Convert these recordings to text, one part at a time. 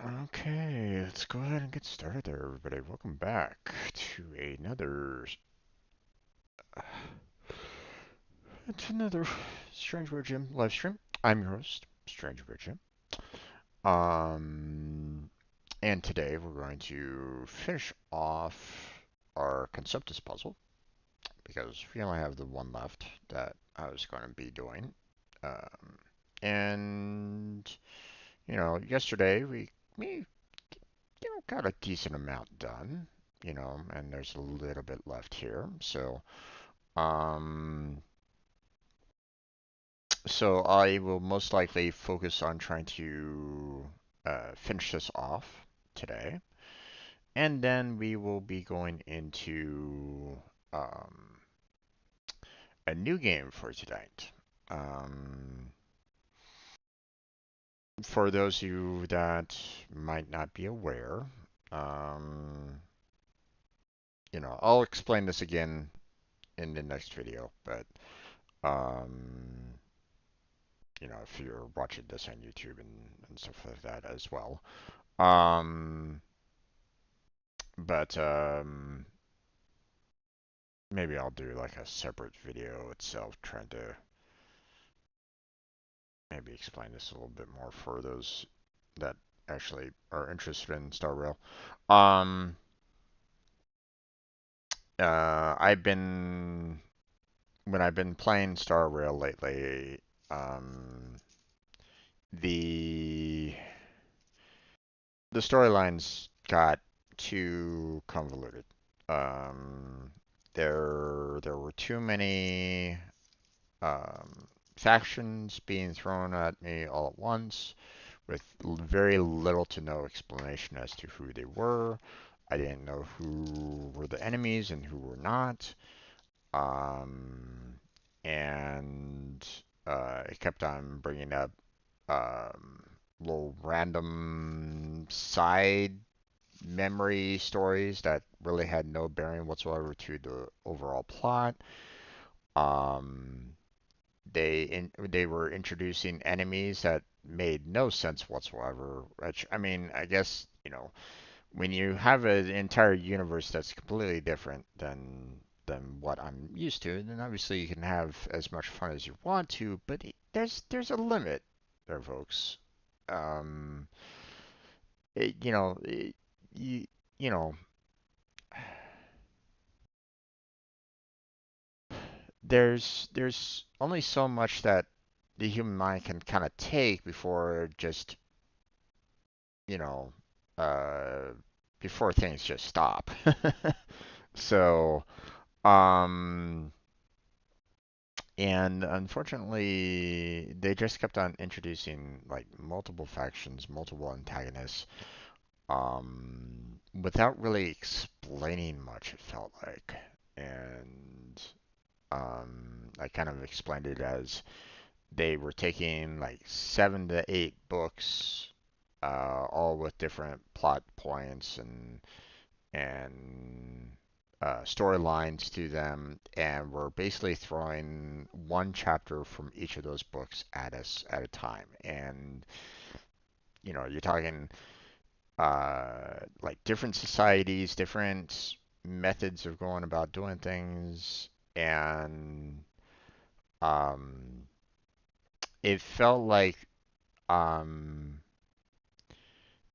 Okay, let's go ahead and get started there, everybody. Welcome back to uh, another Strange Bird Gym live stream. I'm your host, Strange Bird Gym. Um, and today we're going to finish off our Conceptus puzzle because we only have the one left that I was going to be doing. Um, and yesterday we got a decent amount done, and there's a little bit left here. Um, so I will most likely focus on trying to finish this off today, and then we will be going into um, a new game for tonight. Um, for those of you that might not be aware, um, I'll explain this again in the next video, but um, if you're watching this on YouTube and stuff like that as well. Um, but maybe I'll do like a separate video itself trying to maybe explain this a little bit more for those that actually are interested in Star Rail. Um, I've been when I've been playing Star Rail lately, the the storylines got too convoluted. Um, there were too many um, factions being thrown at me all at once, with very little to no explanation as to who they were. I didn't know who were the enemies and who were not. Um, and it kept on bringing up um, little random side memory stories that really had no bearing whatsoever to the overall plot. Um, they were introducing enemies that made no sense whatsoever. Which I mean, I guess when you have an entire universe that's completely different than what I'm used to, then obviously you can have as much fun as you want to, but there's a limit there, folks. Um, it, you know, it, you you know, there's only so much that the human mind can kind of take before just you know uh before things just stop. So um and unfortunately they just kept on introducing like multiple factions, multiple antagonists, without really explaining much, it felt like. And I kind of explained it as they were taking like 7 to 8 books, all with different plot points and storylines to them, and we're basically throwing one chapter from each of those books at us at a time. And you're talking like different societies, different methods of going about doing things, and um, it felt like um,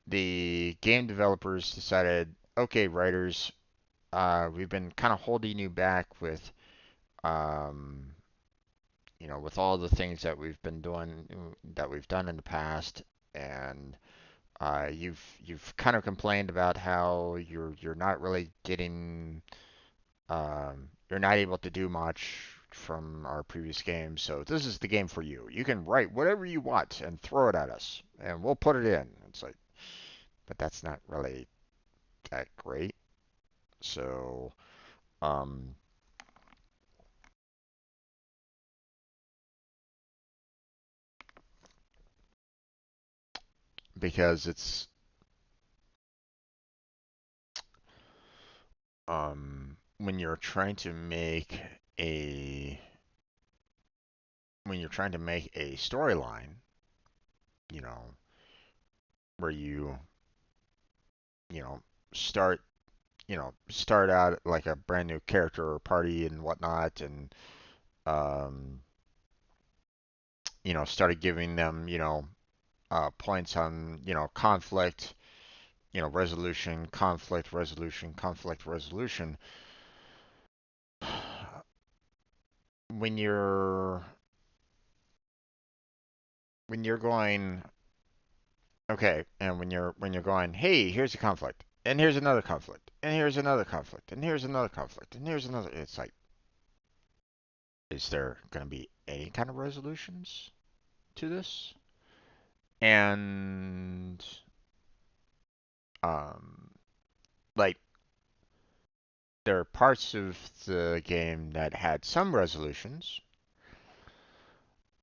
the game developers decided, okay, writers, we've been kind of holding you back with, um, with all the things that we've been doing, that we've done in the past, and you've kind of complained about how you're not really getting, you're not able to do much from our previous games, so this is the game for you. You can write whatever you want and throw it at us, and we'll put it in. It's like, but that's not really that great. So, um, because it's when you're trying to make a storyline, you know, where you you know, start, start out like a brand new character or party and whatnot, and um, started giving them, points on, conflict, resolution, conflict resolution, conflict resolution. When you're going, okay, and when you're going, hey, here's a conflict, and here's another conflict, and here's another conflict, and here's another conflict, and here's another, it's like, is there going to be any kind of resolutions to this? And um, like there are parts of the game that had some resolutions,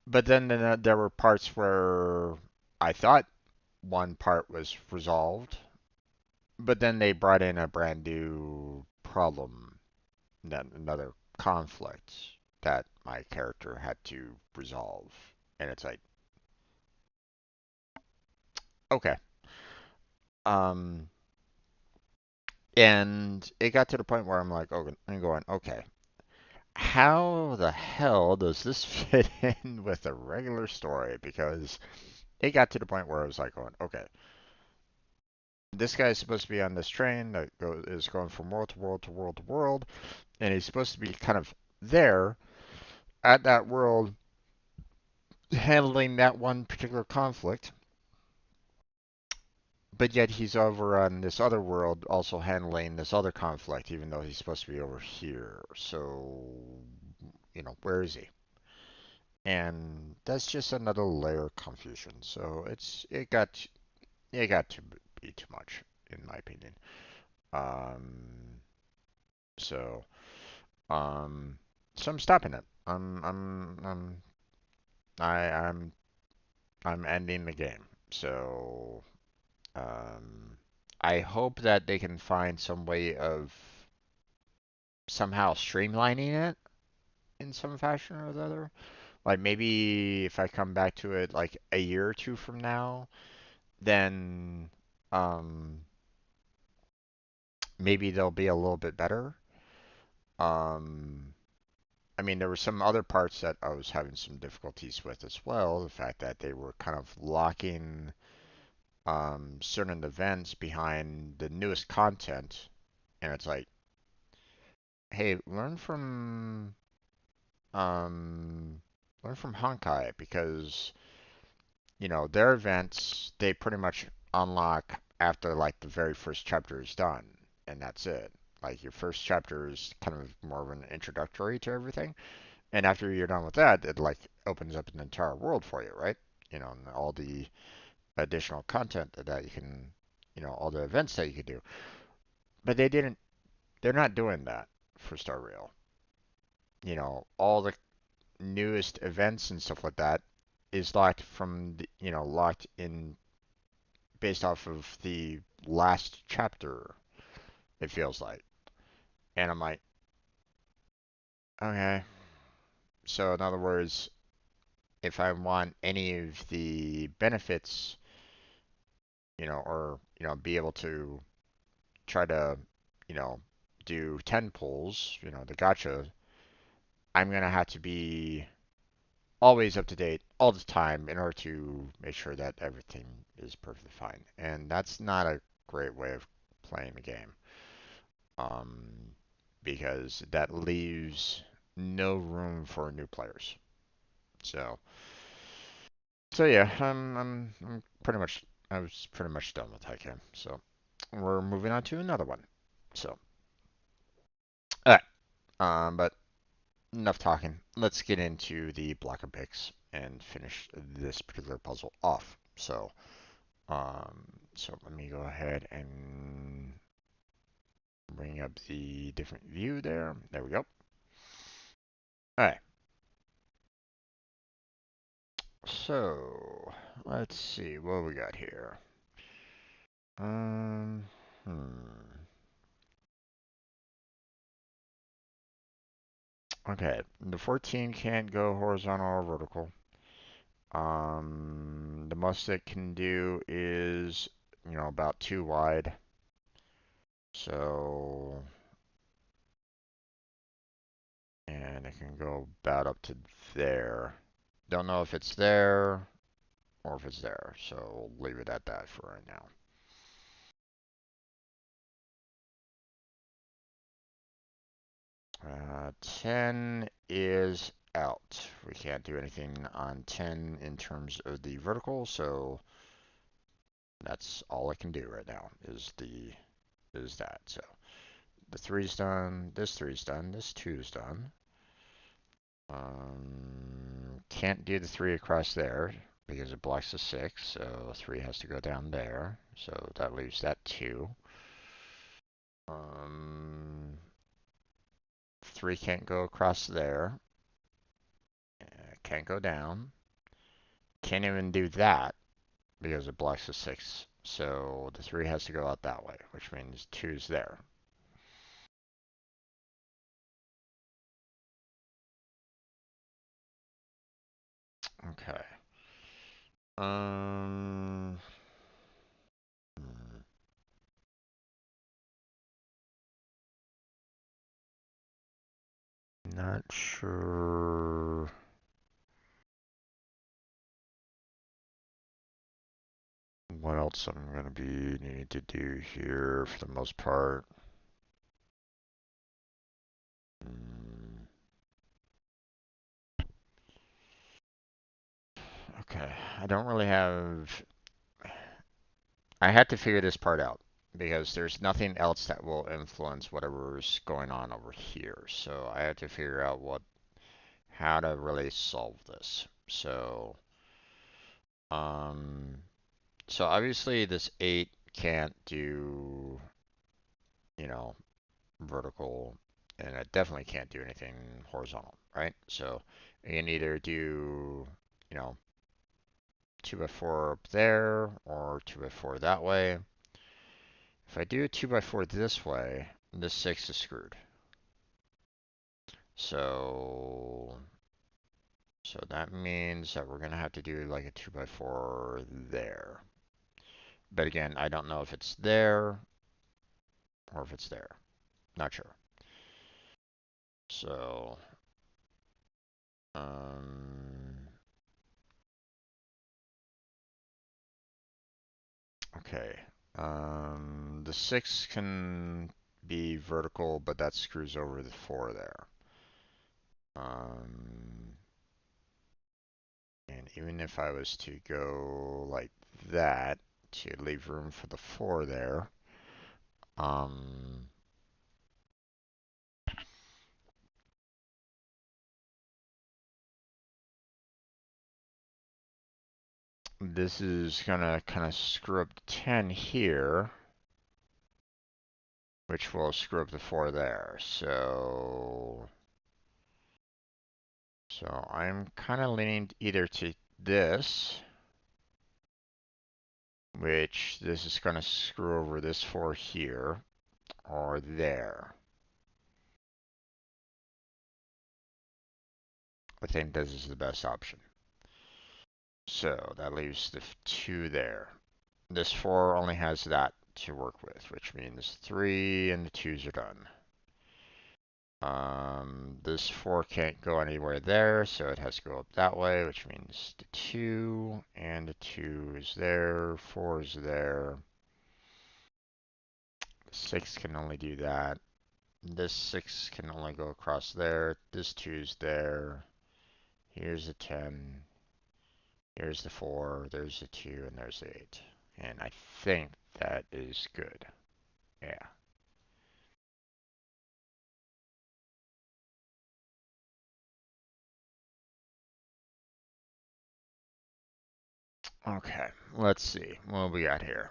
but then there were parts where I thought one part was resolved, but then they brought in a brand new problem, another conflict that my character had to resolve. And it's like, okay. Um, and it got to the point where I'm like, oh, I'm going, okay, how the hell does this fit in with a regular story? Because it got to the point where I was like, going, okay, this guy's supposed to be on this train that is going from world to world to world to world, and he's supposed to be kind of there at that world handling that one particular conflict, but yet he's over on this other world also handling this other conflict, even though he's supposed to be over here. So, where is he? And that's just another layer of confusion. So it got to be too much, in my opinion. Um, so um, so I'm stopping it. I, I'm I'm ending the game. So um, I hope that they can find some way of somehow streamlining it in some fashion or the other. Like maybe if I come back to it like a year or two from now, then um, maybe they'll be a little bit better. Um, I mean, there were some other parts that I was having some difficulties with as well. The fact that they were kind of locking certain events behind the newest content, and it's like, hey, um, learn from Honkai because their events they pretty much unlock after like the very first chapter is done, and that's it. Like your first chapter is kind of more of an introductory to everything, and after you're done with that, it like opens up an entire world for you, right? And all the additional content that you can, all the events that you could do. But they're not doing that for Star Rail. All the newest events and stuff like that is locked from the, locked in based off of the last chapter, it feels like. And I'm like, okay. So in other words, if I want any of the benefits, or, be able to try to, you know, do 10 pulls, the gotcha, I'm going to have to be always up to date all the time in order to make sure that everything is perfectly fine. And that's not a great way of playing the game, um, because that leaves no room for new players. So, so yeah, I'm pretty much I was pretty much done with that game. So we're moving on to another one. So, all right, but enough talking. Let's get into the block of picks and finish this particular puzzle off. So let me go ahead and bring up the different view there. There we go. All right. So let's see what we got here. Um, hmm. Okay, the 14 can't go horizontal or vertical. The most it can do is, about 2 wide. So, and it can go about up to there. Don't know if it's there or if it's there, so we'll leave it at that for right now. 10 is out. We can't do anything on 10 in terms of the vertical, so that's all I can do right now is that. So the 3's done, this 3's done, this 2's done. Can't do the 3 across there because it blocks the 6, so 3 has to go down there. So that leaves that 2. 3 can't go across there. Can't go down. Can't even do that because it blocks the 6. So the 3 has to go out that way, which means 2's there. Okay. Um, Not sure what else I'm going to be needing to do here for the most part. Okay, I don't really have. I had to figure this part out because there's nothing else that will influence whatever's going on over here. So I had to figure out how to really solve this. Um, so obviously this 8 can't do, you know, vertical, and it definitely can't do anything horizontal, right? So you can either do, you know, 2 by 4 up there or 2 by 4 that way. If I do a 2 by 4 this way, this 6 is screwed. So, so that means that we're gonna have to do like a 2 by 4 there. But again, I don't know if it's there or if it's there. Not sure. So, um, okay. The 6 can be vertical, but that screws over the 4 there. Um, and even if I was to go like that to leave room for the 4 there, um, this is gonna kind of screw up the 10 here, which will screw up the 4 there. So I'm kind of leaning either to this, which this is going to screw over this 4 here, or there. I think this is the best option. So that leaves the 2 there. This 4 only has that to work with, which means 3 and the 2's are done. This 4 can't go anywhere there, so it has to go up that way, which means the 2 and the 2 is there, 4 is there. 6 can only do that. This 6 can only go across there. This 2's there. Here's a 10. Here's the 4. There's the 2, and there's the 8. And I think that is good. Yeah. Okay, let's see what we got here.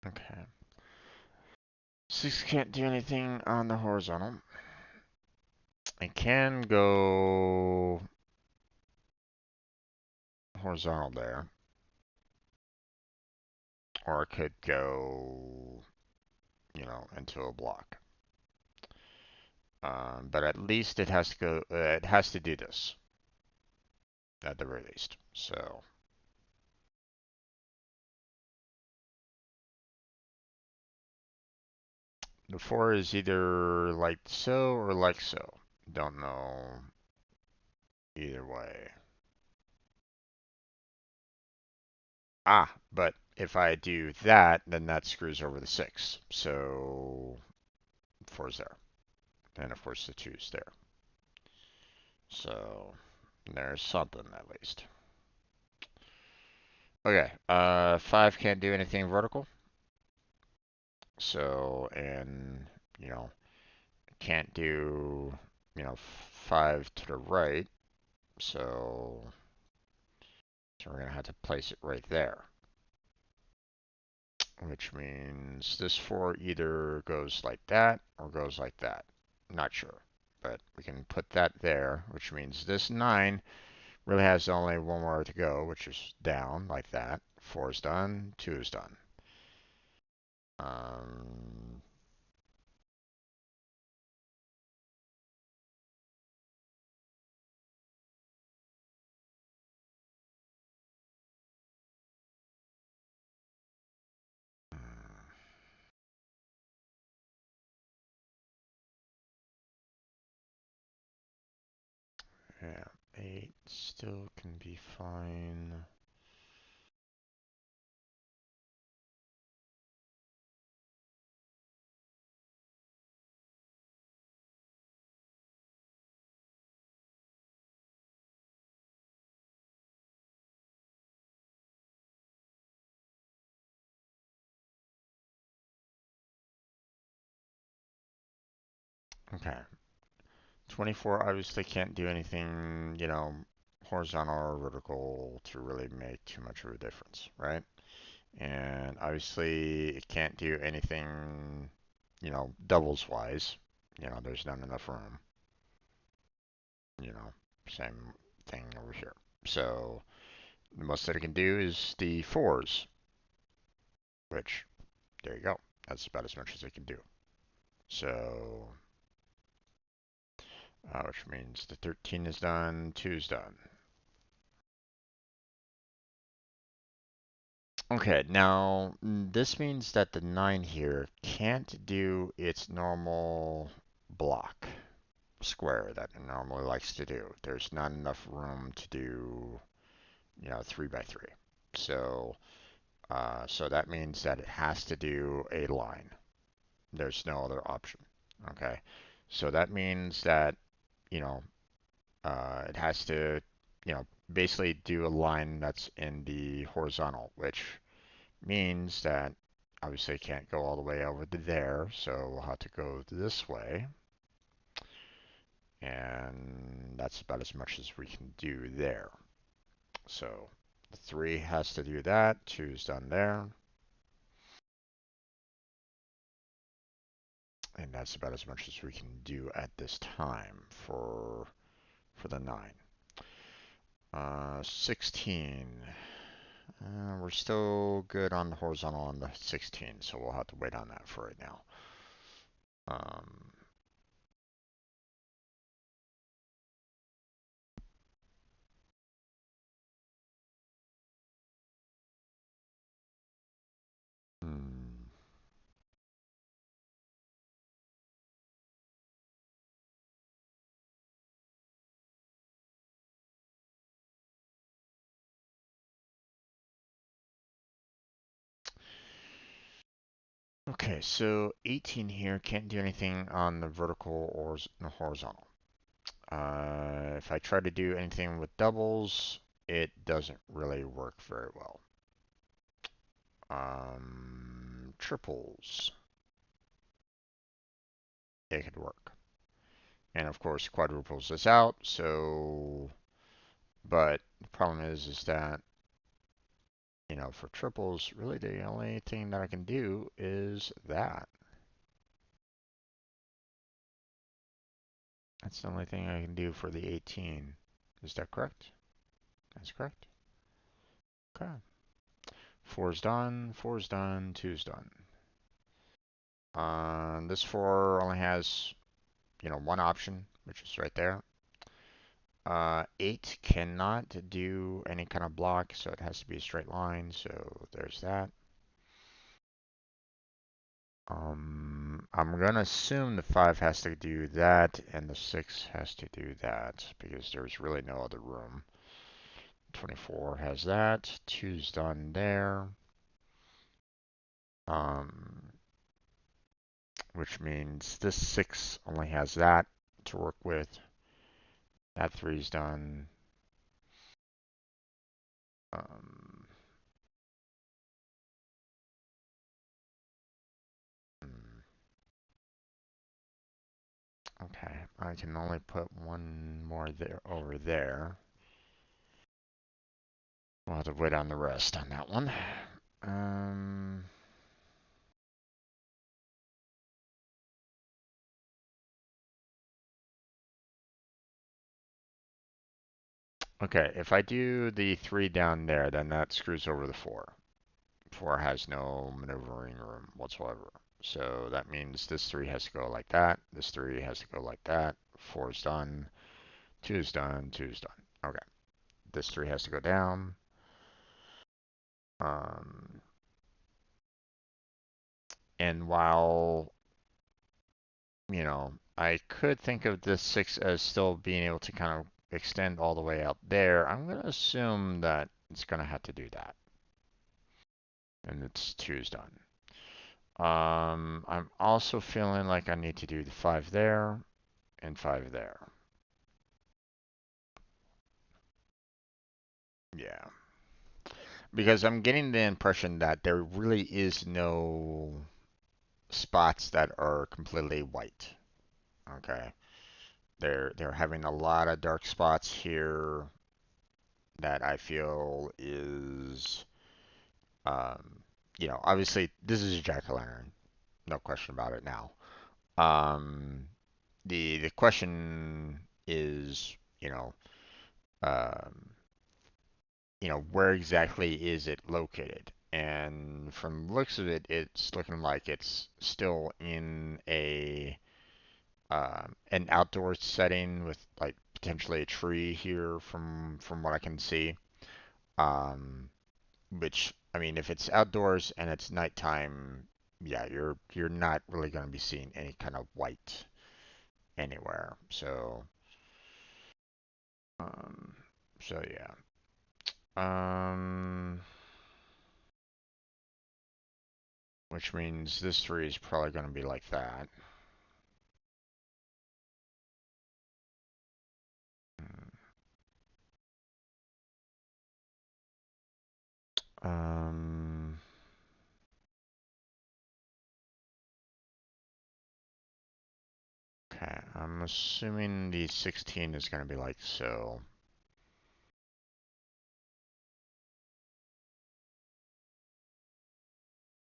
Okay. 6 can't do anything on the horizontal. It can go horizontal there, or it could go, into a block. But at least it has to go. It has to do this at the very least. So the 4 is either like so or like so. Don't know either way. But if I do that, then that screws over the 6. So 4 is there. And of course the 2 is there. So there's something at least. Okay, 5 can't do anything vertical. So, and, you know, can't do, 5 to the right. So we're going to have to place it right there. Which means this 4 either goes like that or goes like that. Not sure. But we can put that there, which means this 9 really has only one more to go, which is down like that. 4 is done, 2 is done. Um, yeah, 8 still can be fine. Okay. 24 obviously can't do anything, horizontal or vertical to really make too much of a difference, right? And obviously it can't do anything, doubles wise. There's not enough room. Same thing over here. So the most that it can do is the 4s, which, there you go. That's about as much as it can do. So, which means the 13 is done, 2 is done. Okay, now this means that the 9 here can't do its normal block square that it normally likes to do. There's not enough room to do, 3 by 3. So, so that means that it has to do a line. There's no other option. Okay, so that means that, you know, it has to, basically do a line that's in the horizontal, which means that obviously it can't go all the way over to there, so we'll have to go this way. And that's about as much as we can do there. So the 3 has to do that, 2 is done there. And that's about as much as we can do at this time for the 9. 16. We're still good on the horizontal on the 16, so we'll have to wait on that for right now. Um, hmm. Okay, so 18 here can't do anything on the vertical or the horizontal. If I try to do anything with doubles, it doesn't really work very well. Triples, it could work. And of course, quadruples is out, so, but the problem is that, for triples, really the only thing that I can do is that. That's the only thing I can do for the 18. Is that correct? That's correct. Okay. 4's done, 4's done, 2's done. This 4 only has, one option, which is right there. 8 cannot do any kind of block, so it has to be a straight line, so there's that. I'm gonna assume the 5 has to do that, and the 6 has to do that, because there's really no other room. 24 has that, 2's done there. Which means this 6 only has that to work with. That 3's done. Um, okay, I can only put one more there over there. We'll have to wait on the rest on that one. Okay, if I do the 3 down there, then that screws over the 4. 4 has no maneuvering room whatsoever. So that means this 3 has to go like that. This 3 has to go like that. 4's done. 2's done. 2's done. Okay. This 3 has to go down. Um, and while, I could think of this 6 as still being able to kind of extend all the way out there, I'm going to assume that it's going to have to do that. And it's 2's done. I'm also feeling like I need to do the 5 there and 5 there. Yeah. Because I'm getting the impression that there really is no spots that are completely white. Okay. They're having a lot of dark spots here that I feel is, obviously this is a jack-o'-lantern, no question about it now. Um, the question is, um, where exactly is it located? And from the looks of it, it's looking like it's still in an outdoor setting with like potentially a tree here from what I can see. Um, which I mean, if it's outdoors and it's nighttime, yeah, you're not really going to be seeing any kind of white anywhere. Um, so yeah. Um, which means this tree is probably going to be like that. Um, okay, I'm assuming the 16 is going to be like so.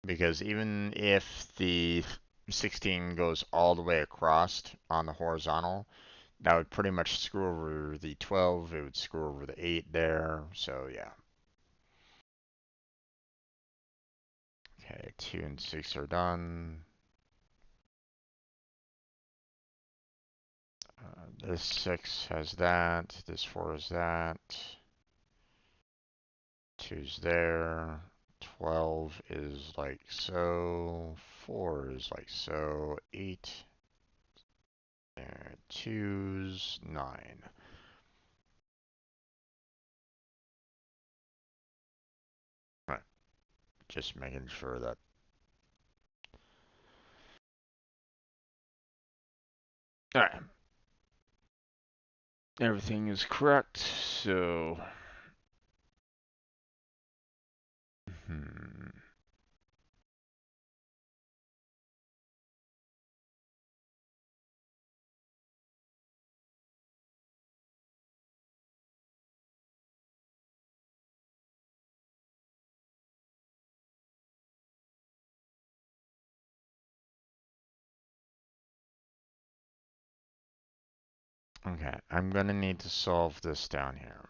Because even if the 16 goes all the way across on the horizontal, that would pretty much screw over the 12. It would screw over the 8 there. So yeah. Okay, 2 and 6 are done. This 6 has that. This 4 is that. 2's there. 12 is like so. 4 is like so. 8. There. 2's 9. Right. Just making sure that. Alright. Everything is correct. So. Hmm. Okay, I'm gonna need to solve this down here.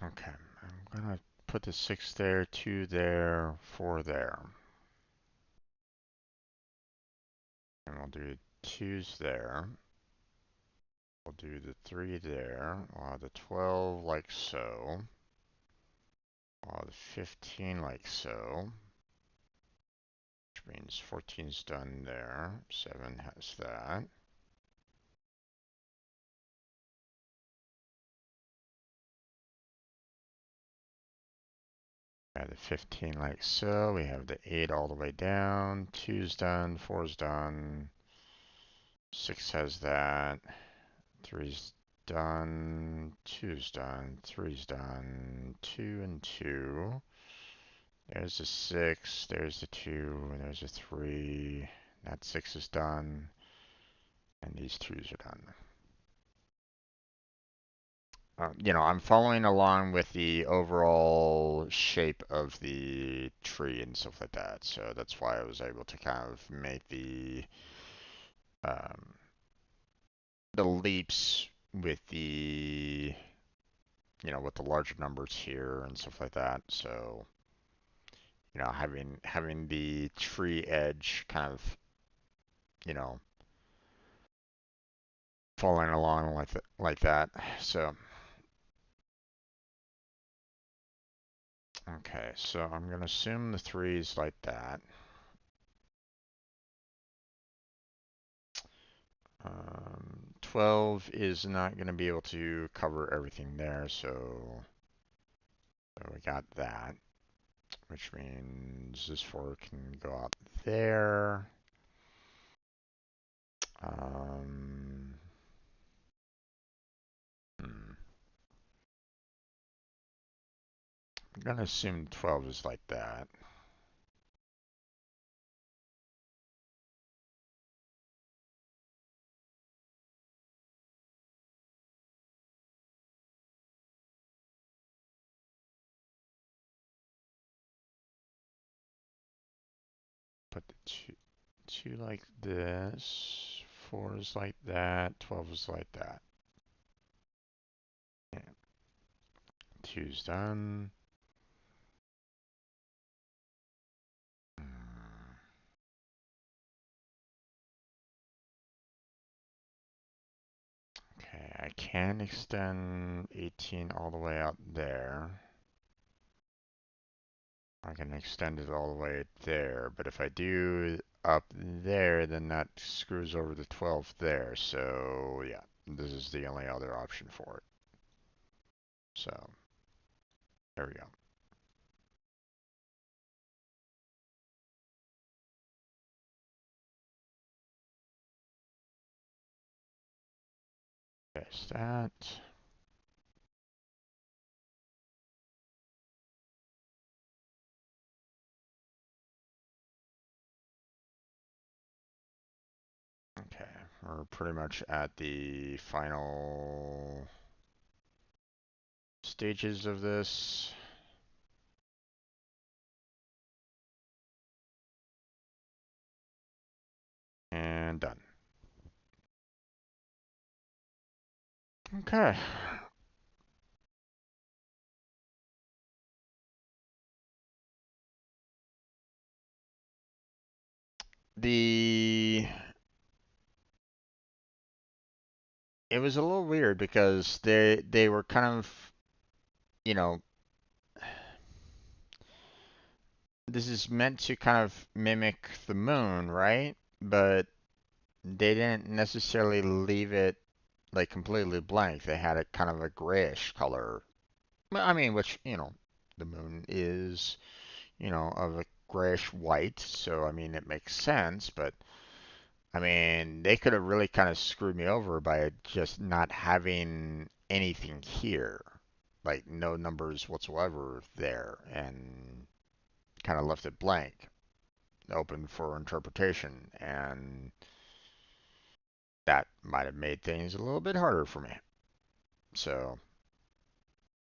Okay, I'm gonna put the 6 there, 2 there, 4 there. And we'll do 2's there. We'll do the 3 there. We'll have the 12 like so. We'll have the 15 like so. Which means 14's done there. 7 has that. We have the 15 like so. We have the 8 all the way down. 2's done. 4's done. 6 has that. 3's done. 2's done. 3's done. 2 and 2. There's a 6. There's a 2. And there's a 3. That 6 is done. And these 2's are done. I'm following along with the overall shape of the tree and stuff like that. So that's why I was able to kind of make um, the leaps with with the larger numbers here and stuff like that. So, having the tree edge kind of, you know, following along like that. So, okay, so I'm gonna assume the 3's like that. 12 is not going to be able to cover everything there, so we got that, which means this 4 can go out there. Um, I'm going to assume 12 is like that. Put the 2 like this, 4 is like that, 12 is like that. Yeah. 2's done. Okay, I can extend 18 all the way out there. I can extend it all the way there, but if I do up there, then that screws over the 12 there. So yeah, this is the only other option for it. So there we go. There's that. Okay, we're pretty much at the final stages of this. And done. Okay. The It was a little weird because they were kind of, you know, this is meant to kind of mimic the moon, right? But they didn't necessarily leave it like completely blank. They had a kind of a grayish color. I mean, which, the moon is, of a grayish white, so I mean, it makes sense, but I mean, they could have really kind of screwed me over by just not having anything here, like no numbers whatsoever there, and kind of left it blank, open for interpretation, and that might have made things a little bit harder for me. So,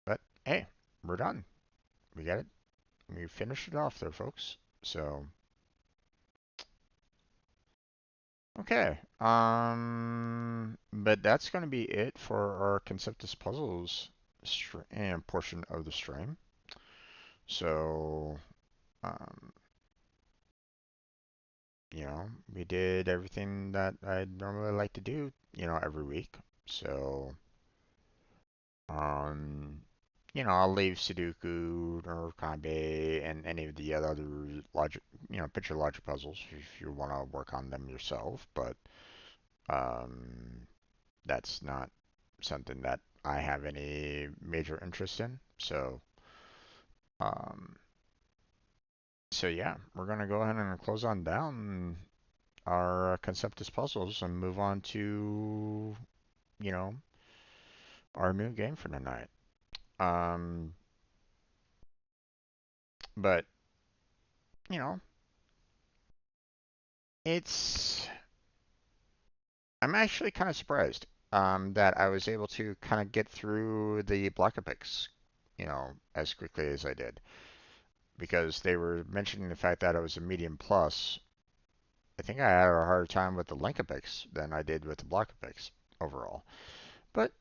but hey, we're done. We got it. We finished it off there, folks. So, okay. But that's going to be it for our Conceptus puzzles portion of the stream. So, um, we did everything that I'd normally like to do, every week. So, um, I'll leave Sudoku or Kanbe and any of the other logic, picture logic puzzles if you want to work on them yourself. But um, that's not something that I have any major interest in. Um, so yeah, we're gonna go ahead and close on down our Conceptus puzzles and move on to, you know, our new game for tonight. Um, but you know, it's I'm actually kind of surprised that I was able to kind of get through the block epics, as quickly as I did, because they were mentioning the fact that it was a medium plus. I think I had a harder time with the link epics than I did with the block epics overall, but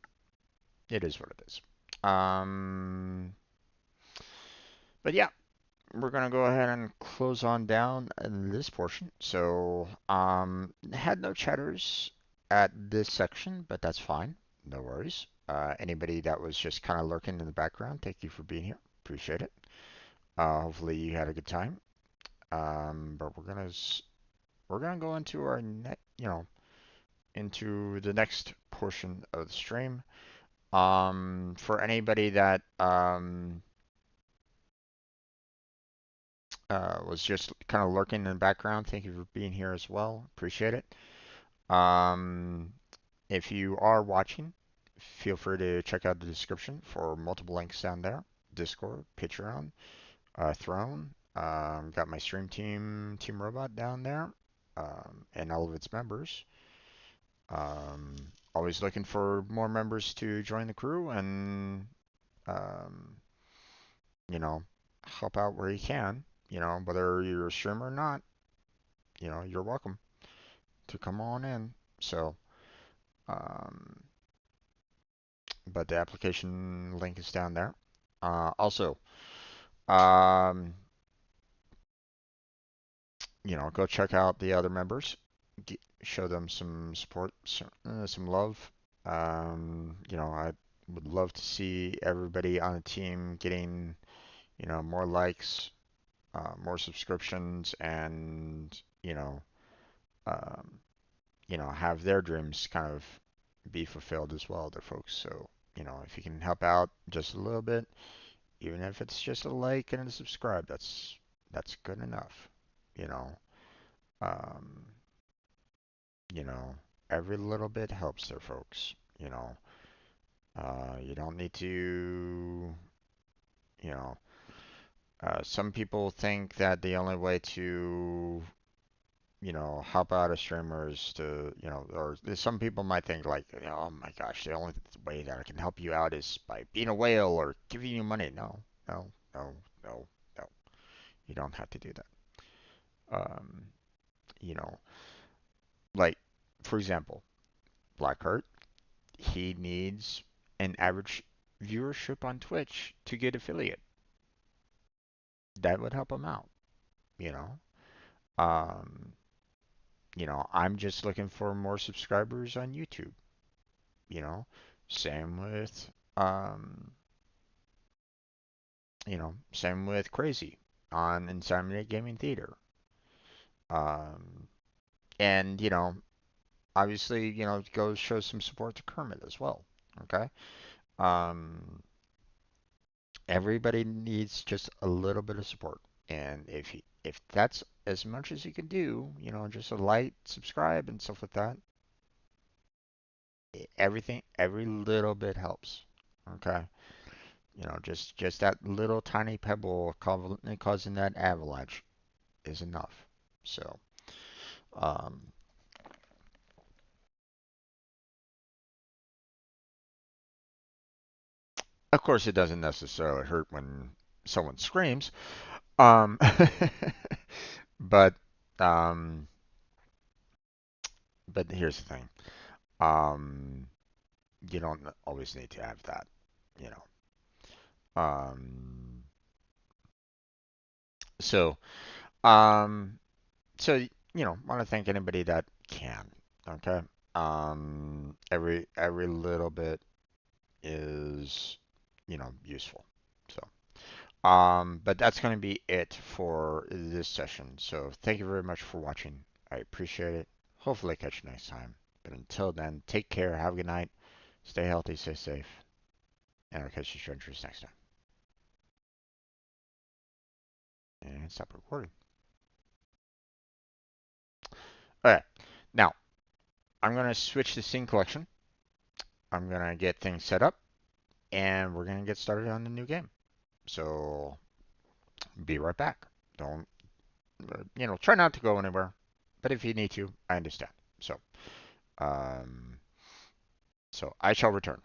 it is what it is. Um, but yeah, we're gonna go ahead and close on down this portion. So, had no chatters at this section, but that's fine. No worries. Anybody that was just kind of lurking in the background, thank you for being here. Appreciate it. Hopefully you had a good time. But we're gonna go into our into the next portion of the stream. For anybody that was just kind of lurking in the background, thank you for being here as well. Appreciate it. Um, if you are watching, feel free to check out the description for multiple links down there. Discord, Patreon, Throne. Got my stream team, Team Robot down there, and all of its members. Um, Always looking for more members to join the crew and, um, you know, help out where you can. Whether you're a streamer or not, you're welcome to come on in. So, um, but the application link is down there. Also, um, go check out the other members. Show them some support, some love. I would love to see everybody on the team getting, more likes, more subscriptions, and um, have their dreams kind of be fulfilled as well, other folks. So, if you can help out just a little bit, even if it's just a like and a subscribe, that's good enough. You know, um, you know, every little bit helps there, folks. You don't need to, you know, some people think that the only way to help out a streamer is to, or some people might think like, oh my gosh, the only way that I can help you out is by being a whale or giving you money. No, no, no, no, no. You don't have to do that. Um, you know, like, for example, Blackheart, he needs an average viewership on Twitch to get affiliate. That would help him out, you know. Um, I'm just looking for more subscribers on YouTube, you know. Same with um, same with Crazy on Insomniac Gaming Theater. Um, and obviously, go show some support to Kermit as well. Okay. Um, Everybody needs just a little bit of support. And if that's as much as you can do, just a light subscribe and stuff like that, every little bit helps. Okay? Just that little tiny pebble causing that avalanche is enough. So, um, of course, it doesn't necessarily hurt when someone screams. Um, but um, but here's the thing. Um, you don't always need to have that. You know, Um, so, um, so want to thank anybody that can. Okay. Every little bit is, useful. So, but that's going to be it for this session. So thank you very much for watching. I appreciate it. Hopefully, I catch you next time. But until then, take care. Have a good night. Stay healthy. Stay safe. And I'll catch you strangers next time. And stop recording. All right. Now, I'm going to switch to scene collection. I'm going to get things set up. And we're going to get started on the new game. So, be right back. Don't, try not to go anywhere. But if you need to, I understand. Um, so I shall return.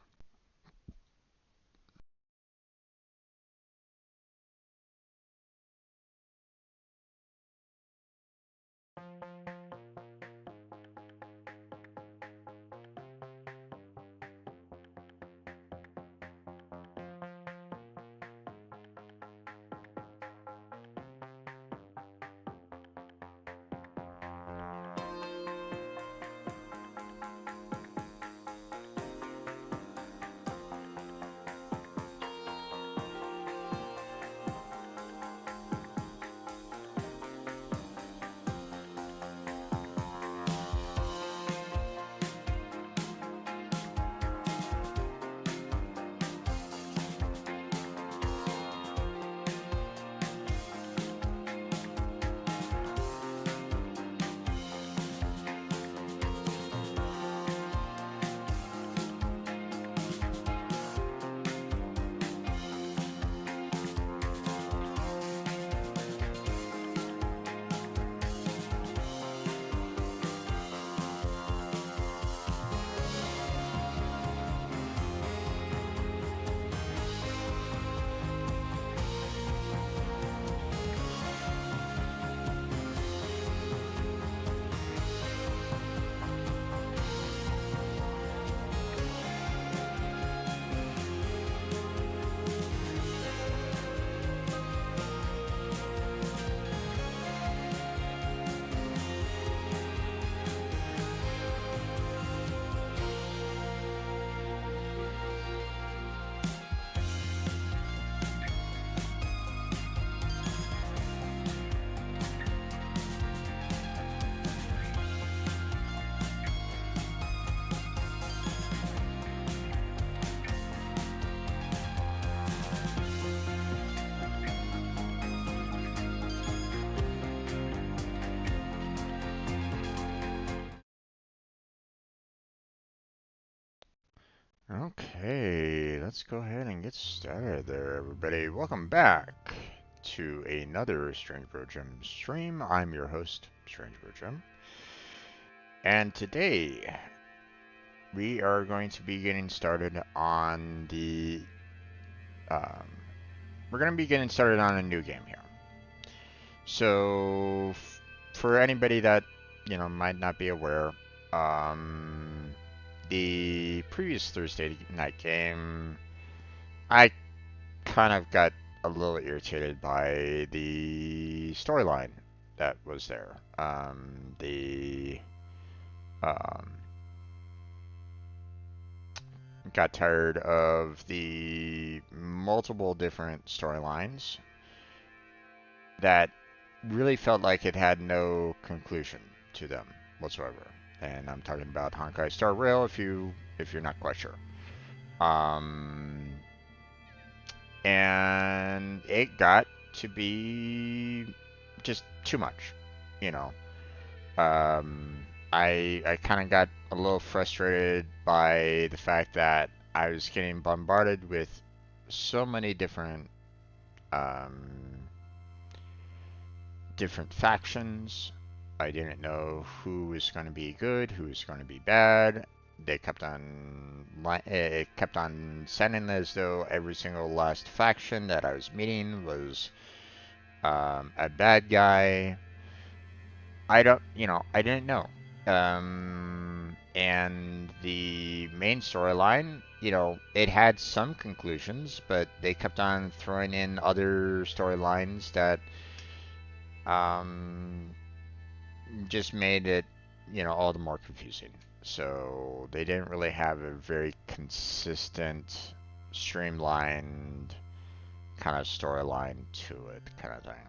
Okay, let's go ahead and get started there, everybody. Welcome back to another Strange Bro Gym stream. I'm your host, Strange Bro Gym. And today, we are going to be getting started on the... Um, we're going to be getting started on a new game here. So, for anybody that, might not be aware, the previous Thursday night game, I kind of got a little irritated by the storyline that was there. Um, got tired of the multiple different storylines that really felt like it had no conclusion to them whatsoever. And I'm talking about Honkai Star Rail if you're not quite sure. And it got to be just too much, you know. I kind of got a little frustrated by the fact that I was getting bombarded with so many um, different factions. I didn't know who was going to be good, who was going to be bad. They kept on it kept on sounding as though every single last faction that I was meeting was a bad guy. I didn't know. And the main storyline, you know, it had some conclusions, but they kept on throwing in other storylines that um, just made it, you know, all the more confusing. So they didn't really have a very consistent, streamlined kind of storyline to it, kind of thing.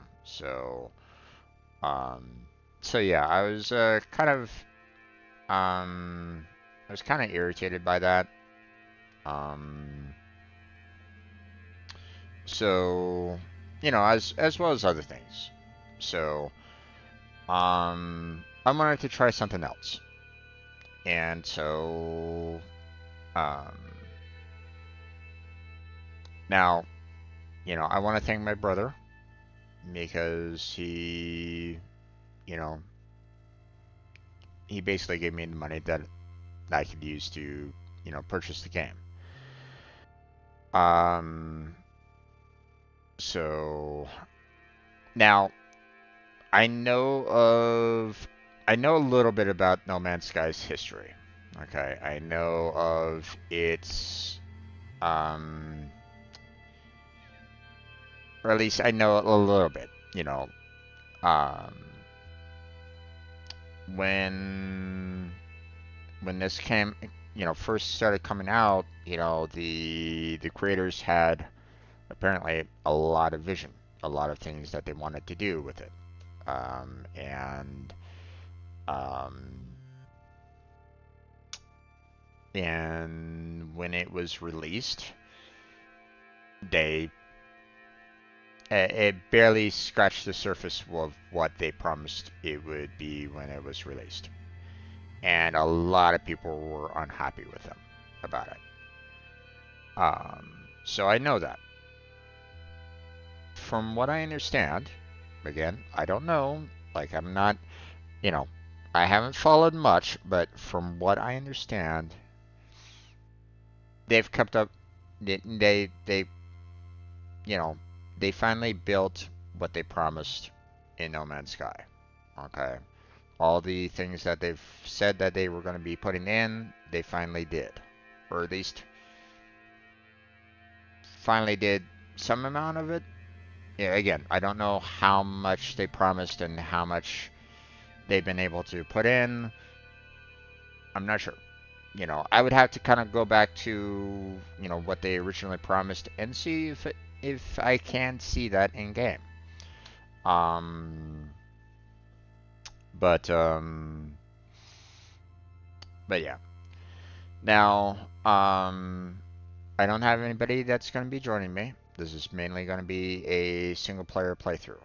Um, so yeah, um, I was kind of irritated by that. Um, so, you know, as well as other things. So, I wanted to try something else. And so, um, now, you know, I want to thank my brother because you know, he basically gave me the money that I could use to, you know, purchase the game. Um, so now I know a little bit about No Man's Sky's history. Okay, I know of its um, or at least I know a little bit. You know, um, when this came, you know, first started coming out, you know, the creators had apparently a lot of vision, a lot of things that they wanted to do with it, and um, when it was released, they it barely scratched the surface of what they promised it would be when it was released, and a lot of people were unhappy with them about it. So I know that. From what I understand, again, I don't know. Like I'm not, you know, I haven't followed much, but from what I understand, they've kept up. They you know, they finally built what they promised in No Man's Sky. Okay. All the things that they've said that they were going to be putting in, they finally did. Or at least finally did some amount of it. Yeah, again, I don't know how much they promised and how much they've been able to put in. I'm not sure. You know, I would have to kind of go back to, you know, what they originally promised and see if I can see that in game. Um, but um, but yeah. Now, I don't have anybody that's going to be joining me. This is mainly going to be a single player playthrough.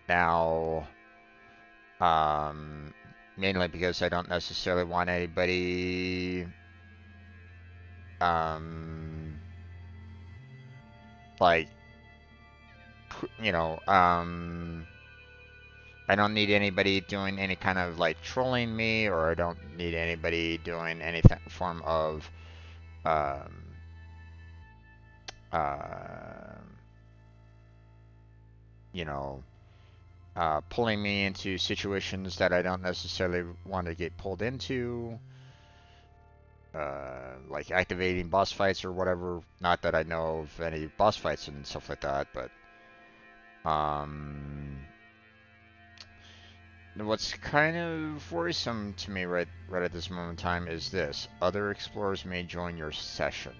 Now, um, mainly because I don't necessarily want anybody, um, like, you know, I don't need anybody doing any kind of like trolling me, or I don't need anybody doing any form of, um, uh, you know, pulling me into situations that I don't necessarily want to get pulled into, like activating boss fights or whatever. Not that I know of any boss fights and stuff like that, but um, what's kind of worrisome to me right at this moment in time is this: other explorers may join your session.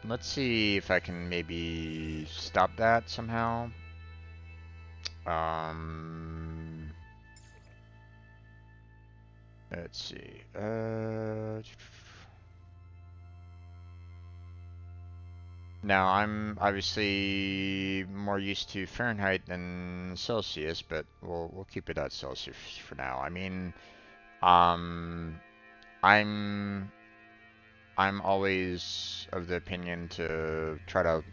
Let's see if I can maybe stop that somehow. Um, let's see. Now, I'm obviously more used to Fahrenheit than Celsius, but we'll keep it at Celsius for now. I mean, um, I'm I'm always of the opinion to try to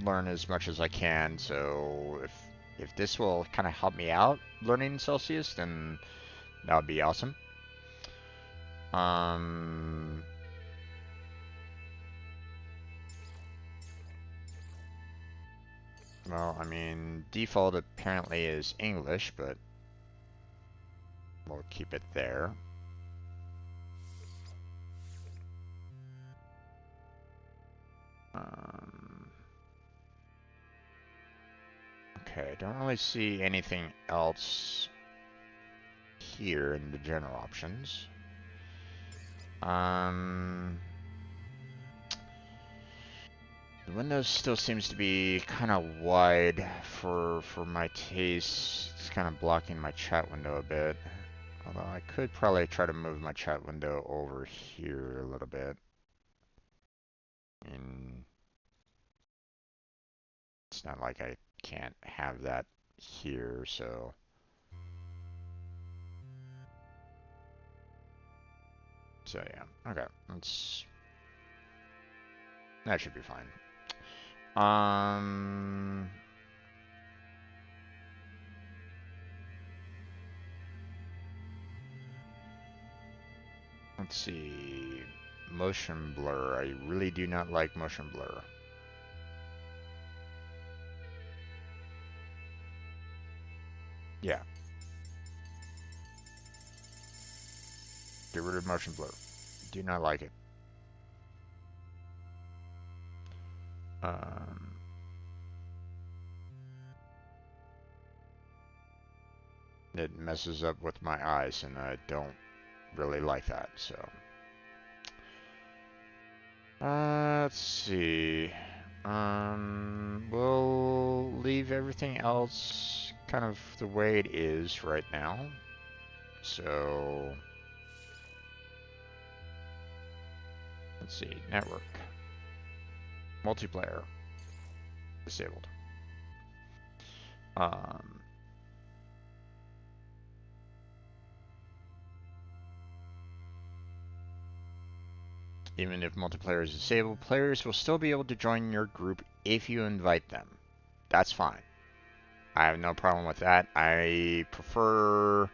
learn as much as I can. So if this will kind of help me out learning Celsius, then that would be awesome. Um, well, I mean, default apparently is English, but We'll keep it there. Okay, don't really see anything else here in the general options. The window still seems to be kind of wide for my taste. It's kind of blocking my chat window a bit. Although I could probably try to move my chat window over here a little bit. And it's not like I can't have that here, so. So yeah, okay, that should be fine. Let's see, motion blur. I really do not like motion blur. Yeah. Get rid of motion blur. Do not like it. It messes up with my eyes, and I don't really like that, so. Let's see. We'll leave everything else kind of the way it is right now. So, let's see. Network. Multiplayer. Disabled. Even if multiplayer is disabled, players will still be able to join your group if you invite them. That's fine. I have no problem with that. I prefer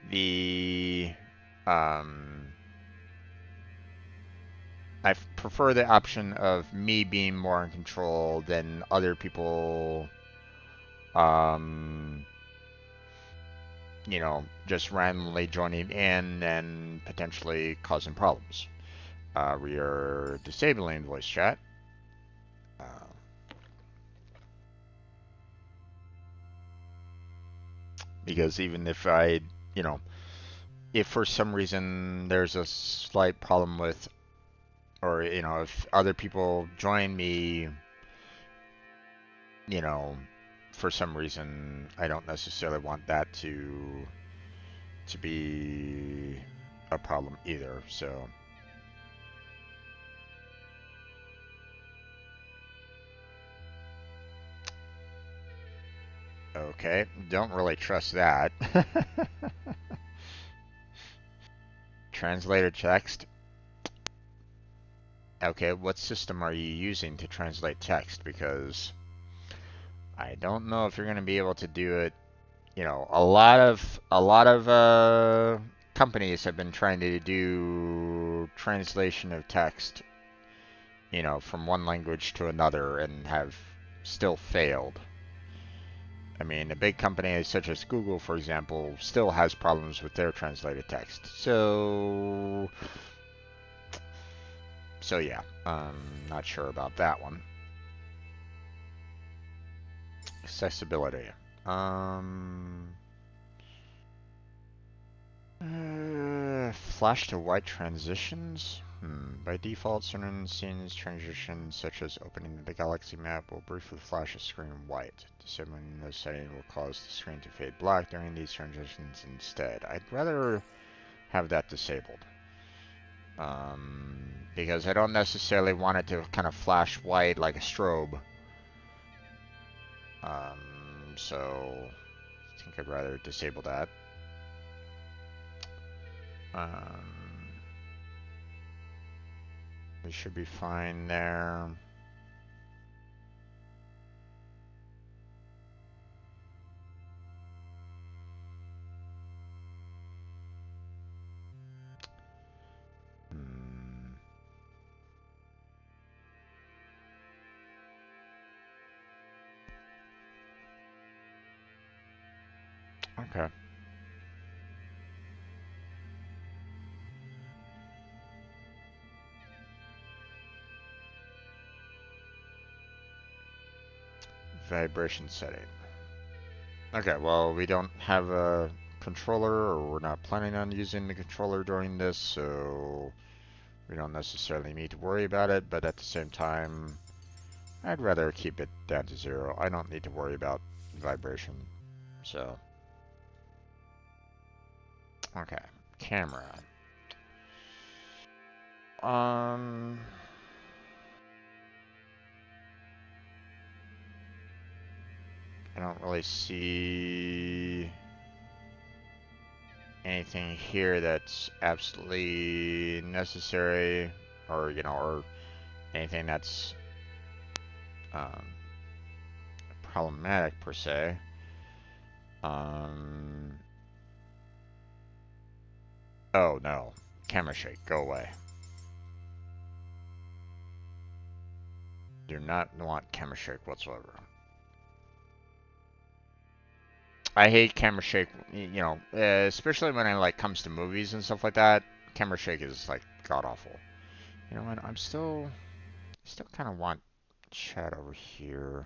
the option of me being more in control than other people, you know, just randomly joining in and potentially causing problems. We are disabling voice chat. Because even if I, you know, if for some reason there's a slight problem with, or, you know, if other people join me, you know, for some reason, I don't necessarily want that to be a problem either, so. Okay, don't really trust that. Translator text. Okay, what system are you using to translate text? Because I don't know if you're going to be able to do it. You know, a lot of companies have been trying to do translation of text, you know, from one language to another and have still failed. I mean, a big company such as Google, for example, still has problems with their translated text. So yeah, not sure about that one. Accessibility. Flash to white transitions? By default, certain scenes transitions, such as opening the galaxy map, will briefly flash a screen white. Disabling this setting will cause the screen to fade black during these transitions instead. I'd rather have that disabled. Because I don't necessarily want it to kind of flash white like a strobe. So I think I'd rather disable that. We should be fine there. Okay. vibration setting. Okay, well, we don't have a controller, or we're not planning on using the controller during this, so we don't necessarily need to worry about it, but at the same time, I'd rather keep it down to 0. I don't need to worry about vibration, so. Okay, camera. I don't really see anything here that's absolutely necessary, or or anything that's problematic per se. Oh no, camera shake, go away. Do not want camera shake whatsoever. I hate camera shake, especially when it comes to movies and stuff like that. Camera shake is god awful. You know what? I'm still kind of want chat over here.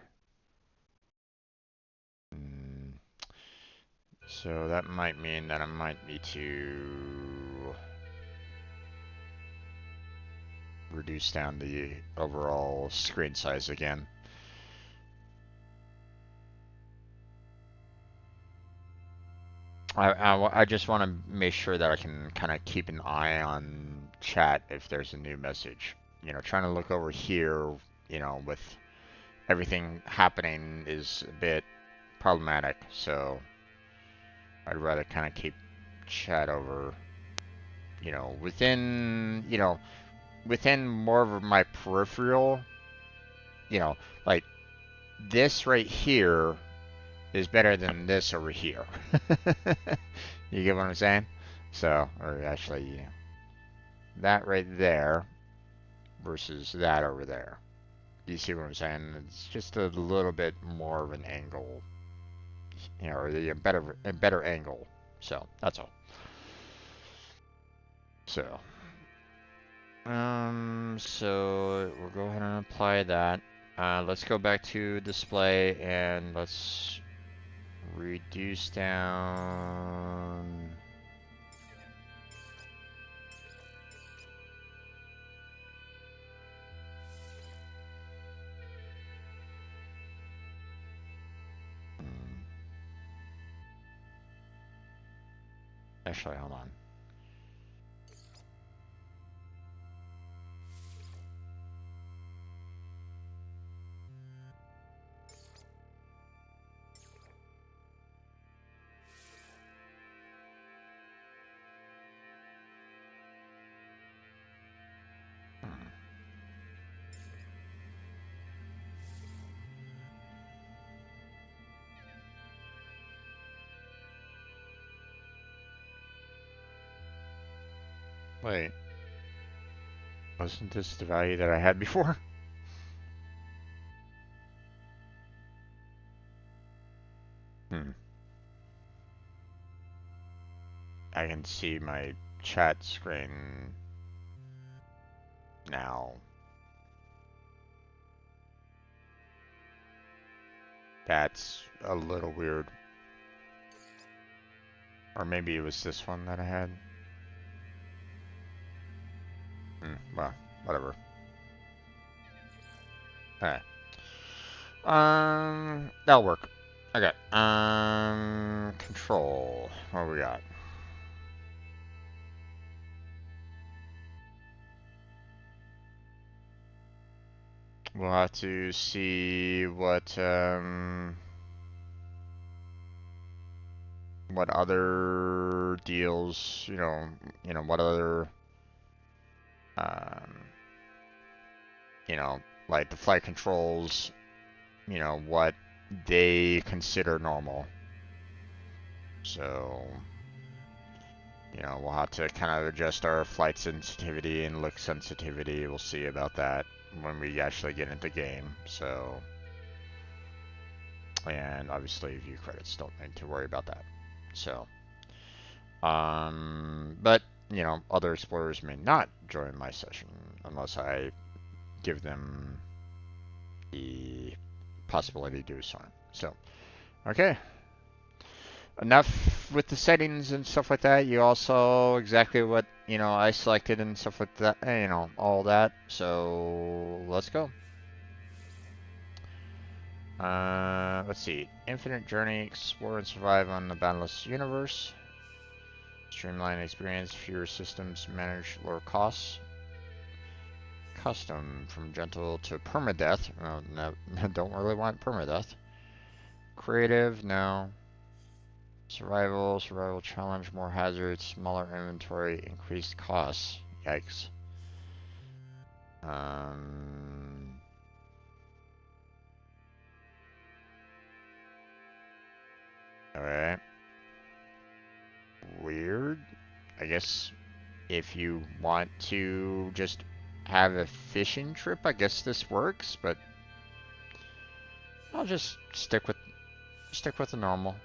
So that might mean that I might need to reduce down the overall screen size again. I just want to make sure that I can kind of keep an eye on chat if there's a new message. Trying to look over here, with everything happening is a bit problematic, so I'd rather kind of keep chat over, within more of my peripheral, like this right here is better than this over here. You get what I'm saying? So, or actually, that right there versus that over there. You see what I'm saying? It's just a little bit more of an angle, or a better angle. So that's all. So, so we'll go ahead and apply that. Let's go back to display and let's reduce down. Actually, hold on. Wait, wasn't this the value that I had before? I can see my chat screen now. That's a little weird. Or maybe it was this one that I had. Well, whatever. Alright. That'll work. Okay. Control. What we got? We'll have to see what other deals, what other, like the flight controls, what they consider normal. So, we'll have to kind of adjust our flight sensitivity and look sensitivity. We'll see about that when we actually get into game. So, and obviously view credits, don't need to worry about that. So, but other explorers may not join my session unless I give them the possibility to do so. So, okay. Enough with the settings and stuff like that. You also exactly what, I selected and stuff like that, all that. So, let's go. Let's see. Infinite journey, explore and survive on the boundless universe. Streamline experience, fewer systems, manage lower costs. Custom, from gentle to permadeath. No, don't really want permadeath. Creative, no. Survival challenge, more hazards, smaller inventory, increased costs. Yikes. Alright. Weird. I guess if you want to just have a fishing trip, I guess this works, but I'll just stick with the normal.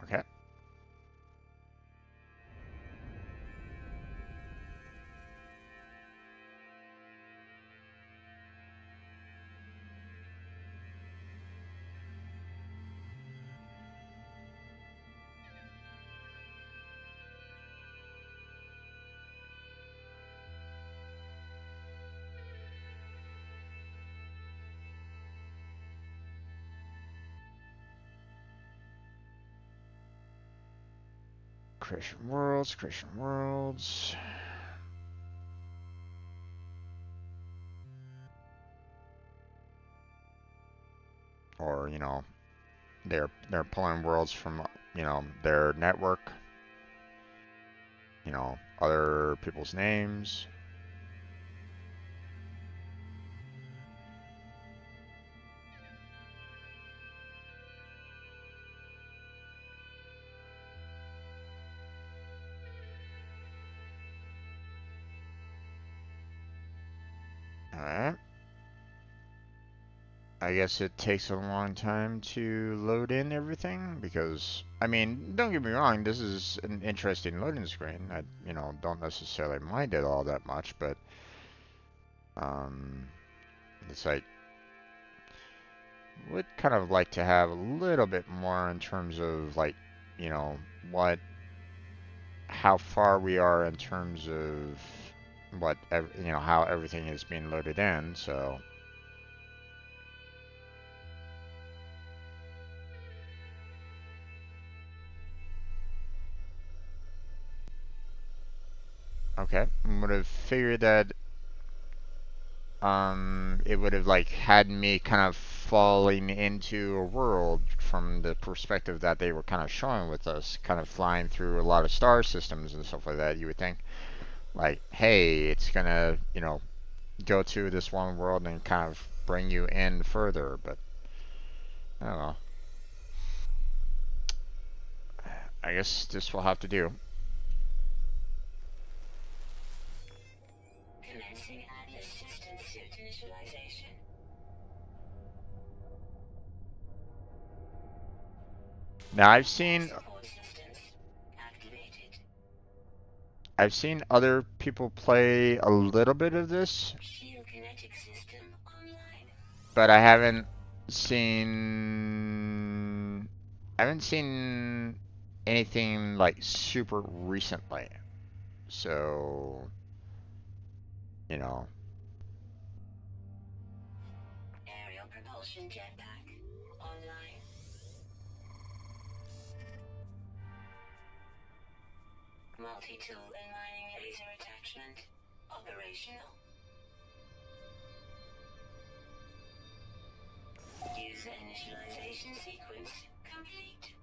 Okay. Creation worlds. Or, they're pulling worlds from, their network. Other people's names. Alright. I guess it takes a long time to load in everything because, don't get me wrong, this is an interesting loading screen. I, don't necessarily mind it all that much, but it's like, would kind of like to have a little bit more in terms of like, how far we are in terms of how everything is being loaded in, so. Okay, would have figured that it would have like had me kind of falling into a world from the perspective that they were kind of showing with us, kind of flying through a lot of star systems and stuff like that. You would think like, hey, it's gonna, go to this one world and kind of bring you in further, but I don't know. I guess this will have to do. Now I've seen other people play a little bit of this, but I haven't seen anything like super recently. So, Aerial propulsion jetpack online. Multi-tool and mining laser attachment operational. User initialization sequence complete.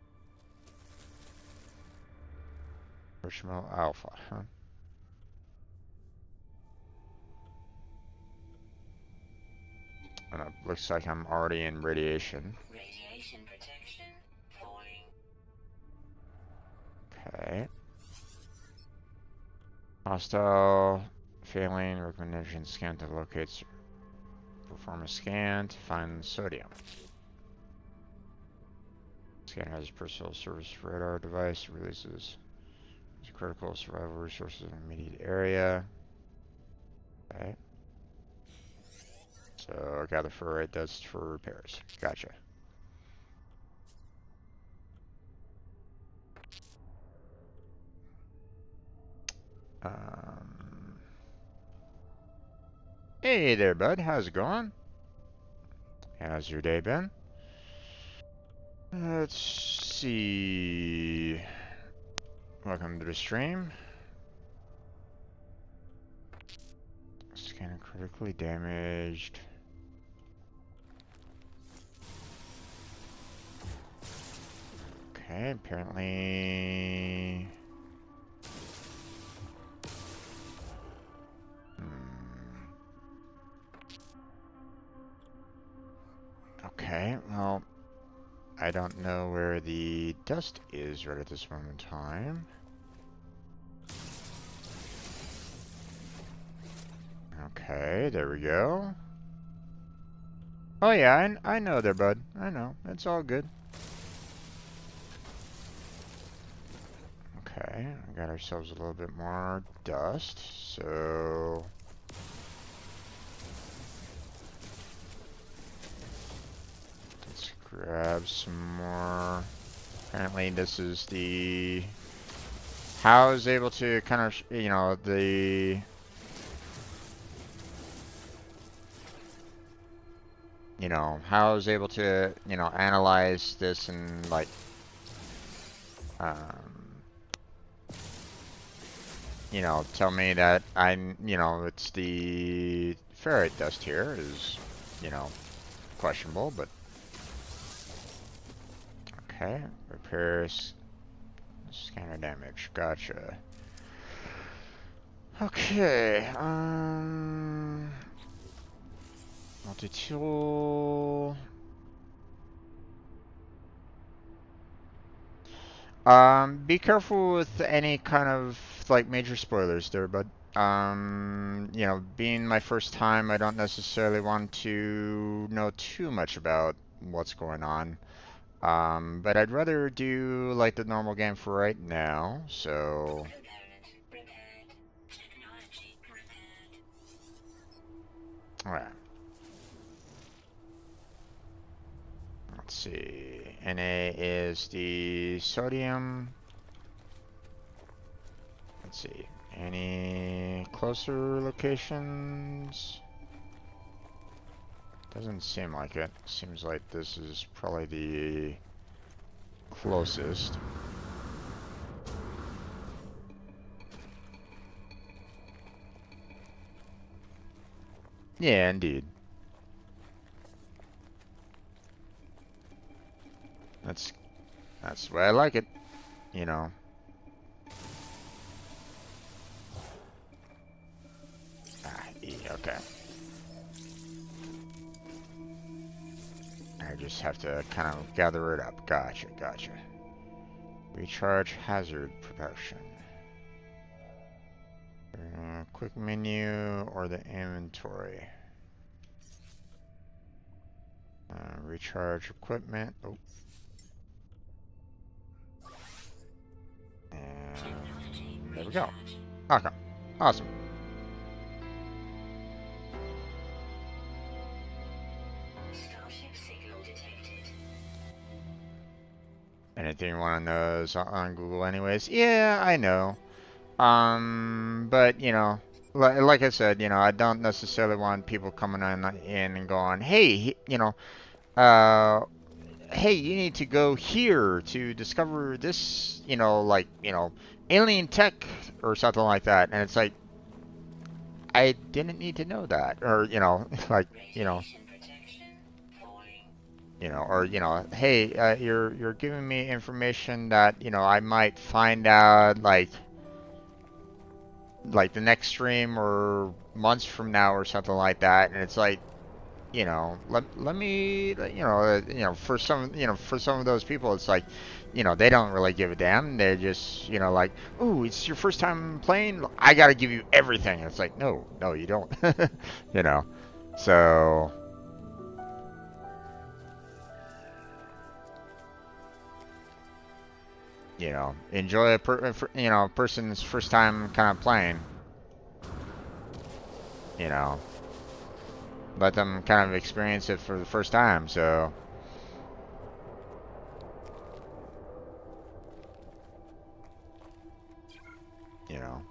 Marshmallow Alpha, huh? And it looks like I'm already in radiation. Radiation protection falling. Okay. Hostile failing, recommendation scan to locate, perform a scan to find sodium. Scan has a personal service radar device, releases critical survival resources in the immediate area. Okay. So gather ferrite dust for repairs. Gotcha. Hey there, bud. How's it going? How's your day been? Let's see. Welcome to the stream. Scanner critically damaged. Okay, apparently. Okay, well, I don't know where the dust is right at this moment in time. Okay, there we go. Oh yeah, I know there, bud. I know. It's all good. Okay, we got ourselves a little bit more dust, so... Let's grab some more. Apparently this is the... How I was able to kind of, you know, the... You know, how I was able to, you know, analyze this and, like, you know, tell me that you know, it's the ferrite dust here is, you know, questionable, but okay. Repairs, scanner damage, gotcha. Okay, multi-tool. Be careful with any kind of, like, major spoilers there, bud. You know, being my first time, I don't necessarily want to know too much about what's going on. But I'd rather do, like, the normal game for right now, so... Alright. Let's see. Na is the sodium. Let's see. Any closer locations? Doesn't seem like it. Seems like this is probably the closest. Yeah, indeed. That's the way I like it, you know. E, okay. I just have to kind of gather it up. Gotcha, gotcha. Recharge hazard protection. Quick menu or the inventory. Recharge equipment. Oh. And there we go. Okay. Awesome. Anything you want to know is on Google anyways. Yeah, I know. But, you know, like I said, you know, I don't necessarily want people coming in and going, hey, you know, hey, you need to go here to discover this, you know, like, you know, alien tech or something like that. And it's like, I didn't need to know that. Or, you know, like, you know, or, you know, hey, you're giving me information that, you know, I might find out, like the next stream or months from now or something like that. And it's like, let me, for some of those people, it's like, they don't really give a damn. They're just, like, oh, it's your first time playing. I got to give you everything. It's like, no, no, you don't. you know. So, enjoy a person's first time kind of playing. You know, let them kind of experience it for the first time. So, you know.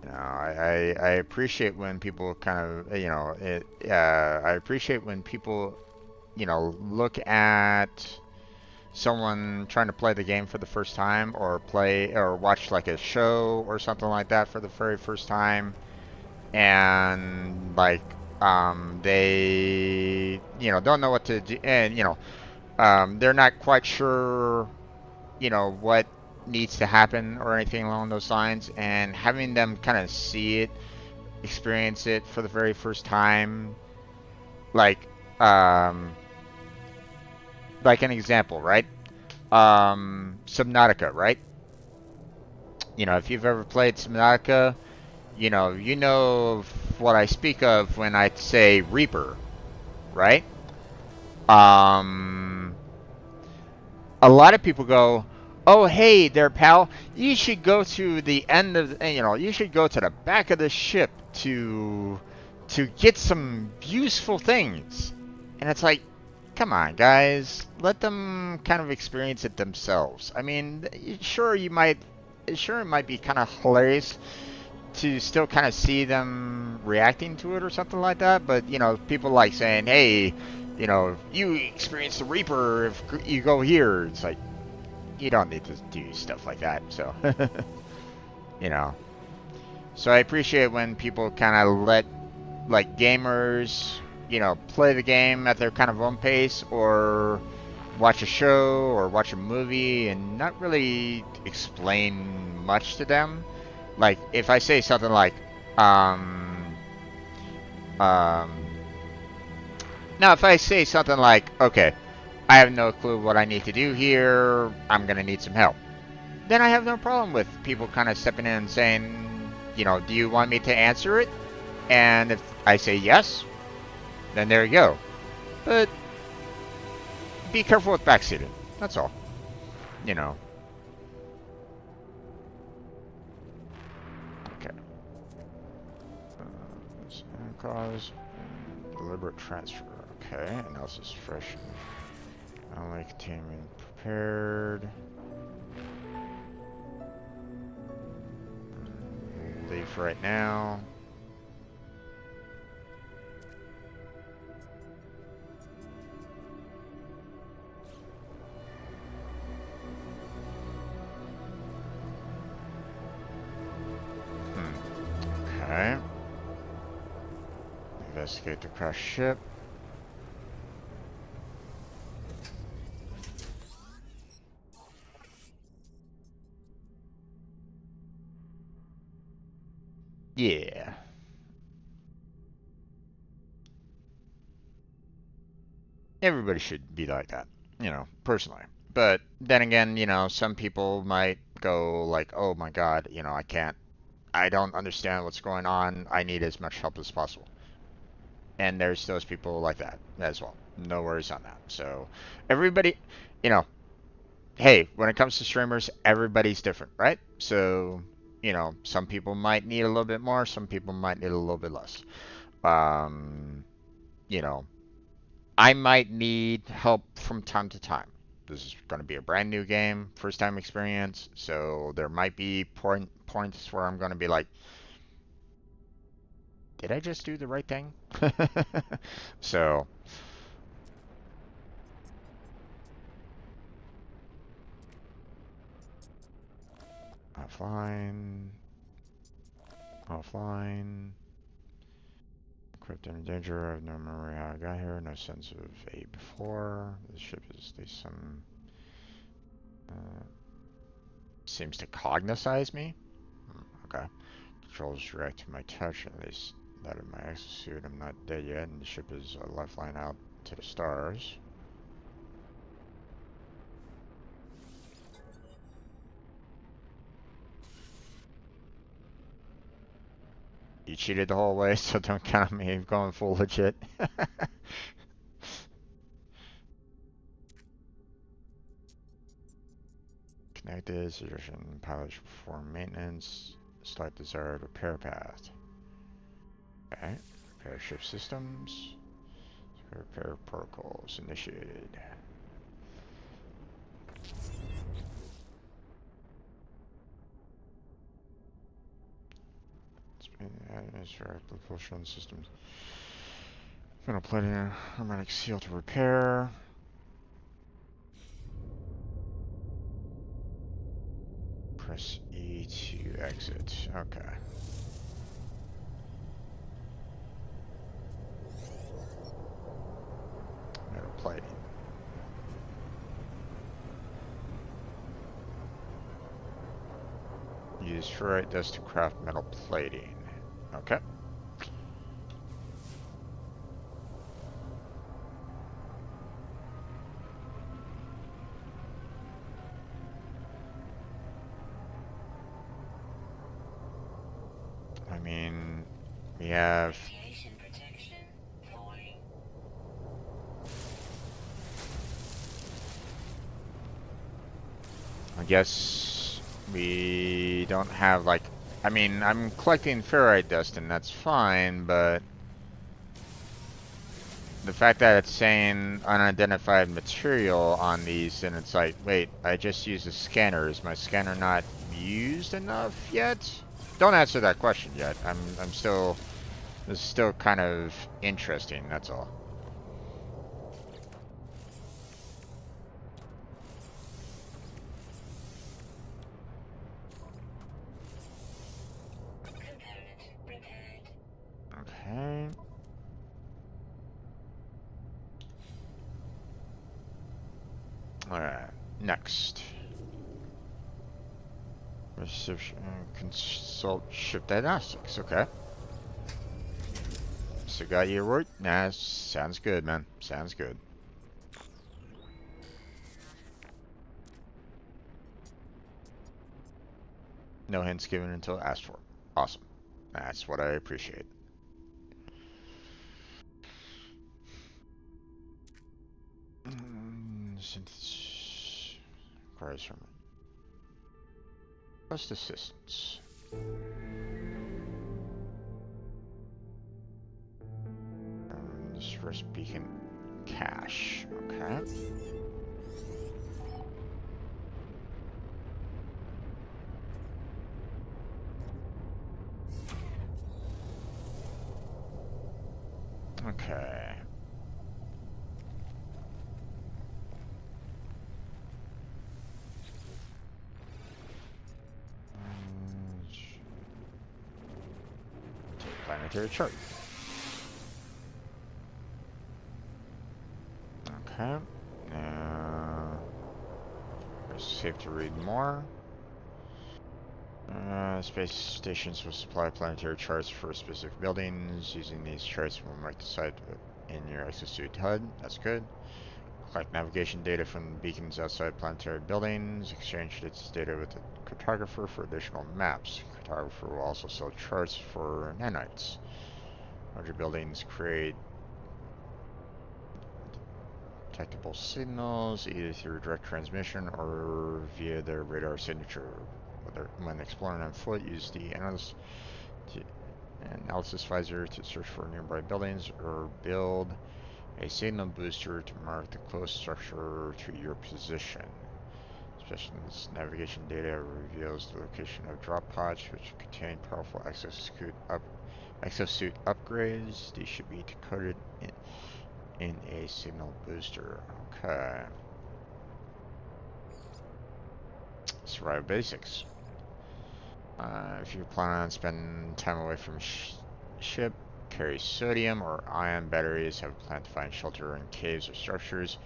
I appreciate when people kind of, I appreciate when people, look at someone trying to play the game for the first time, or play or watch like a show or something like that for the very first time, and like, they, don't know what to do, and, they're not quite sure, what needs to happen or anything along those lines, and having them kind of see it, experience it for the very first time, like, um, like an example, right? Subnautica, right? If you've ever played Subnautica, you know what I speak of when I say Reaper, right? Um, a lot of people go, "Oh, hey there, pal. You should go to the end of, you should go to the back of the ship to get some useful things." And it's like, come on, guys. Let them kind of experience it themselves. I mean, sure, it might be kind of hilarious to still kind of see them reacting to it or something like that. But, people like saying, hey, you experience the Reaper if you go here. It's like, you don't need to do stuff like that. So, you know. So I appreciate when people kind of let, like, gamers, play the game at their kind of own pace, or watch a show or watch a movie and not really explain much to them. Like, if I say something like, um, um, now if I say something like, okay, I have no clue what I need to do here, I'm gonna need some help, then I have no problem with people kind of stepping in and saying, do you want me to answer it? And if I say yes, then there you go. But be careful with backseating. That's all. You know. Okay. Cause deliberate transfer. Okay. Analysis fresh. Only containment prepared. Leave right now. Okay. Investigate the crashed ship. Yeah. Everybody should be like that, personally. But then again, some people might go like, oh my God, I don't understand what's going on. I need as much help as possible. And there's those people like that as well. No worries on that. So everybody, you know, hey, when it comes to streamers, everybody's different, right? So, some people might need a little bit more, some people might need a little bit less. Um, you know, I might need help from time to time. This is going to be a brand new game, first time experience, so there might be points where I'm going to be like, did I just do the right thing? So, offline, offline. Equipped in danger. I have no memory how I got here. No sense of A before. The ship is some. Uh, seems to cognitize me. Okay. controls direct to my touch, at least that of my exosuit. I'm not dead yet, and the ship is a lifeline out to the stars. You cheated the whole way, so don't count me going full legit. Connected, suggestion, pilots perform maintenance, start desired repair path. Okay, repair ship systems, repair protocols initiated. Administer propulsion systems. Metal plating, hermetic seal to repair. Press E to exit. Okay. Metal plating. Use ferrite dust to craft metal plating. Okay. I mean, we have... Radiation protection falling. I guess we don't have, like... I mean, I'm collecting ferrite dust and that's fine, but... the fact that it's saying unidentified material on these, and it's like, wait, I just used a scanner. Is my scanner not used enough yet? Don't answer that question yet. I'm still... this is still kind of interesting, that's all. Component repaired. Okay. Alright, next. Reception, consult ship diagnostics, okay. So got you right? Nah, sounds good, man. Sounds good. No hints given until asked for. Awesome. That's what I appreciate. Synthesis requires from Trust assistance. This first beacon cache. Okay. Okay. Planetary chart. Okay. It's safe to read more. Space stations will supply planetary charts for specific buildings. Using these charts will mark the site in your exosuit HUD. That's good. Collect navigation data from beacons outside planetary buildings. Exchange its data with the cartographer for additional maps. The cartographer will also sell charts for nanites. Larger buildings create detectable signals either through direct transmission or via their radar signature. When exploring on foot, use the analysis visor to search for nearby buildings or build a signal booster to mark the close structure to your position. Specialist navigation data reveals the location of drop pods which contain powerful exosuit upgrades. These should be decoded in a signal booster. Okay. Survival basics. If you plan on spending time away from ship, carry sodium or ion batteries, have a plan to find shelter in caves or structures.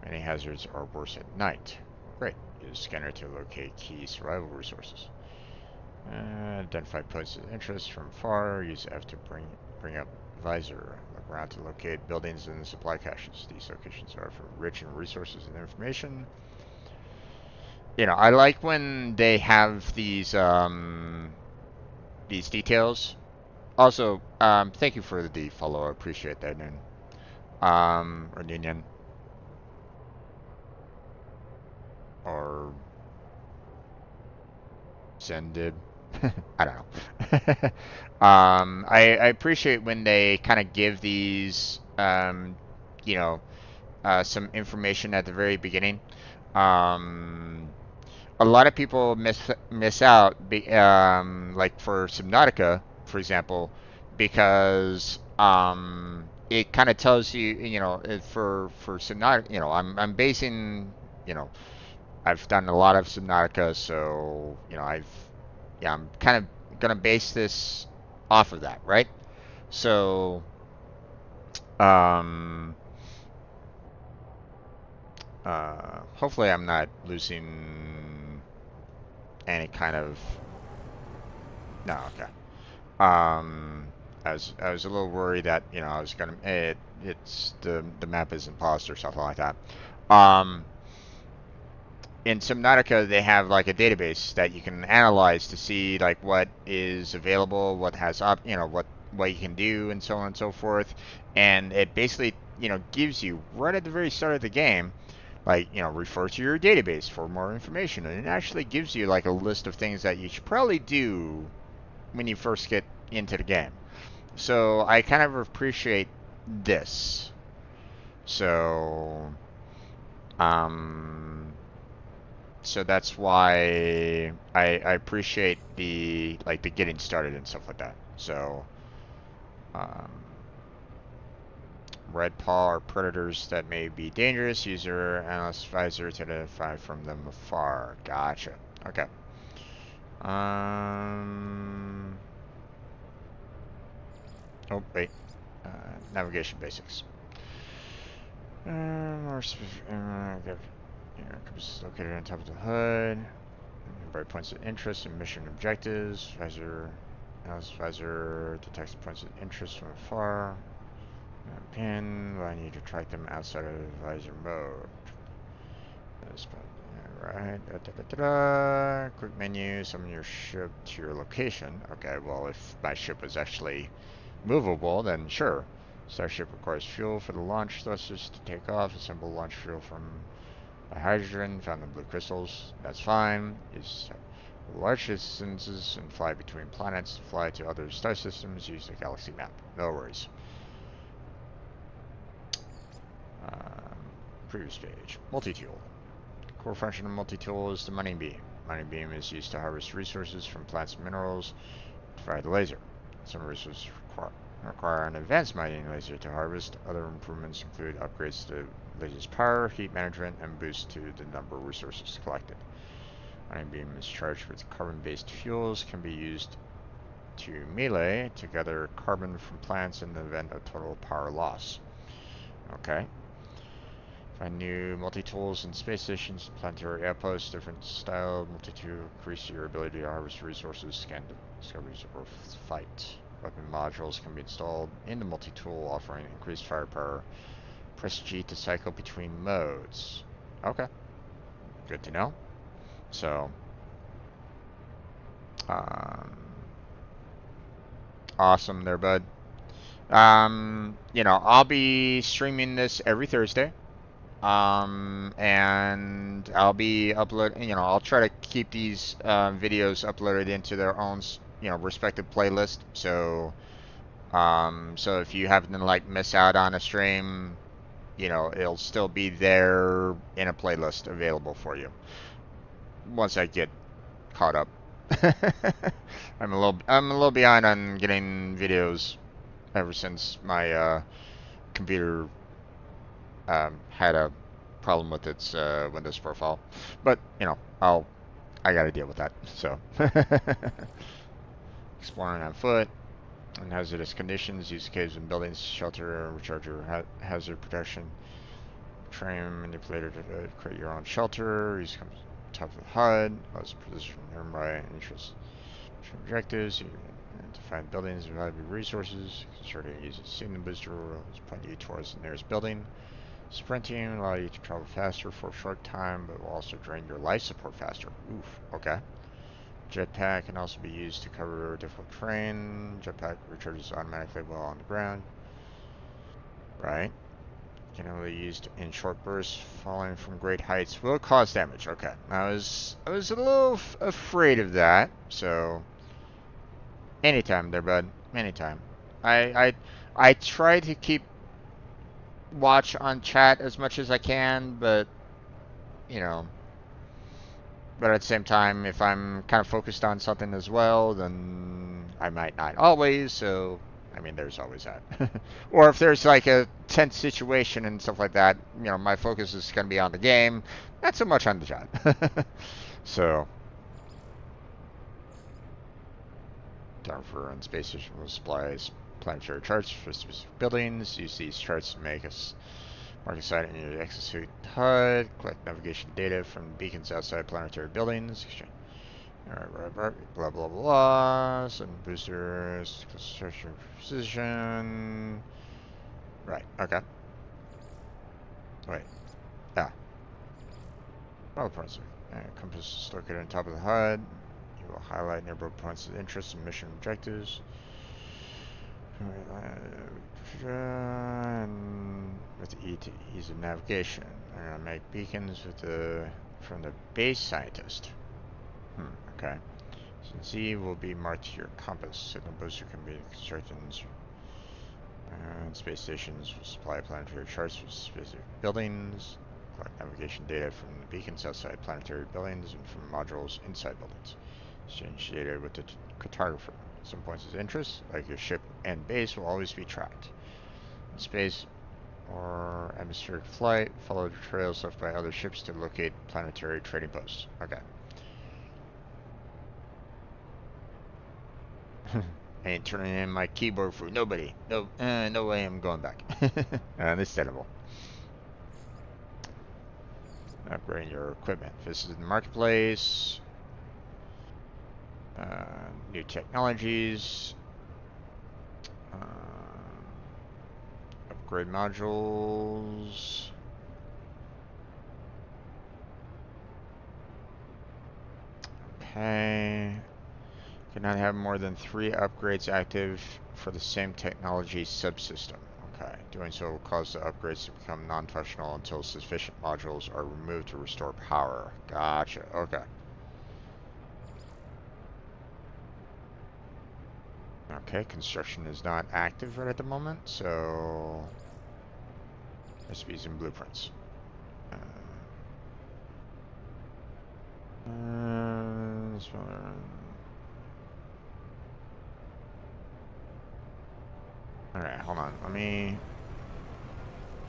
Many hazards are worse at night. Great. Use a scanner to locate key survival resources. Identify points of interest from far. Use F to bring up visor. Look around to locate buildings and supply caches. These locations are rich in resources and information. I like when they have these details. Also, thank you for the follow. I appreciate that, Noon. Or Nunyan. Or Zendib. I don't know. I appreciate when they kind of give these, you know, some information at the very beginning. Um, a lot of people miss out, like for Subnautica, for example, because it kind of tells you, for Subnautica, I'm basing, you know, I've done a lot of Subnautica, so I'm kind of gonna base this off of that, right? So, um, hopefully I'm not losing any kind of. No, okay. Um, I was a little worried that I was gonna it's the map isn't paused or something like that. Um, in Subnautica, they have like a database that you can analyze to see like what is available, what has what you can do, and so on and so forth. And it basically gives you right at the very start of the game, like refer to your database for more information, and it actually gives you like a list of things that you should probably do when you first get into the game. So I kind of appreciate this. So um so that's why I appreciate the getting started and stuff like that. So um, red paw are predators that may be dangerous. User analyst visor to identify from them afar. Gotcha. Okay. Um. Oh wait. Navigation basics. More specific. Located on top of the hood. Bright points of interest and mission objectives. Visor detects points of interest from afar. Pin, I need to track them outside of visor mode. Right. Quick menu, summon your ship to your location. Okay, well, if my ship was actually movable, then sure. Starship requires fuel for the launch thrusters to take off. Assemble launch fuel from hydrogen found in blue crystals. That's fine. Use large distances and fly between planets. Fly to other star systems. Use the galaxy map. No worries. Um, Previous page. Multi-tool. Core function of multi-tool is the mining beam. Mining beam is used to harvest resources from plants and minerals to fire the laser. Some resources require an advanced mining laser to harvest. Other improvements include upgrades to laser's power, heat management, and boost to the number of resources collected. Mining beam is charged with carbon-based fuels, can be used to melee to gather carbon from plants in the event of total power loss. Okay. Find new multi-tools in space stations, planetary outposts, different style multi-tool, increase your ability to harvest resources, scan discoveries, or fight. Weapon modules can be installed in the multi-tool, offering increased firepower. Press G to cycle between modes. Okay, good to know. So, um, awesome there, bud. I'll be streaming this every Thursday. And I'll be uploading, I'll try to keep these videos uploaded into their own, respective playlist. So if you happen to like miss out on a stream, it'll still be there in a playlist available for you once I get caught up. I'm a little behind on getting videos ever since my computer had a problem with its Windows profile, but I got to deal with that. So exploring on foot in hazardous conditions, use caves and buildings, shelter, recharge your hazard protection, train manipulator to create your own shelter. Use top of the HUD, allows position nearby interest Objectives. You to find buildings and valuable resources. Constructing uses signal booster will point you towards the nearest building. Sprinting will allow you to travel faster for a short time, but will also drain your life support faster. Oof. Okay. Jetpack can also be used to cover difficult terrain. Jetpack recharges automatically while on the ground. Right. Can only be used in short bursts. Falling from great heights will cause damage. Okay. I was a little afraid of that. So anytime there, bud. Anytime. I try to keep watch on chat as much as I can, but you know, but at the same time, if I'm kind of focused on something as well, then I might not always. So, I mean, there's always that. Or if there's like a tense situation and stuff like that, you know, my focus is going to be on the game, not so much on the chat. So, Darfur and Space Station will supply planetary charts for specific buildings. Use these charts to make us mark a site in your exosuit HUD. Collect navigation data from beacons outside planetary buildings. Alright, blah blah blah. Some boosters, construction precision. Right, okay. Wait, yeah. Well, points. Compass is located on top of the HUD. You will highlight nearby points of interest and mission objectives. And with E to ease of navigation. I'm gonna make beacons with from the base scientist. Okay. So Z will be marked to your compass. Signal booster can be constructed and space stations will supply planetary charts for specific buildings. Collect navigation data from the beacons outside planetary buildings and from modules inside buildings. Exchange data with the cartographer. Some points of interest, like your ship and base, will always be tracked. In space or atmospheric flight, follow the trails left by other ships to locate planetary trading posts. Okay. I ain't turning in my keyboard for nobody. No, no way I'm going back. Understandable. Upgrading your equipment. Visit the marketplace. New technologies. Upgrade modules. Okay. Cannot have more than 3 upgrades active for the same technology subsystem. Okay. Doing so will cause the upgrades to become non-functional until sufficient modules are removed to restore power. Gotcha. Okay. Okay, construction is not active right at the moment, so recipes and blueprints. Alright, hold on. Let me...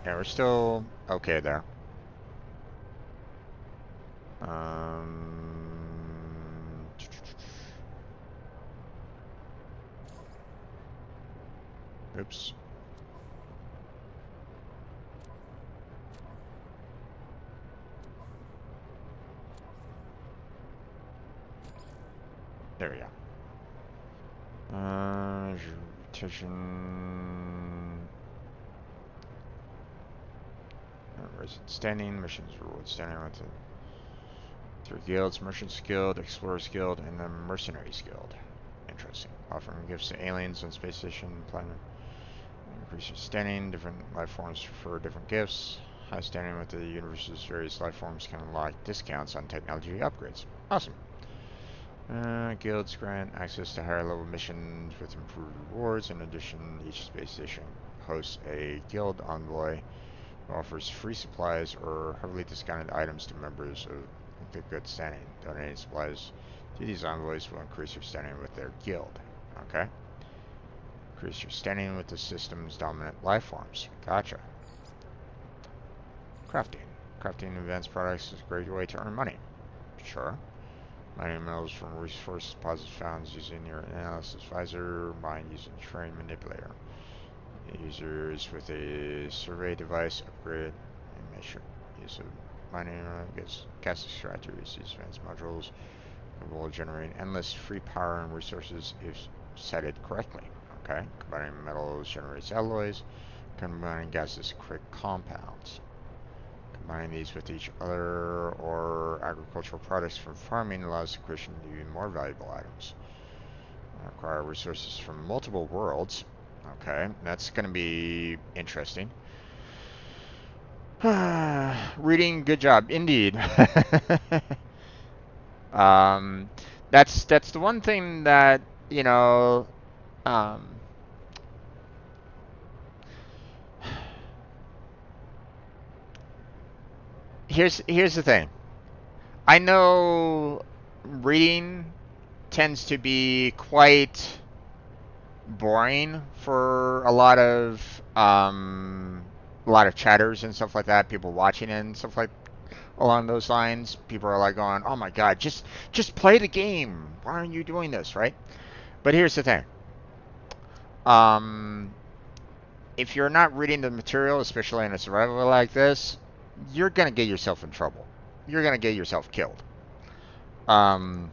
Yeah, we're still okay there. Oops. There we go. Petition. Resident standing. Missions reward standing with the 3 guilds: Merchants Guild, Explorers Guild, and the Mercenaries Guild. Interesting. Offering gifts to aliens on space station planet. Increase your standing. Different life forms prefer different gifts. High standing with the universe's various life forms can unlock discounts on technology upgrades. Awesome. Guilds grant access to higher level missions with improved rewards. In addition, each space station hosts a guild envoy who offers free supplies or heavily discounted items to members of the good standing. Donating supplies to these envoys will increase your standing with their guild. Okay. Increase your standing with the system's dominant life forms. Gotcha. Crafting. Crafting advanced products is a great way to earn money. Sure. Mining metals from resource deposits found using your analysis visor. Mine using terrain manipulator. Users with a survey device upgrade and make sure use of mining gets gas extractors. These advanced modules It will generate endless free power and resources if sited correctly. Okay, combining metals generates alloys. Combining gases create compounds. Combining these with each other or agricultural products from farming allows the creation of even more valuable items. Acquire resources from multiple worlds. Okay, that's going to be interesting. Reading, good job, indeed. um, that's the one thing that you know. Um, here's the thing. I know reading tends to be quite boring for a lot of chatters and stuff like that. People watching it and stuff like along those lines. People are like going, "Oh my God, just play the game. Why aren't you doing this?" Right? But here's the thing. Um, if you're not reading the material, especially in a survival like this, you're gonna get yourself in trouble. You're gonna get yourself killed. Um,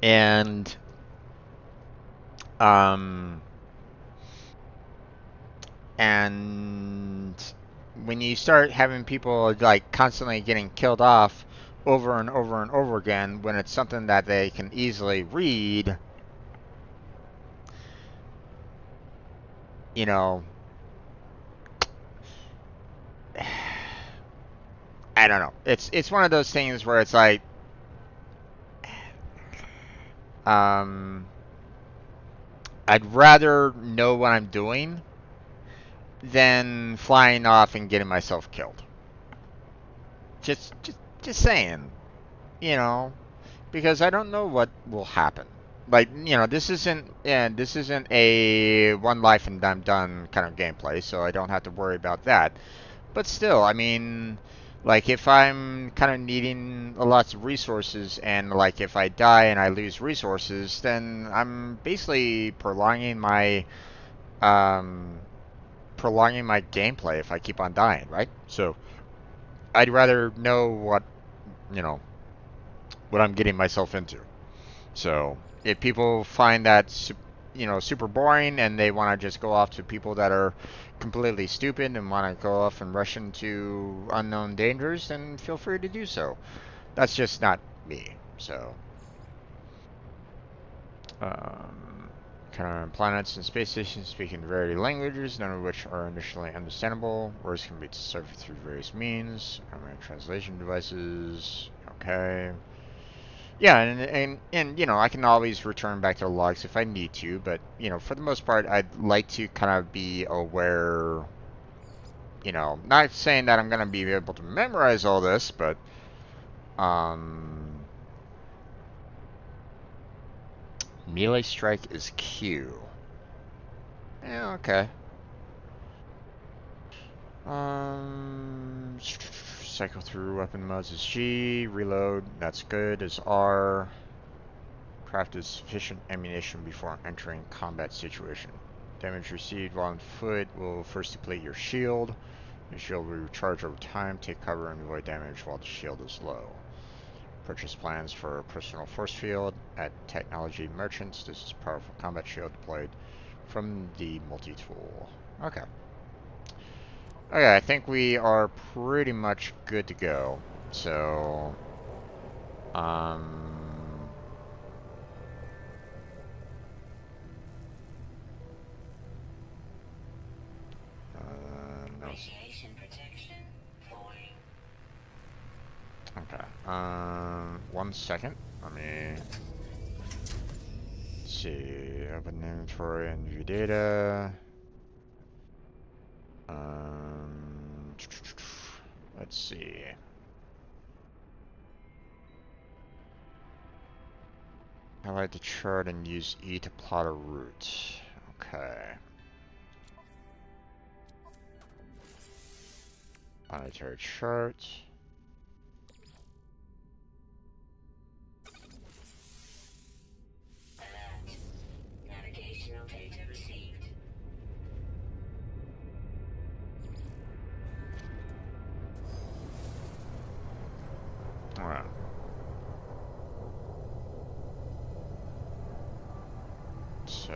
and um, and when you start having people like constantly getting killed off over and over and over again, when it's something that they can easily read, you know, I don't know. It's one of those things where it's like, um, I'd rather know what I'm doing than flying off and getting myself killed. Just saying, you know, because I don't know what will happen. Like, this isn't a one life and I'm done kind of gameplay, so I don't have to worry about that. But still, I mean, like if I'm kind of needing lots of resources and like if I die and I lose resources, then I'm basically um prolonging my gameplay if I keep on dying, right? So I'd rather know you know, what I'm getting myself into. So if people find that super boring and they want to just go off to people that are completely stupid and want to go off and rush into unknown dangers, then feel free to do so. That's just not me. So, um, kind of planets and space stations speaking variety languages, none of which are initially understandable. Words can be deciphered through various means. Translation devices. Okay. Yeah, and I can always return back to the logs if I need to, but for the most part, I'd like to kind of be aware. Not saying that I'm gonna be able to memorize all this, but um, melee strike is Q. Yeah, okay. Cycle through weapon modes is G. Reload, that's good. Is R. Crafted sufficient ammunition before entering combat situation. Damage received while on foot will first deplete your shield. Your shield will recharge over time. Take cover and avoid damage while the shield is low. Purchase plans for personal force field at Technology Merchants. This is a powerful combat shield deployed from the multi-tool. Okay. Okay, I think we are pretty much good to go. So, um, no. Radiation protection falling. Okay. 1 second. Let me see. Open inventory and view data. Um, let's see. Highlight the chart and use E to plot a route. Okay. Planetary chart. Alert. Navigational data received. So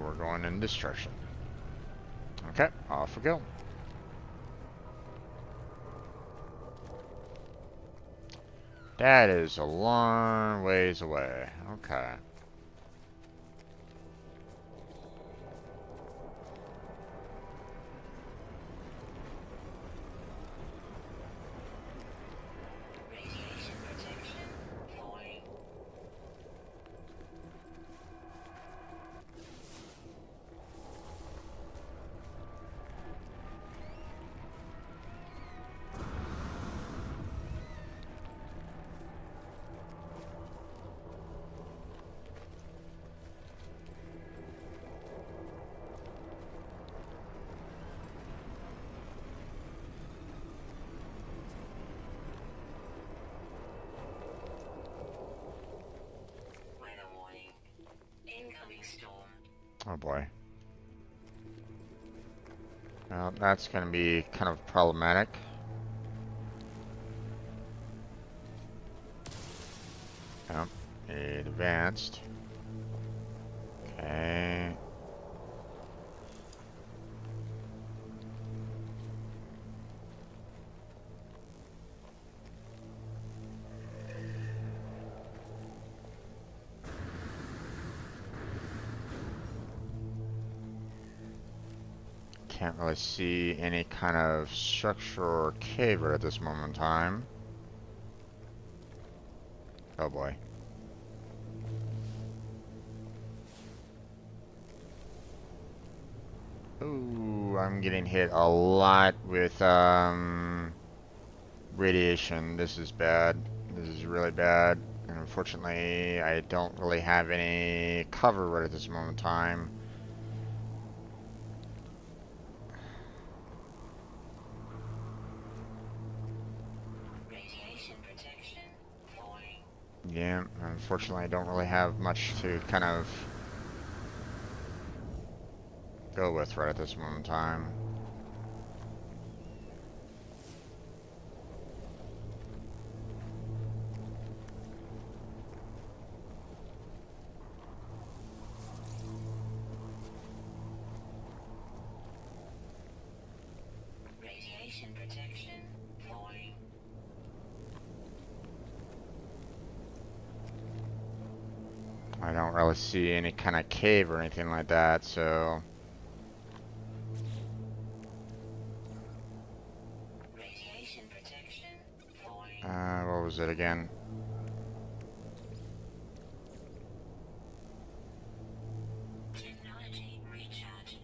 we're going in this direction. Okay, off we go. That is a long ways away. Okay. Radiation protection falling. Weather warning. Incoming storm. Oh boy. Well, that's going to be kind of problematic. Yep, it advanced. Okay. Can't really see any kind of structure or cave right at this moment in time. Oh boy. Ooh, I'm getting hit a lot with radiation. This is bad. This is really bad. And unfortunately, I don't really have any cover right at this moment in time. Radiation protection falling. Yeah, unfortunately, I don't really have much to kind of go with right at this moment in time. Radiation protection falling. I don't really see any kind of cave or anything like that, so Radiation protection falling. what was it again? Technology recharge.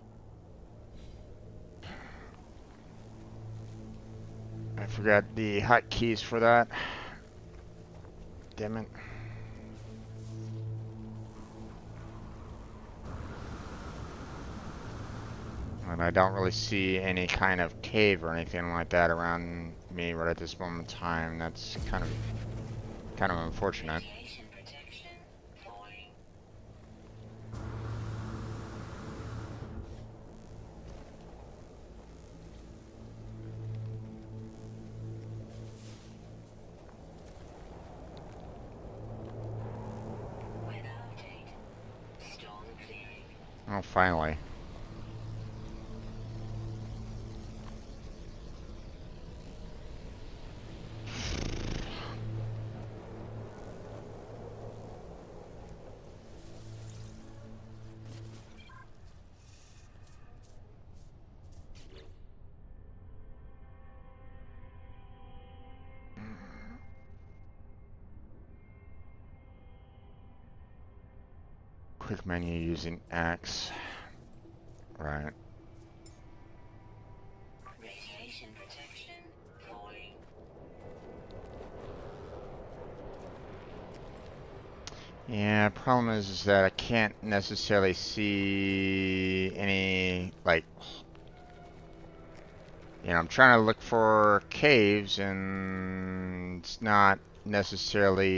I forgot the hotkeys for that. Damn it. And I don't really see any kind of cave or anything like that around me right at this moment in time. That's kind of unfortunate. Radiation protection falling. Weather update. Storm clearing. Oh, finally. Quick menu using X. Right. Radiation protection falling. Yeah, problem is that I can't necessarily see any, like, I'm trying to look for caves and it's not necessarily,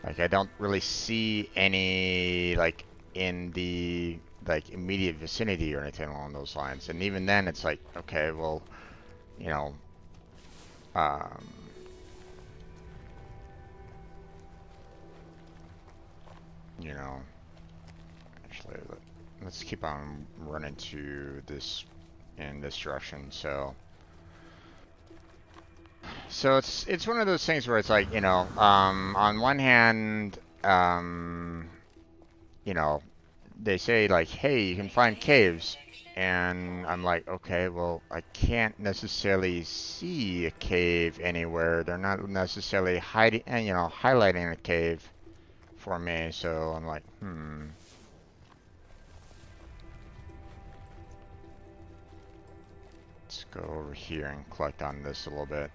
like, I don't really see any, like, in the, like, immediate vicinity or anything along those lines. And even then, it's like, okay, well, you know, know, actually, let's keep on running to this in this direction. So it's one of those things where it's like, you know, on one hand, you know, they say like, hey, you can find caves, and I'm like, okay, well, I can't necessarily see a cave anywhere. They're not necessarily hiding, you know, highlighting a cave for me. So I'm like, let's go over here and collect on this a little bit.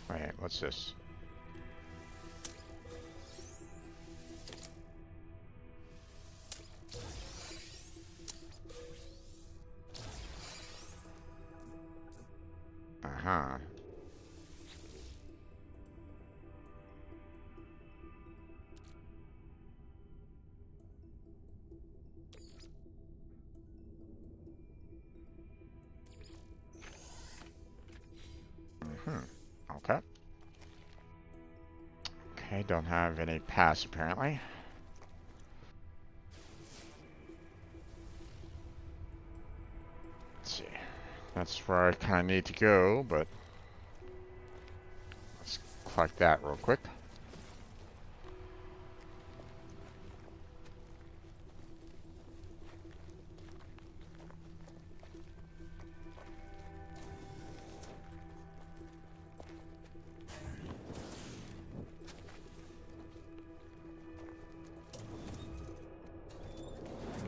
Wait, what's this? Uh-huh. Okay. Okay, don't have any pass apparently. Let's see. That's where I kind of need to go, but let's collect that real quick.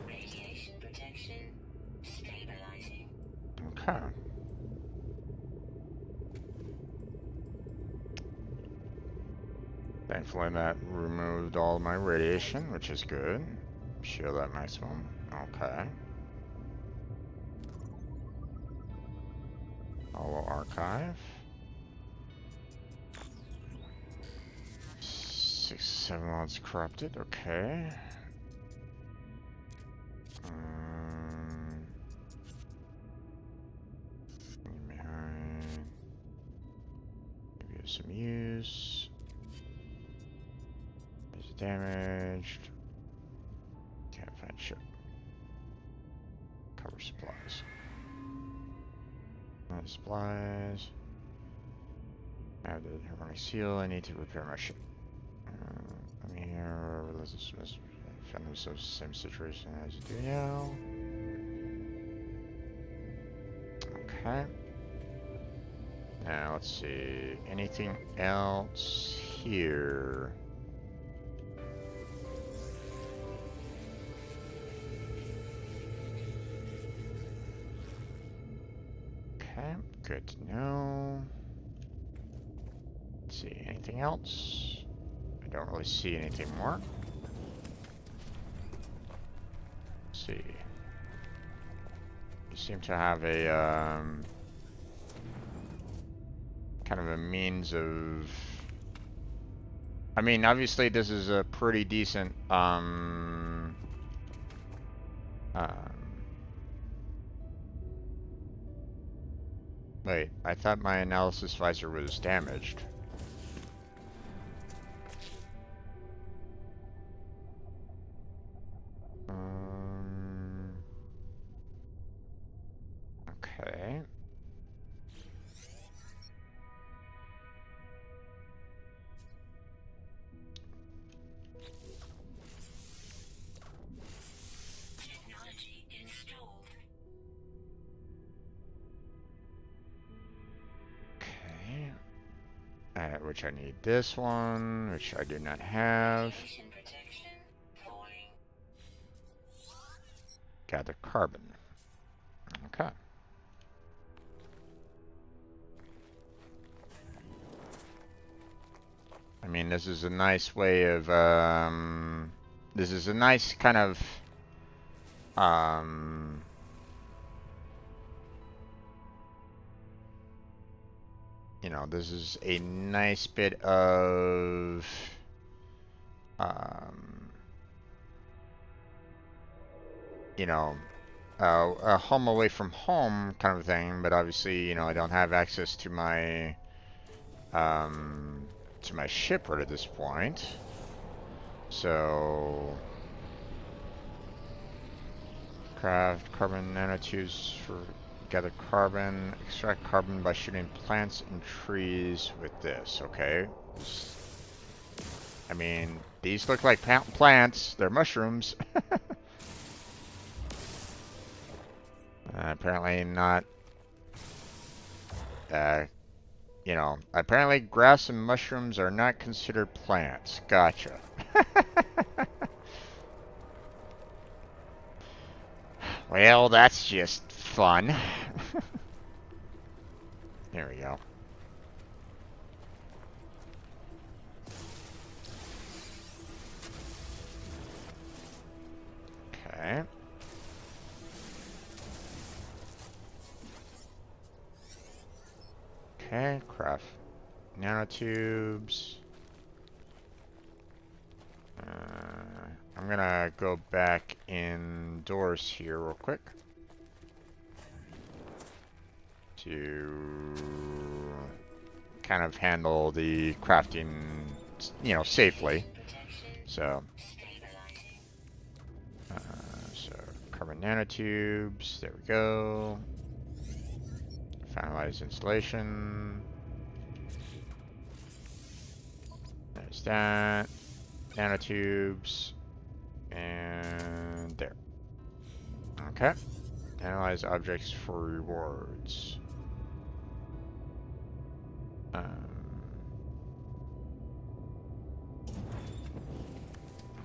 Radiation protection stabilizing. Okay. Thankfully that removed all my radiation, which is good. Shield at maximum. Okay. Holo archive. 6-7 mods corrupted. Okay. Behind. Maybe have some use. Is damaged. Can't find ship. Cover supplies. Not supplies. I have the harmonic seal. I need to repair my ship. I'm here. Let's find themselves the same situation as you do now. Okay. Now let's see. Anything else here? Okay, good to know. Let's see, anything else? I don't really see anything more. Let's see. You seem to have a kind of a means of. I mean, obviously this is a pretty decent wait, I thought my analysis visor was damaged. Okay. Technology installed. Okay. Which I need this one, which I do not have. Radiation protection falling. Gather carbon. Okay. I mean, this is a nice way of, this is a nice kind of, you know, this is a nice bit of, you know, a home away from home kind of thing, but obviously, you know, I don't have access to my ship right at this point. So craft carbon nanotubes for gather carbon, extract carbon by shooting plants and trees with this. Okay. I mean, these look like plants. They're mushrooms. Apparently not. You know, apparently grass and mushrooms are not considered plants. Gotcha. Well, that's just fun. There we go. Okay. Okay, craft nanotubes. I'm gonna go back indoors here real quick to kind of handle the crafting, you know, safely. So, so carbon nanotubes. There we go. Finalize installation. There's that. Nanotubes. And there. Okay. Analyze objects for rewards.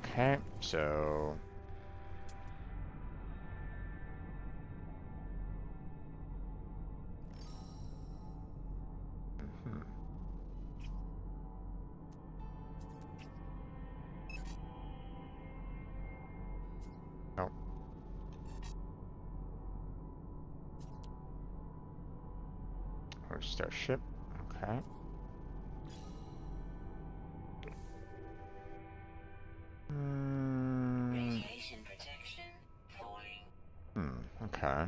Okay, so oh. Or start ship. Okay. Radiation protection falling. Okay.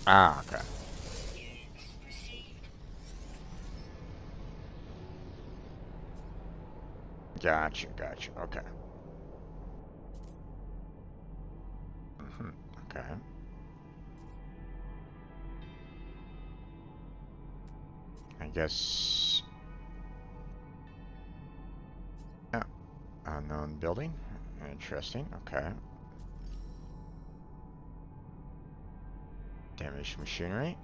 Ah, okay. Units received. Gotcha, okay. Okay. I guess... Oh, unknown building. Interesting, okay. Damaged machinery.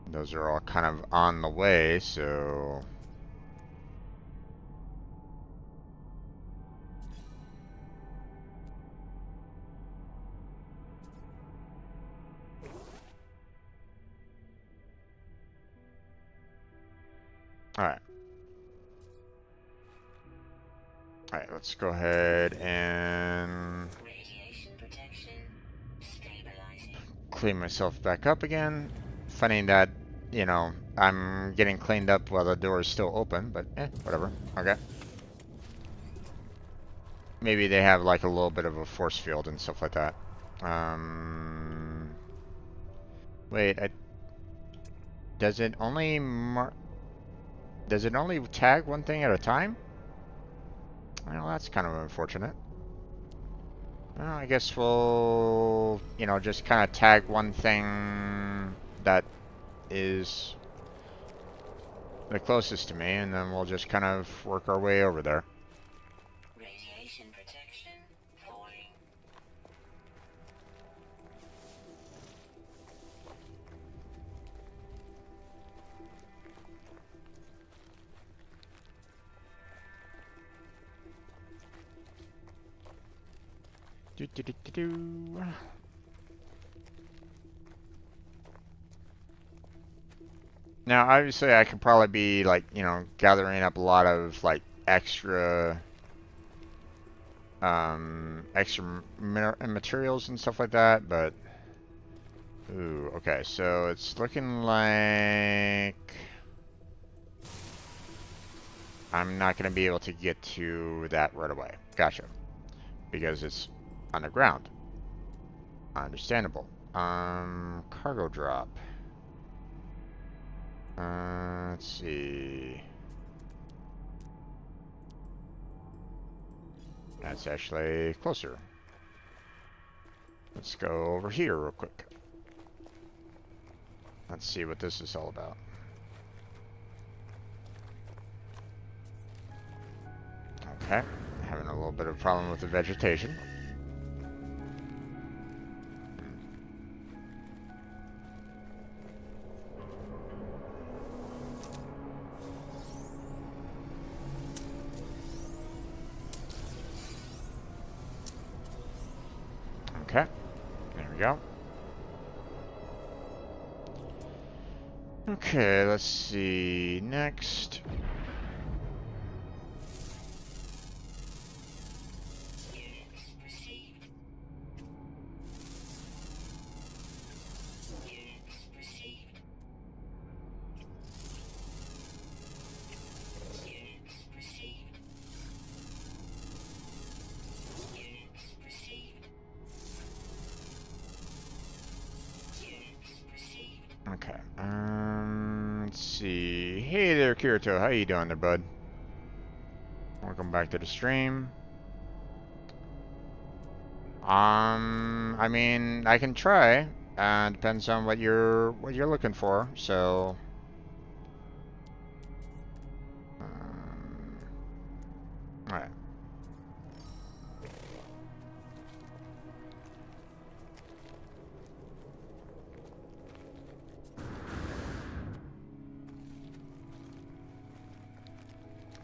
Those are all kind of on the way, so... Alright. Alright, let's go ahead and... Radiation protection stabilizing. clean myself back up again. Funny that, you know, I'm getting cleaned up while the door is still open, but whatever. Okay. Maybe they have like a little bit of a force field and stuff like that. Wait, does it only tag one thing at a time? Well, that's kind of unfortunate. Well, I guess we'll, you know, just kind of tag one thing that is the closest to me, and then we'll just kind of work our way over there. Radiation protection falling. Do, do, do, do, do. Now, obviously, I could probably be like, you know, gathering up a lot of like extra extra materials and stuff like that, but ooh, okay, so it's looking like I'm not going to be able to get to that right away. Gotcha. Because it's underground. Understandable. Cargo drop. Let's see. That's actually closer. Let's go over here real quick. Let's see what this is all about. Okay, having a little bit of a problem with the vegetation. Okay, there we go. Okay, let's see. Next. Units received. Units received. Units received. Units received. Units received. Okay. Let's see. Hey there, Kirito. How you doing there, bud? Welcome back to the stream. I mean, I can try. Depends on what you're looking for. So, all right.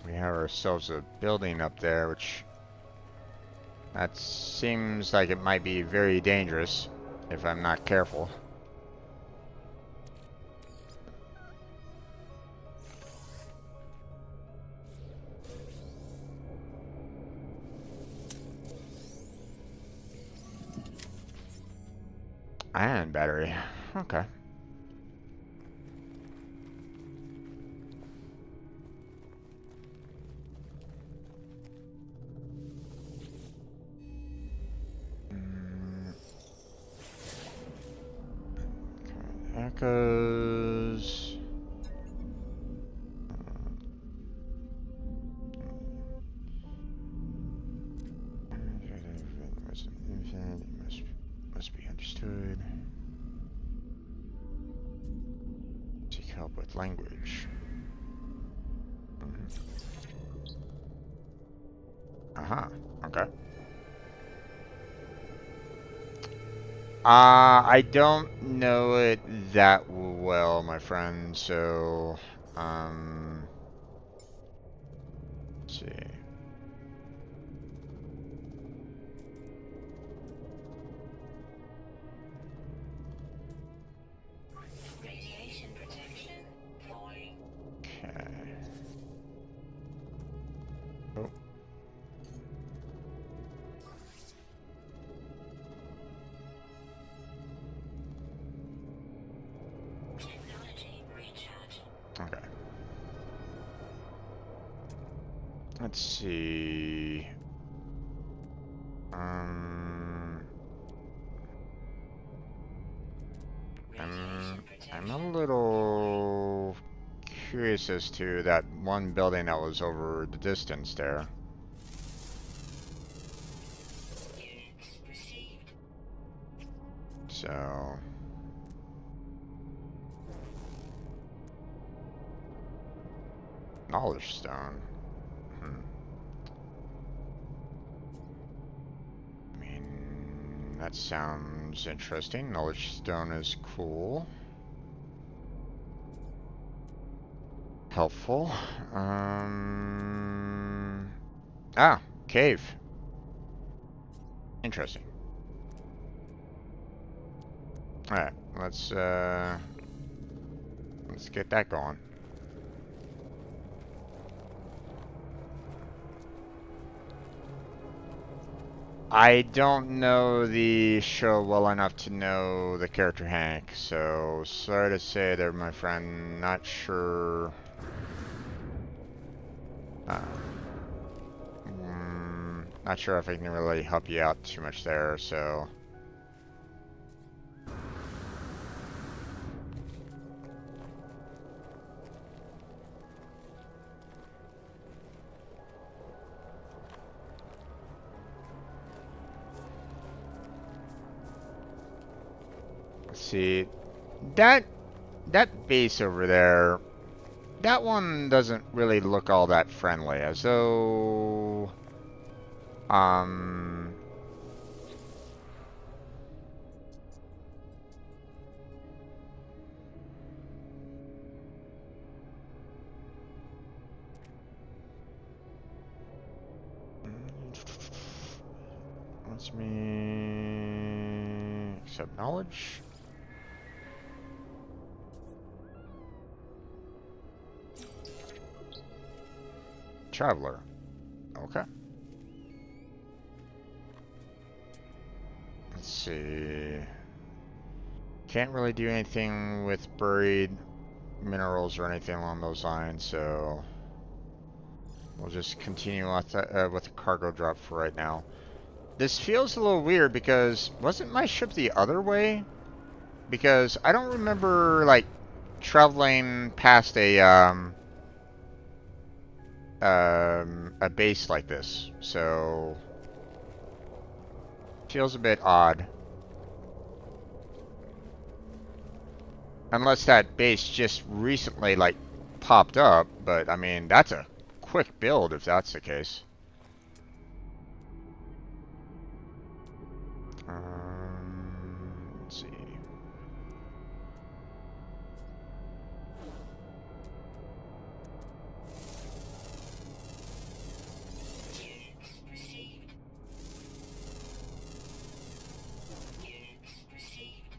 We have ourselves a building up there, which that seems like it might be very dangerous if I'm not careful. Ion battery. Okay. Okay. Echoes. Must be understood. Seek help with language. Uh-huh. Okay. I don't know it that well, my friend, so, let's see. Radiation protection falling. Okay. Oh. Technology recharge. Okay. Let's see. I'm a little curious as to that one building that was over the distance there. Units received. So, knowledge stone. I mean, that sounds interesting. Knowledge stone is cool. Helpful. Cave. Interesting. Alright, let's get that going. I don't know the show well enough to know the character Hank, so sorry to say there, my friend. Not sure. Uh, not sure if I can really help you out too much there, so. Let's see. That base over there, that one doesn't really look all that friendly, as though um wants me accept knowledge. Traveler. Okay. Let's see. Can't really do anything with buried minerals or anything along those lines, so we'll just continue with the cargo drop for right now. This feels a little weird because wasn't my ship the other way? Because I don't remember like traveling past a base like this, so feels a bit odd. Unless that base just recently like popped up, but I mean that's a quick build if that's the case. Let's see. Units received. Units received.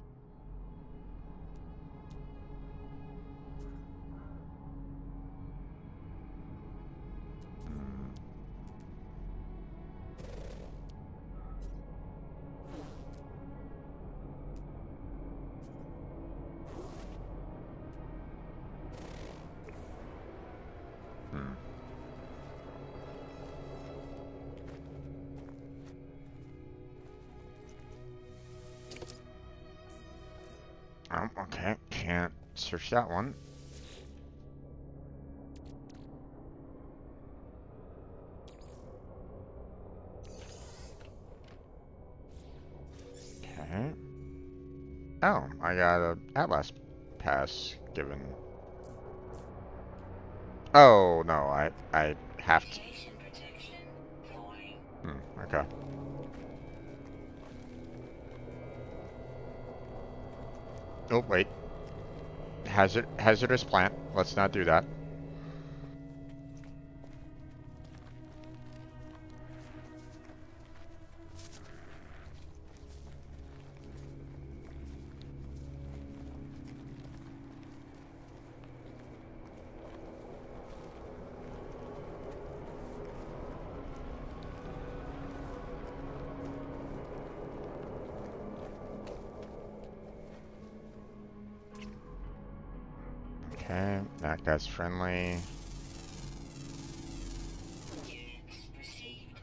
Hmm. Oh, okay. Can't search that one. Okay. Oh, I got a Atlas pass given. Oh no, I have to. Radiation protection falling. Okay. Oh wait. Hazardous plant. Let's not do that. Okay, that guy's friendly. Units received.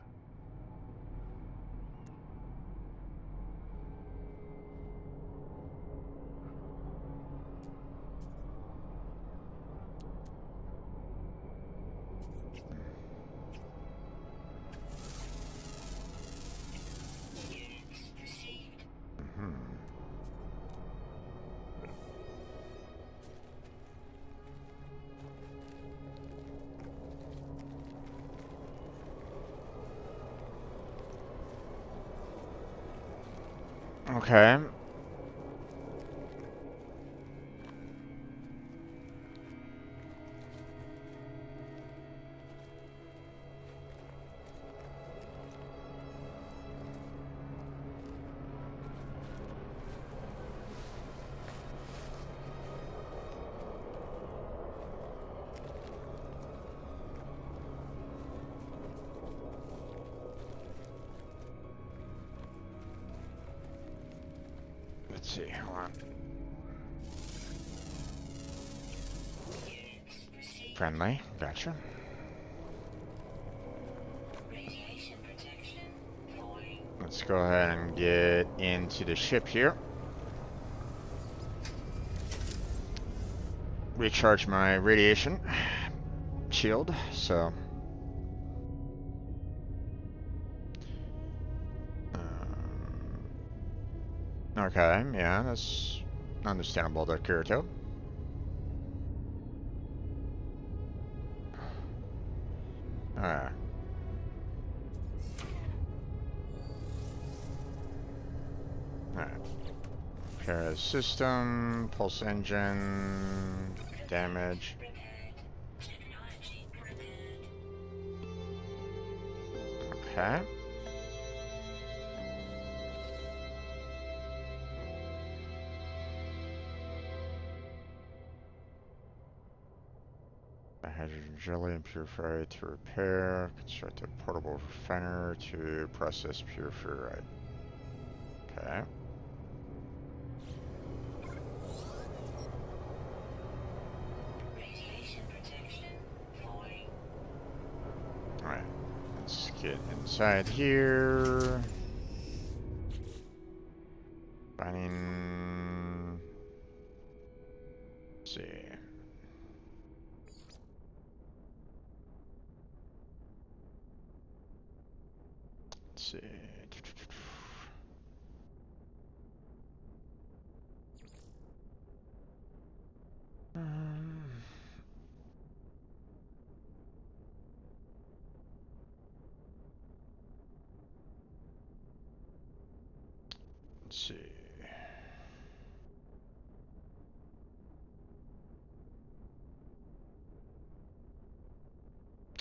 Units received. Hmm. Okay. see, hold on. Units received. Friendly, gotcha. Radiation protection falling. Let's go ahead and get into the ship here. Recharge my radiation shield, so. Okay, yeah, that's understandable there, Kirito. Alright. Alright. Repair the system, pulse engine, damage. Repaired. Technology repaired. Okay. The hydrogen jelly and purify to repair. Construct a portable refiner to process pure fluoride. Okay. Radiation protection falling. Alright. Let's get inside here. Finding. Let's see. Let's see. Let's see.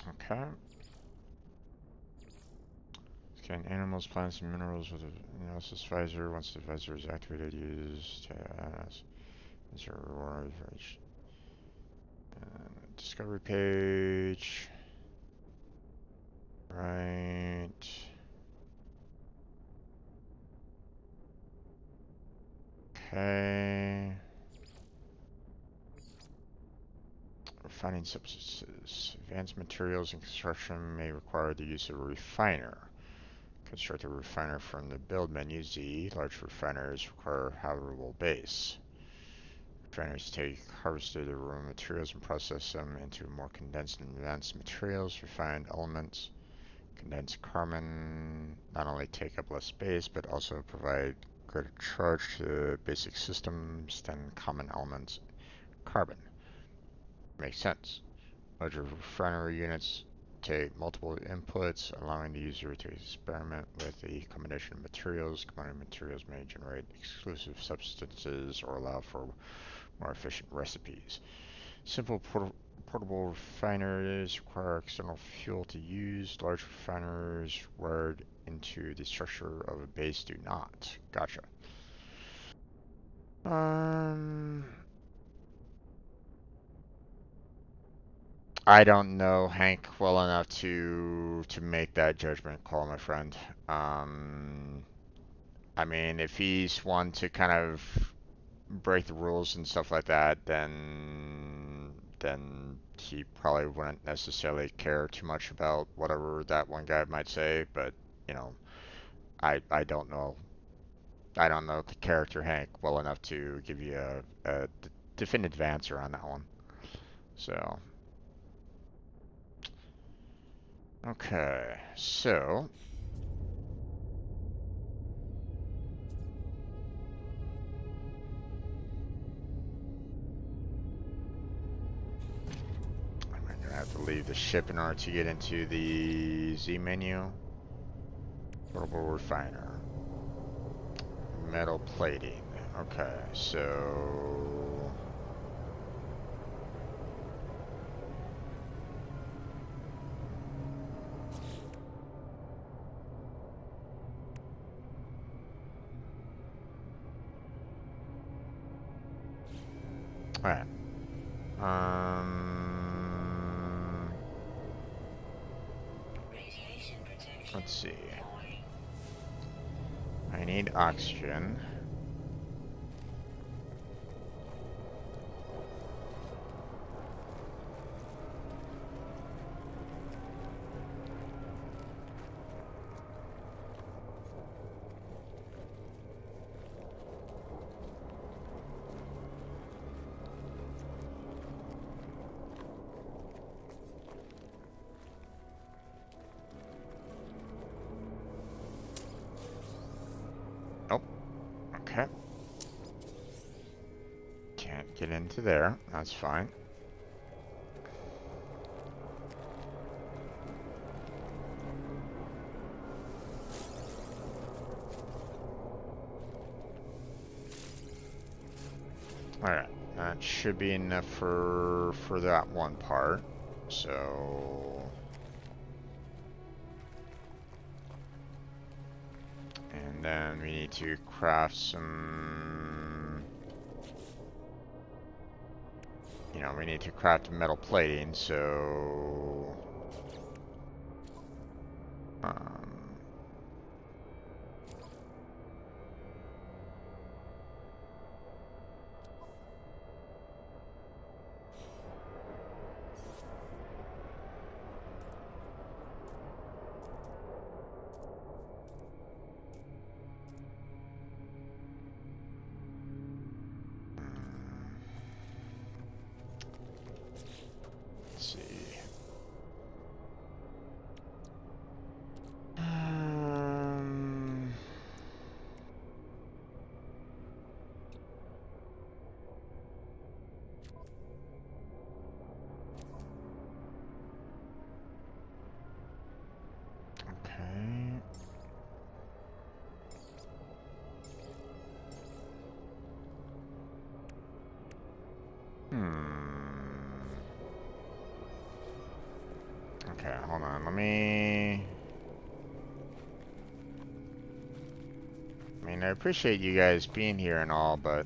Okay. Scan animals, plants, and minerals with an analysis visor. Once the visor is activated, use to as a reward for each discovery page. Right. Okay. Refining substances. Advanced materials in construction may require the use of a refiner. Construct a refiner from the build menu Z. Large refiners require a habitable base. Refiners take harvested raw materials and process them into more condensed and advanced materials. Refined elements, condensed carbon, not only take up less space but also provide greater charge to basic systems than common elements, carbon. Makes sense. Larger refinery units take multiple inputs, allowing the user to experiment with a combination of materials. Combining materials may generate exclusive substances or allow for more efficient recipes. Simple portable refineries require external fuel to use. Large refineries wired into the structure of a base do not. Gotcha. I don't know Hank well enough to make that judgment call, my friend. Um, I mean, if he's one to kind of break the rules and stuff like that, then he probably wouldn't necessarily care too much about whatever that one guy might say. But you know, I don't know. I don't know the character Hank well enough to give you a definitive answer on that one. So, okay, so. I'm gonna have to leave the ship in order to get into the Z menu. Portable refiner. Metal plating. Okay, so. Alright. Um. Radiation protection Let's see. falling. I need oxygen. Can't get into there. That's fine. Alright, that should be enough for that one part. So... And then we need to craft some... You know, we need to craft metal plating, so... Let's see. Okay. Okay, hold on. Let me... I mean, I appreciate you guys being here and all, but...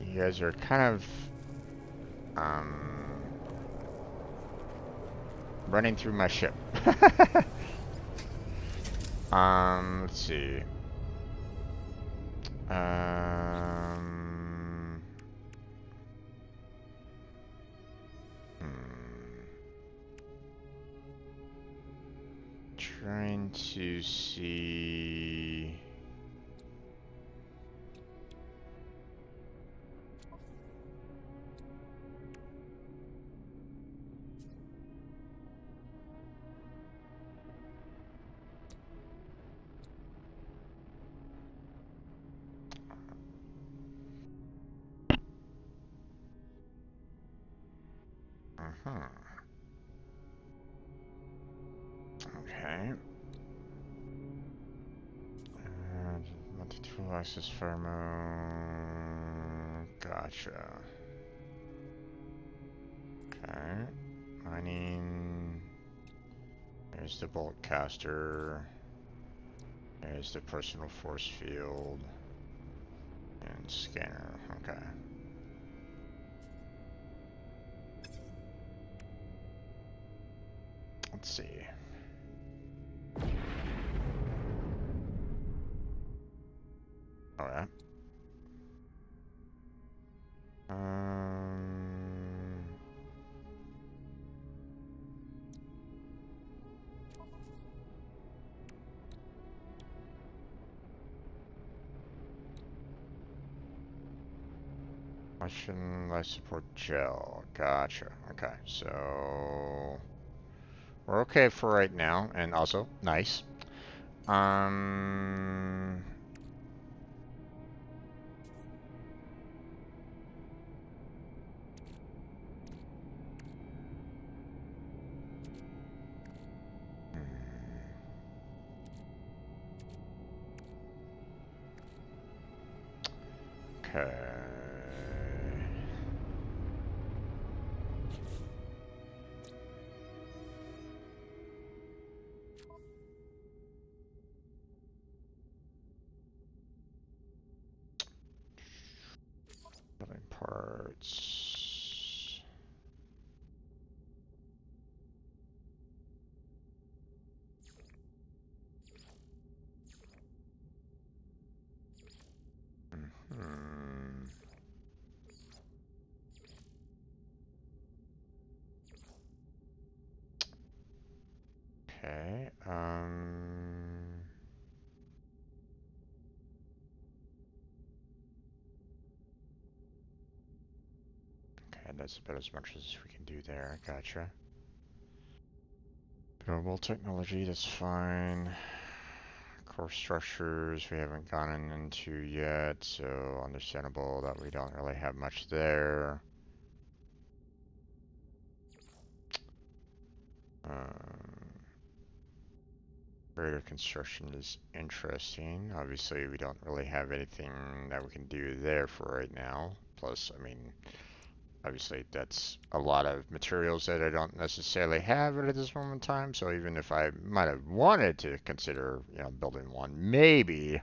You guys are kind of... running through my ship. Let's see. Trying to see... Okay. Multi-tool access firmware. Gotcha. Okay. Mining. There's the bolt caster. There's the personal force field. And scanner. Okay. Let's see. Alright. Why shouldn't I support gel? Gotcha. Okay, so we're okay for right now, and also nice. Okay. Building parts. Okay. Okay, that's about as much as we can do there. Gotcha. Global technology, that's fine. core structures we haven't gotten into yet, so understandable that we don't really have much there. Greater construction is interesting. Obviously, we don't really have anything that we can do there for right now. Plus, I mean, obviously that's a lot of materials that I don't necessarily have at this moment in time. So even if I might have wanted to consider, building one, maybe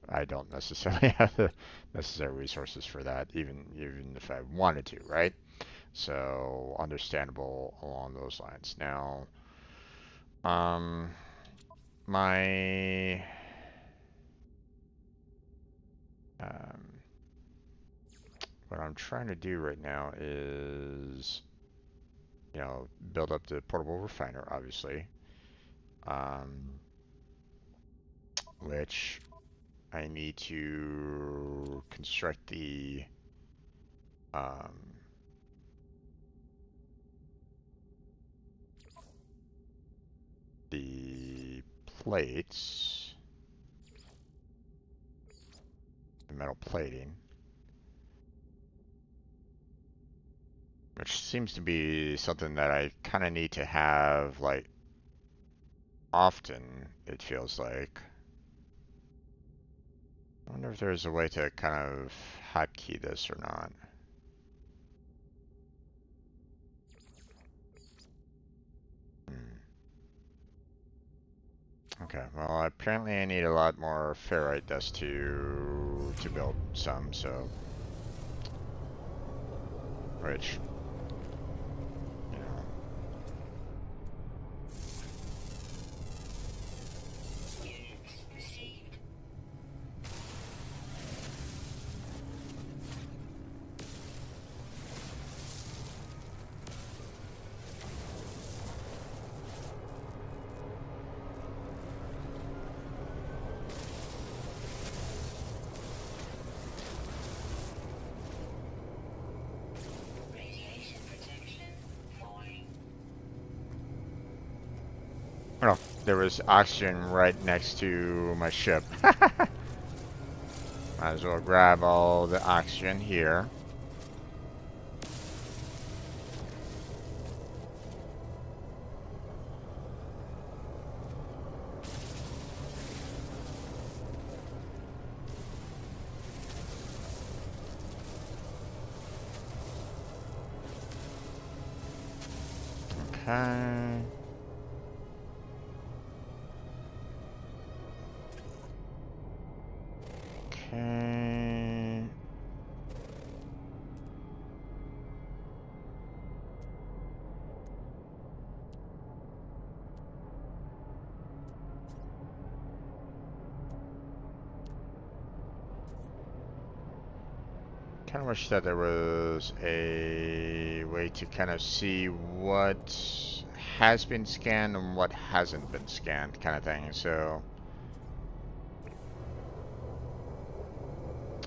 I don't necessarily have the necessary resources for that, even if I wanted to, right? So understandable along those lines. Now, um, my um, what I'm trying to do right now is, build up the portable refiner, obviously, um, which I need to construct um, the plates, the metal plating, which seems to be something that I kind of need to have like often, it feels like. I wonder if there's a way to kind of hotkey this or not. Hmm. Okay, well apparently I need a lot more ferrite dust to build some, so which, you know, Units received. Radiation protection falling. oh, there was oxygen right next to my ship. Might as well grab all the oxygen here. Okay. Okay. Kind of wish that there was a way to kind of see what has been scanned and what hasn't been scanned, kind of thing. So,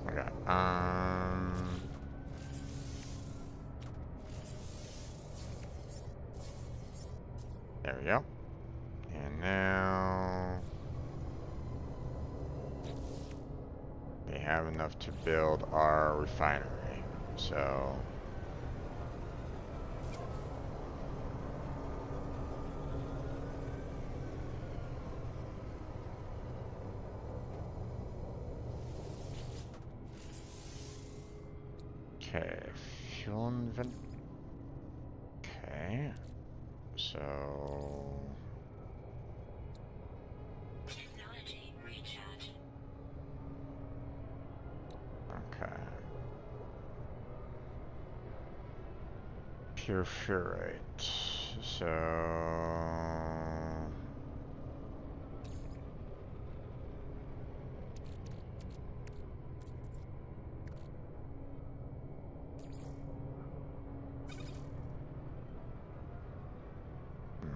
okay. There we go. And now we have enough to build our refinery. So, okay, fuel invent. Okay, so Technology recharge. okay, pure ferrite. So, hmm.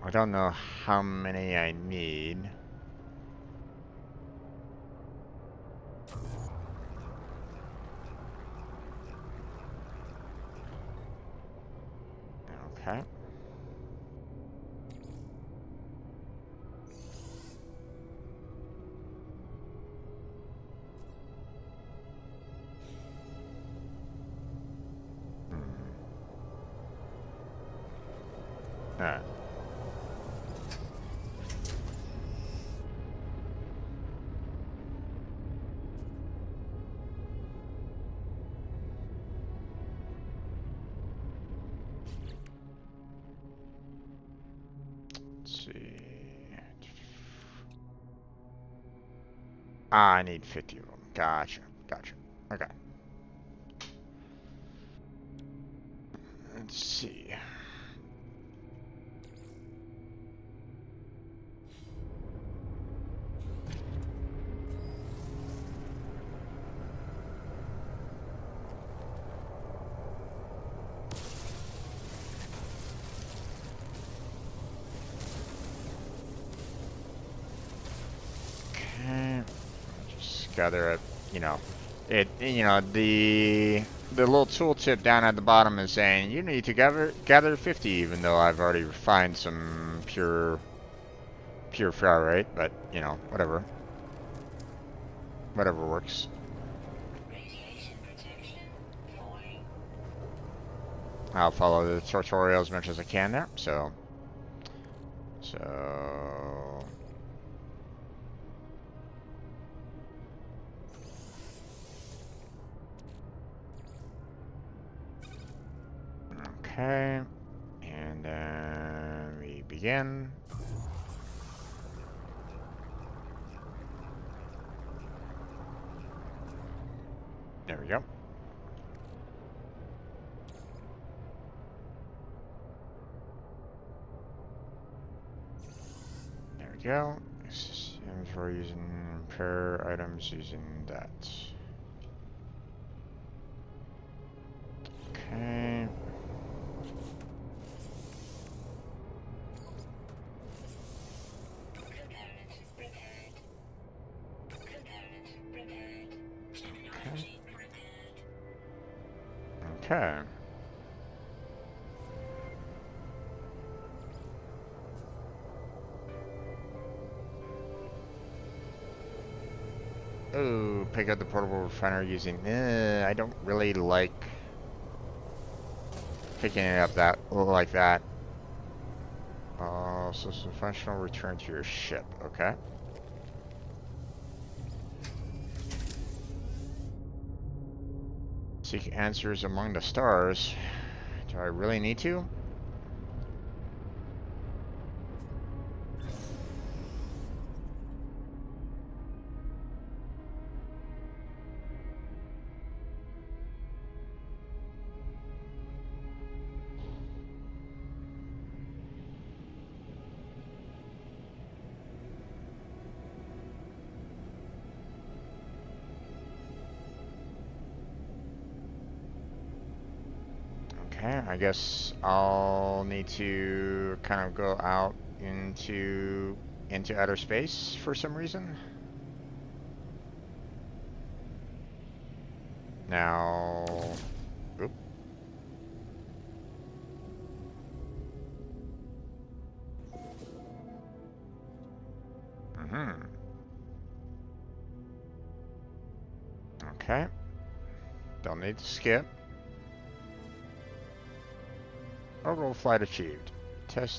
I don't know how many I need. Okay. Alright. Let's see. Ah, I need 50 of them. Gotcha. Gotcha. Okay. Let's see. Okay. Just gather it, you know. The little tooltip down at the bottom is saying you need to gather 50, even though I've already refined some pure flour rate, but you know, whatever. Whatever works. Radiation protection falling. I'll follow the tutorial as much as I can there, so okay. And then we begin. There we go. There we go. Inventory using pair items using that. Okay. Component repaired. Component repaired. Technology repaired. Okay. Oh, pick up the portable refiner using. I don't really like picking it up like that. So some functional return to your ship. Okay. Seek answers among the stars. Do I really need to? Okay, I guess I'll need to kind of go out into outer space for some reason. Now, oop. Okay. Don't need to skip. Orbital flight achieved. Test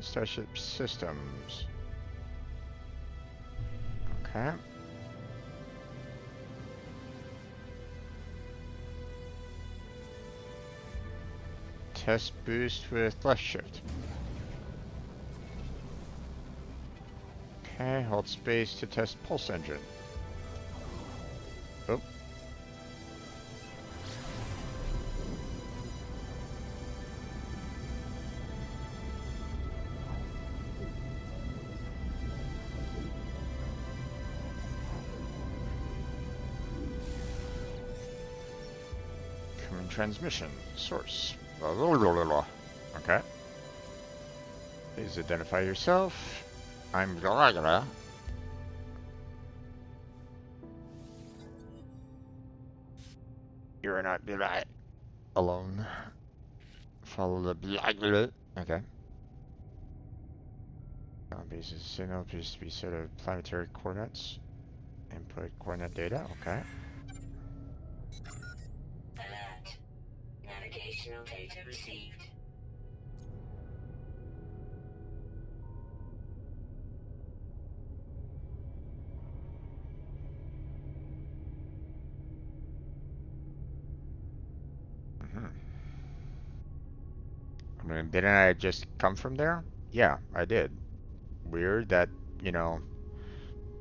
Starship systems. Okay. Test boost with left shift. Okay, hold space to test pulse engine. Oh. Common transmission. Source. Okay. Please identify yourself. I'm Galagala. You're not alone. Follow the blah, blah. Okay. Basis signal appears to be set of planetary coordinates. Input coordinate data. Okay. Alert. Navigational data received. Hmm. I mean, didn't I just come from there? Yeah, I did. Weird that, you know,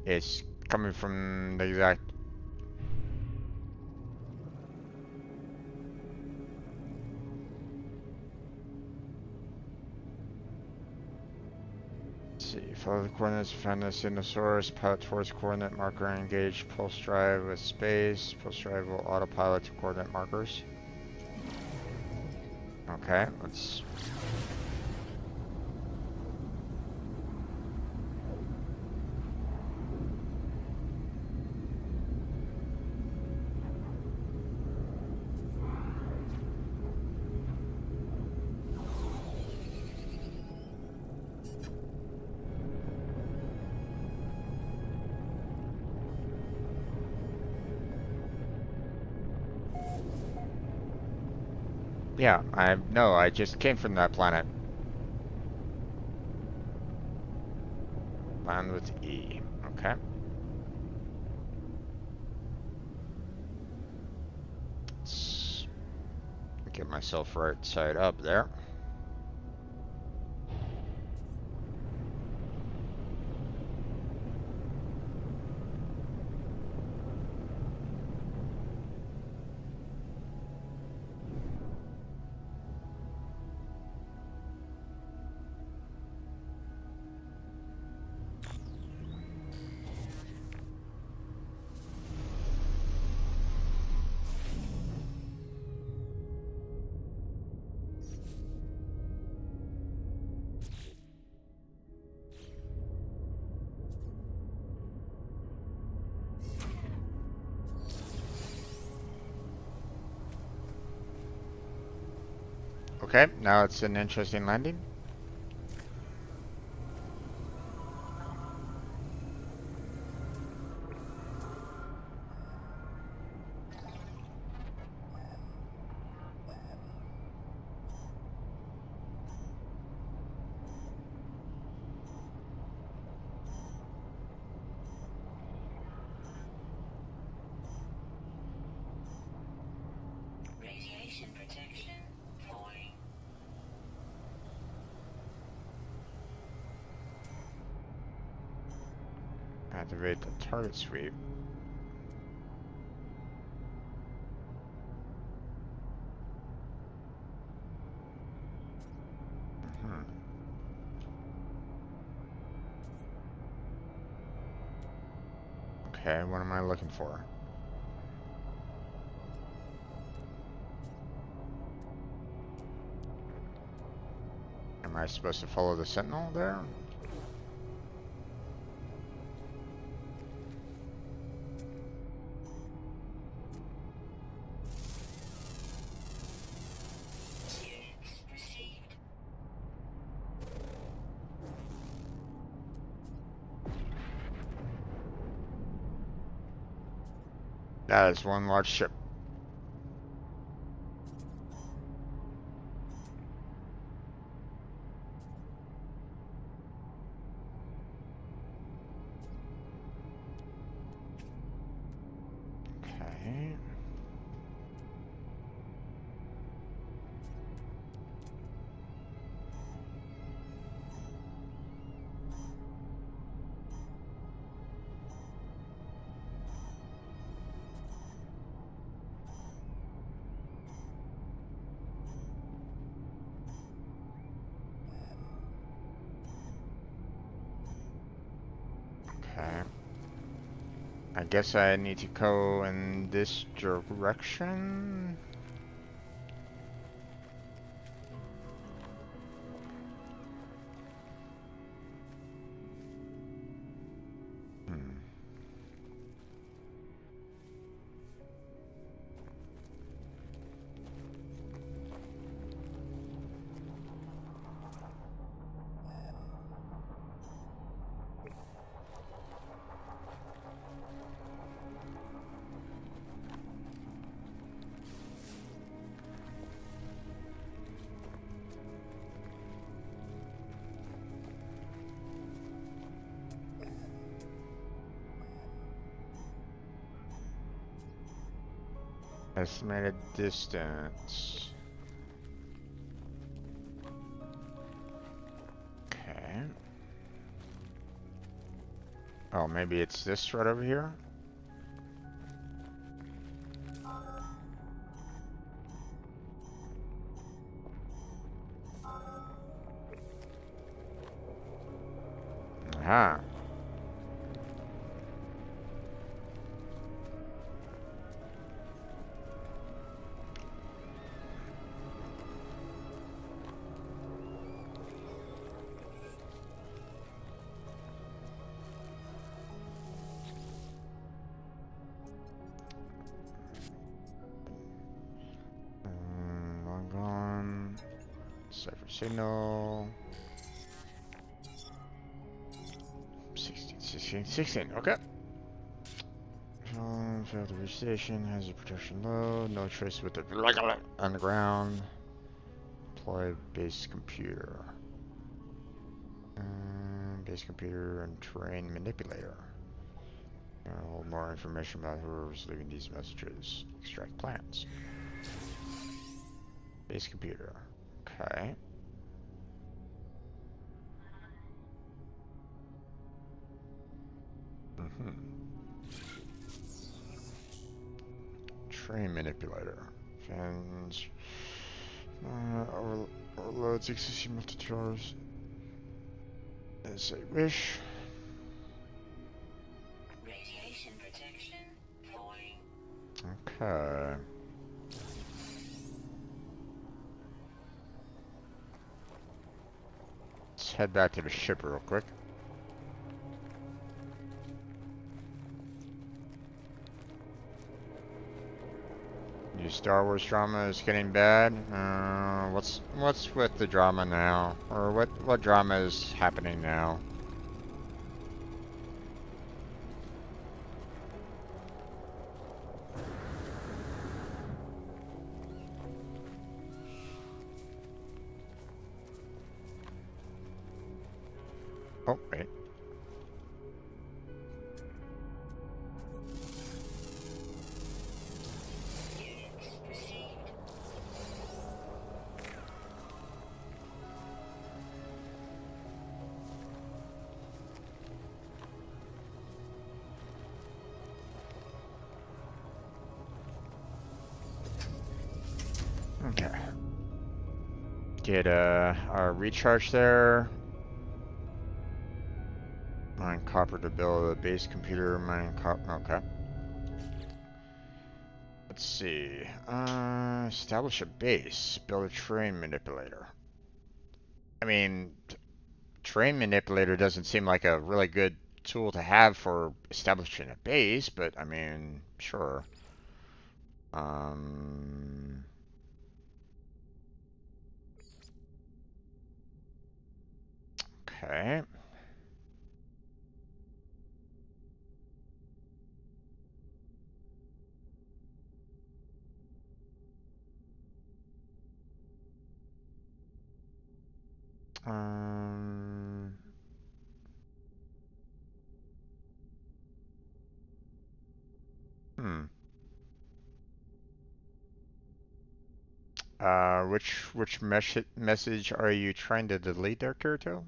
it's coming from the exact. Let's see, follow the coordinates, find the signal source, pilot towards coordinate marker, engage pulse drive with space. Pulse drive will autopilot to coordinate markers. Okay, let's. Yeah, I just came from that planet. Land with E. Okay. Let's get myself right side up there. Okay, now it's an interesting landing. Radiation protection falling. Activate the target sweep. Hmm. Okay, what am I looking for? Am I supposed to follow the sentinel there? Units received. That is one large ship. Okay. Okay. I guess I need to go in this direction. Hmm. Estimated distance. Okay. Oh, maybe it's this right over here? Aha. Long gone. Cipher signal. 16, 16, 16. Okay. Failed to reach station. Has a protection low. No trace with the underground. Deploy base computer. Base computer and terrain manipulator. Hold more information about whoever's leaving these messages. Extract plans. Base computer. Okay. Train manipulator. Fans. Overloads existing multi-tours. As I wish. Radiation protection falling. Okay. Let's head back to the ship real quick. New Star Wars drama is getting bad. What's with the drama now? Or what drama is happening now? Oh, wait. Units received. Okay. Get our recharge there. Mine copper to build a base computer. Mine copper. Okay. Let's see. Establish a base. Build a terrain manipulator. I mean, terrain manipulator doesn't seem like a really good tool to have for establishing a base, but I mean, sure. Um, okay. Um, hmm. Which message are you trying to delete there, Kirito?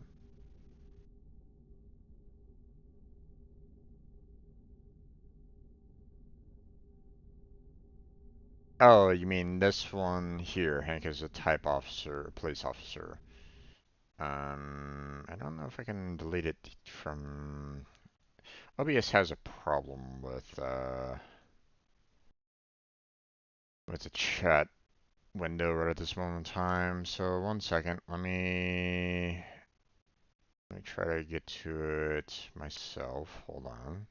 Oh, you mean this one here? Hank is a type officer, police officer. I don't know if I can delete it from. OBS has a problem with the chat window right at this moment in time. So 1 second, let me try to get to it myself. Hold on.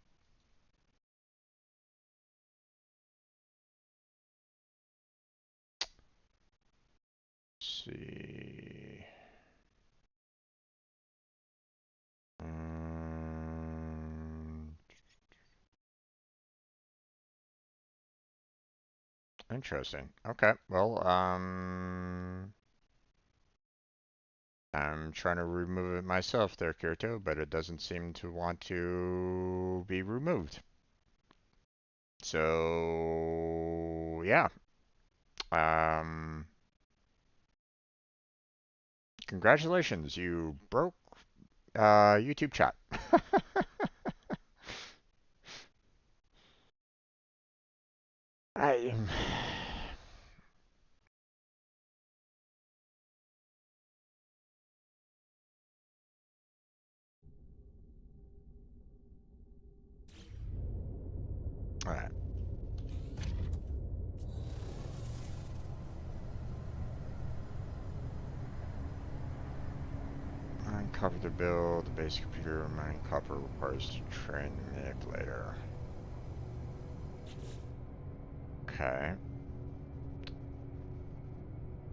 Let's see. Um, Interesting. Okay. Well, I'm trying to remove it myself there, Kirito, but it doesn't seem to want to be removed. So yeah. Um, Congratulations, you broke YouTube chat. I All right. Mine copper to build the basic computer. Mine copper requires to train the manipulator. Okay.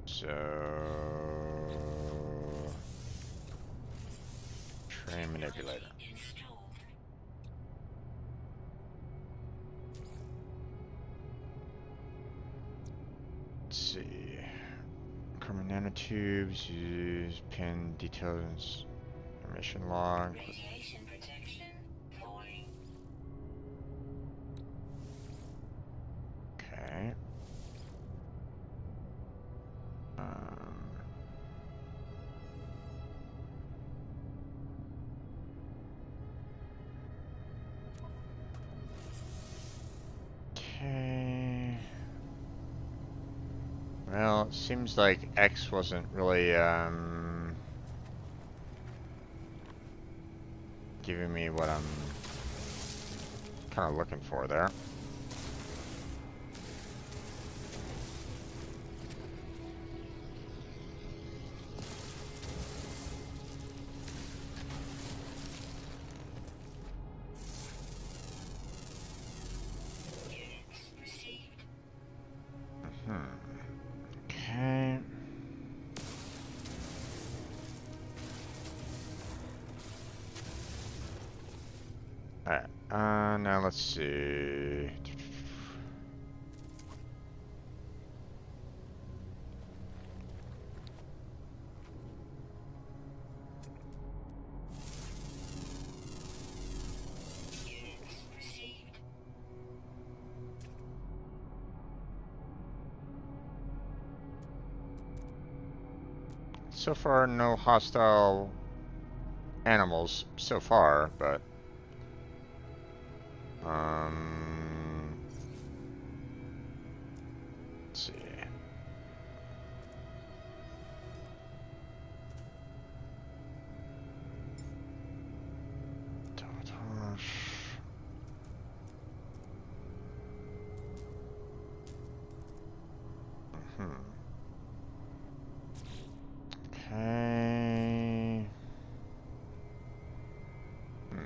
So train manipulator. Installed. Let's see. Carbon nanotubes use pin details emission log. Radiation protection falling. Okay. Um, okay. Well, it seems like X wasn't really giving me what I'm kind of looking for there. Units received. Okay. Alright. Now let's see. Units received. So far, no hostile animals so far, but let's see. Hmm. Okay. Hmm.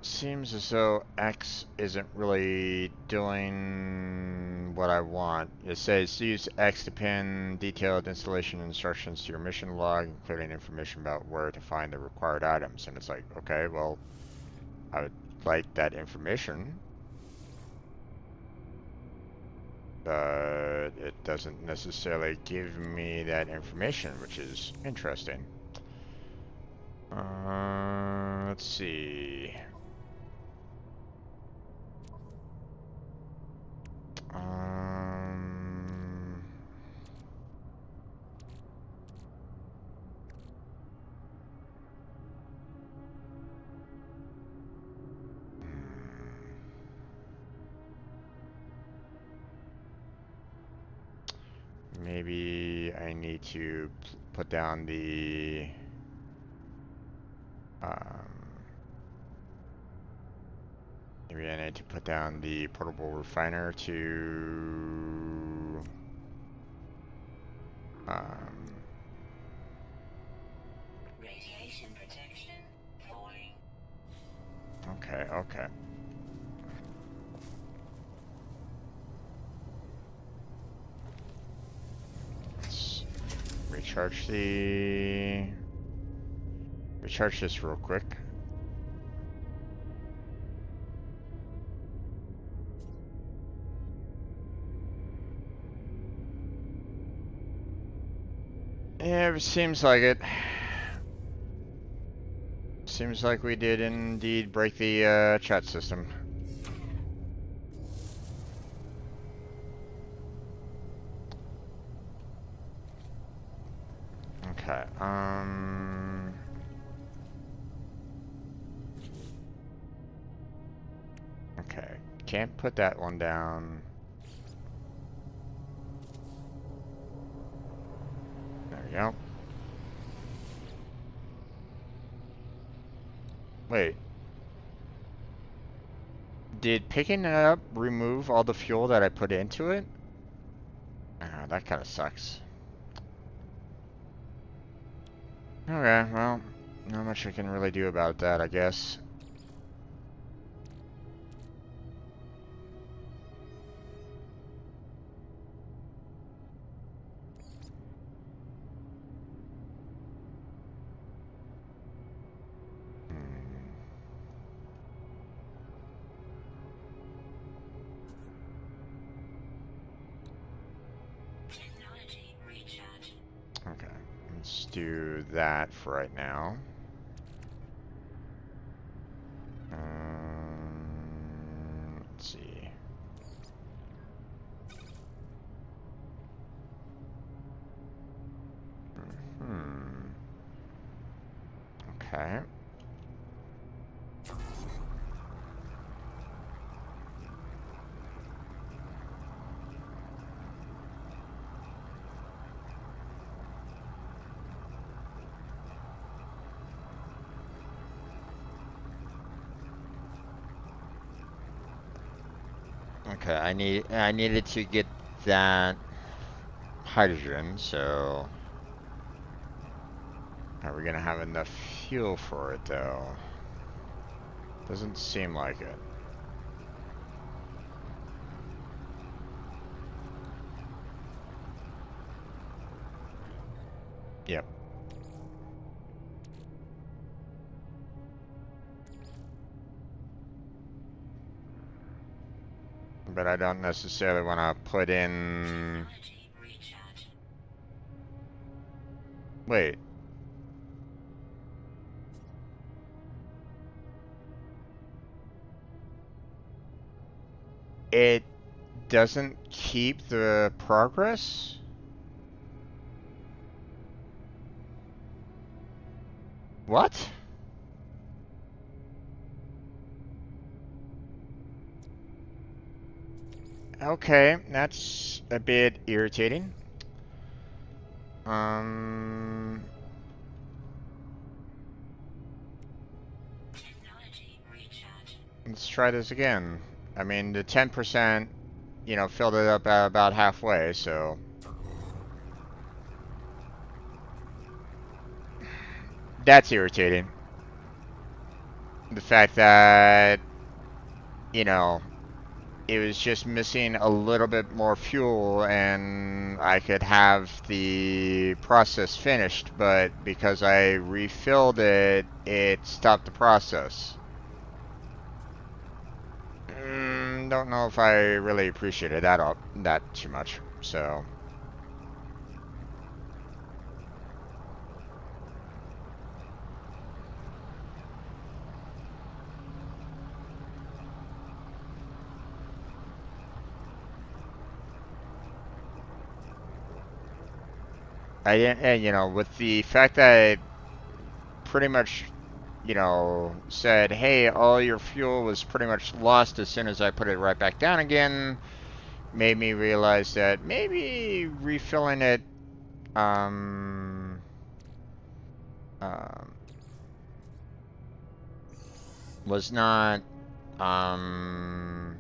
Seems as though X isn't really doing what I want. It says use X to pin detailed installation instructions to your mission log, including information about where to find the required items. And it's like, okay, well, I would like that information, but it doesn't necessarily give me that information, which is interesting. Let's see. Um, Maybe I need to put down the um, maybe I need to put down the portable refiner to um, Radiation protection falling. okay, okay. Let's recharge the charge this real quick. Yeah, it seems like it. Seems like we did indeed break the chat system. Okay, okay, can't put that one down. There we go. Wait. Did picking it up remove all the fuel that I put into it? Ah, that kind of sucks. Okay, well, not much I can really do about that, I guess. Technology recharge. Okay, let's do that for right now. Let's see. Okay. Okay, I needed to get that hydrogen, so are we gonna have enough fuel for it though? Doesn't seem like it. Yep. But I don't necessarily want to put in... Technology recharge. Wait. It doesn't keep the progress? What? Okay, that's a bit irritating. Technology recharge. Let's try this again. I mean, the 10%, you know, filled it up at about halfway, so... That's irritating. The fact that, you know, it was just missing a little bit more fuel and I could have the process finished, but because I refilled it, it stopped the process. Don't know if I really appreciated that too much, so... and, you know, with the fact that I pretty much, you know, said, hey, all your fuel was pretty much lost as soon as I put it right back down again, made me realize that maybe refilling it, um, um, was not, um,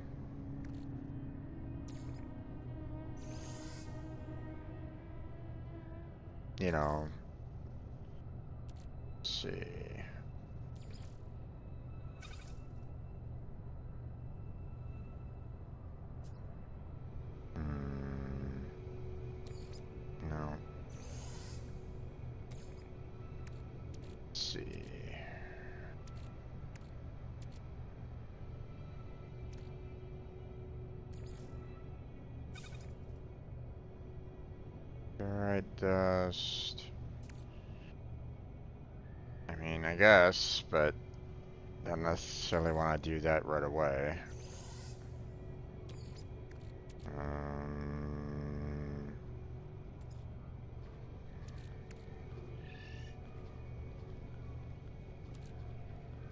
you know, let's see. No. Let's see. Oxide dust. I mean, I guess, but I don't necessarily want to do that right away.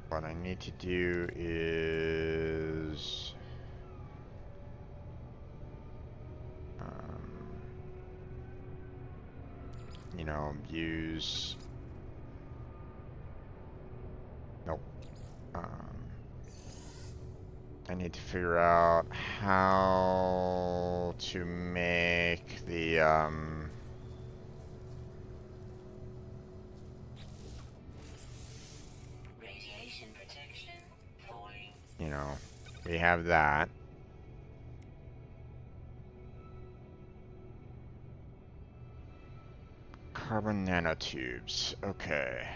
What I need to do is you know, use nope. I need to figure out how to make the Radiation protection falling. you know, we have that. Carbon nanotubes. Okay.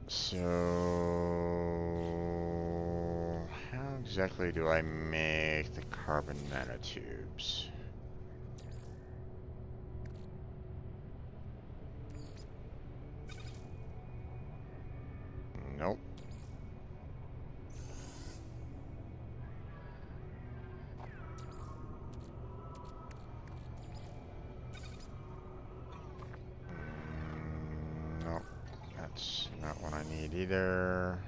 So, how exactly do I make the carbon nanotubes? Nope. Nope. That's not what I need either.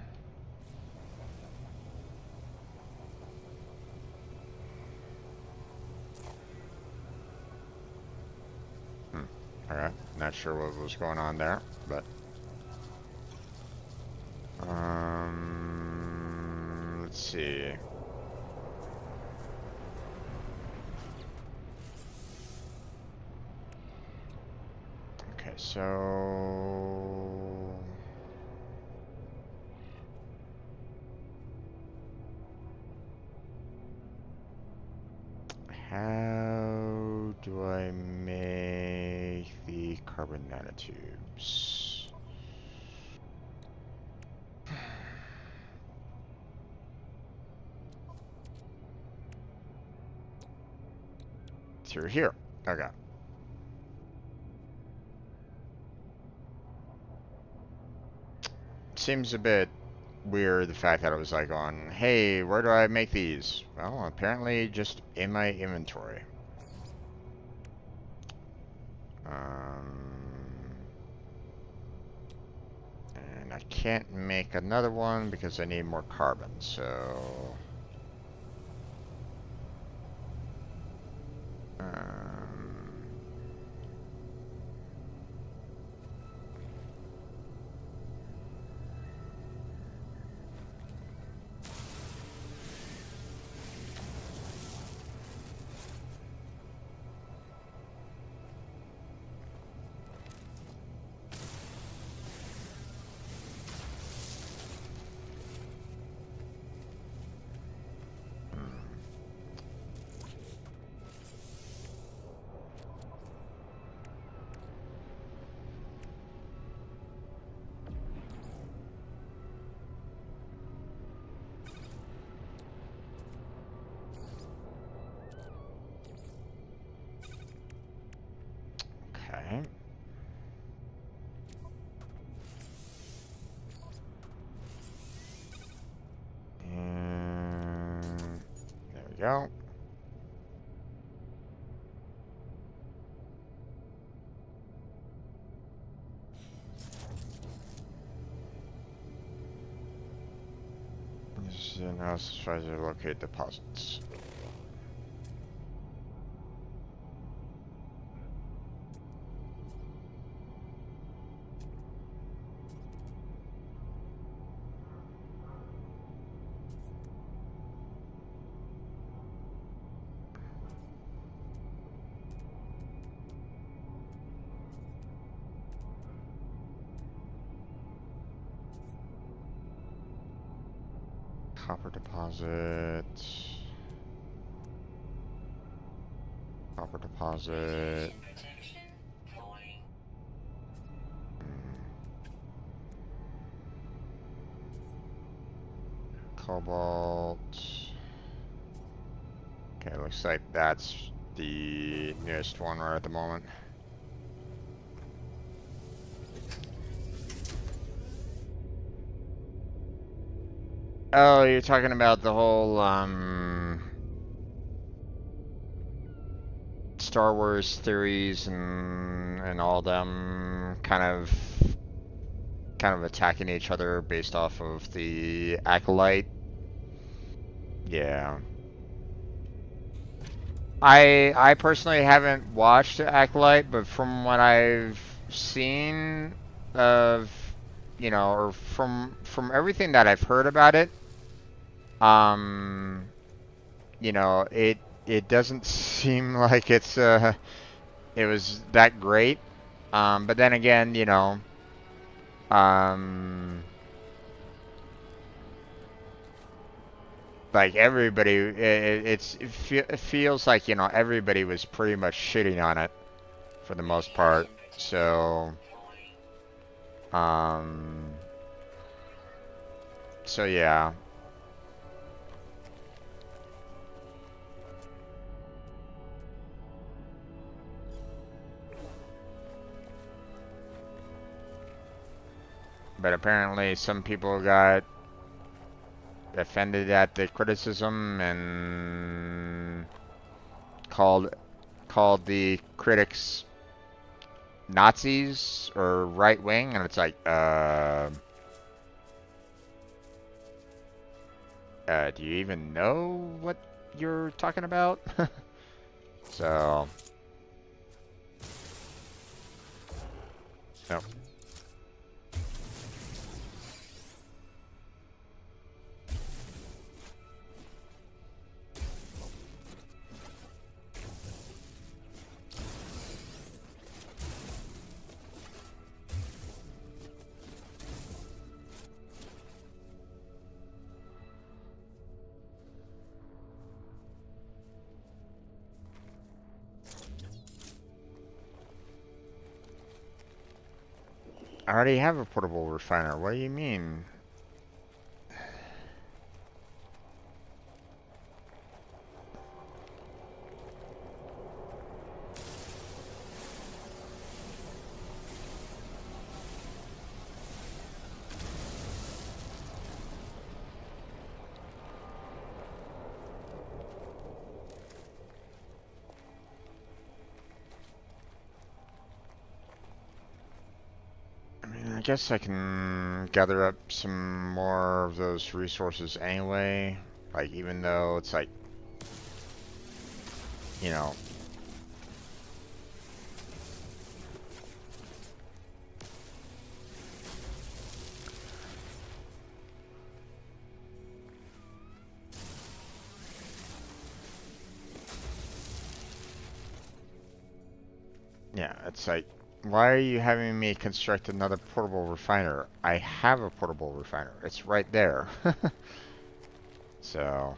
Alright, not sure what was going on there, but let's see. Okay, so how do I make the carbon nanotubes? Through here. Okay. Seems a bit weird the fact that it was like on, hey, where do I make these? Well, apparently just in my inventory. And I can't make another one because I need more carbon, so okay. And there we go. This is an analysis tries to locate deposits. Copper deposit. Copper deposit. Radiation protection falling. Cobalt. Okay, looks like that's the nearest one right at the moment. Oh, you're talking about the whole Star Wars theories and all them kind of attacking each other based off of the acolyte. Yeah. I personally haven't watched Acolyte, but from what I've seen of, or from everything that I've heard about it, um, it doesn't seem like it was that great. But then again, um, like everybody, it feels like everybody was pretty much shitting on it for the most part. So. Um, so yeah. But apparently some people got offended at the criticism and called called the critics Nazis or right wing, and it's like, do you even know what you're talking about? So, no. I already have a portable refiner. What do you mean? I mean, I guess I can gather up some more of those resources anyway. Like, even though it's like, you know, yeah, it's like, why are you having me construct another portable refiner? I have a portable refiner. It's right there. So,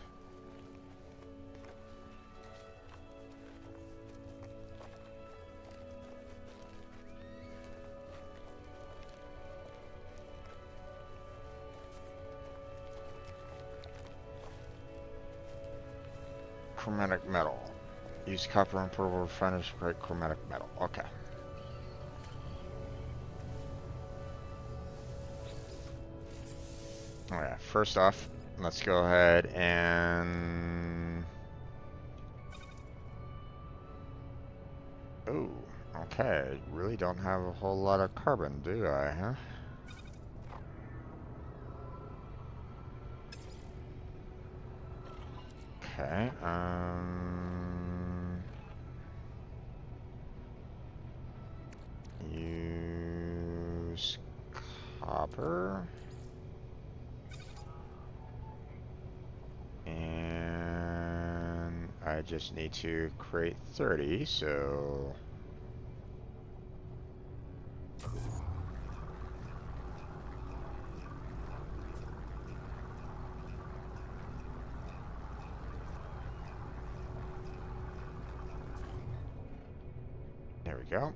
chromatic metal. Use copper and portable refiners to create chromatic metal. Okay. Alright, first off, let's go ahead and... Ooh, okay. Really don't have a whole lot of carbon, do I, huh? Okay, use copper. And I just need to create 30, so... There we go.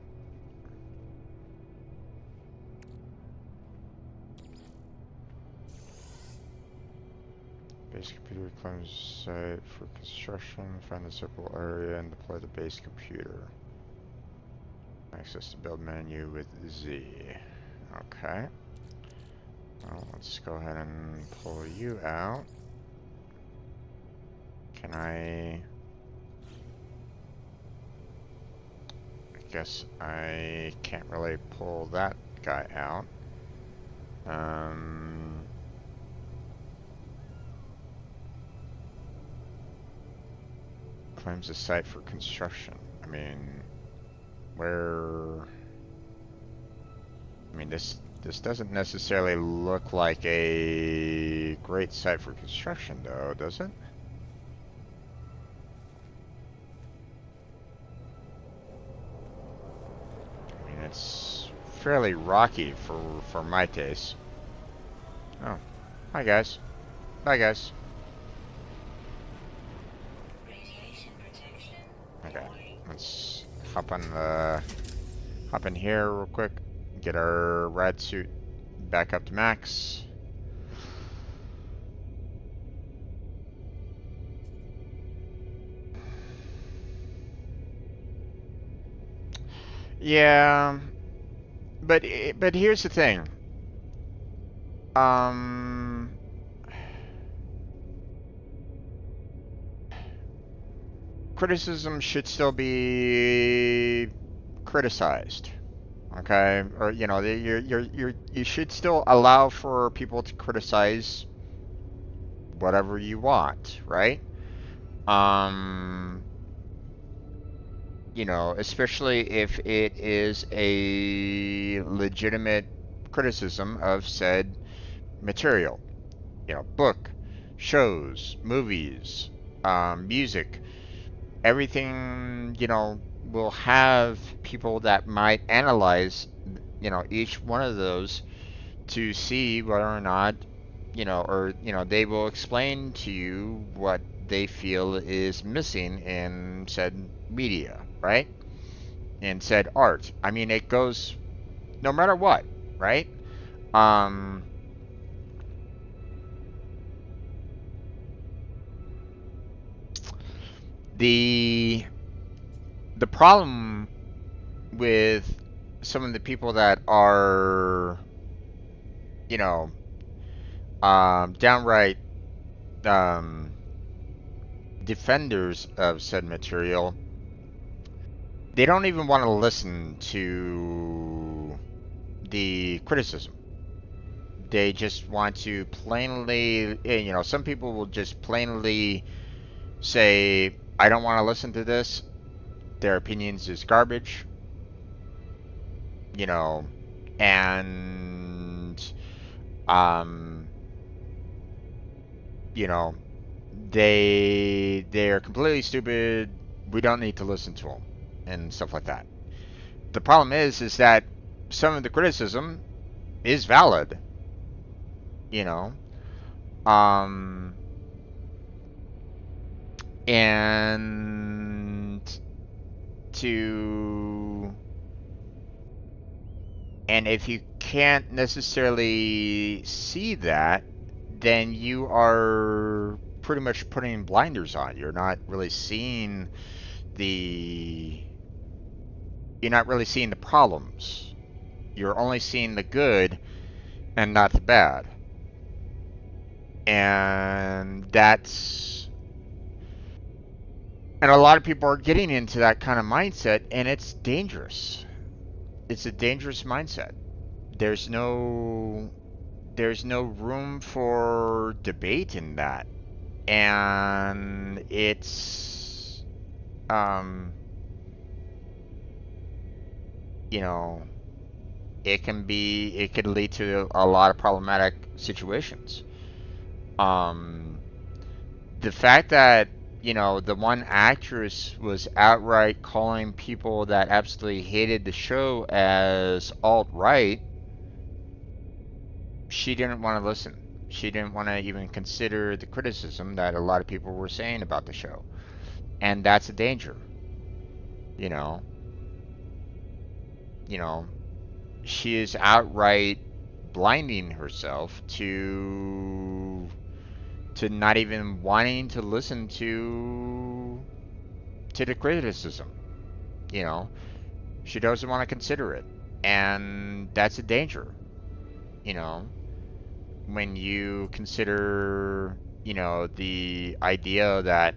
Base computer claims site for construction. Find the circle area and deploy the base computer. Access the build menu with Z. Okay. Well, let's go ahead and pull you out. Can I guess I can't really pull that guy out. Claims a site for construction. I mean, where? I mean, this doesn't necessarily look like a great site for construction, though, does it? I mean, it's fairly rocky for my taste. Oh, hi guys. Bye guys. Radiation protection. Okay, Falling. let's hop in here real quick. Get our rad suit back up to max. Yeah, but here's the thing. Criticism should still be criticized, okay? Or you know, you should still allow for people to criticize whatever you want, right? Um, you know, especially if it is a legitimate criticism of said material. You know, book, shows, movies, music, everything, you know, will have people that might analyze, you know, each one of those to see whether or not, you know, or, you know, they will explain to you what they feel is missing in said media, right? In said art. I mean, it goes no matter what, right? Um, the problem with some of the people that are, you know, downright um, defenders of said material, they don't even want to listen to the criticism. They just want to plainly, you know, some people will just plainly say, I don't want to listen to this. Their opinions is garbage, you know, and, um, you know, they're completely stupid. We don't need to listen to them and stuff like that. The problem is that some of the criticism is valid, you know, um, and to and if you can't necessarily see that, then you are pretty much putting blinders on. The you're not really seeing the problems. You're only seeing the good and not the bad. And a lot of people are getting into that kind of mindset, and it's dangerous. It's a dangerous mindset. There's no there's no room for debate in that. And it's you know, it could lead to a lot of problematic situations. Um, the fact that, you know, the one actress was outright calling people that absolutely hated the show as alt-right, she didn't want to listen. She didn't want to even consider the criticism that a lot of people were saying about the show. And that's a danger. You know, you know, she is outright blinding herself to not even wanting to listen to the criticism. You know, she doesn't want to consider it, and that's a danger. You know, when you consider, the idea that,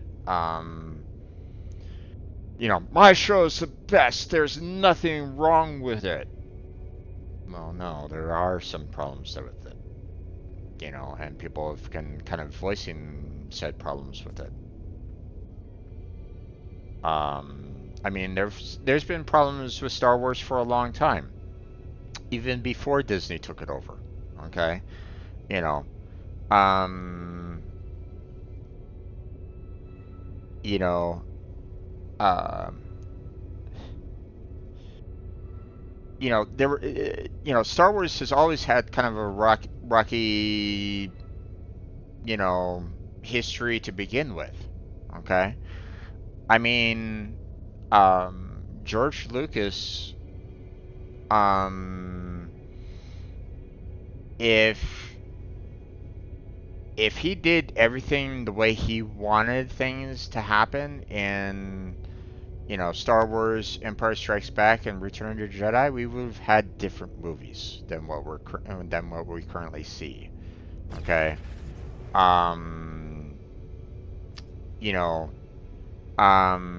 my show's the best. There's nothing wrong with it. Well, no, there are some problems with it. And people have been kind of voicing said problems with it. I mean, there's been problems with Star Wars for a long time, even before Disney took it over. Okay, you know, um, you know, um, there were, Star Wars has always had kind of a rocky, you know, history to begin with. Okay, I mean, George Lucas, um, if he did everything the way he wanted things to happen in, Star Wars, Empire Strikes Back, and Return of the Jedi, we would have had different movies than what we currently see. Okay, um, you know,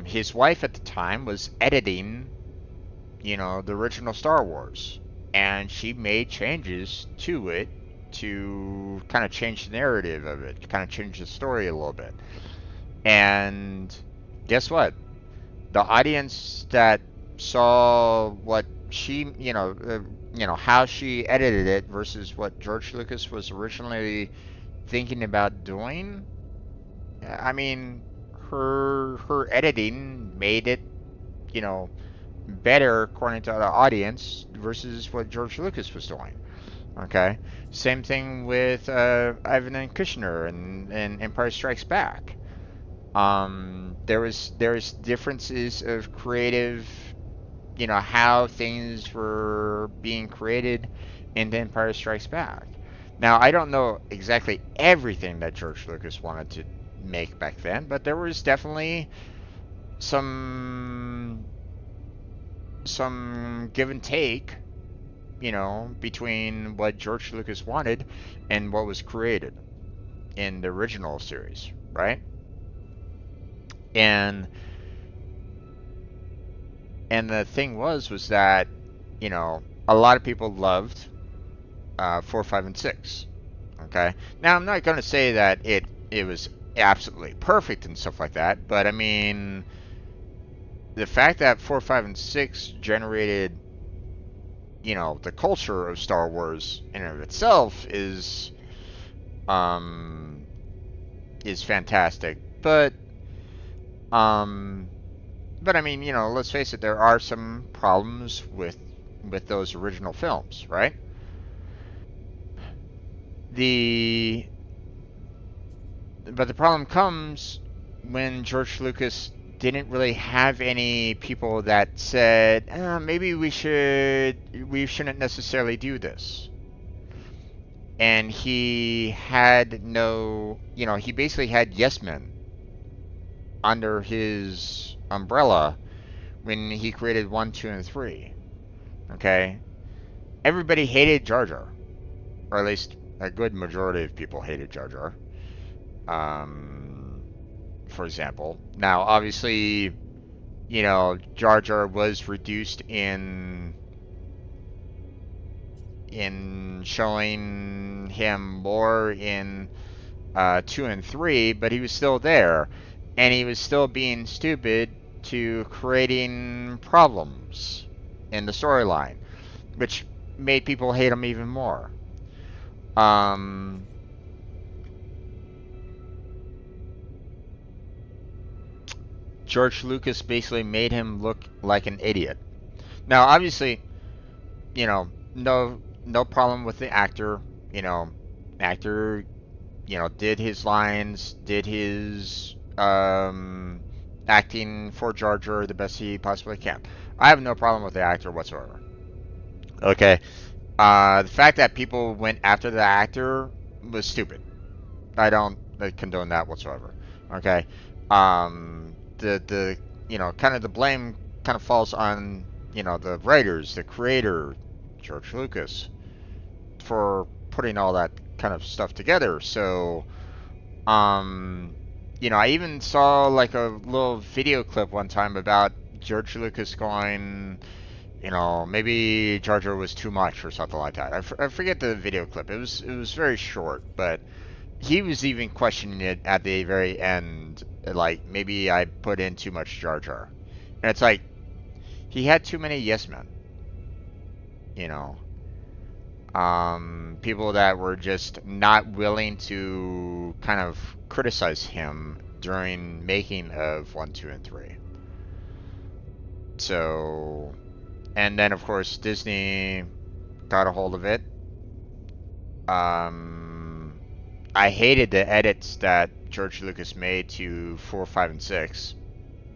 his wife at the time was editing, the original Star Wars, and she made changes to it to kind of change the narrative of it, to kind of change the story a little bit. And guess what? The audience that saw what she, how she edited it versus what George Lucas was originally thinking about doing. I mean, her editing made it, you know, better according to the audience versus what George Lucas was doing. Okay, same thing with Ivan and Kushner and Empire Strikes Back. There's differences of creative, how things were being created in The Empire Strikes Back. Now, I don't know exactly everything that George Lucas wanted to make back then, but there was definitely some give and take, between what George Lucas wanted and what was created in the original series, right? And the thing was that, a lot of people loved 4, 5, and 6. Okay. Now I'm not going to say that it was absolutely perfect and stuff like that, but I mean, the fact that 4, 5, and 6 generated, the culture of Star Wars in and of itself is fantastic. But I mean, let's face it, there are some problems with those original films, right? But the problem comes when George Lucas didn't really have any people that said, maybe we shouldn't necessarily do this. And he had no, he basically had yes men under his umbrella when he created 1, 2, and 3. Okay? Everybody hated Jar Jar. Or at least a good majority of people hated Jar Jar. For example. Now, obviously, Jar Jar was reduced in showing him more in 2 and 3, but he was still there. And he was still being stupid to creating problems in the storyline, which made people hate him even more. George Lucas basically made him look like an idiot. Now, obviously, no problem with the actor. Actor, did his lines, did his acting for Jar Jar the best he possibly can. I have no problem with the actor whatsoever. Okay. The fact that people went after the actor was stupid. I don't condone that whatsoever. Okay. The kind of the blame kind of falls on the writers, the creator, George Lucas, for putting all that kind of stuff together. So, I even saw like a little video clip one time about George Lucas going, maybe Jar Jar was too much or something like that. I forget the video clip. It was very short, but he was even questioning it at the very end, like maybe I put in too much Jar Jar, and it's like he had too many yes men, you know, people that were just not willing to kind of criticize him during making of 1, 2, and 3. So, and then of course Disney got a hold of it. Um, I hated the edits that George Lucas made to 4, 5, and 6.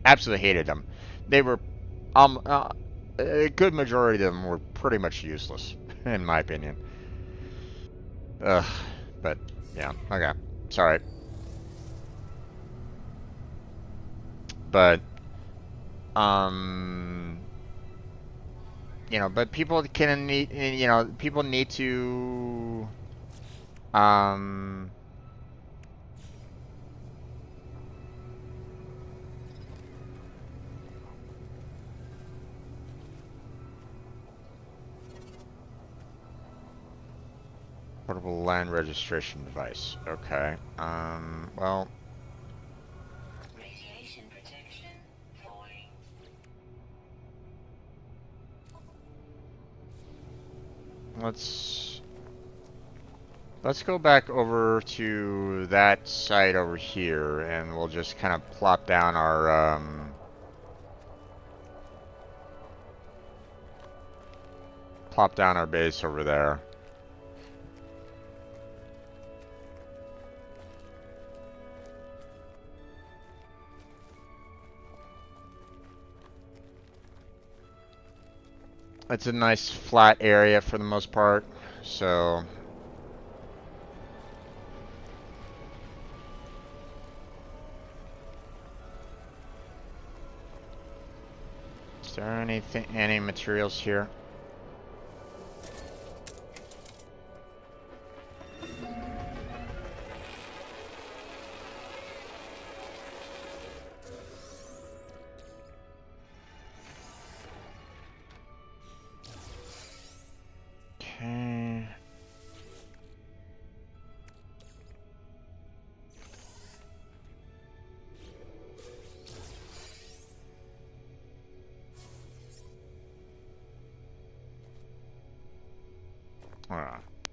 Absolutely hated them. They were, um, uh, a good majority of them were pretty much useless, in my opinion. Ugh, but yeah, okay, sorry, but um, but people can need, people need to um portable land registration device. Okay. Well, Radiation protection falling. let's let's go back over to that site over here, and we'll just kind of plop down our base over there. It's a nice flat area for the most part, so is there any materials here? Okay.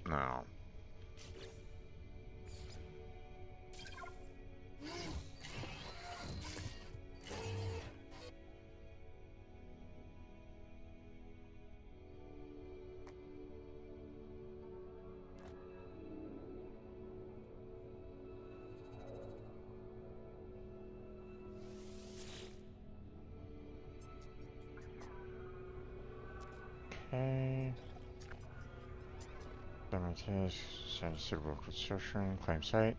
No. Okay. Demonstrates send suitable construction, claim site.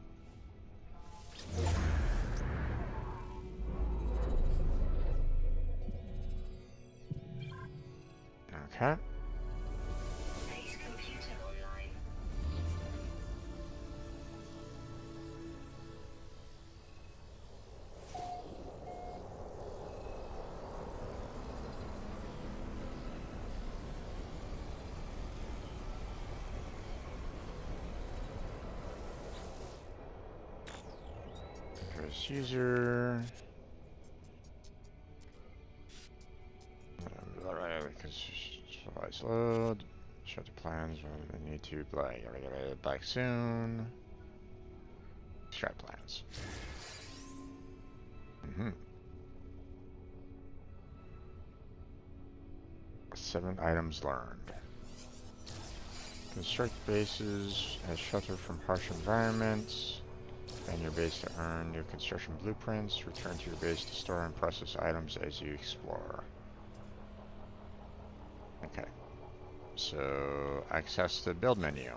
Okay. Base computer online. Address user. Supplies load. Show the plans when they need to. Back soon. Strat plans. Mm-hmm. 7 items learned. Construct bases as shelter from harsh environments. Expand your base to earn new construction blueprints. Return to your base to store and process items as you explore. Okay. So, access the build menu.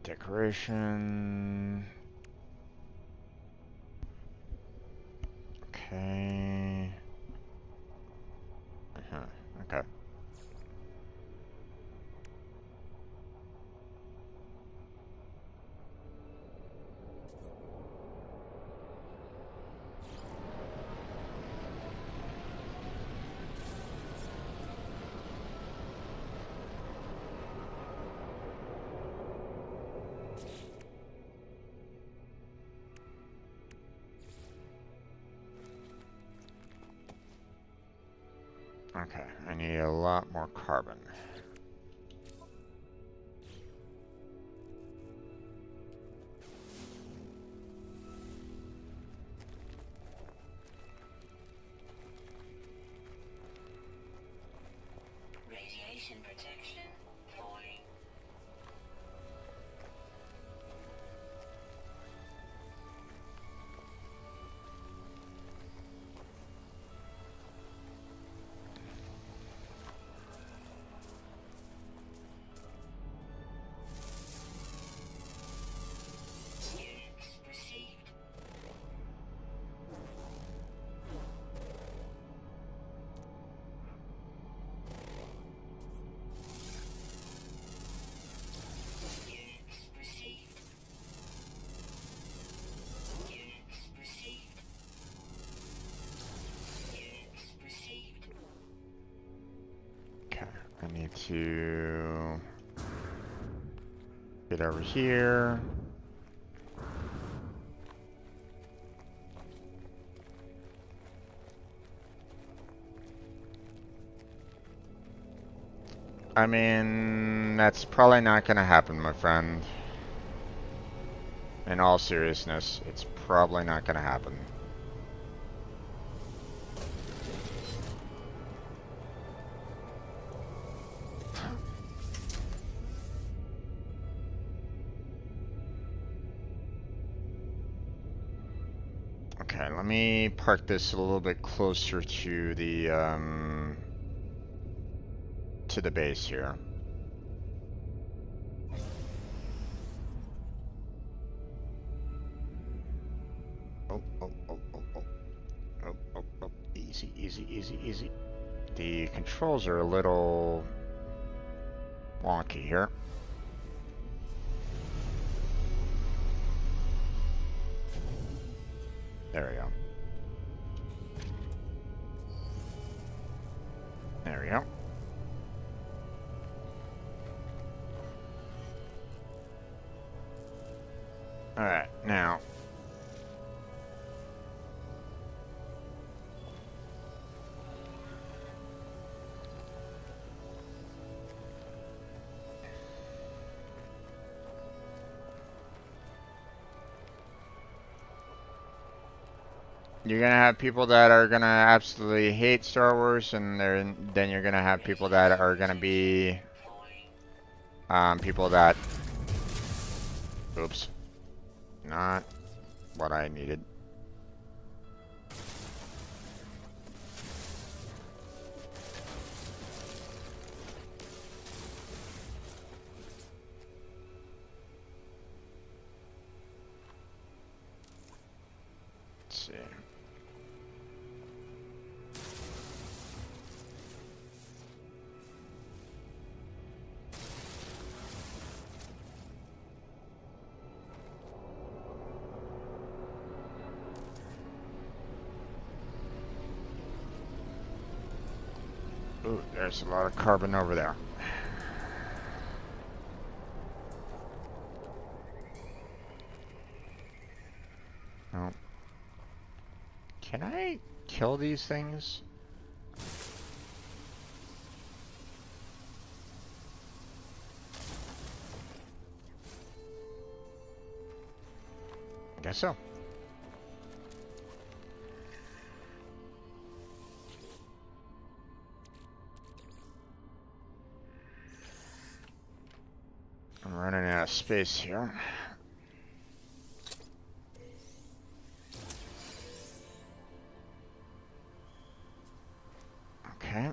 Decoration. Okay. Okay. Okay, I need a lot more carbon. Radiation protection falling. Units received. Units received. Units received. Units received. Okay, I need to get over here. I mean, that's probably not gonna happen, my friend. In all seriousness, it's probably not gonna happen. Okay, let me park this a little bit closer to the base here. Oh, oh, oh, oh, oh. Oh, oh, oh. Easy, easy, easy, easy. The controls are a little wonky here. There we go. There we go. Alright, now. You're gonna have people that are gonna absolutely hate Star Wars, and then you're gonna have people that are gonna be people that, oops, not what I needed. Let's see. Ooh, there's a lot of carbon over there. Oh. Can I kill these things? I guess so. I'm running out of space here. Okay.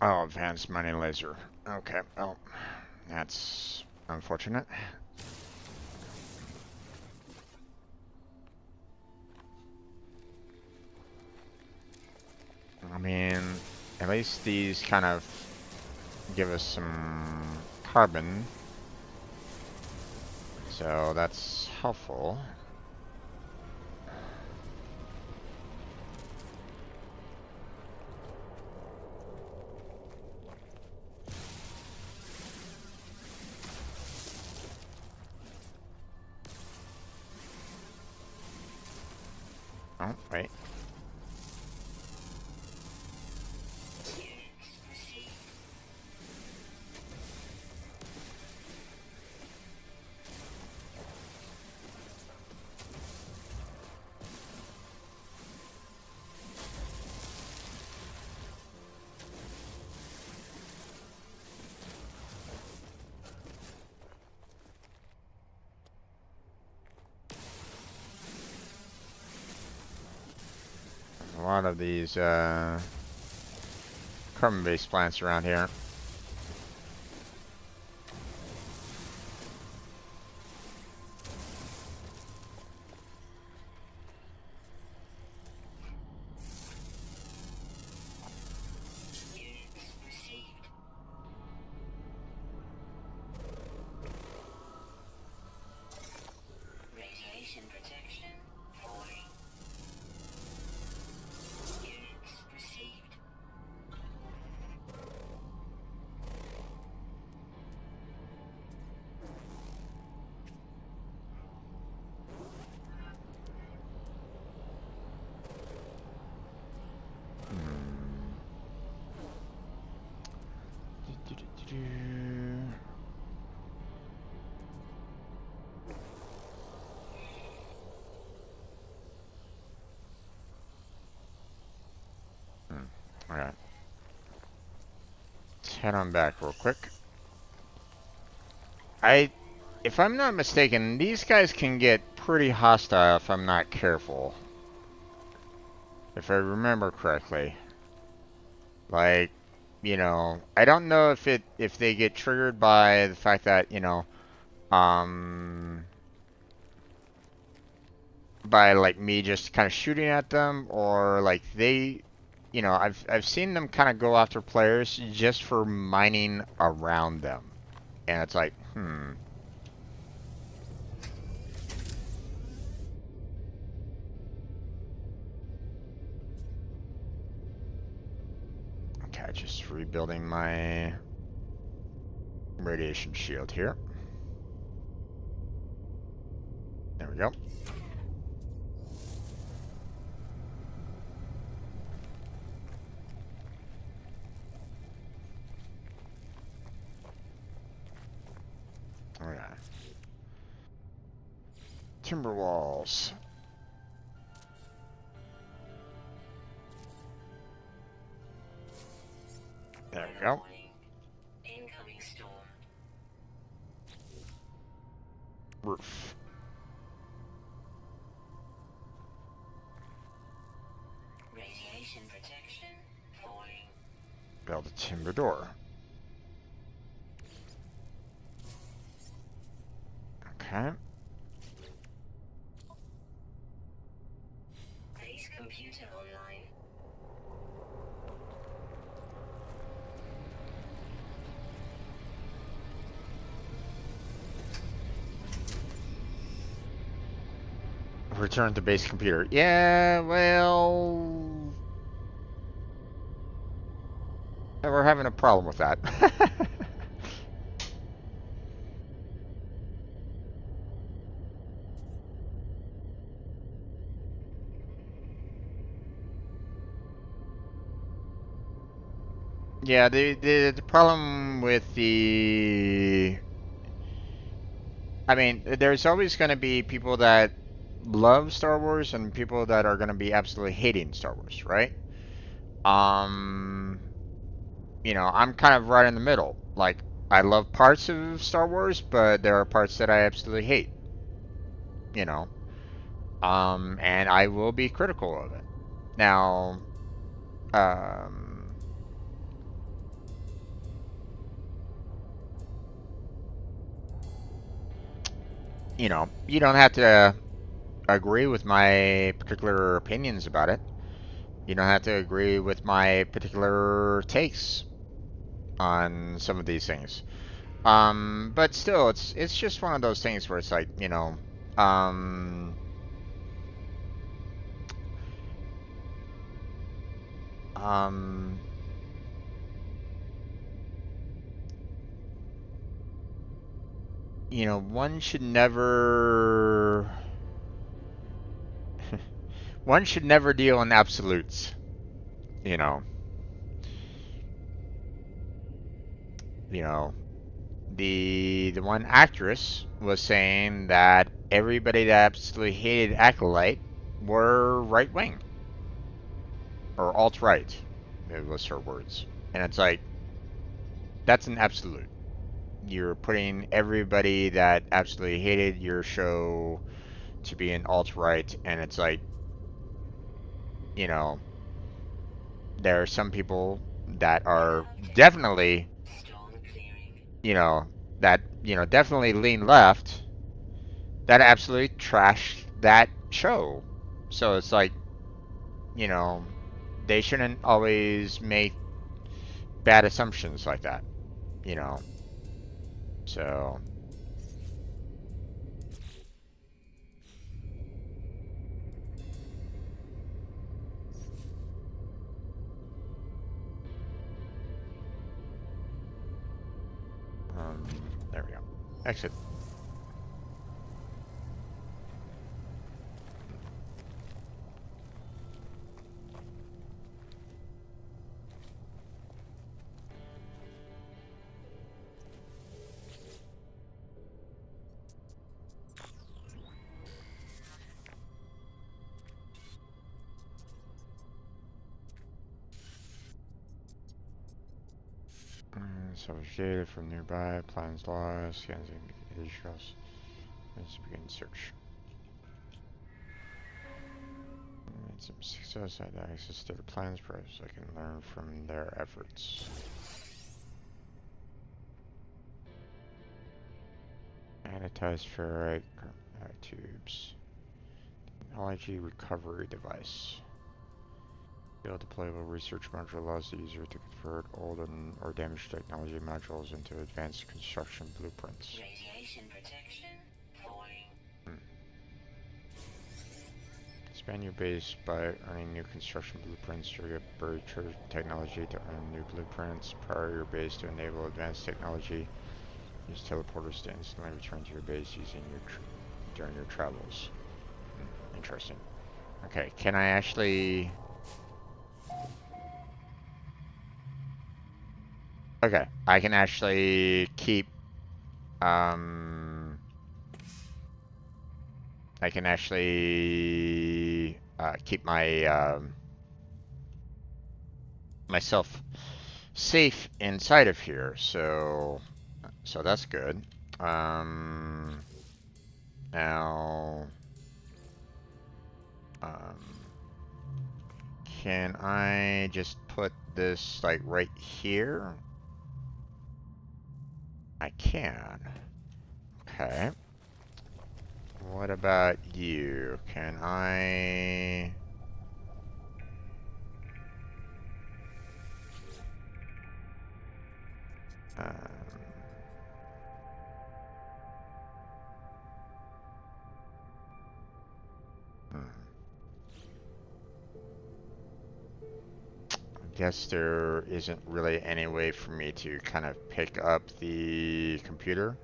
Oh, advanced mining laser. Okay, well, that's unfortunate. I mean, at least these kind of give us some carbon, so that's helpful. Oh, wait. A lot of these carbon-based plants around here. Radiation protection falling. Units received. Alright. Let's head on back real quick. If I'm not mistaken, these guys can get pretty hostile if I'm not careful. If I remember correctly. Like, you know, I don't know if they get triggered by the fact that, you know, by like me just kind of shooting at them, or like they, you know, I've seen them kind of go after players just for mining around them. And it's like, Okay, just rebuilding my radiation shield here. There we go. Alright. Timber walls. There we go. Incoming storm. Roof. Radiation protection falling. Build a timber door. Okay. Base computer online. Return to base computer. Yeah, well, we're having a problem with that. Yeah, the problem with I mean, there's always going to be people that love Star Wars and people that are going to be absolutely hating Star Wars, right? Um, you know, I'm kind of right in the middle. Like, I love parts of Star Wars, but there are parts that I absolutely hate, you know. And I will be critical of it. Now, um, you don't have to agree with my particular opinions about it. You don't have to agree with my particular takes on some of these things. But still, it's just one of those things where it's like, um, um, one should never, one should never deal in absolutes. You know, you know, the one actress was saying that everybody that absolutely hated Acolyte were right wing or alt right. It was her words, and it's like that's an absolute. You're putting everybody that absolutely hated your show to be an alt right, and it's like, you know, there are some people that are definitely, Storm clearing. you know, definitely lean left that absolutely trashed that show. So it's like, you know, they shouldn't always make bad assumptions like that, you know. So, there we go. Exit. Selfish data from nearby, plans lost, scans and issues. Let's begin search. Made some success, I had access to the plans, perhaps I can learn from their efforts. Anatized ferrite tubes. Technology recovery device. Build deployable research module allows the user to convert old or damaged technology modules into advanced construction blueprints. Radiation protection. Falling. Expand your base by earning new construction blueprints or get buried treasure technology to earn new blueprints. Power your base to enable advanced technology. Use teleporters to instantly return to your base using during your travels. Interesting. Okay, can I actually... Okay, I can actually keep, I can actually keep my myself safe inside of here, so that's good. Now, can I just put this like right here? I can. Okay. What about you? Can I... I guess there isn't really any way for me to kind of pick up the computer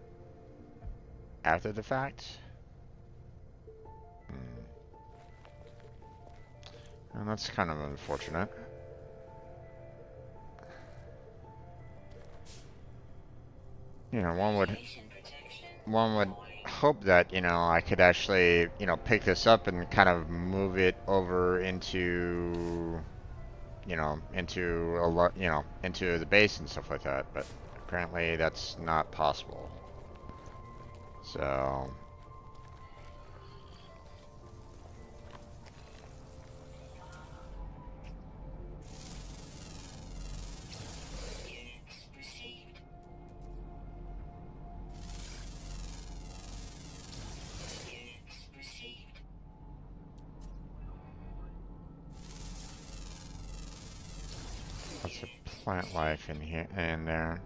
after the fact. And that's kind of unfortunate. You know, one would hope that, I could actually, pick this up and kind of move it over into, into the base and stuff like that, but apparently that's not possible. So, Units received. plant life in here and there.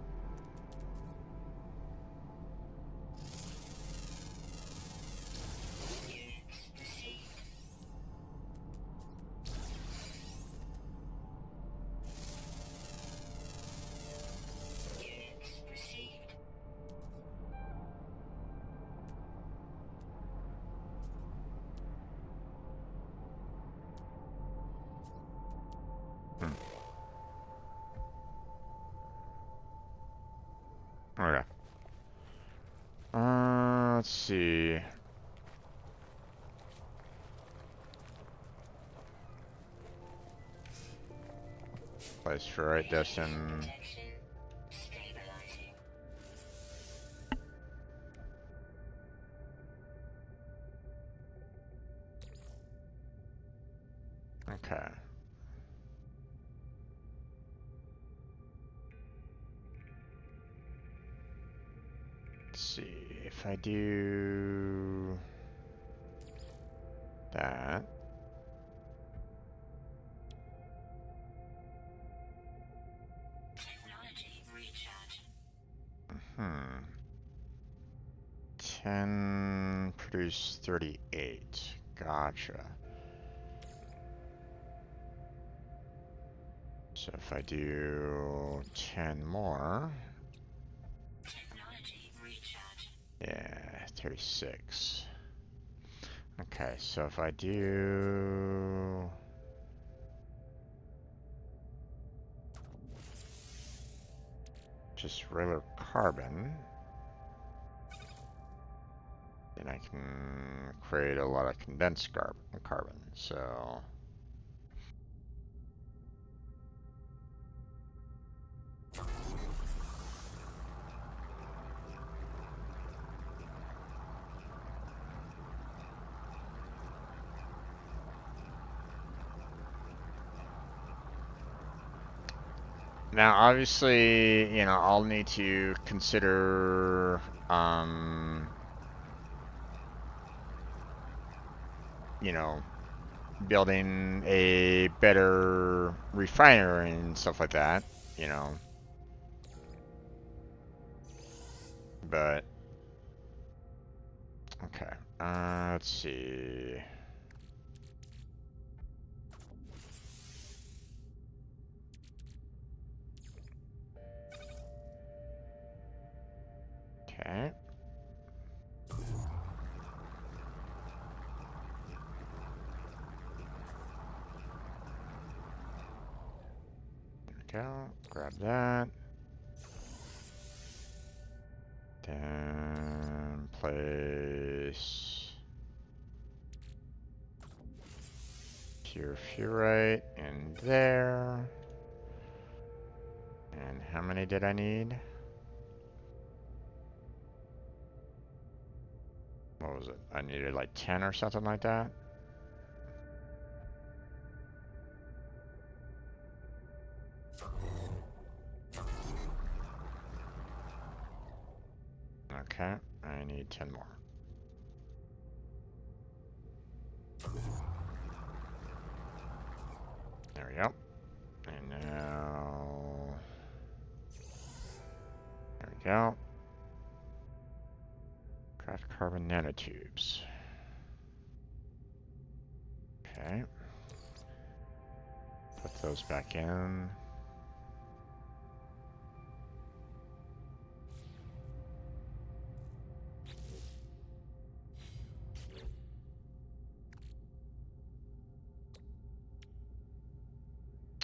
Okay. Let's see. Place for right destination. Okay. Let's see if I do that. Technology recharge. 10 produce 38. Gotcha. So if I do 10 more, Technology recharge. yeah, 36. Okay, so if I do just regular carbon, then I can create a lot of condensed carbon. So now, obviously, you know, I'll need to consider, you know, building a better refinery and stuff like that, you know. But, okay, let's see. Okay. Go, grab that. Then place pure furite in there. And how many did I need? What was it? I needed like 10 or something like that. Okay, I need 10 more. There we go. And now, there we go. Craft carbon nanotubes. Okay. Put those back in.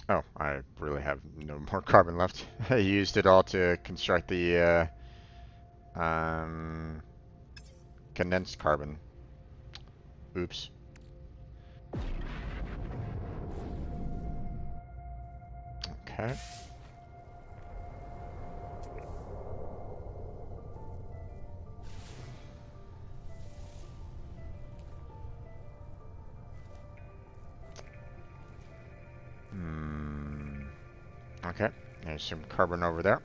Oh, I really have no more carbon left. I used it all to construct the condensed carbon. Oops. Okay. Okay, there's some carbon over there.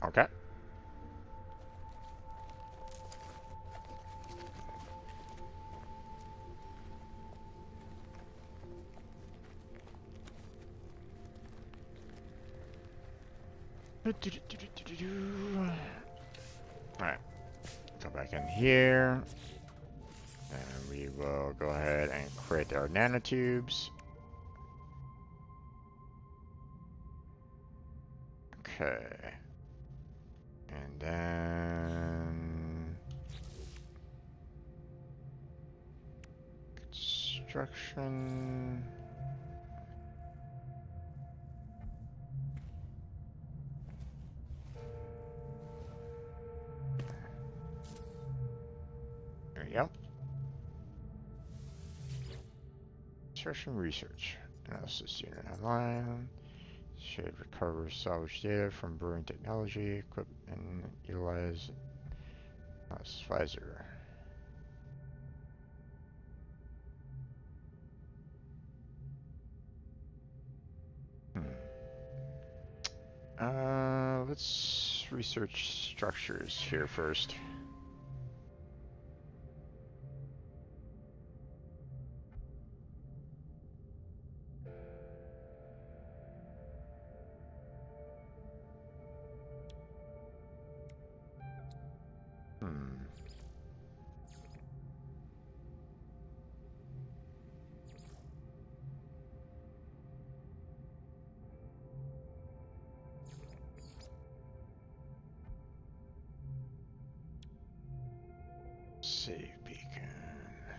Okay. Alright, go back in here. And we will go ahead and create our nanotubes. Okay. And then construction. There we go. Construction research. Analysis unit online. Should recover salvage data from brewing technology, equip and utilize Pfizer. Let's research structures here first. Save beacon.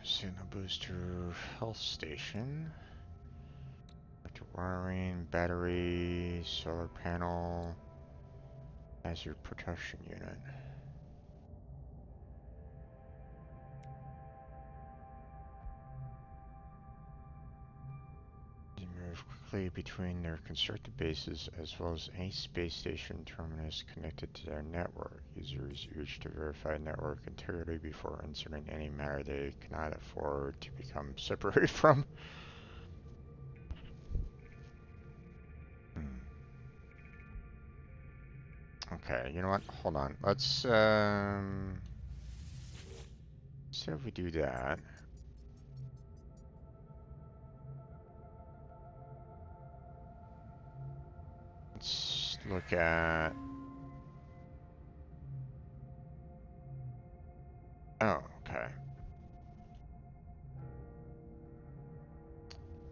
Signal booster health station. Electric wiring, battery, solar panel, hazard protection unit. They move quickly between their constructed bases as well as any space station terminus connected to their network. Users urged to verify network integrity before inserting any matter they cannot afford to become separated from. Okay, you know what? Hold on. Let's see if we do that. Let's look at. Oh, okay.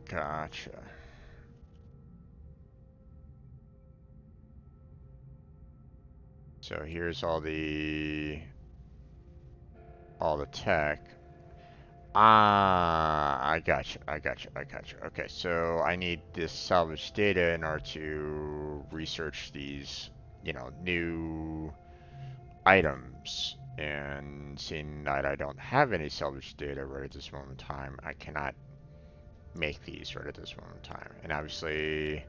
Gotcha. So here's all the tech. Ah, I gotcha. Okay, so I need this salvage data in order to research these, new items. And seeing that I don't have any salvage data right at this moment in time, I cannot make these right at this moment in time. And obviously,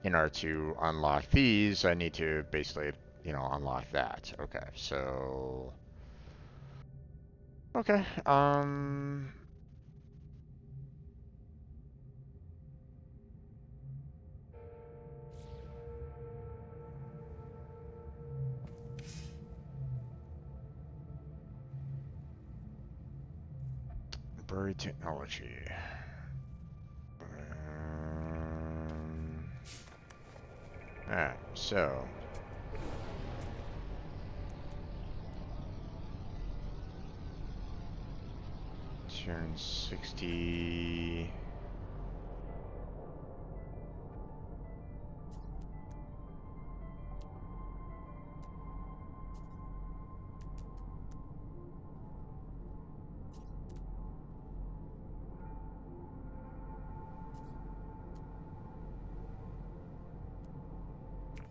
in order to unlock these, I need to basically, unlock that. Okay, so... Okay, buried technology. So... Turn 60...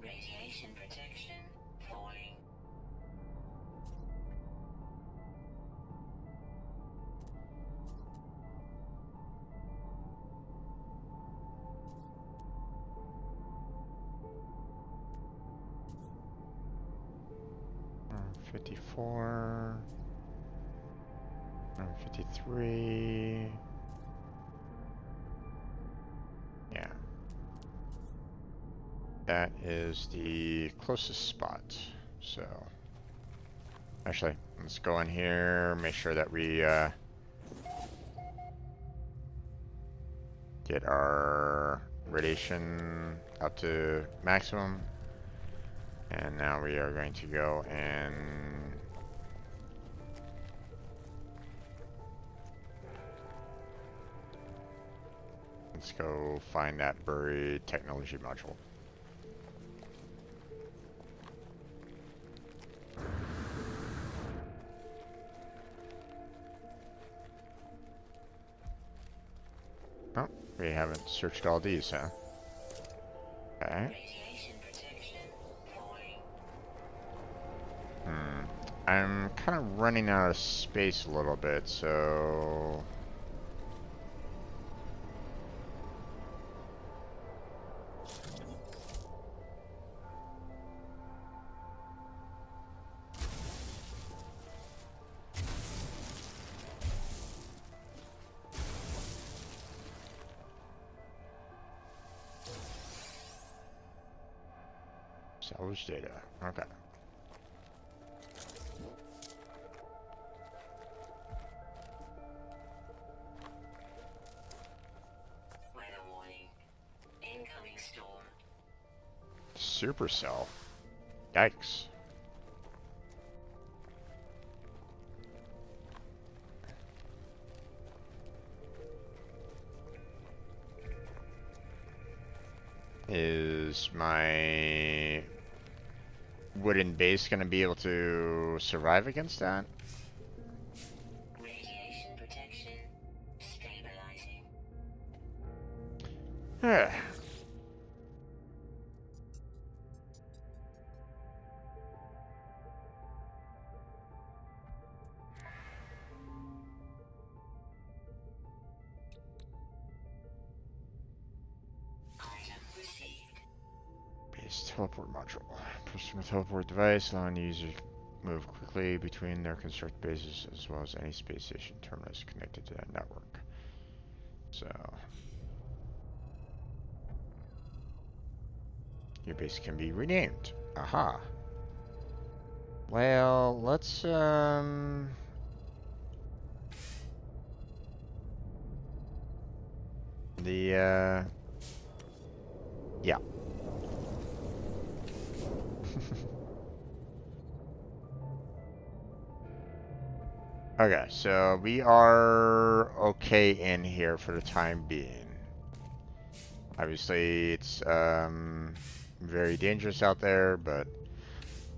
Radiation protection falling. uh, 54... 53... Yeah. that is the closest spot. So, actually, let's go in here, make sure that we get our radiation up to maximum. And now we are going to go and let's go find that buried technology module. Oh, we haven't searched all these, huh? Okay. Radiation protection falling. I'm kind of running out of space a little bit, so... Salvage data. Okay. Weather warning. Incoming storm. Supercell. Yikes. Is my wooden base going to be able to survive against that? Radiation protection stabilizing. Item received. Base teleport module. Personal teleport device allowing the user to move quickly between their constructed bases as well as any space station terminus connected to that network. So... your base can be renamed. Aha. Well, let's yeah. Okay, so we are okay in here for the time being. Obviously, it's very dangerous out there, but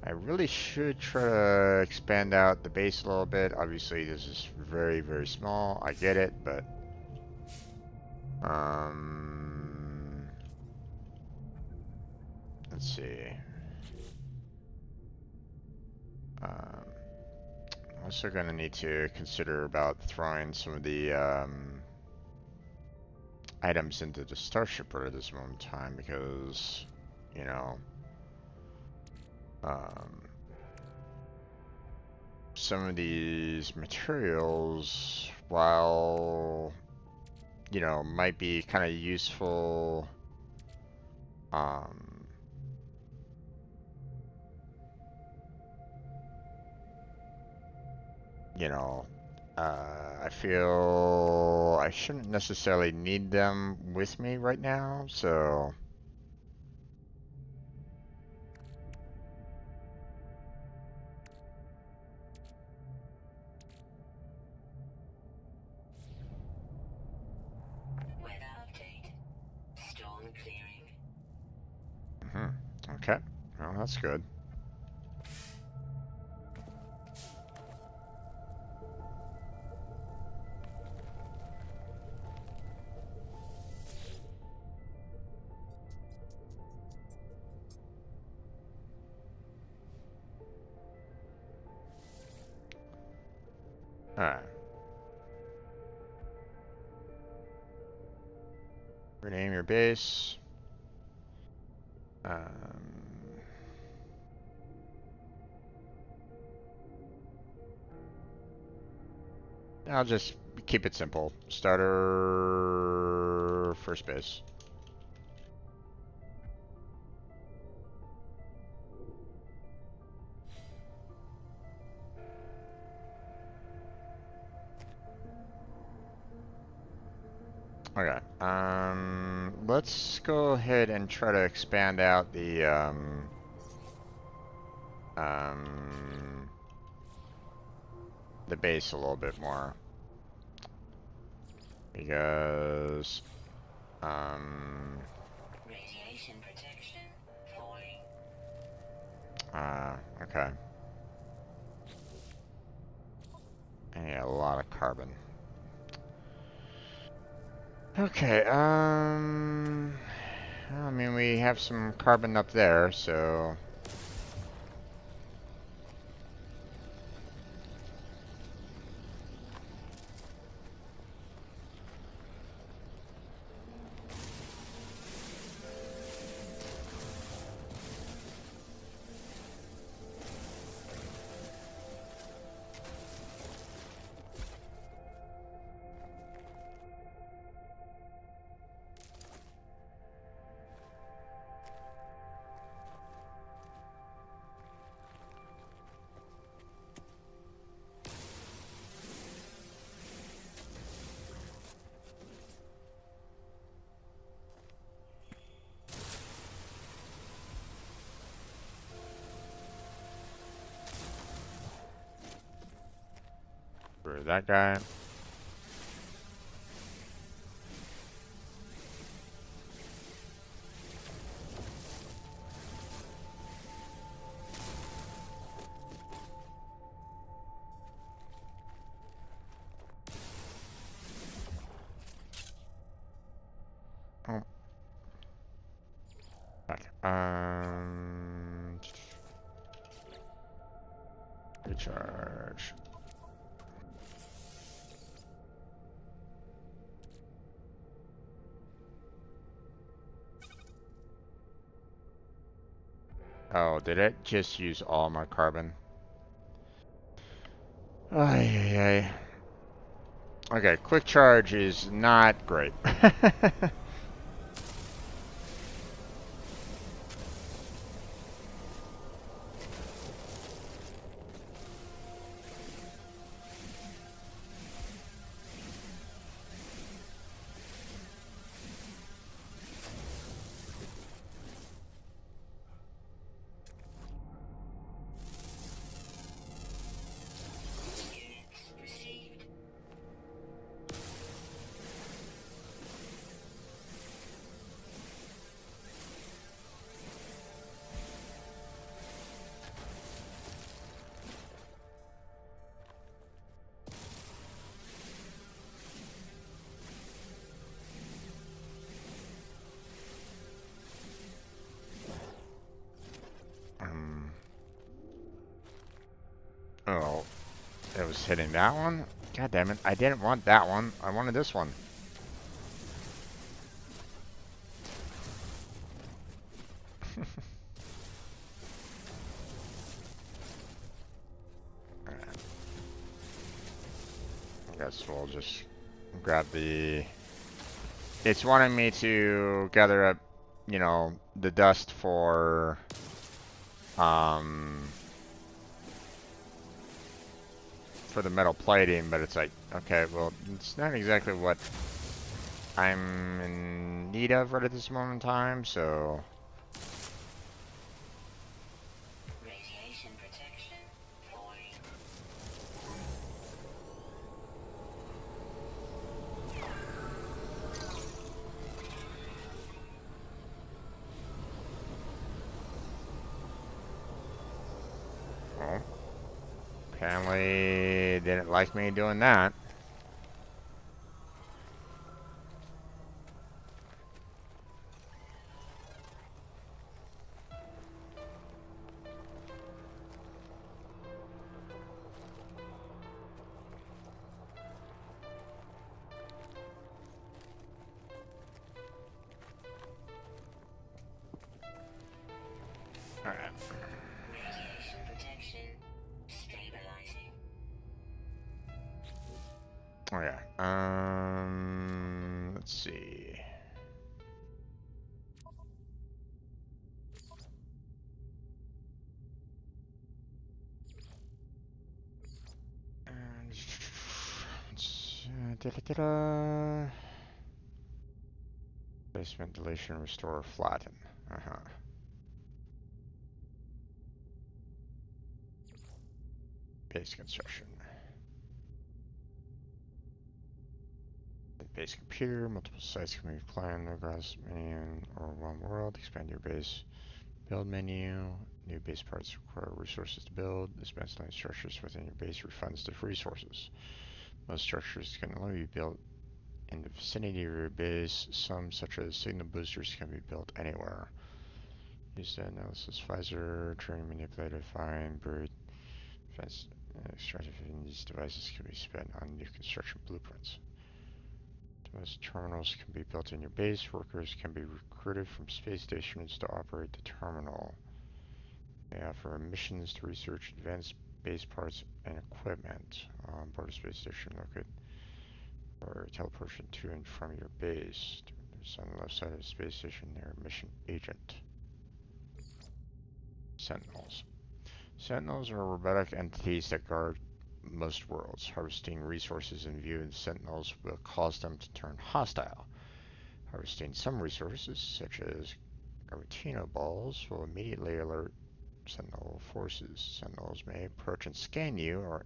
I really should try to expand out the base a little bit. Obviously, this is very, very small. I get it, but let's see. Also going to need to consider about throwing some of the items into the starshipper at this moment in time because, you know, some of these materials, while, you know, might be kind of useful, you know, I feel I shouldn't necessarily need them with me right now, so... Weather update. Storm clearing. Okay, well, that's good. Alright. Rename your base. I'll just keep it simple. Starter, first base. Okay. Let's go ahead and try to expand out um, the base a little bit more because Radiation protection falling. okay. I need a lot of carbon. Okay, I mean, we have some carbon up there, so... For that guy. Oh, okay. Recharge. Oh, did it just use all my carbon? Ay, ay, ay. Okay, quick charge is not great. Units received. Um, oh, it was hitting that one? God damn it, I didn't want that one. I wanted this one. I guess we'll just grab the... It's wanting me to gather up, you know, the dust um, for the metal plating, but it's like, okay, well, it's not exactly what I'm in need of right at this moment in time, so... Radiation protection falling. Well, apparently didn't like me doing that. Alright. Radiation protection stabilizing. Okay. Let's see. And let's, da-da-da-da. Placement, deletion, restore, flatten. Base construction. Base computer, multiple sites can be planned across menu or one world. Expand your base. Build menu. New base parts require resources to build. Dismantling structures within your base refunds the resources. Most structures can only be built in the vicinity of your base. Some, such as signal boosters, can be built anywhere. Use the analysis visor, turn, manipulate, find, buried, fence, extractive in these devices can be spent on new construction blueprints. Most terminals can be built in your base. Workers can be recruited from space stations to operate the terminal. They offer missions to research advanced base parts and equipment on board a space station located or teleportation to and from your base. There's on the left side of the space station their mission agent. Sentinels. Sentinels are robotic entities that guard most worlds. Harvesting resources in view of sentinels will cause them to turn hostile. Harvesting some resources, such as Aratino balls, will immediately alert Sentinel forces. Sentinels may approach and scan you or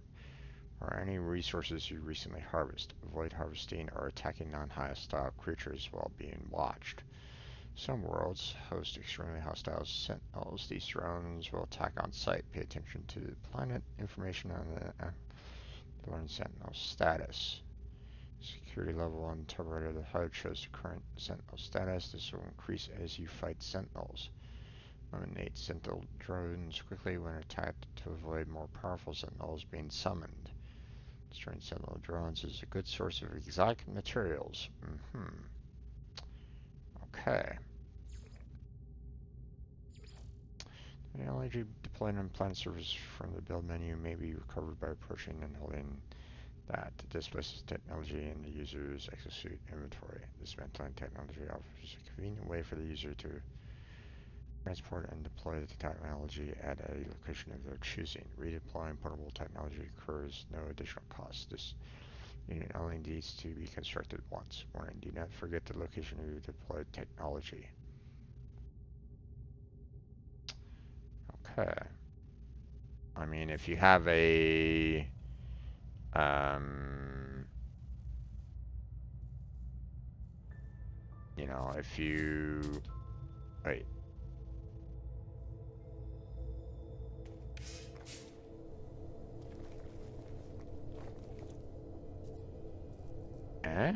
any resources you recently harvest. Avoid harvesting or attacking non-hostile creatures while being watched. Some worlds host extremely hostile sentinels. These drones will attack on sight. Pay attention to the planet information on the learn sentinel status. Security level on the top right of the HUD shows the current sentinel status. This will increase as you fight sentinels. Eliminate sentinel drones quickly when attacked to avoid more powerful sentinels being summoned. Destroying sentinel drones is a good source of exotic materials. Okay. Technology deployed on planet surface from the build menu may be recovered by approaching and holding that. This places technology in the user's exosuit inventory. Dismantling technology offers a convenient way for the user to transport and deploy the technology at a location of their choosing. Redeploying portable technology incurs no additional cost. This unit only needs to be constructed once. Warning, do not forget the location of your deployed technology. Okay. I mean, if you have a you know, if you wait. Eh?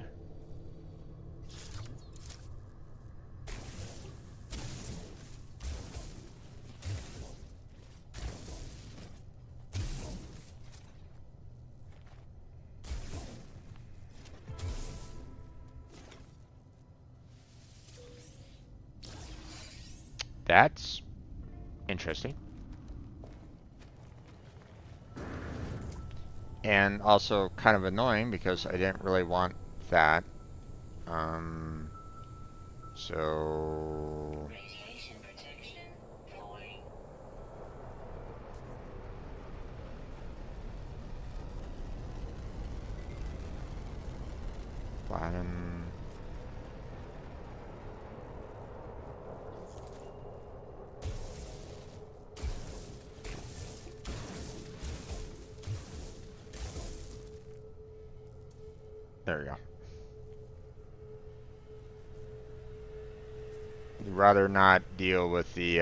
That's interesting. And also kind of annoying because I didn't really want that. So Radiation protection falling. flatten. There we go. Rather not deal with the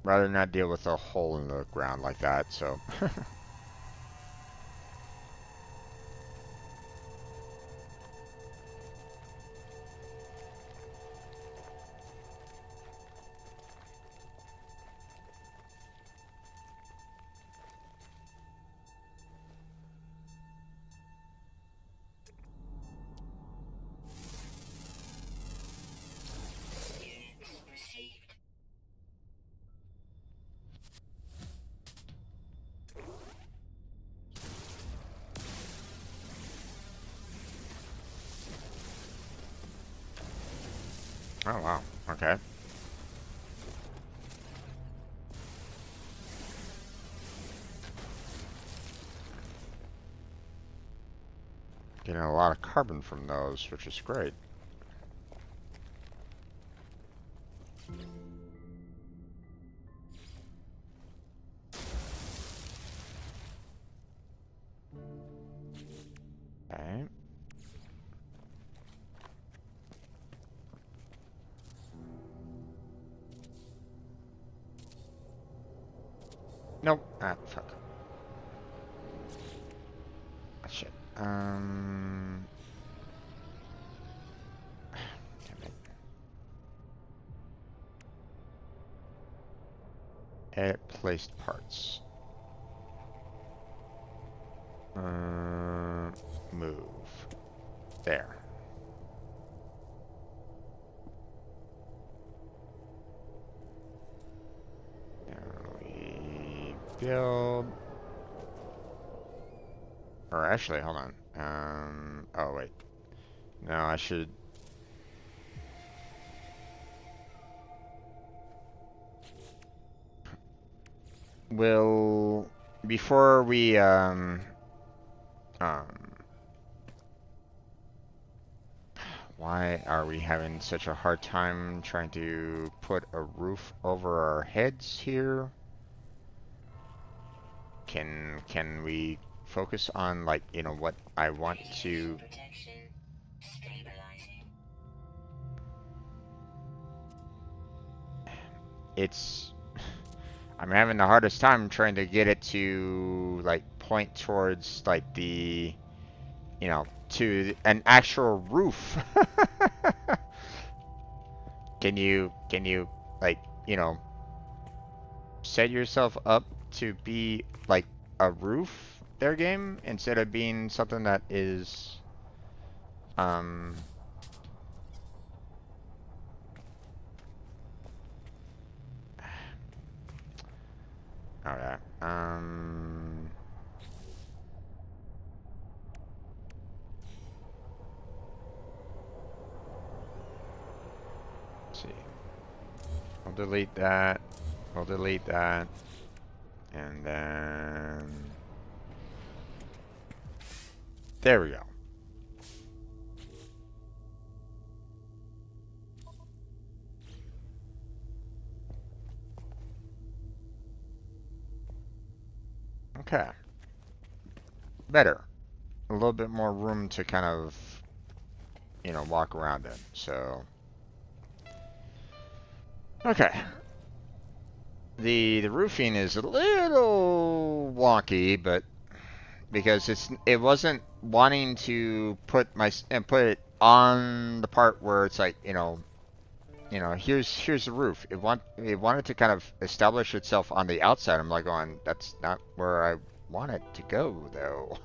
rather not deal with a hole in the ground like that, so Units received. oh wow, okay. Getting a lot of carbon from those, which is great. Okay. Nope. Ah, fuck. Ah, shit. Damn it. Edit placed parts. Move. There. Now we build. Or actually, hold on. Oh wait. No, I should. Will before we why are we having such a hard time trying to put a roof over our heads here? Can we focus on, like, you know, what I want to? Protection. Stabilizing. It's I'm having the hardest time trying to get it to, like, point towards, like, the, you know, to an actual roof. Can you like, you know, set yourself up to be like a roof there, game, instead of being something that is um okay. Let's see. We'll delete that. We'll delete that. And then there we go. Okay. Better. A little bit more room to kind of, you know, walk around in. So okay. The roofing is a little wonky, but because it wasn't wanting to put put it on the part where it's like, here's the roof. It wanted to kind of establish itself on the outside. I'm like going, that's not where I want it to go though.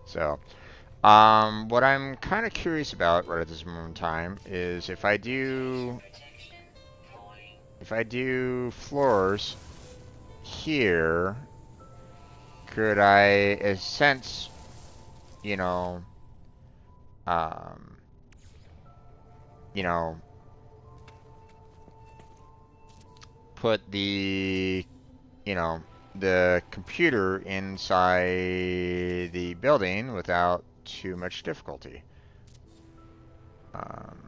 So what I'm kind of curious about right at this moment in time is Protection. Falling. if I do floors here, could I, in a sense, you know, um, you know, put you know, the computer inside the building without too much difficulty. Um,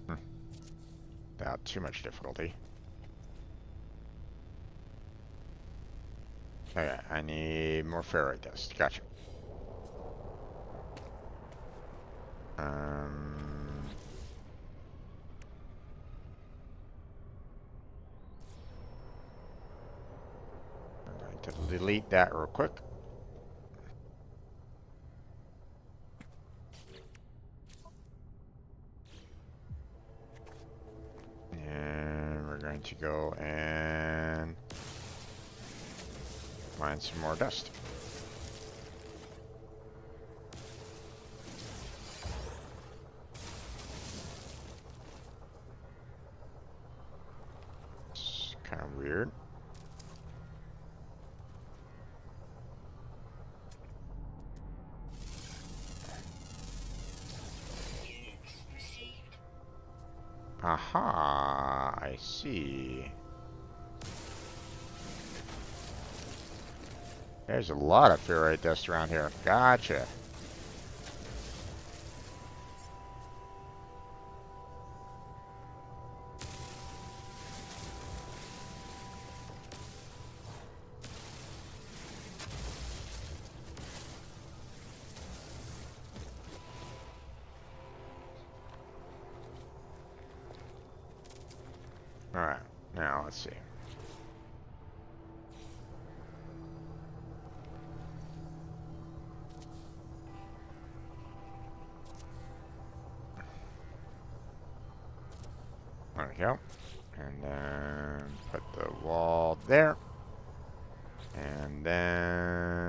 hmm, without too much difficulty. Okay, I need more ferrite dust. Gotcha. Um, I'm going to delete that real quick. And we're going to go and mine some more dust. It's kind of weird. Units received. Aha, I see. There's a lot of ferrite dust around here. Gotcha. Alright, now let's see. There we go. And then put the wall there. And then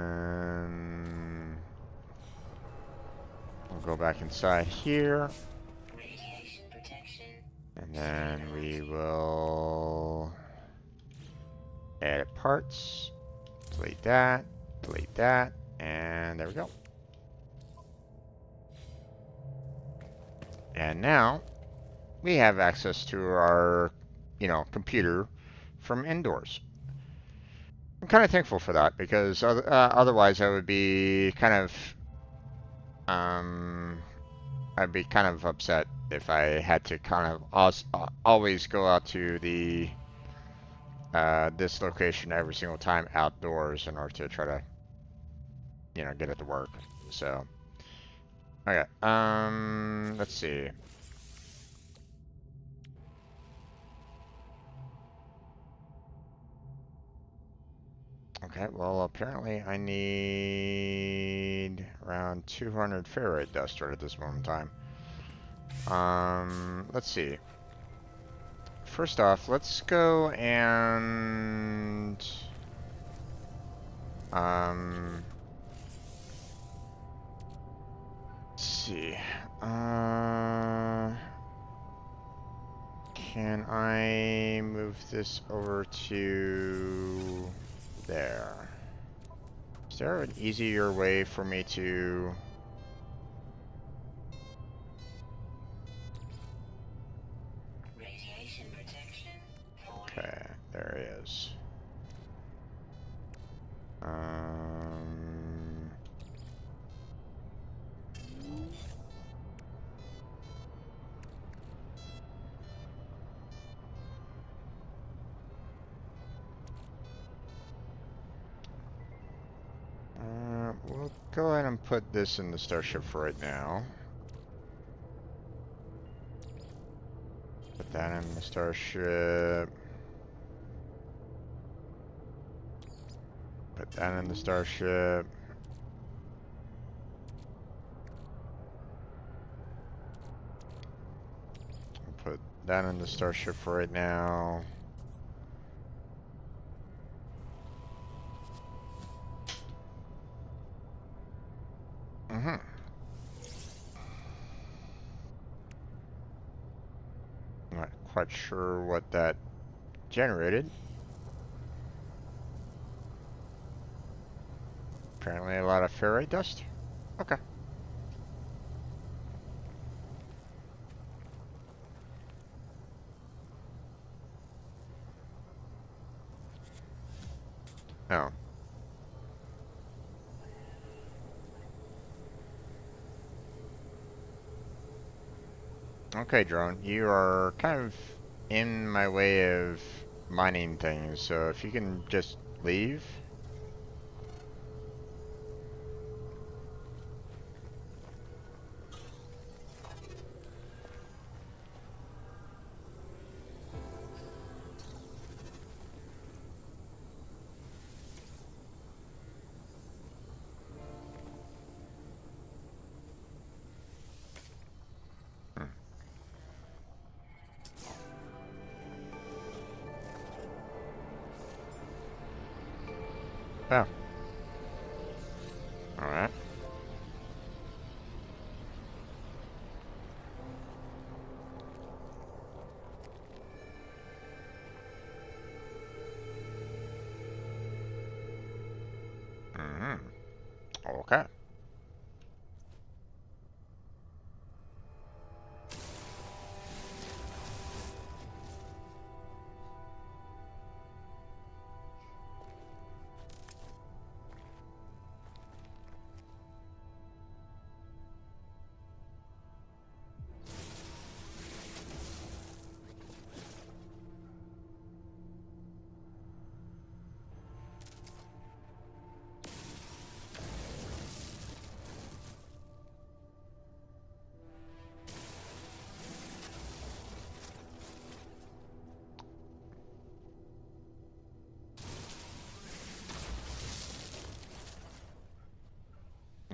we'll go back inside here. Radiation protection. And then we will edit parts. Delete that. Delete that. And there we go. And now we have access to our, computer from indoors. I'm kind of thankful for that because otherwise I would be kind of, I'd be kind of upset if I had to kind of always go out to the this location every single time outdoors in order to try to, get it to work. So, okay, let's see. Okay, well, apparently I need around 200 ferrite dust right at this moment in time. Let's see. First off, let's go and let's see. Can I move this over to there? Is there an easier way for me to... Radiation protection. Okay, there he is. We'll go ahead and put this in the starship for right now. Put that in the starship. Put that in the starship. Put that in the starship for right now. Not quite sure what that generated. Apparently a lot of ferrite dust. Okay. Oh. Okay, drone. You are kind of in my way of mining things, so if you can just leave. Hmm. Oh. Alright. Okay.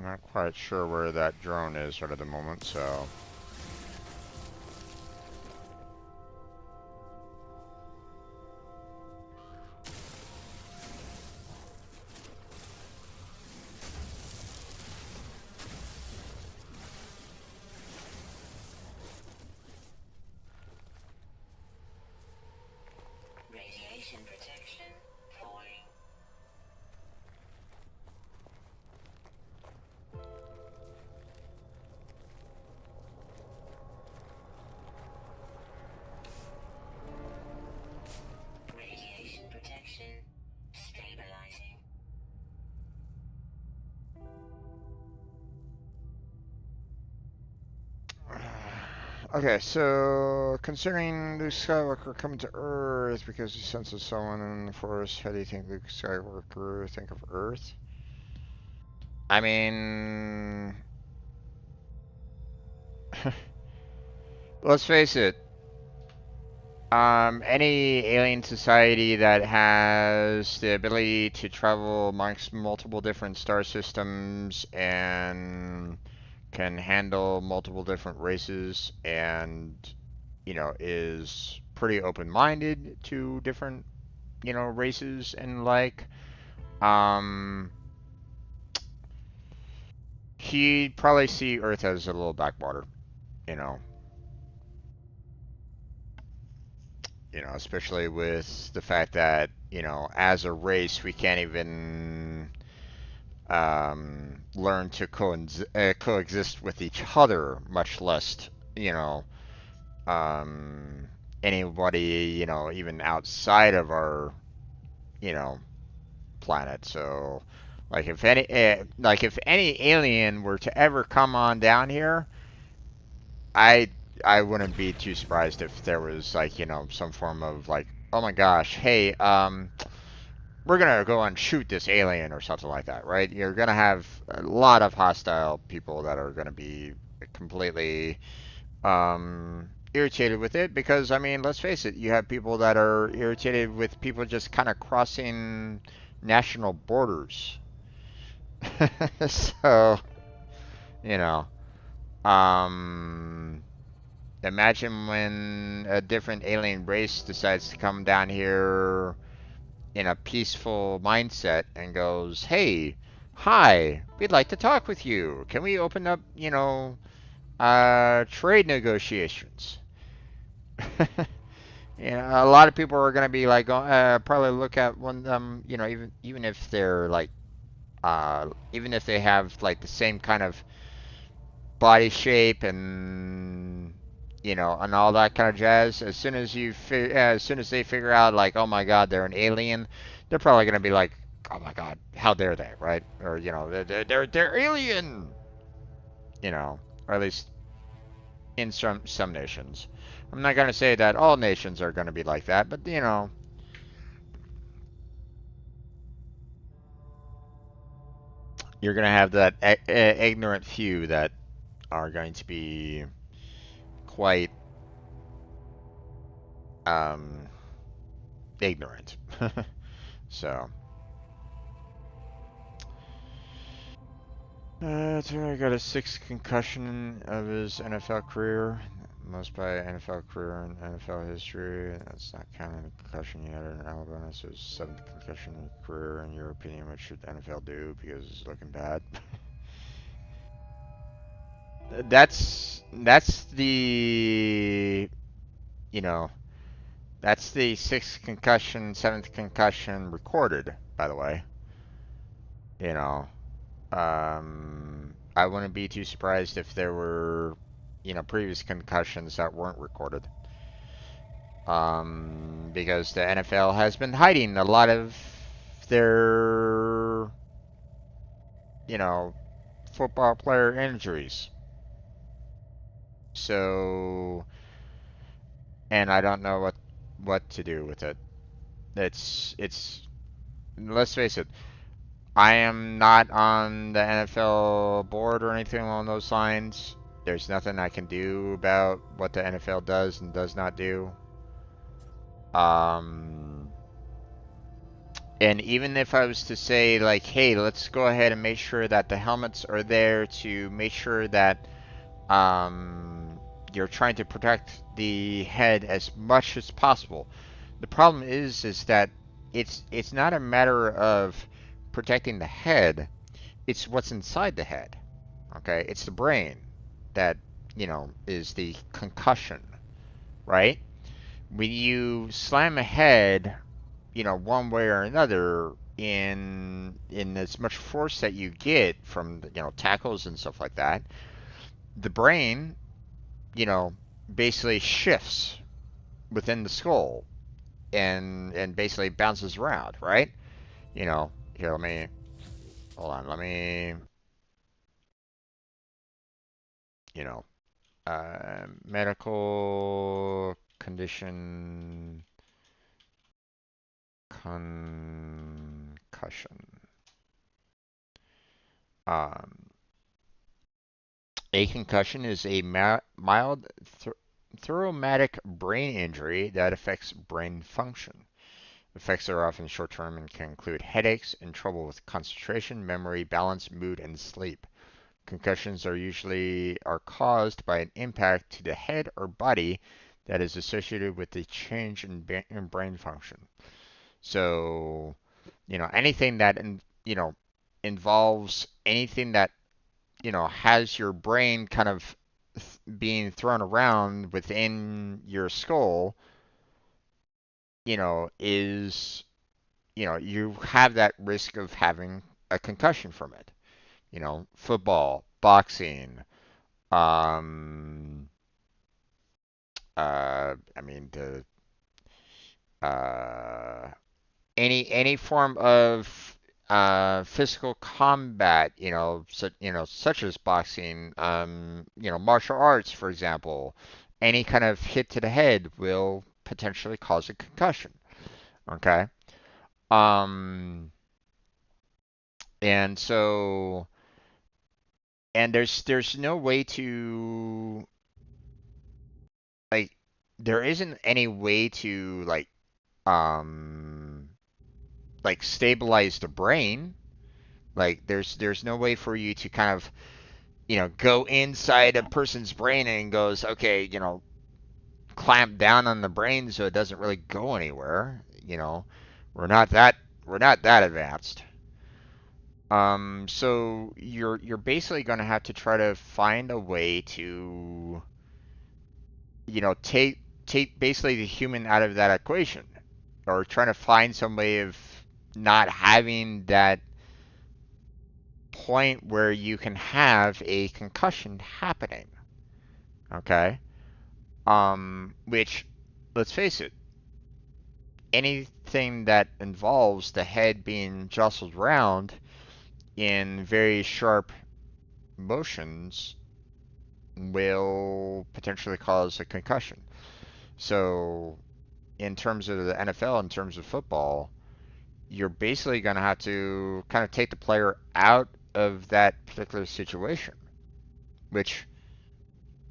not quite sure where that drone is right at the moment, so. Radiation protection falling. Radiation protection stabilizing. Okay, so considering Luke Skywalker coming to Earth because he senses someone in the forest, how do you think Luke Skywalker think of Earth? I mean, let's face it. Any alien society that has the ability to travel amongst multiple different star systems and can handle multiple different races and, is pretty open-minded to different, races and like, um, he'd probably see Earth as a little backwater, you know. Especially with the fact that, as a race, we can't even learn to coexist with each other, much less, um, anybody, even outside of our, you know, planet. So, like if any alien were to ever come on down here, I I wouldn't be too surprised if there was like, some form of like, oh my gosh, hey, we're gonna go and shoot this alien or something like that, right? You're gonna have a lot of hostile people that are gonna be completely irritated with it because, I mean, let's face it, you have people that are irritated with people just kind of crossing national borders. So, you know, um, imagine when a different alien race decides to come down here in a peaceful mindset and goes, "Hey, hi, we'd like to talk with you. Can we open up, trade negotiations?" A lot of people are gonna be like, probably look at one, even if they're like, even if they have like the same kind of body shape and and all that kind of jazz. As soon as they figure out like, oh my God, they're an alien, they're probably gonna be like, oh my God, how dare they, right? Or they're alien, or at least in some nations. I'm not gonna say that all nations are gonna be like that, but you're gonna have that ignorant few that are going to be quite um, ignorant. So. Turner got a sixth concussion of his NFL career, most by NFL career in NFL history. That's not counting the concussion he had in Alabama, so his seventh concussion in career. In your opinion, what should NFL do because it's looking bad? That's the you know that's the sixth concussion, seventh concussion recorded. By the way, you know. I wouldn't be too surprised if there were, previous concussions that weren't recorded. Because the NFL has been hiding a lot of their, you know, football player injuries. So, and I don't know what to do with it. It's let's face it, I am not on the NFL board or anything along those lines. There's nothing I can do about what the NFL does and does not do. Um, And even if I was to say, like, hey, let's go ahead and make sure that the helmets are there to make sure that you're trying to protect the head as much as possible. The problem is that it's not a matter of protecting the head, it's what's inside the head. Okay? It's the brain that, is the concussion, right? When you slam a head, one way or another, in as much force that you get from tackles and stuff like that, the brain, you know, basically shifts within the skull and basically bounces around, right? Here, let me hold on, let me, you know, medical condition concussion. Um, A concussion is a mild traumatic brain injury that affects brain function. Effects are often short term and can include headaches and trouble with concentration, memory, balance, mood, and sleep. Concussions are caused by an impact to the head or body that is associated with a change in brain function. So, anything that involves anything that has your brain kind of being thrown around within your skull, is you have that risk of having a concussion from it. Football, boxing, um, I mean the uh, any form of physical combat, such as boxing, martial arts, for example, any kind of hit to the head will potentially cause a concussion. Okay. Um, and so, and there's no way to like, there isn't any way to um, stabilize the brain. Like, there's no way for you to kind of go inside a person's brain and goes, okay, clamp down on the brain so it doesn't really go anywhere. We're not that we're not that advanced. So you're basically gonna have to try to find a way to, take basically the human out of that equation, or trying to find some way of not having that point where you can have a concussion happening. Okay? Which, let's face it, anything that involves the head being jostled around in very sharp motions will potentially cause a concussion. So, in terms of the NFL, in terms of football, you're basically going to have to kind of take the player out of that particular situation, which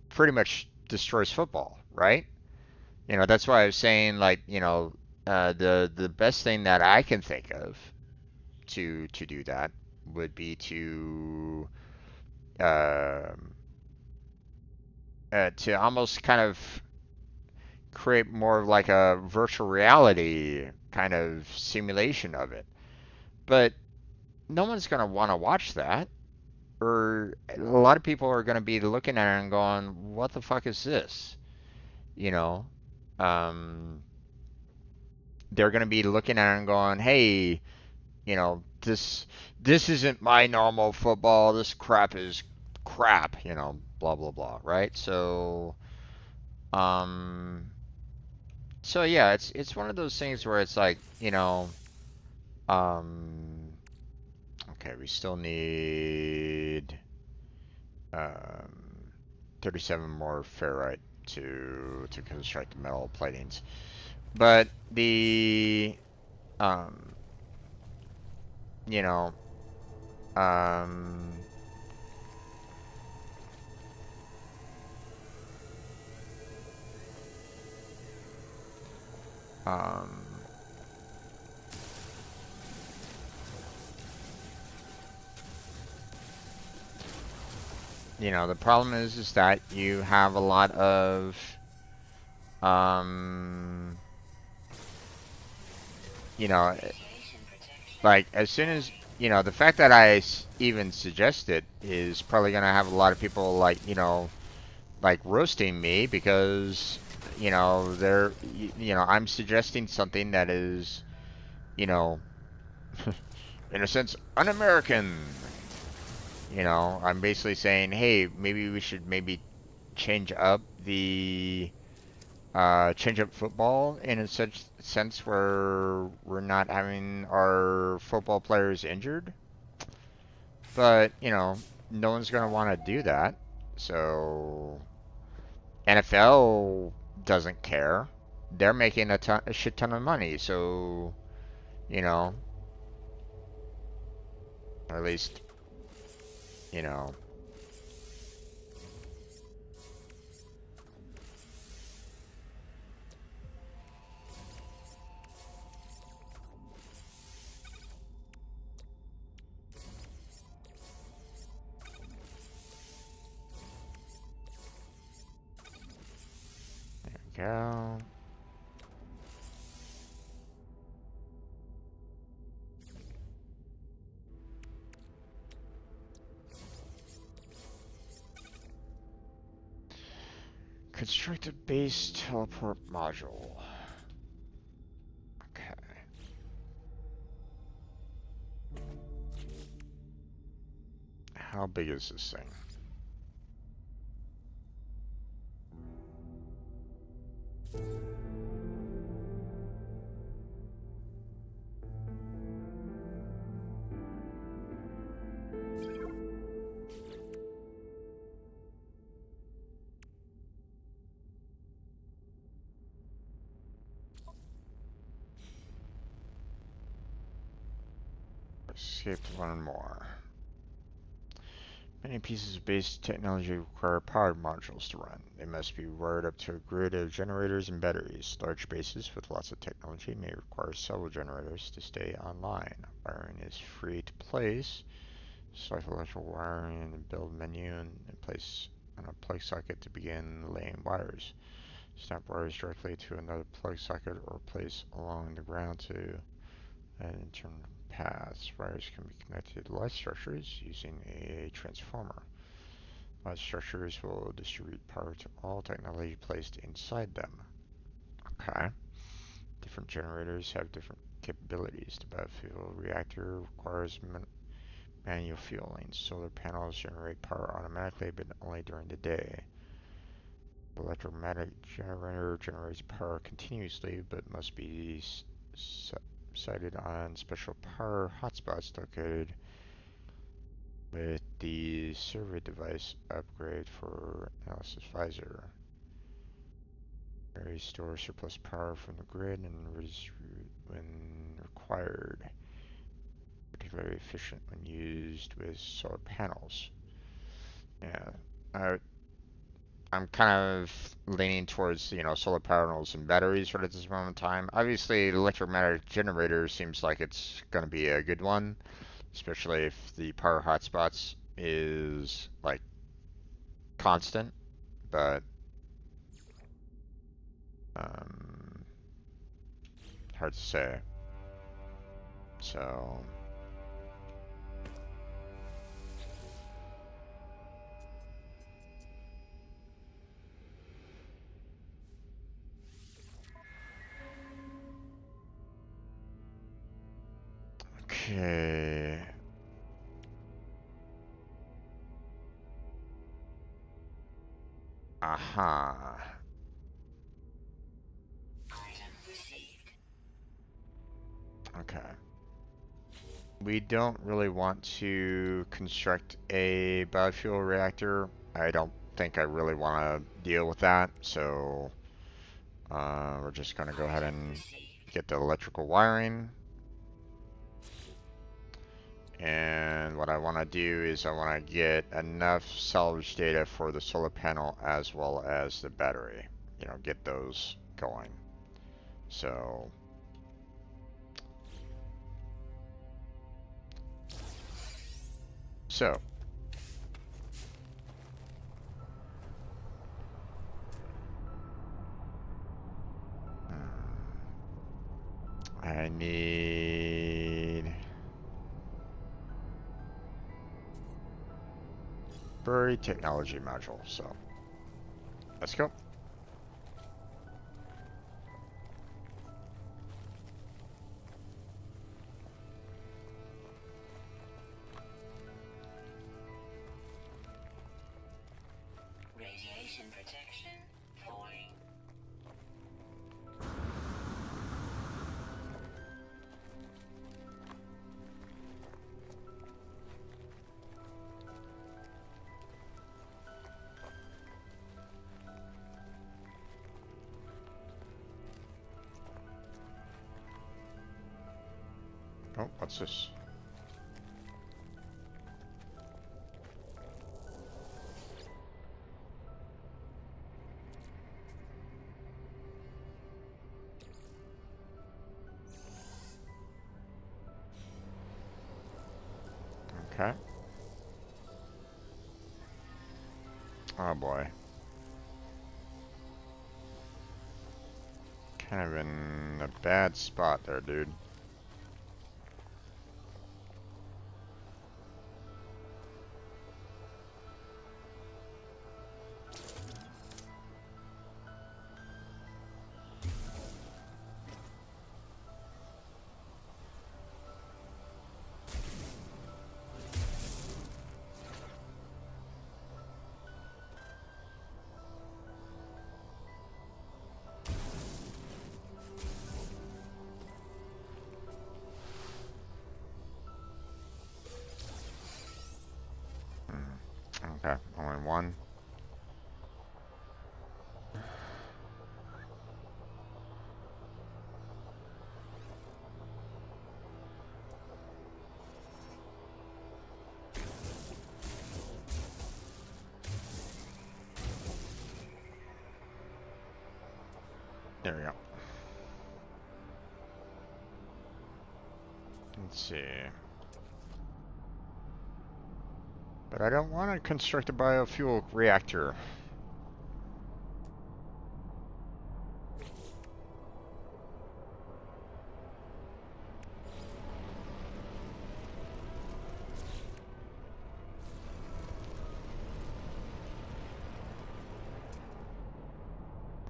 pretty much destroys football, right? That's why I was saying, like, the best thing that I can think of to do that would be um to almost kind of create more of like a virtual reality kind of simulation of it. But no one's gonna want to watch that, or a lot of people are gonna be looking at it and going, "What the fuck is this?" You know, um, they're gonna be looking at it and going, "Hey, this isn't my normal football. This crap is crap, blah blah blah, right?" Um so yeah, it's one of those things where it's like, um okay, we still need um 37 more ferrite to construct the metal platings. But the um you know um um you know, the problem is that you have a lot of, um, you know, Radiation protection. like as soon as, you know, the fact that even suggest it is probably gonna have a lot of people like, you know, like roasting me because, you know, you know, I'm suggesting something that is, you know, in a sense, un-American. You know, I'm basically saying, hey, maybe we should maybe change up the change up football in a such sense where we're not having our football players injured. But, you know, no one's gonna want to do that. So NFL doesn't care. They're making a shit ton of money. So, you know, or at least, you know, go. Construct a base teleport module. Okay. How big is this thing? Escape to learn more. Many pieces of base technology require power modules to run. They must be wired up to a grid of generators and batteries. Large bases with lots of technology may require several generators to stay online. Wiring is free to place. Select electrical wiring in the build menu and place on a plug socket to begin laying wires. Snap wires directly to another plug socket or place along the ground to an internal paths. Wires can be connected to light structures using a transformer. Light structures will distribute power to all technology placed inside them. Okay. Different generators have different capabilities. The biofuel reactor requires manual fueling. Solar panels generate power automatically, but only during the day. The electromagnetic generator generates power continuously, but must be sited on special power hotspots located with the survey device upgrade for analysis visor. Restore surplus power from the grid and redistribute when required. Particularly efficient when used with solar panels. Yeah, I, I'm kind of leaning towards, you know, solar panels and batteries right at this moment in time. Obviously, the electromagnetic generator seems like it's going to be a good one, especially if the power hotspots is like constant, but um, hard to say. So, okay. Aha. Item received. Okay. We don't really want to construct a biofuel reactor. I don't think I really want to deal with that, so we're just going to go ahead Item and received. get the electrical wiring. And what I want to do is I want to get enough salvage data for the solar panel as well as the battery. You know, get those going. So, so temporary technology module. So let's go. Radiation protection falling. Oh, what's this? Okay. Oh boy. Kind of in a bad spot there, dude. Okay, only one. There we go. Let's see. But I don't want to construct a biofuel reactor.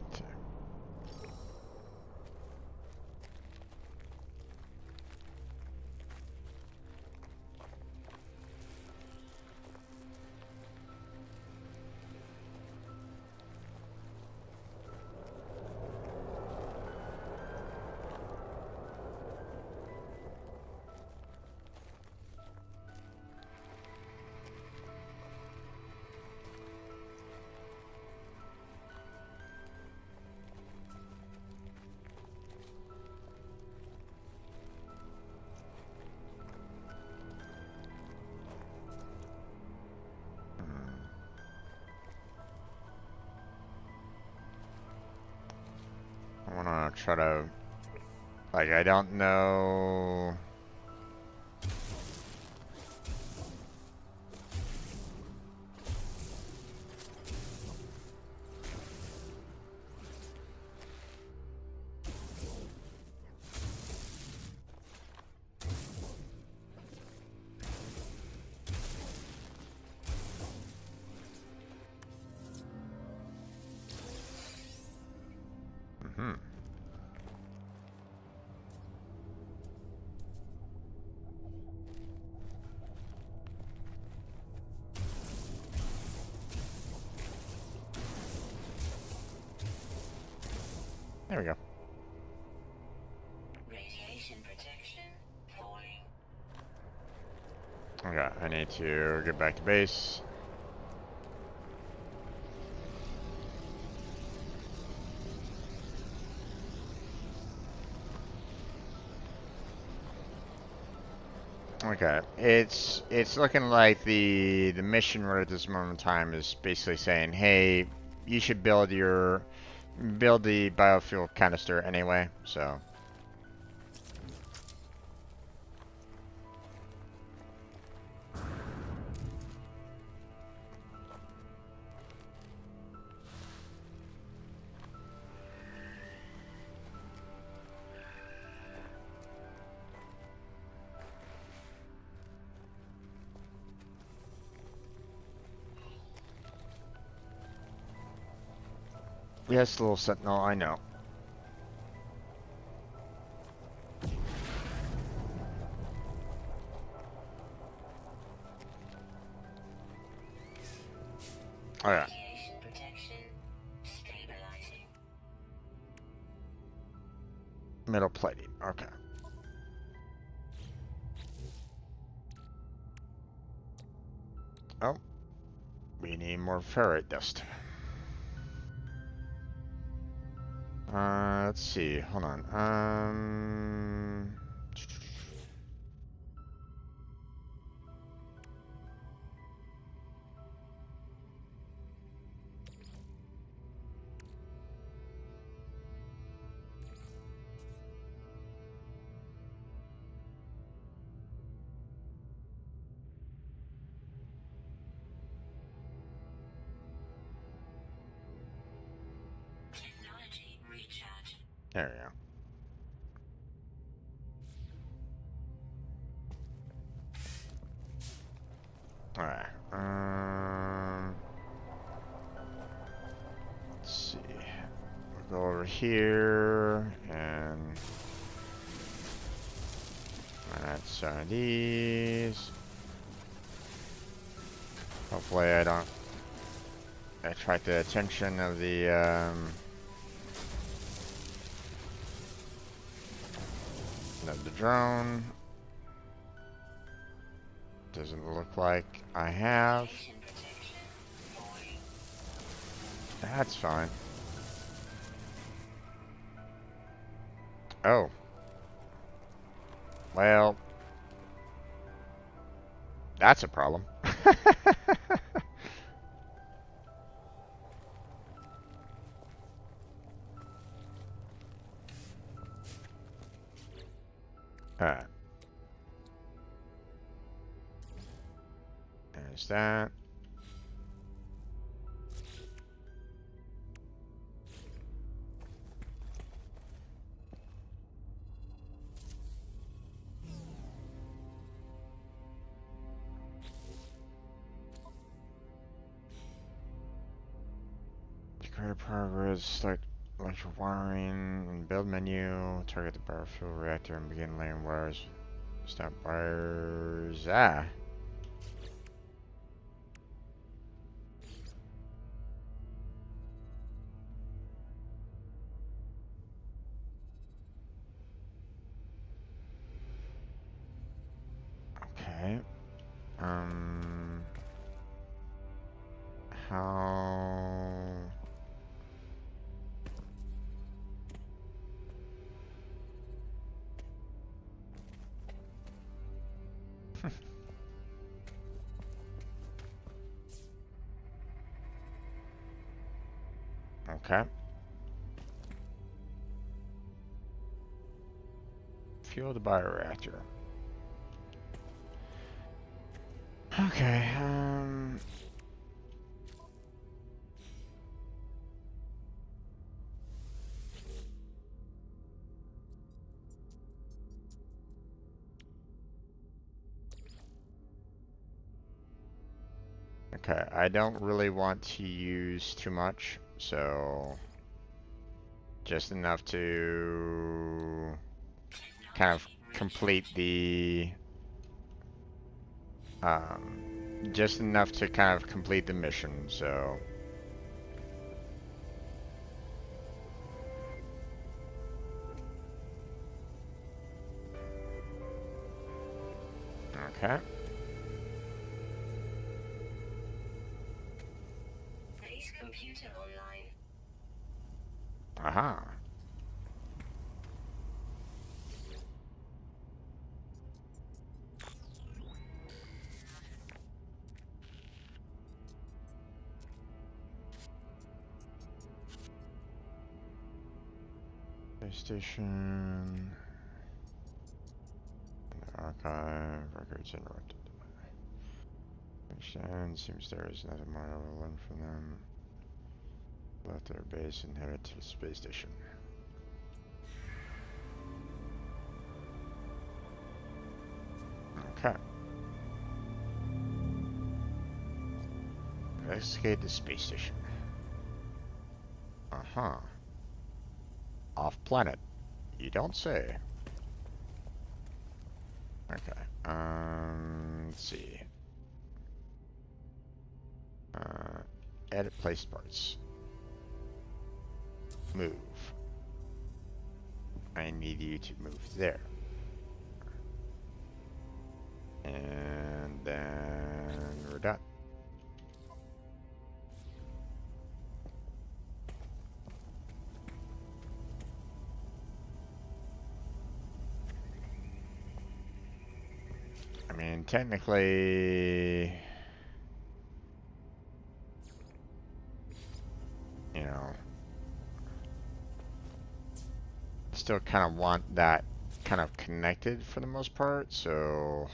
Let's see. I want to try to, like, I don't know. Hmm. There we go. Radiation protection falling. Okay, I need to get back to base. Okay, it's looking like the mission right at this moment in time is basically saying, hey, you should build the biofuel canister anyway. So Yes, little sentinel, I know. Alright. Radiation protection stabilizing. Metal plating, okay. Oh. We need more ferrite dust. Let's see, hold on. Technology recharge. There we go. Alright. Let's see. We'll go over here and add some of these. Hopefully I don't attract the attention of the drone. Doesn't look like I have. Radiation protection falling. That's fine. Oh. Well. That's a problem. Alright. There's that. Create progress, start electrical wiring, and build menu, target the biofuel reactor and begin laying wires. Stop wires. Ah. Okay. How? Okay. Fuel the bioreactor. Okay, okay, I don't really want to use too much, so just enough to kind of complete the just enough to kind of complete the mission, so okay. Base computer online. Aha. Station. Archive. Records interrupted. Understand. Seems there is nothing more to learn from them. Left their base and headed to the space station. Okay. Investigate the space station. Huh. Off planet. You don't say. Okay. Let's see. Edit place parts. Move. I need you to move there. And then we're done. I mean, technically, you know, still kind of want that kind of connected for the most part, so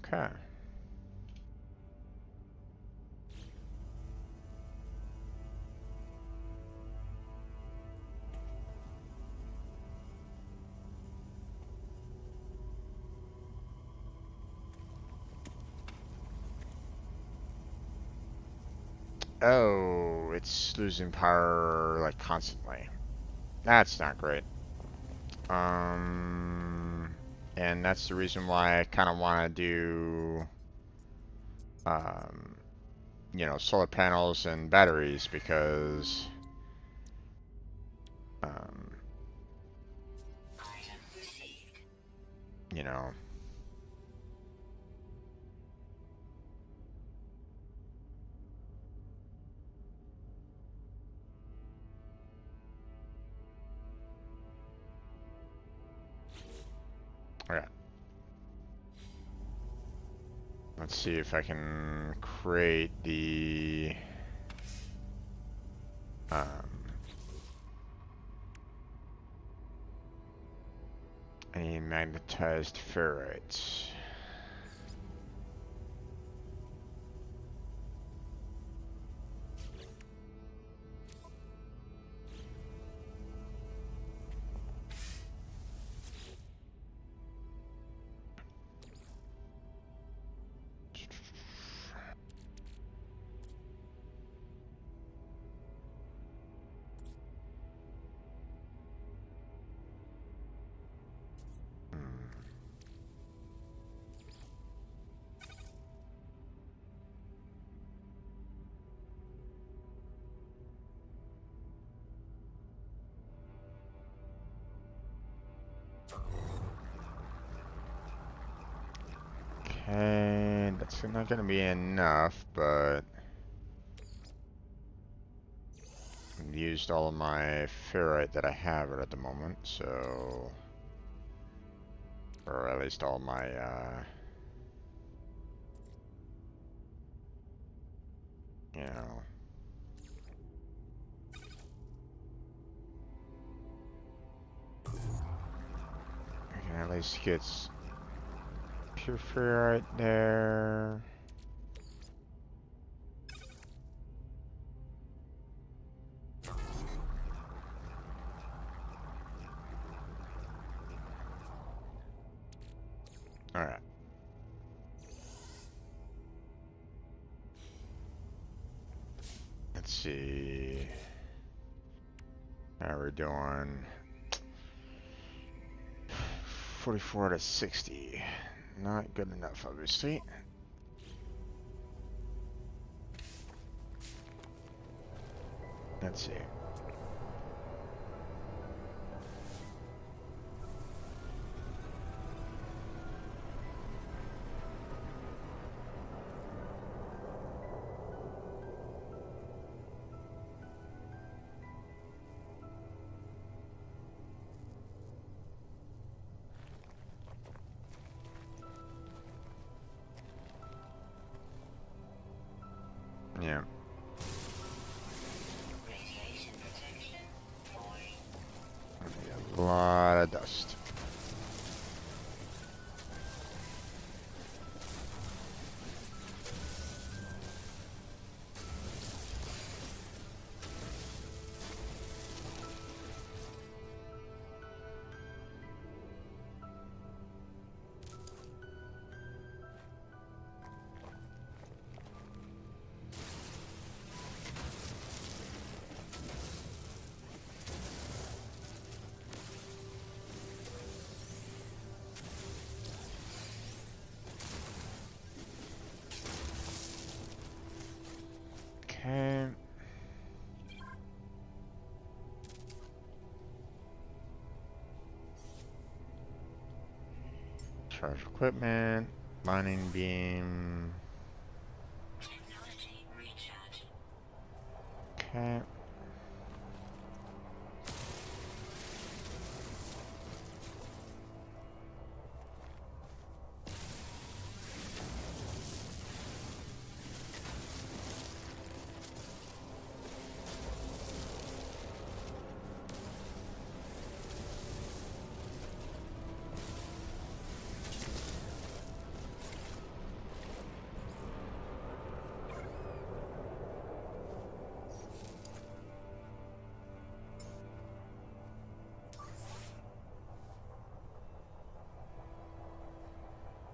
okay. Oh, it's losing power like constantly. That's not great. And that's the reason why I kind of want to do, um, you know, solar panels and batteries because, um, Item received. you know, okay. Let's see if I can create the, any magnetized ferrites. Okay, that's not gonna be enough, but I've used all of my ferrite that I have at the moment, so, or at least all my, you know, I can at least get pure ferrite there. Alright. Let's see. How we're doing. 44 to 60. Not good enough, obviously. Let's see. Yeah. Radiation protection. Void. A lot of dust. Charge equipment, mining beam. Technology recharge. Okay.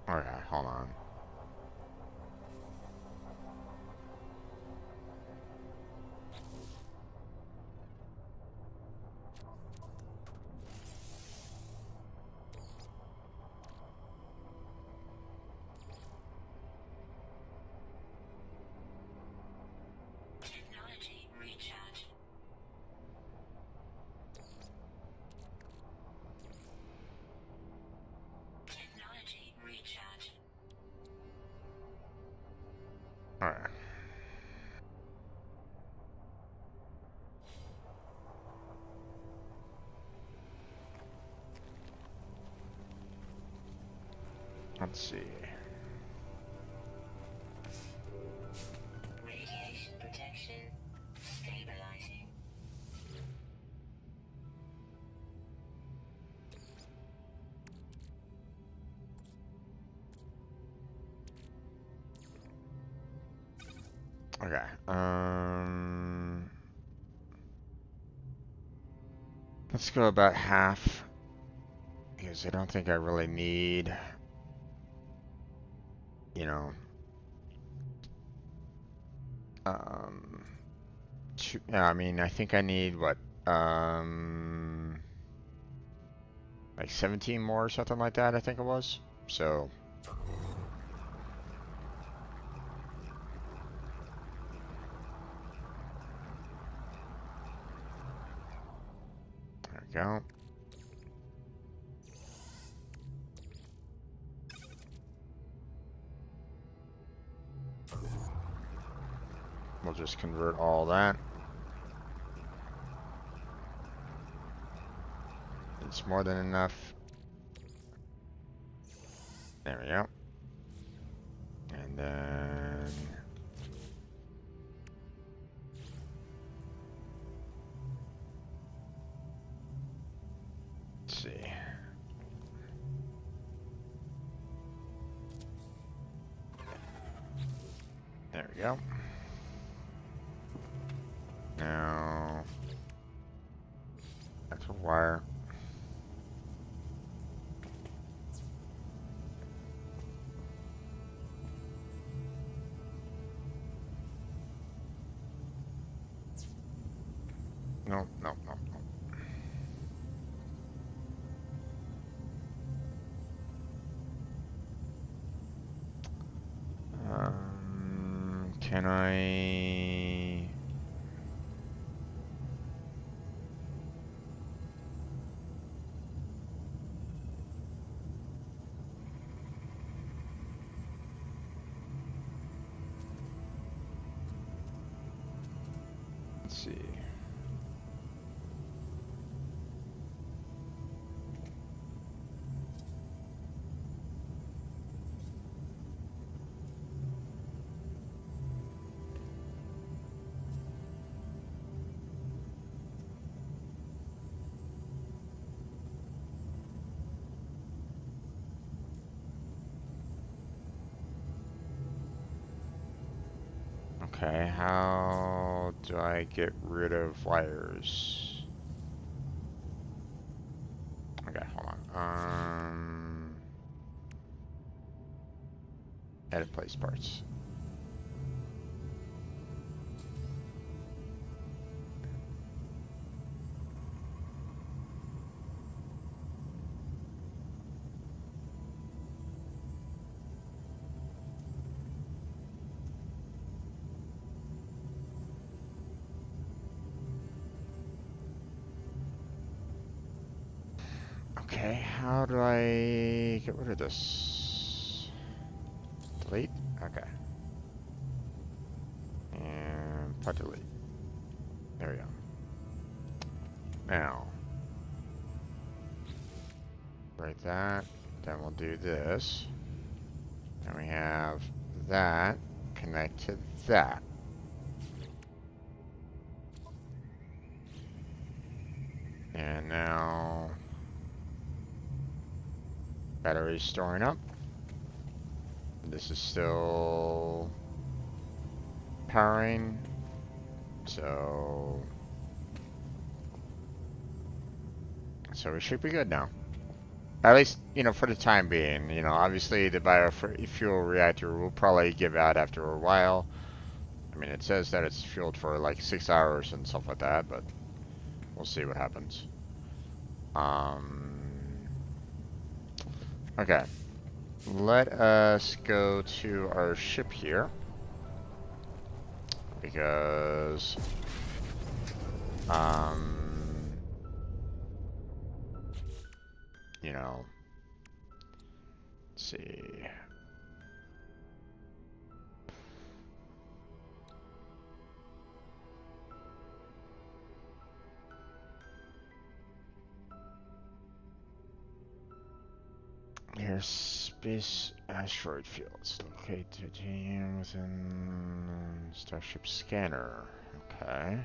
Okay, hold on. Technology recharge. Technology recharge. Alright. Let's see. Radiation protection. Stabilizing. Okay. Let's go about half because I don't think I really need, you know, um, yeah, I mean, I think I need what, like 17 more or something like that, I think it was. So, there we go. We'll just convert all that. It's more than enough. There we go. And then let's see. There we go. Now that's a wire. No, no, no, no. Can I? Let's see. Okay, how do I get rid of wires? Okay, hold on. Edit place parts. Okay, how do I get rid of this? Delete? Okay. And put delete. There we go. Now, write that. Then we'll do this. And we have that connect to that. And now battery's storing up. This is still powering. So we should be good now. At least, for the time being. Obviously the biofuel reactor will probably give out after a while. I mean, it says that it's fueled for like 6 hours and stuff like that, but we'll see what happens. Okay. Let us go to our ship here. Because, let's see. Here's space asteroid fields. Locate titanium within Starship scanner. Okay.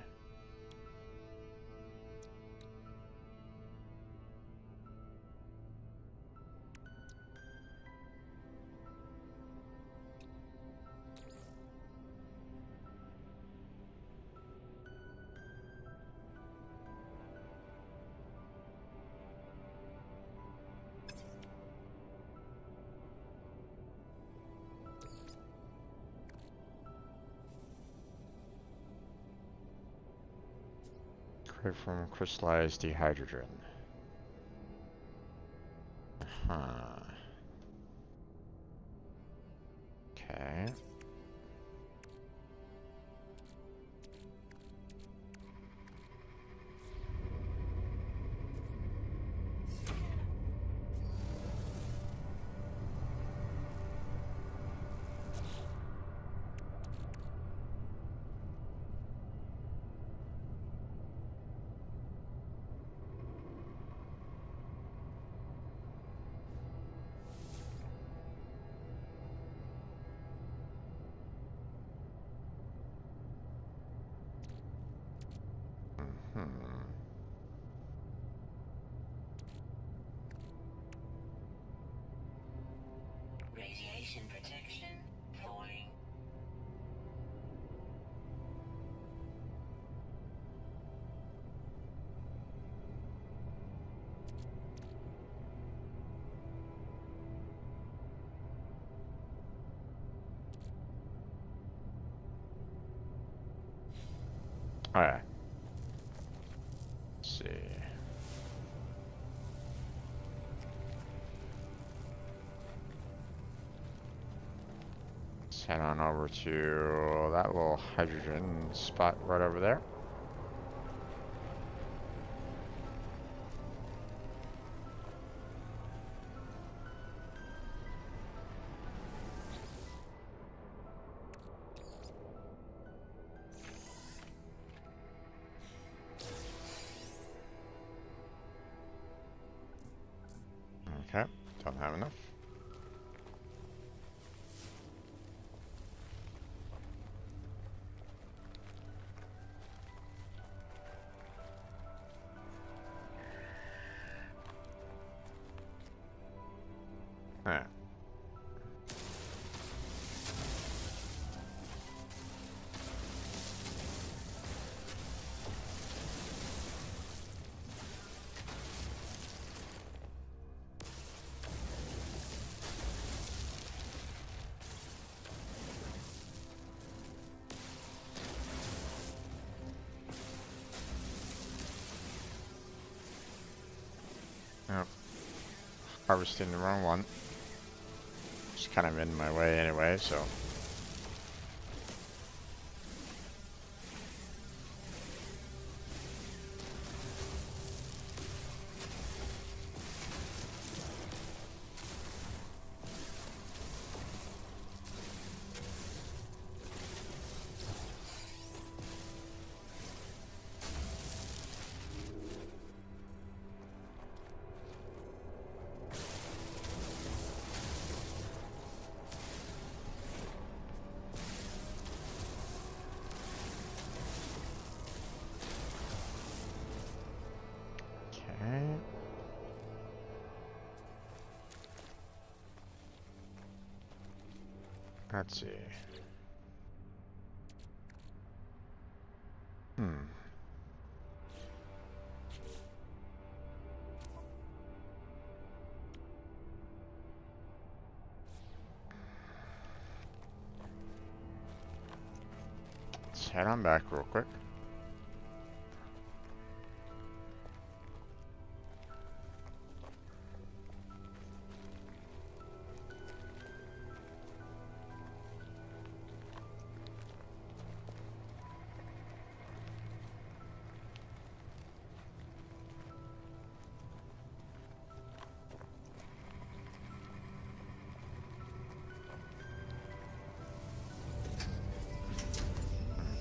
Create from crystallized dehydrogen. Huh. Okay. Hmm. Radiation protection falling. Alright. Let's see. Let's head on over to that little hydrogen spot right over there. Okay, don't have enough. Alright. Yep. Harvesting the wrong one. It's kind of in my way anyway, so. Let's see. Hmm. Let's head on back real quick.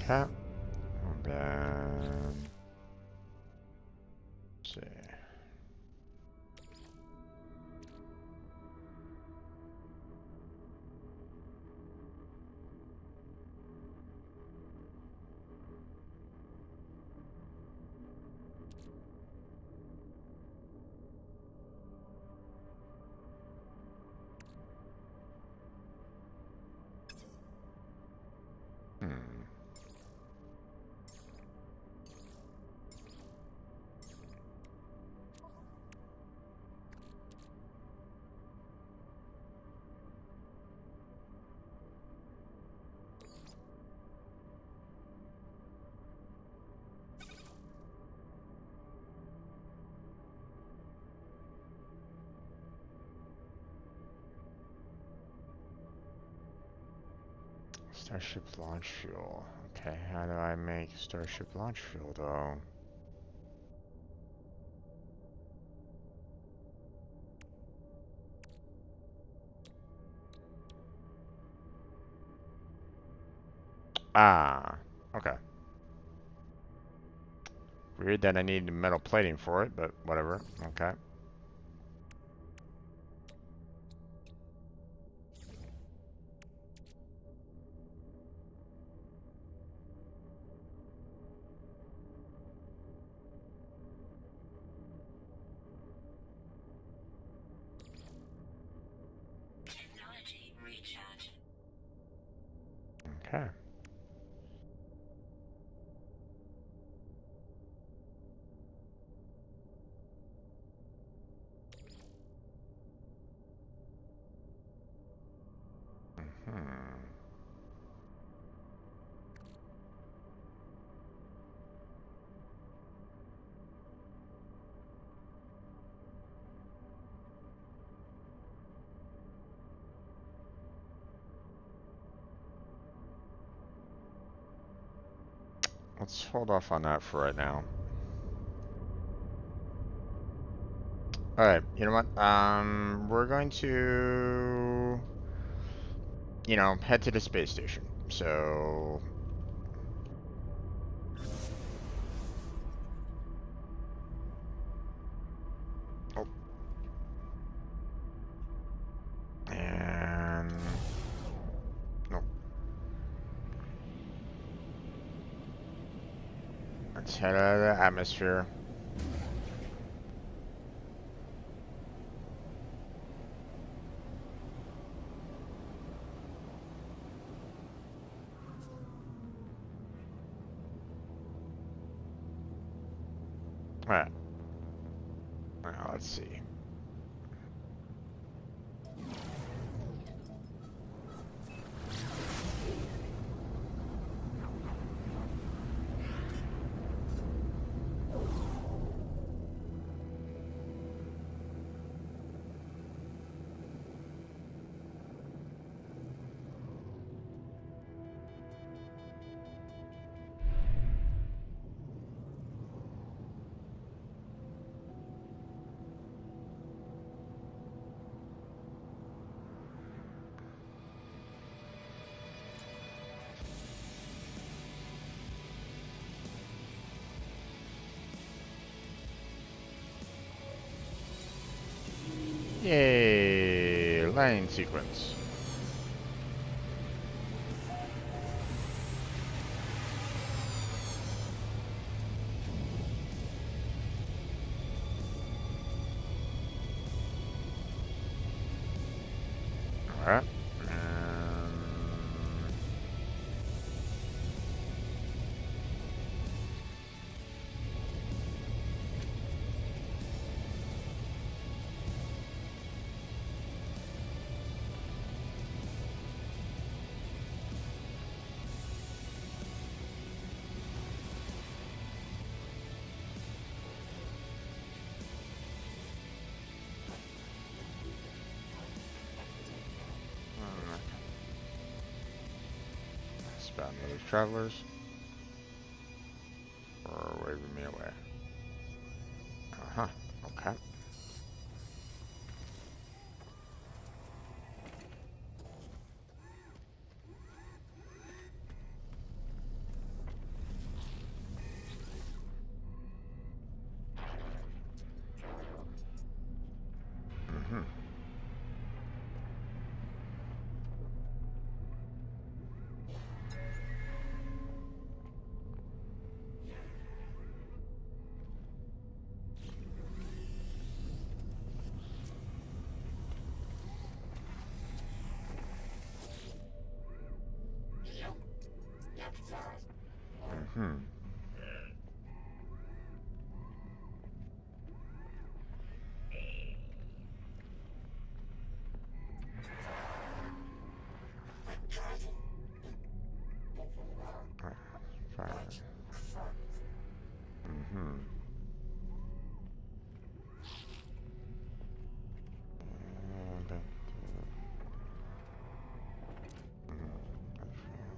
Okay. And then let's see. Hmm. Starship launch fuel. Okay, how do I make Starship launch fuel though? Ah, okay. Weird that I need metal plating for it, but whatever. Okay. Technology recharge. Okay. Hmm. Let's hold off on that for right now. Alright, you know what? We're going to, head to the space station. So, oh, and, nope. Let's head out of the atmosphere. Alright, now let's see. Yay! Landing sequence. Alright. And Found those travelers. Or waving me away. Uh-huh. Okay. Mm-hmm. Mm-hmm. Fire. Mm-hmm.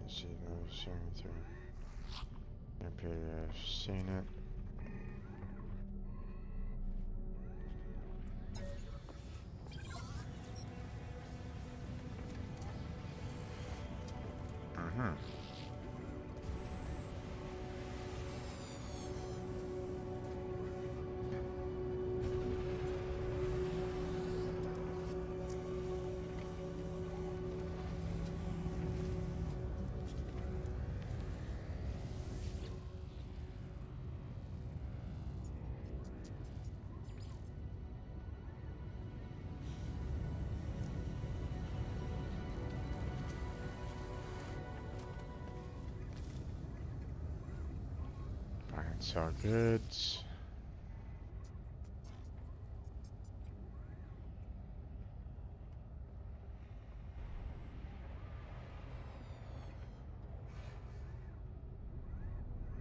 See those sharing through. Appear to have seen it. Mm-hmm. Buy and sell goods.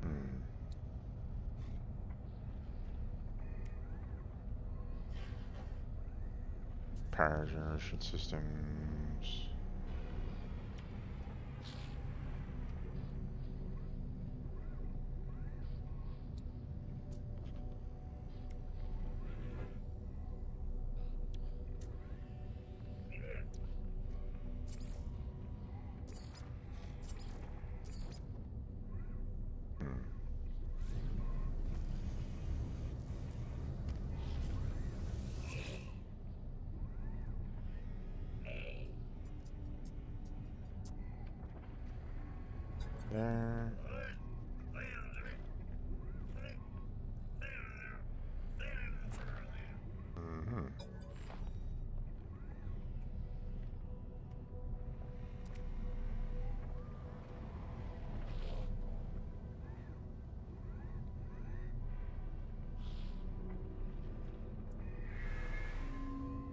Hmm. Power generation systems. Hmm. There. Mm-hmm.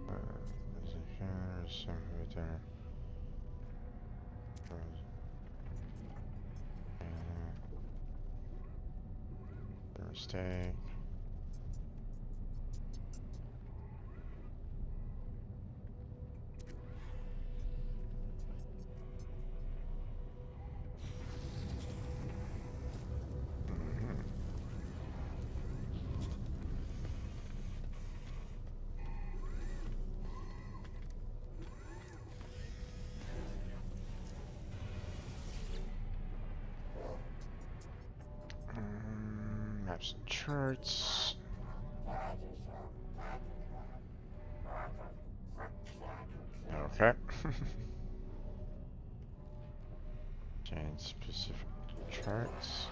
There's a there's some right there. Mistake. Mm-hmm. Maps and charts. Okay. Change specific charts.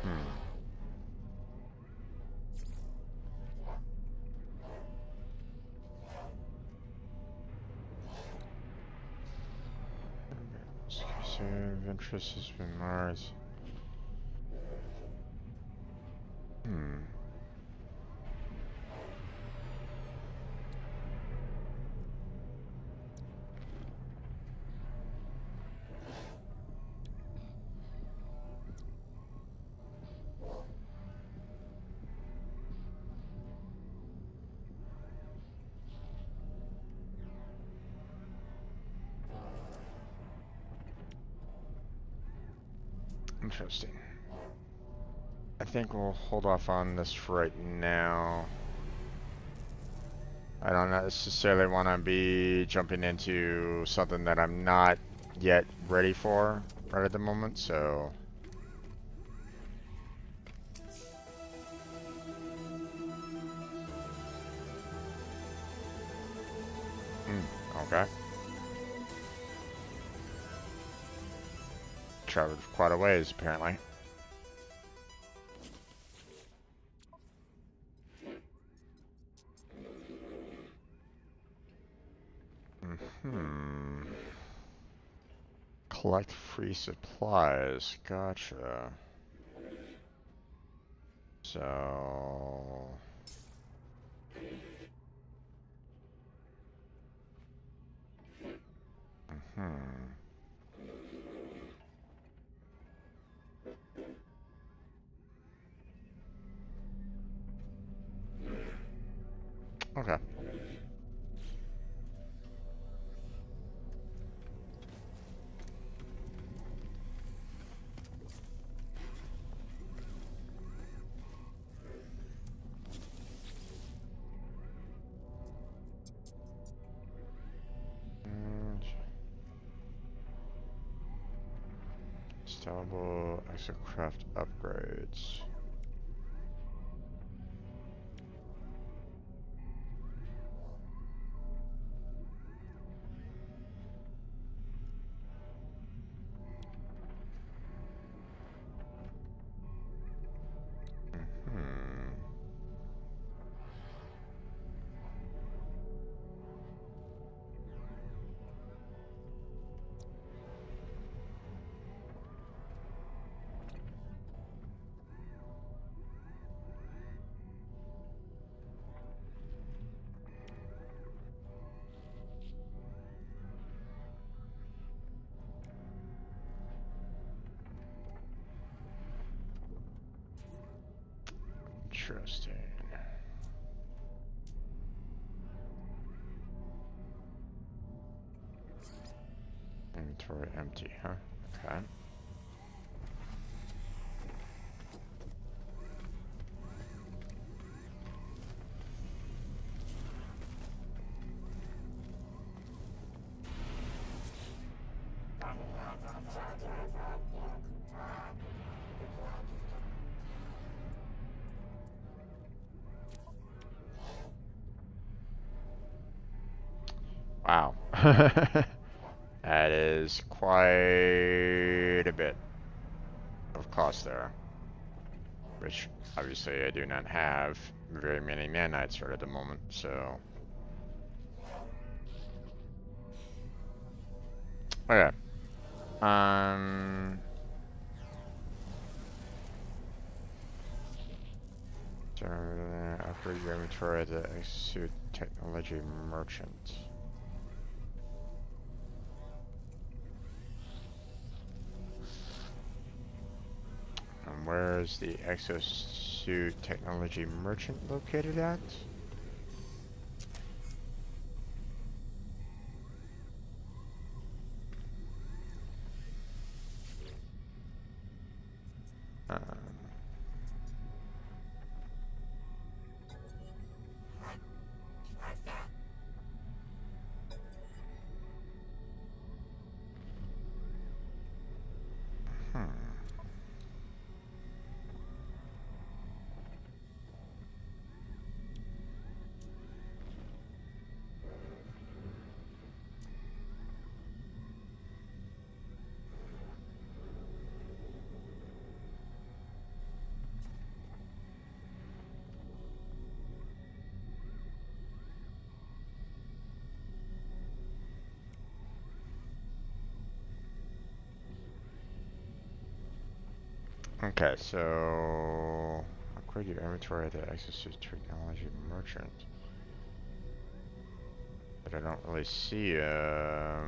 Hmm. So of interest has been Mars. Hmm. Interesting. I think we'll hold off on this for right now. I don't necessarily want to be jumping into something that I'm not yet ready for right at the moment, so. Okay. Traveled quite a ways, apparently. Collect free supplies. Gotcha. So. Okay. Installable exocraft upgrades. Interesting. Inventory empty, huh? Okay. Wow. That is quite a bit of cost there, which obviously I do not have very many nanites right at the moment, so. Okay. So upgrade your inventory as an execute technology merchant. And where is the exosuit technology merchant located at? Um, hmm. Okay, so upgrade your inventory at the exosuit technology merchant. But I don't really see I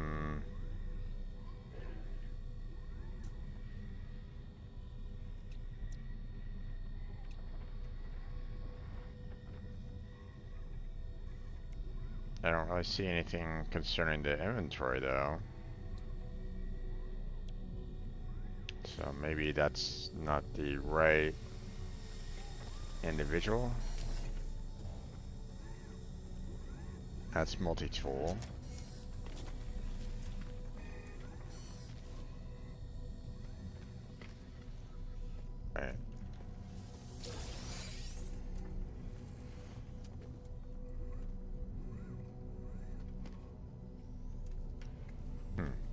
don't really see anything concerning the inventory though. So maybe that's not the right individual. That's multi-tool. Right.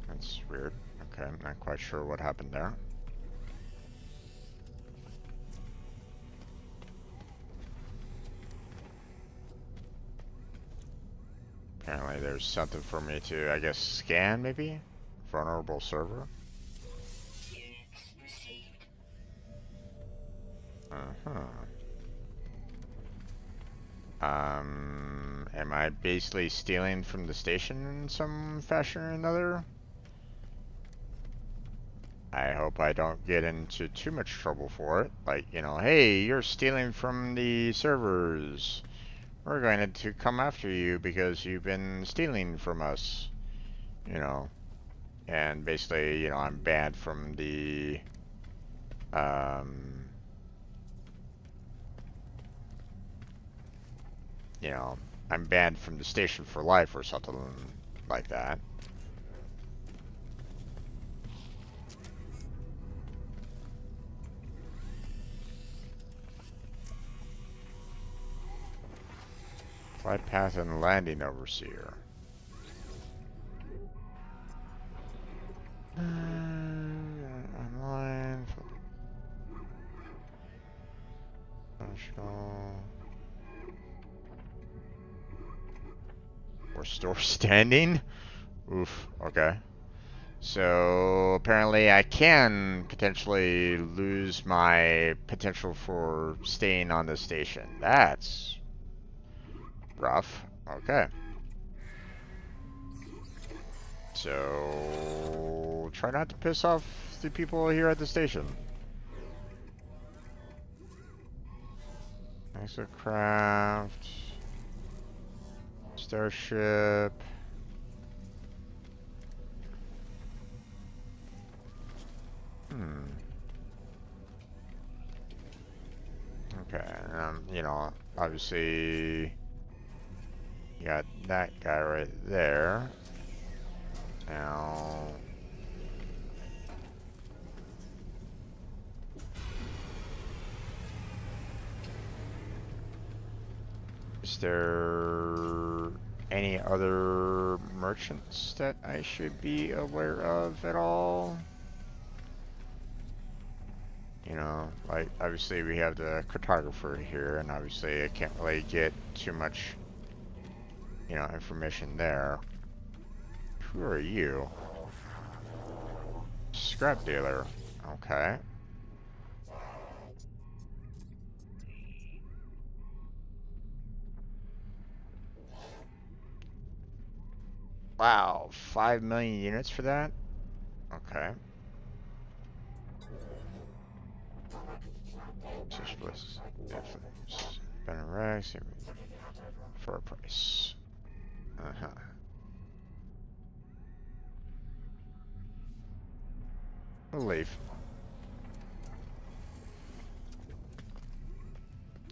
That's weird. Okay, I'm not quite sure what happened there. Apparently there's something for me to, I guess, scan maybe? Vulnerable server? Units received. Uh-huh. Am I basically stealing from the station in some fashion or another? I hope I don't get into too much trouble for it. Like, you know, hey, you're stealing from the servers. We're going to come after you because you've been stealing from us. You know, and basically, you know, I'm banned from the, you know, I'm banned from the station for life or something like that. Flight path and landing overseer. Online. Functional. Restore standing? Oof, okay. So apparently I can potentially lose my potential for staying on the station. That's rough. Okay. So try not to piss off the people here at the station. Exocraft. Starship. Okay, you know, obviously you got that guy right there. Now, is there any other merchants that I should be aware of at all? You know, like obviously we have the cartographer here, and obviously I can't really get too much, you know, information there. Who are you? Scrap dealer. Okay. Wow, 5 million units for that? Okay. Socialist. Better rags for a price. Uh-huh. We'll leave.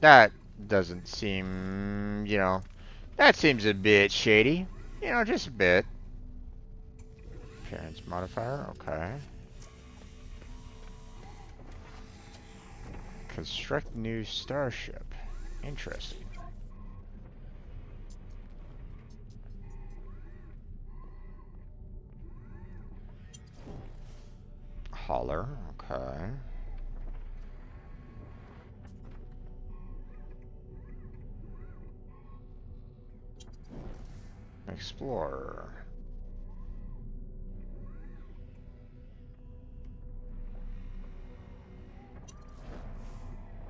That doesn't seem, you know, that seems a bit shady. You know, just a bit. Appearance modifier, okay. Construct new starship. Interesting. Hauler, okay. Explorer.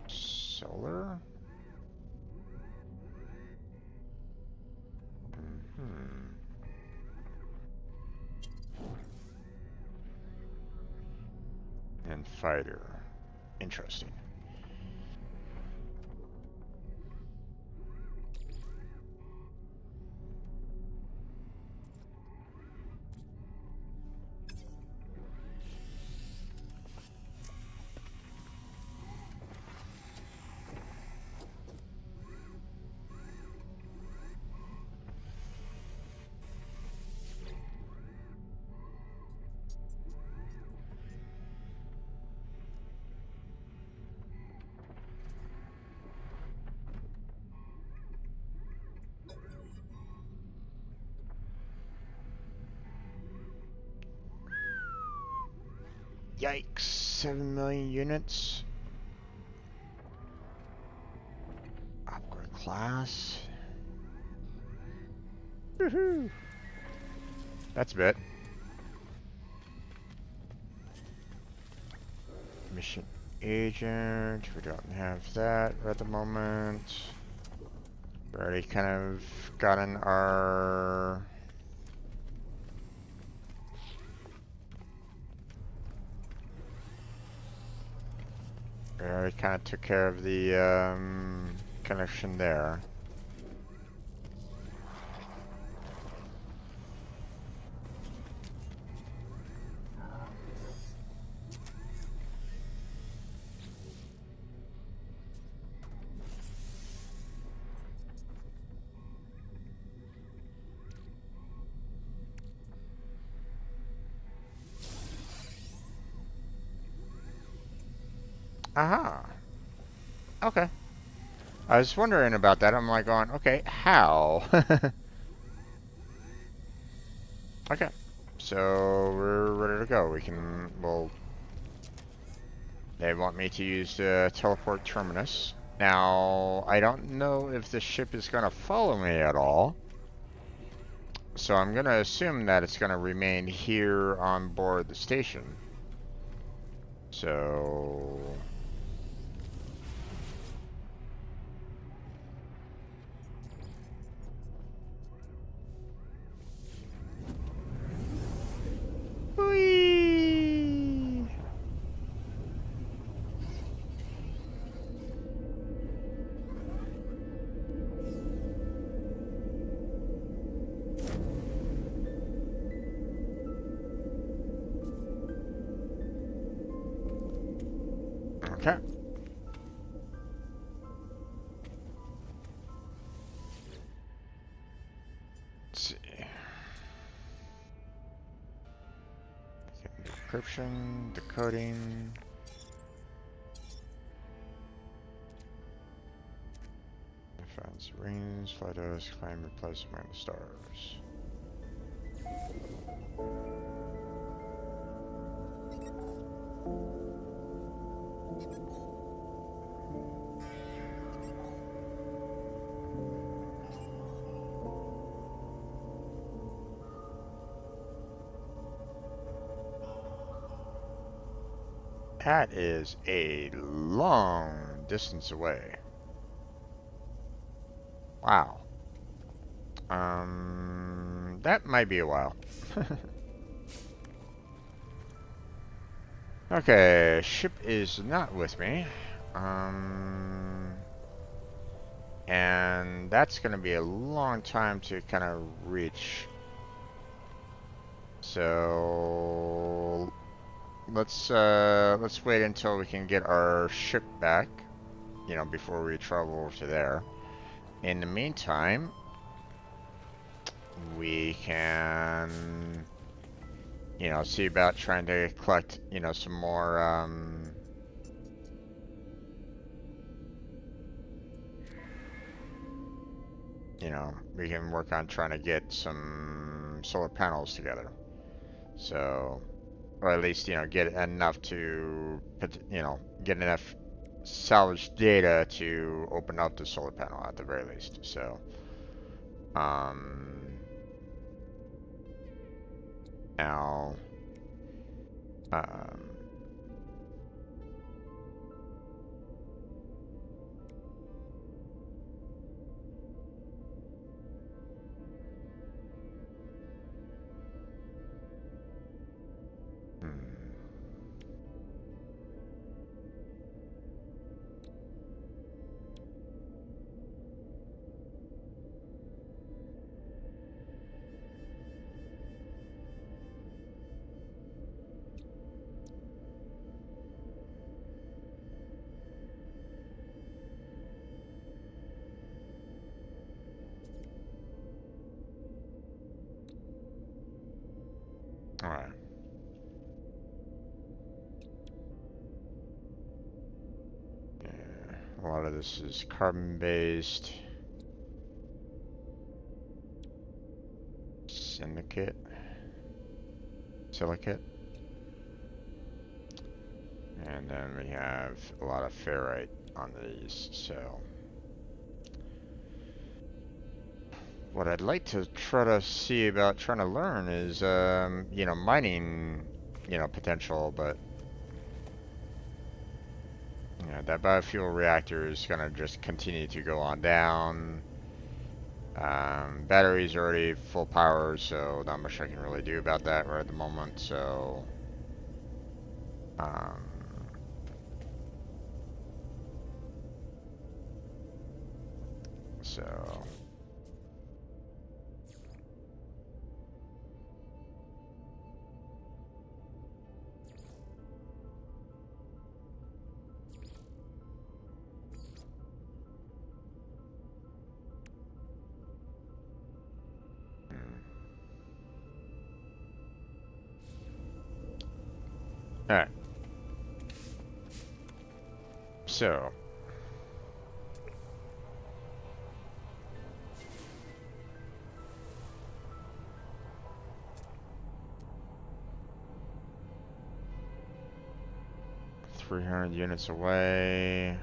Solar? And fighter. Interesting. Yikes, 7 million units. Upgrade class. Woohoo! That's a bit. Mission agent, we don't have that at the moment. We already kind of gotten our... We already kind of took care of the connection there. Aha! Okay. I was wondering about that. I'm like going, okay, how? Okay. So we're ready to go. Well, they want me to use the teleport terminus. Now, I don't know if the ship is going to follow me at all. So I'm going to assume that it's going to remain here on board the station. So... Whee! Okay. Let's see. Encryption, decoding. Defense, rings, flight host, claim replacement, stars. That is a long distance away. Wow. That might be a while. Okay, ship is not with me. And that's gonna be a long time to kind of reach. So let's wait until we can get our ship back, you know, before we travel over to there. In the meantime, we can, you know, see about trying to collect, you know, some more, you know, we can work on trying to get some solar panels together. So, or at least, you know, get enough to, you know, get enough salvage data to open up the solar panel at the very least. So, now, um, hmm. All right. Yeah, a lot of this is carbon-based. Silicate. And then we have a lot of ferrite on these, so. What I'd like to try to see about trying to learn is, you know, mining, you know, potential, but yeah, that biofuel reactor is gonna just continue to go on down. Battery's already full power, so not much I can really do about that right at the moment, so, um, so, hmm. Alright, so, $300 units away.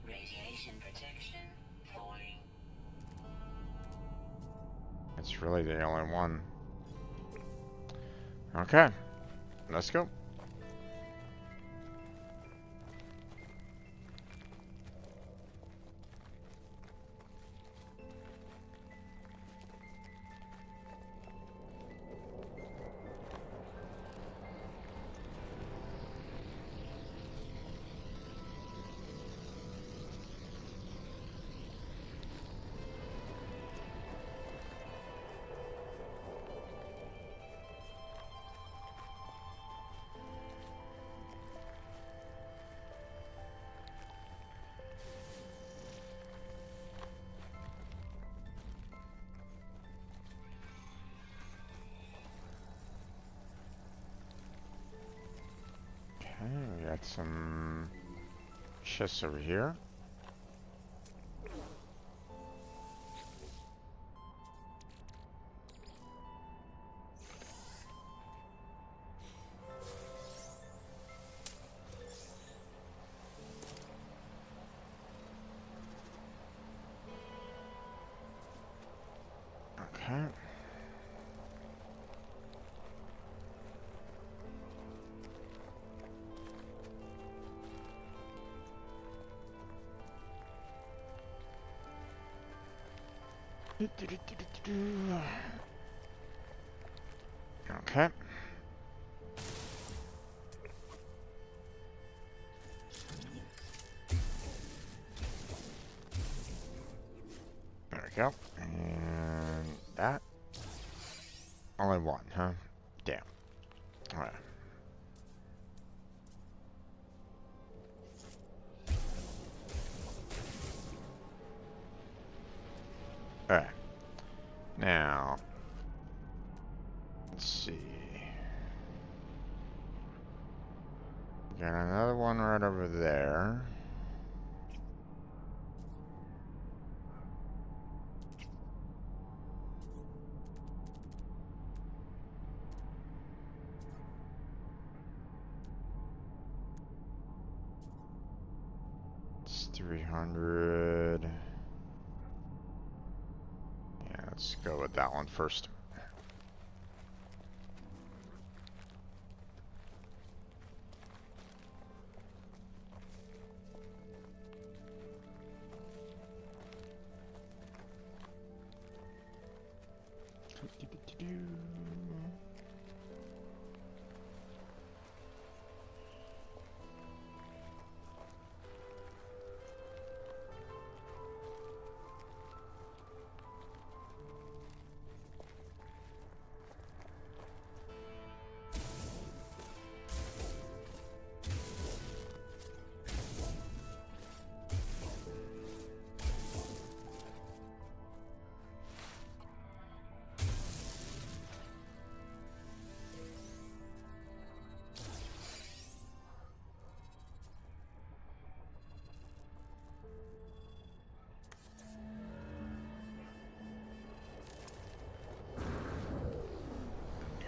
Radiation protection falling. It's really the only one. Okay, let's go. Okay, we got some chests over here. Okay. Okay. There we go. And that. Only one, huh? Damn. Alright. Alright. Now, let's see. Got another one right over there. It's 300. Yeah, let's go with that one first.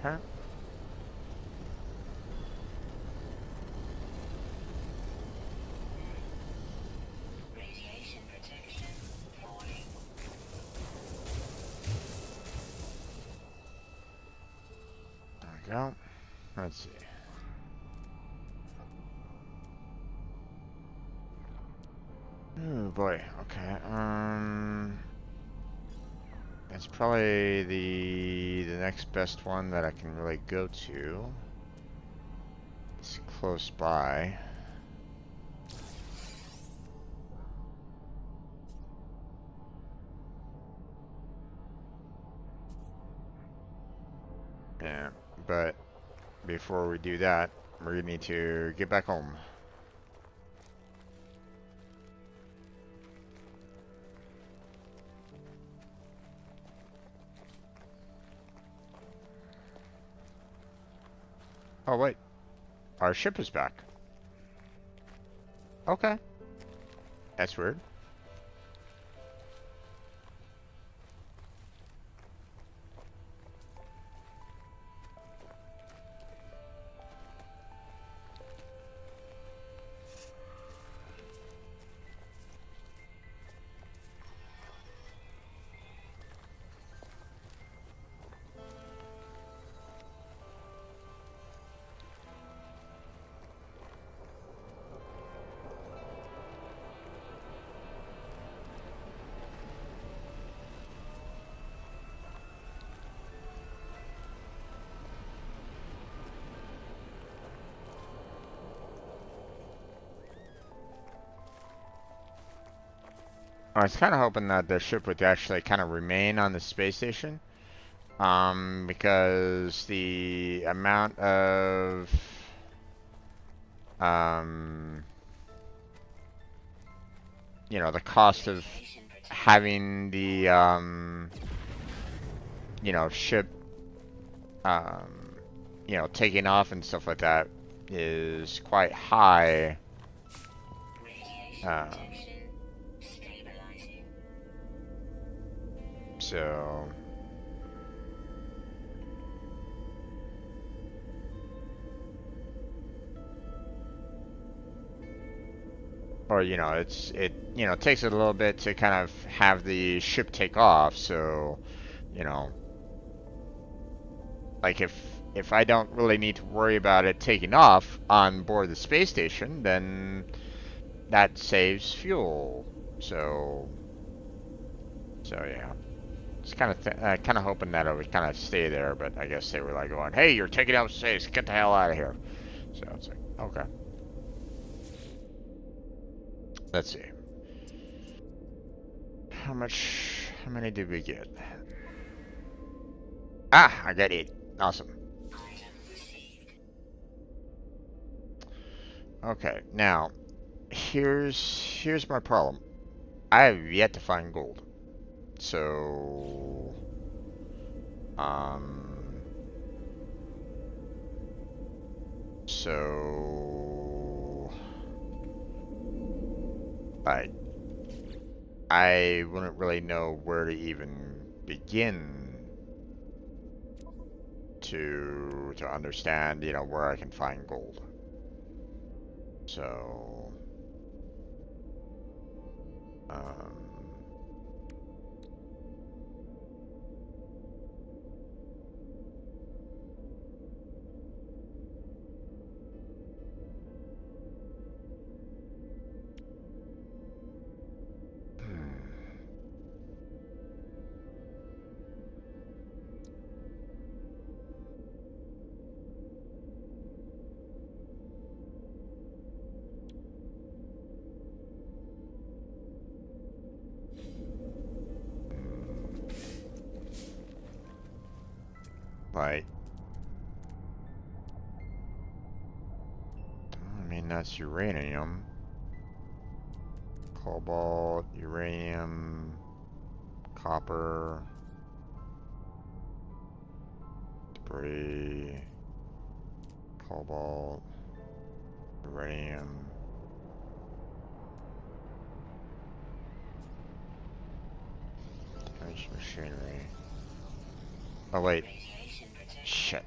Okay. Radiation protection falling. There we go. Let's see. Oh boy. Okay. That's probably the next best one that I can really go to. It's close by. Yeah, but before we do that, we're gonna need to get back home. Oh wait, our ship is back. Okay, that's weird. I was kind of hoping that the ship would actually kind of remain on the space station, because the amount of um, the cost of Radiation protection. having the ship taking off and stuff like that is quite high. Radiation Um, protection stabilizing. so or it takes it a little bit to kind of have the ship take off, so you know like if I don't really need to worry about it taking off on board the space station, then that saves fuel. So yeah, it's kind of hoping that it would kind of stay there, but I guess they were like going, "Hey, you're taking out space, get the hell out of here." So it's like, okay, let's see. How many did we get? Ah, I got 8. Awesome. Item received. Okay, now here's my problem. I have yet to find gold. So um so I I wouldn't really know where to even begin to understand, where I can find gold. So um hmm. Like, I mean, that's uranium, cobalt, uranium, copper, debris, cobalt, uranium. Damaged machinery. Oh wait, Radiation protection shit.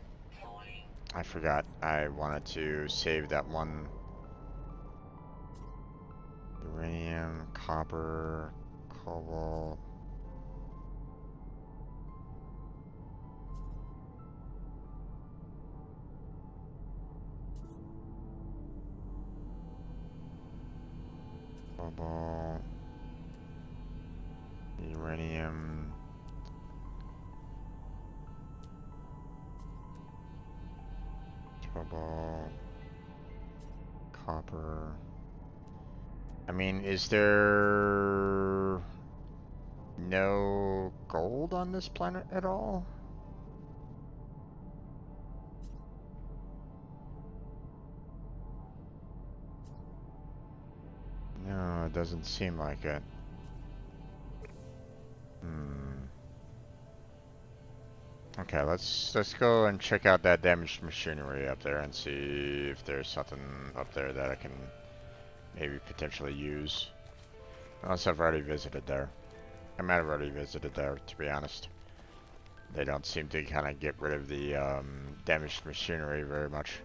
I forgot I wanted to save that one. Uranium, copper, cobalt. Cobalt. Uranium. Cobalt. Copper. I mean, is there no gold on this planet at all? No, it doesn't seem like it. Hmm. Okay, let's go and check out that damaged machinery up there and see if there's something up there that I can maybe potentially use. Unless I've already visited there. I might have already visited there, to be honest. They don't seem to kind of get rid of the damaged machinery very much.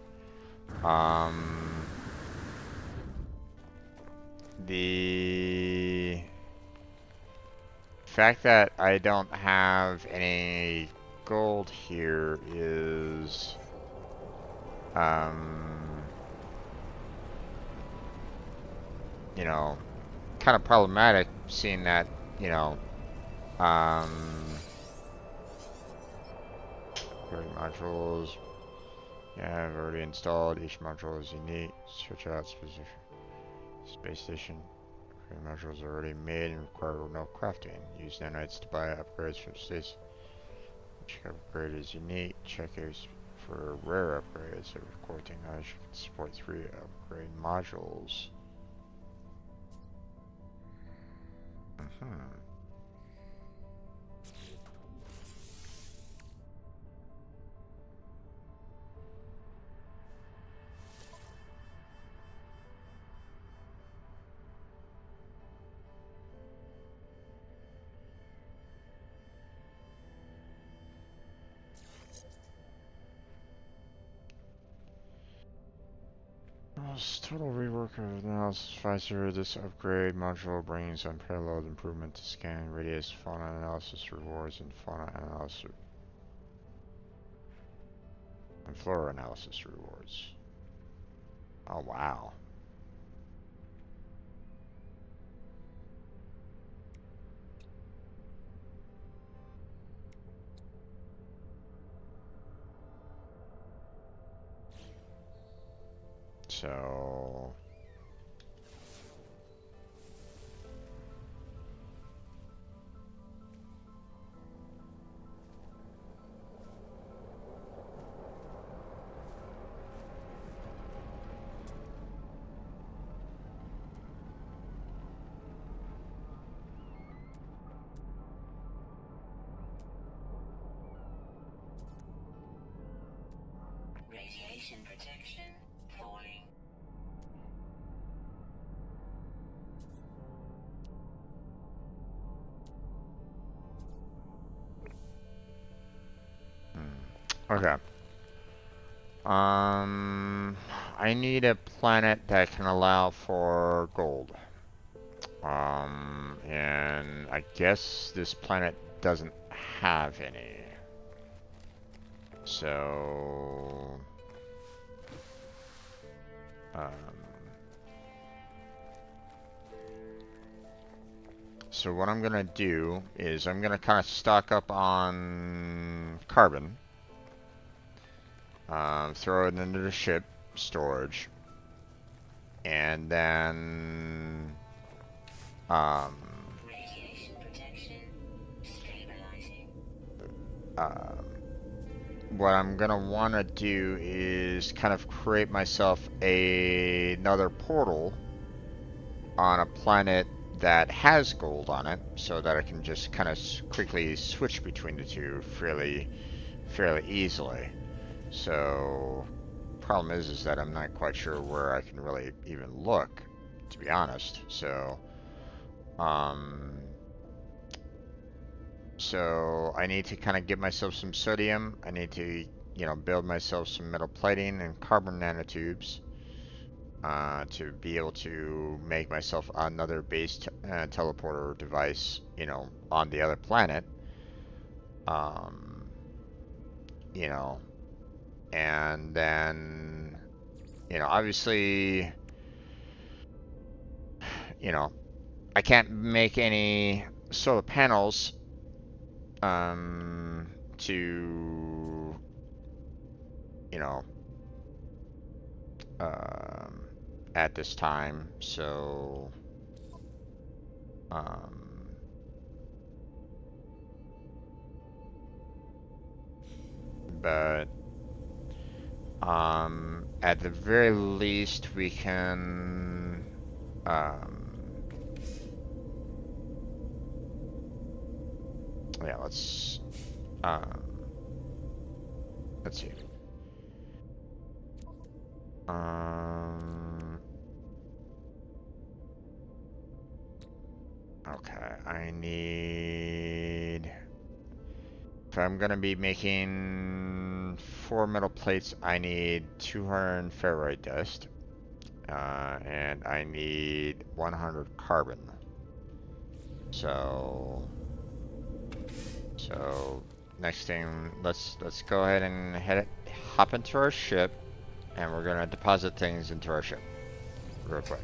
The fact that I don't have any gold here is you know, kind of problematic, seeing that, you know, Recording modules. Yeah, I've already installed. Each module is unique. Search out specific space station. Recording modules are already made and require no crafting. Use nanites to buy upgrades from space. Each upgrade is unique. Check for rare upgrades. Every core technology can support 3 upgrade modules. Total rework of analysis advisor. This upgrade module brings unparalleled improvement to scanning radius, fauna analysis rewards, and fauna analysis and flora analysis rewards. Oh wow. So Radiation protection falling. okay. I need a planet that can allow for gold. And I guess this planet doesn't have any. So, so what I'm gonna do is I'm gonna kind of stock up on carbon, throw it into the ship storage, and then Radiation protection stabilizing. what I'm gonna want to do is kind of create myself another portal on a planet that has gold on it, so that I can just kind of quickly switch between the two fairly easily. So, problem is that I'm not quite sure where I can really even look, to be honest. So, so I need to kind of get myself some sodium. I need to, build myself some metal plating and carbon nanotubes to be able to make myself another base teleporter device, on the other planet. Um, you know, and then, obviously, you know, I can't make any solar panels to, you know, um, at this time. So, um, but at the very least, we can, yeah, um, let's see. Um, okay, if I'm gonna be making 4 metal plates, I need 200 ferrite dust, and I need 100 carbon. So, so next thing, let's go ahead and hop into our ship, and we're gonna deposit things into our ship real quick.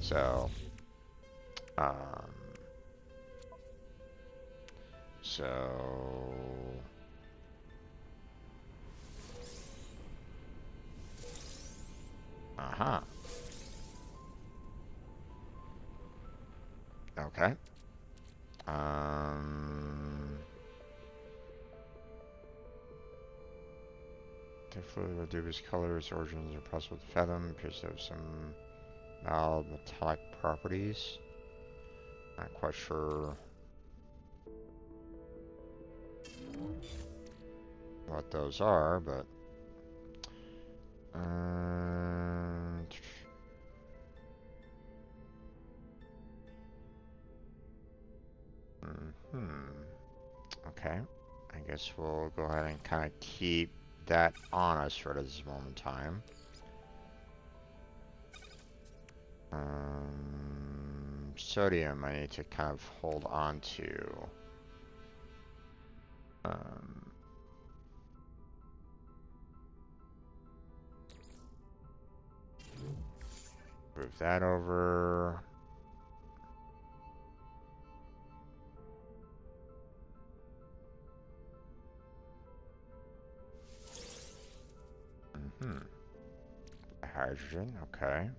So, um, so, uh-huh. Okay. Um, the fluid of dubious colors, origins are possible to fathom. Appears to have some mild metallic properties. Not quite sure what those are, but okay. I guess we'll go ahead and kind of keep that on us for this moment in time. Sodium I need to kind of hold on to. Move that over. Hydrogen, okay.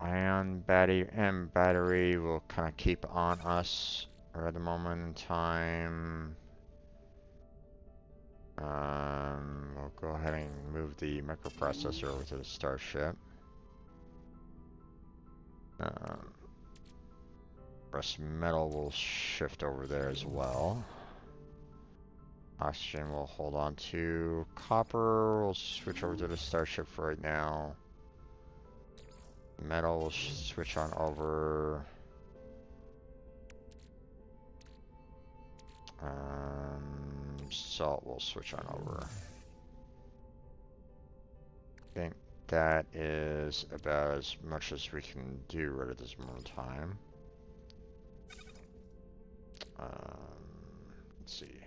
Ion battery will kind of keep on us at the moment in time. We'll go ahead and move the microprocessor over to the starship. Rust metal will shift over there as well. Oxygen we'll hold on to. Copper we'll switch over to the starship for right now. Metal will switch on over. Salt will switch on over. I think that is about as much as we can do right at this moment in time. Let's see.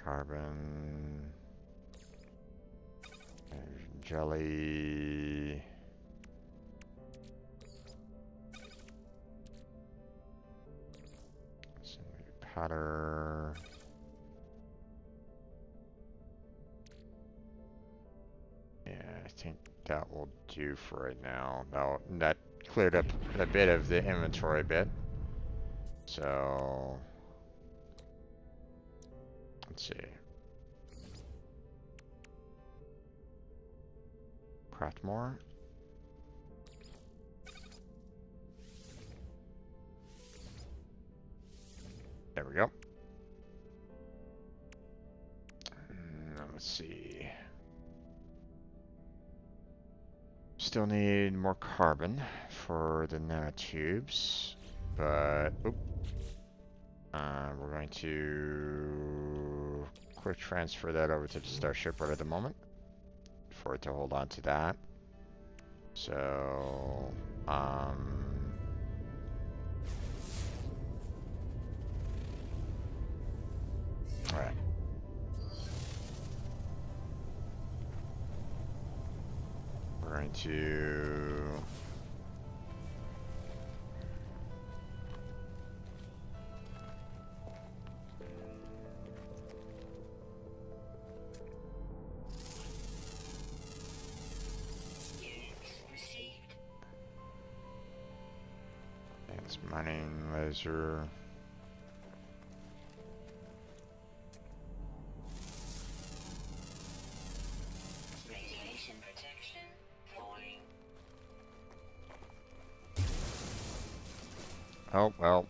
Carbon. Jelly. Powder. Yeah, I think that will do for right now. That cleared up a bit of the inventory bit. So, let's see. Craft more. There we go. Let's see. still need more carbon for the nanotubes, but we're going to quick transfer that over to the starship right at the moment for it to hold on to that. So, all right. We're going to advanced mining laser. Radiation protection falling. Oh, well.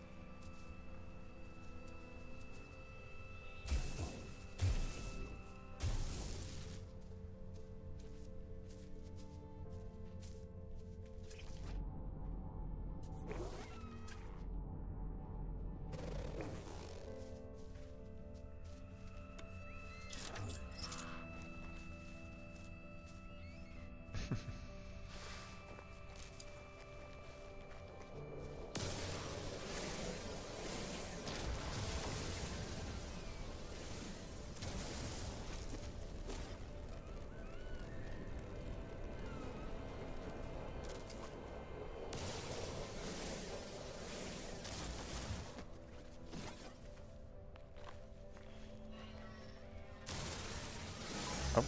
Oh.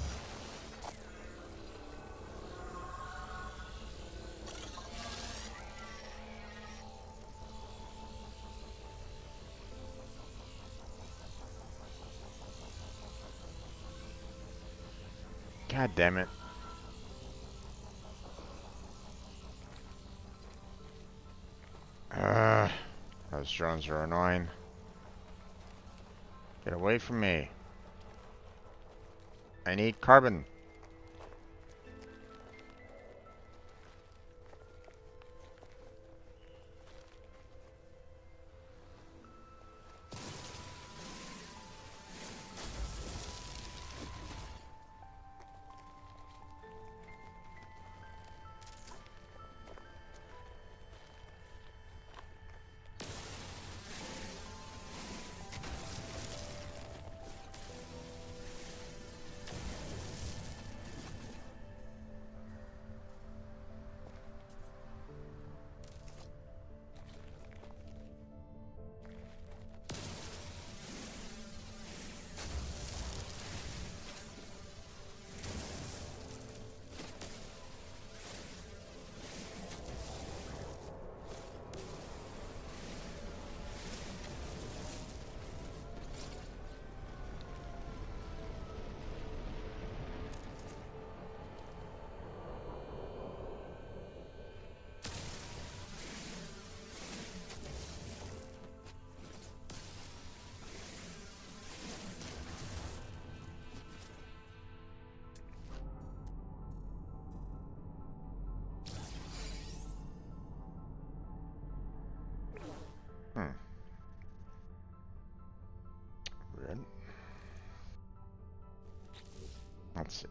God damn it. Those drones are annoying. Get away from me. I need carbon. Hmm. Weird. Let's see.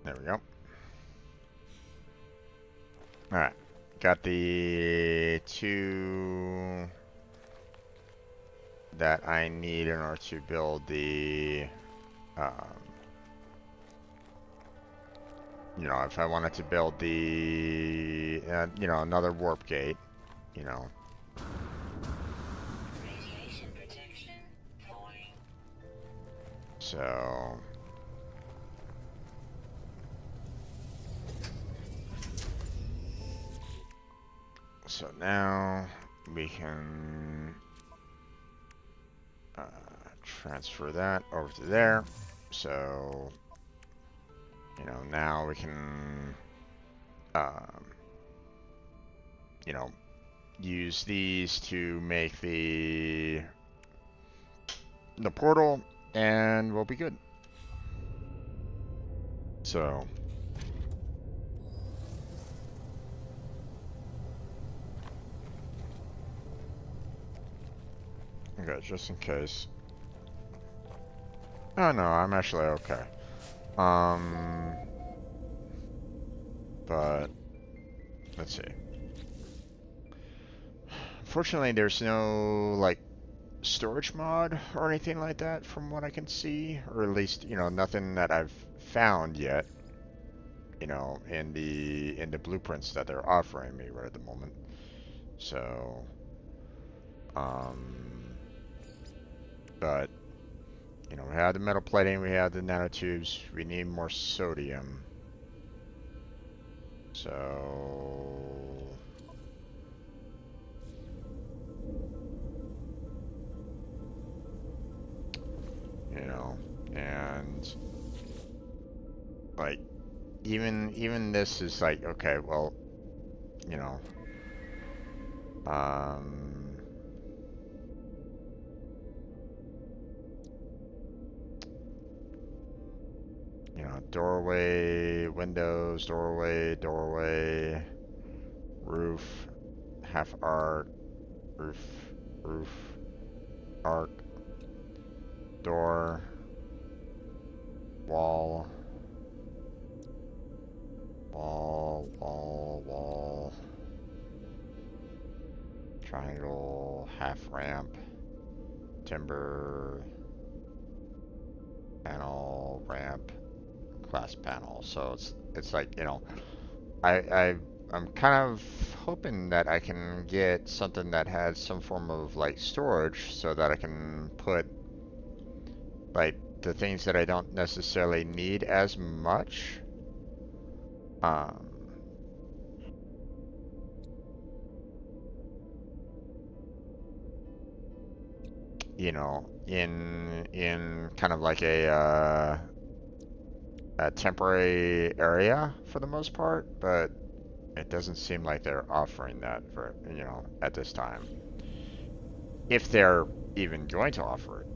There we go. Alright. Got the two that I need in order to build the, you know, if I wanted to build the, you know, another warp gate, you know. Radiation protection falling. So now we can transfer that over to there. So, you know, now we can, you know, use these to make the portal, and we'll be good. So, okay, just in case. Oh no, I'm actually okay. But let's see. Unfortunately, there's no like storage mod or anything like that from what I can see, or at least, nothing that I've found yet, in the blueprints that they're offering me right at the moment. So, um, but we have the metal plating, we have the nanotubes, we need more sodium. So, and like even this is like, okay, well, you know, um, doorway, windows, doorway, roof, half arc, roof, arc, door, wall, wall, triangle, half ramp, timber, panel, ramp, glass panel. So it's like, I I'm kind of hoping that I can get something that has some form of like storage so that I can put like the things that I don't necessarily need as much. Um, in kind of like a temporary area for the most part, but it doesn't seem like they're offering that for, at this time. If they're even going to offer it,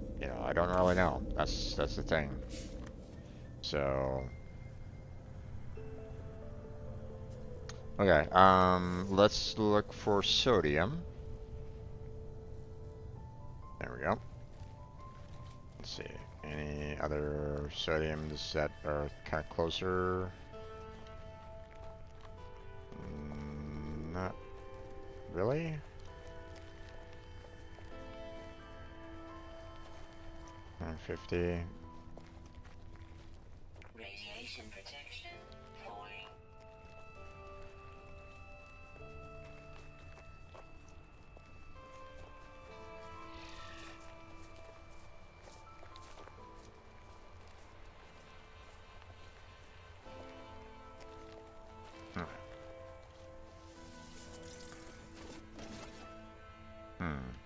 I don't really know. That's the thing. So, okay, let's look for sodium. There we go. Let's see. Any other sodiums that are kind of closer? Not really. 950. Radiation protection falling. Alright. Hmm.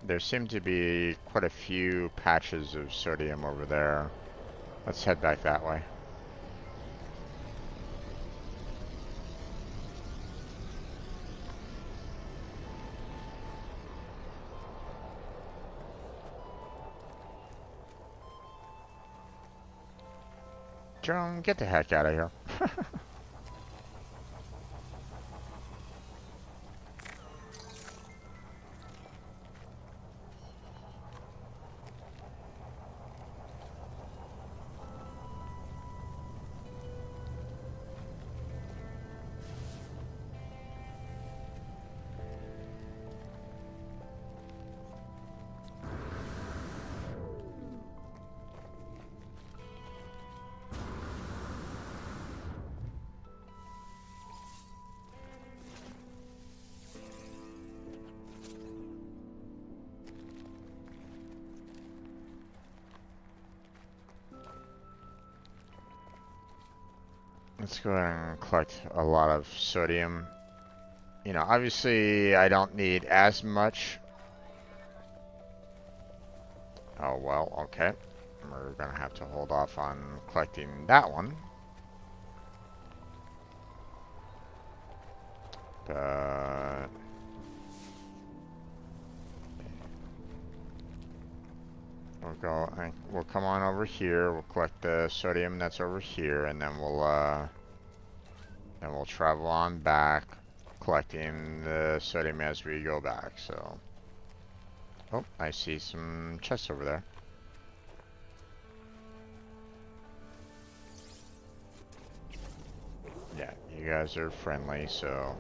There seem to be quite a few patches of sodium over there. Let's head back that way. Joan, get the heck out of here. let's go ahead and collect a lot of sodium. You know, obviously I don't need as much. Oh, well, okay. We're gonna have to hold off on collecting that one. But we'll come on over here. We'll collect the sodium that's over here, and then we'll travel on back, collecting the sodium as we go back. So, oh, I see some chests over there. Yeah, you guys are friendly, so.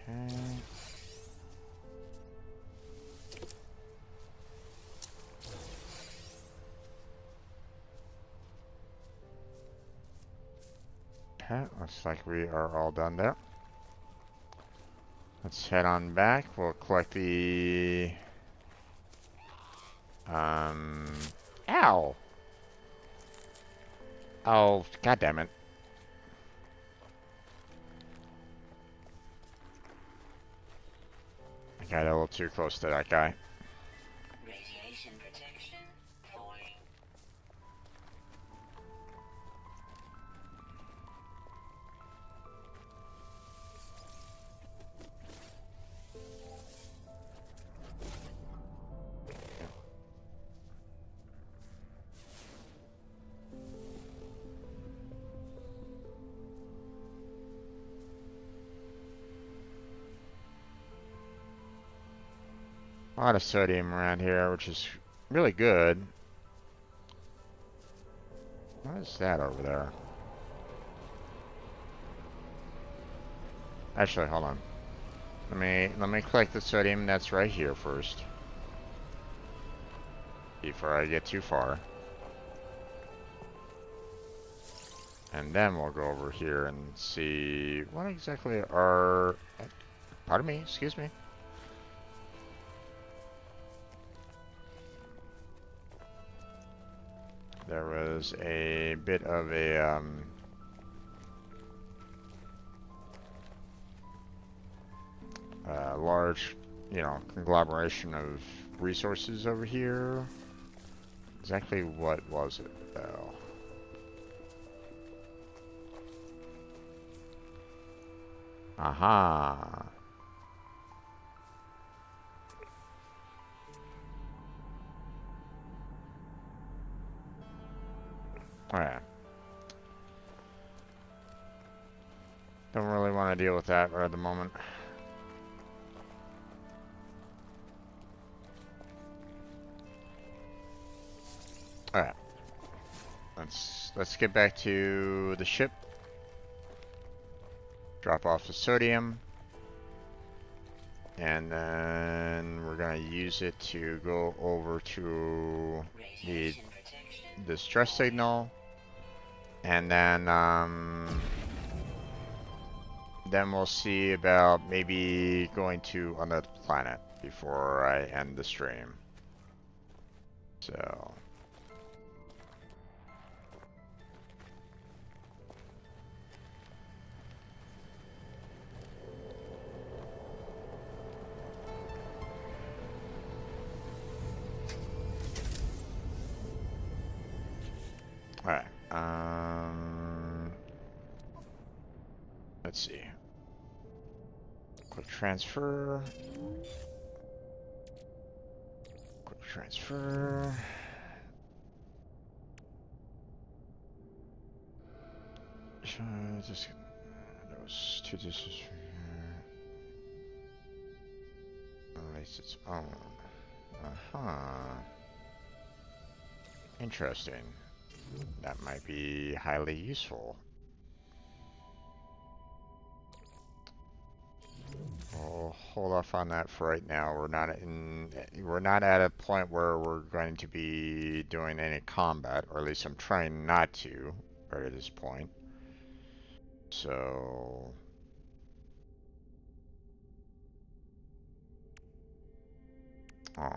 Okay. Okay, looks like we are all done there. Let's head on back. We'll collect the... Ow! Oh, god damn it. I got a little too close to that guy. Radiation protection falling. A lot of sodium around here, which is really good. What is that over there? Actually, hold on. Let me collect the sodium that's right here first. Before I get too far. And then we'll go over here and see what exactly are... Pardon me, excuse me. There was a bit of a large, you know, conglomeration of resources over here. Exactly what was it, though? Aha. Alright. Don't really want to deal with that right at the moment. Alright. Let's get back to the ship. Drop off the sodium. And then we're gonna use it to go over to the distress signal. And then we'll see about maybe going to another planet before I end the stream. So. Alright, let's see. Quick transfer. Quick transfer. Just those two dishes from here. Release its own. Interesting. That might be highly useful. I'll hold off on that for right now. We're not at a point where we're going to be doing any combat, or at least I'm trying not to right at this point. So um,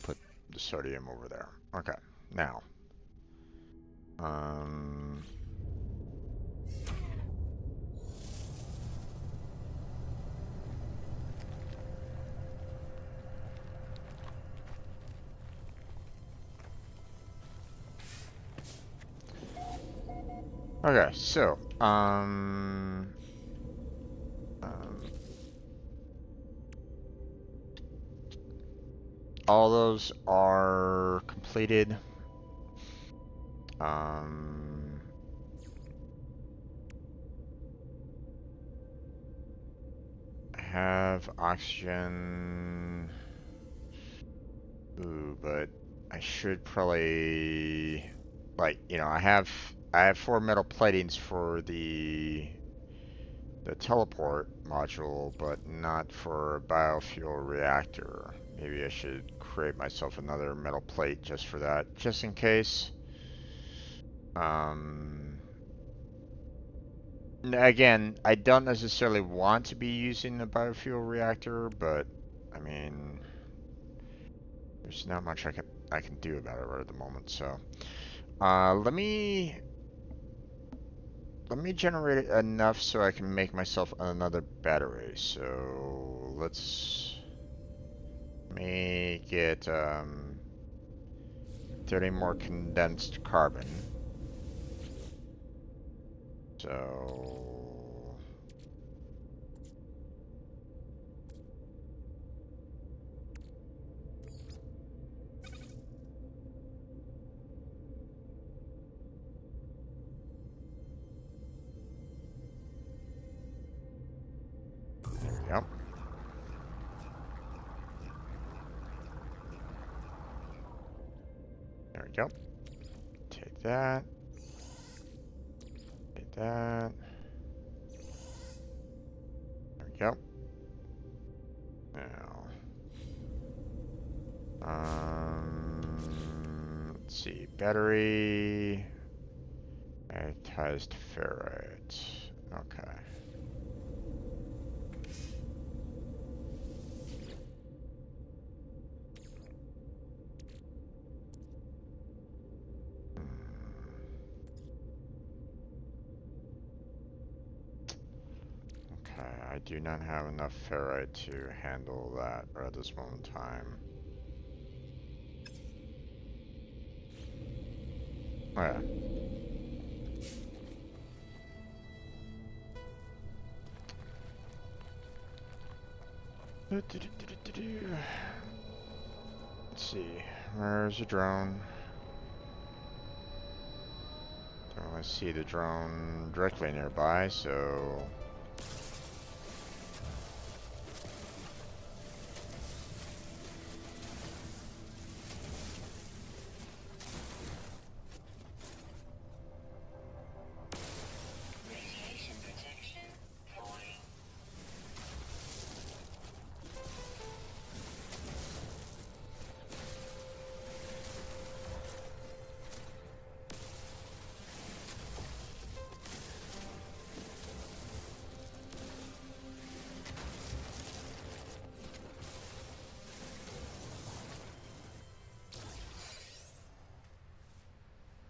put the sodium over there. Okay, now um, okay, so all those are completed. Um, I have oxygen. Ooh, but I should probably, like, I have 4 metal platings for the teleport module, but not for a biofuel reactor. Maybe I should create myself another metal plate just for that, just in case. Um, Again, I don't necessarily want to be using the biofuel reactor, but I mean, there's not much I can do about it right at the moment. So, let me generate enough so I can make myself another battery. So let's make it 30 more condensed carbon. So yep, there we go. Take that. Take that. There we go. Now, let's see, battery, magnetized ferrite. Okay. Okay, I do not have enough ferrite to handle that right at this moment in time. Oh, yeah. Let's see, where's the drone? Don't really see the drone directly nearby, so Radiation protection falling.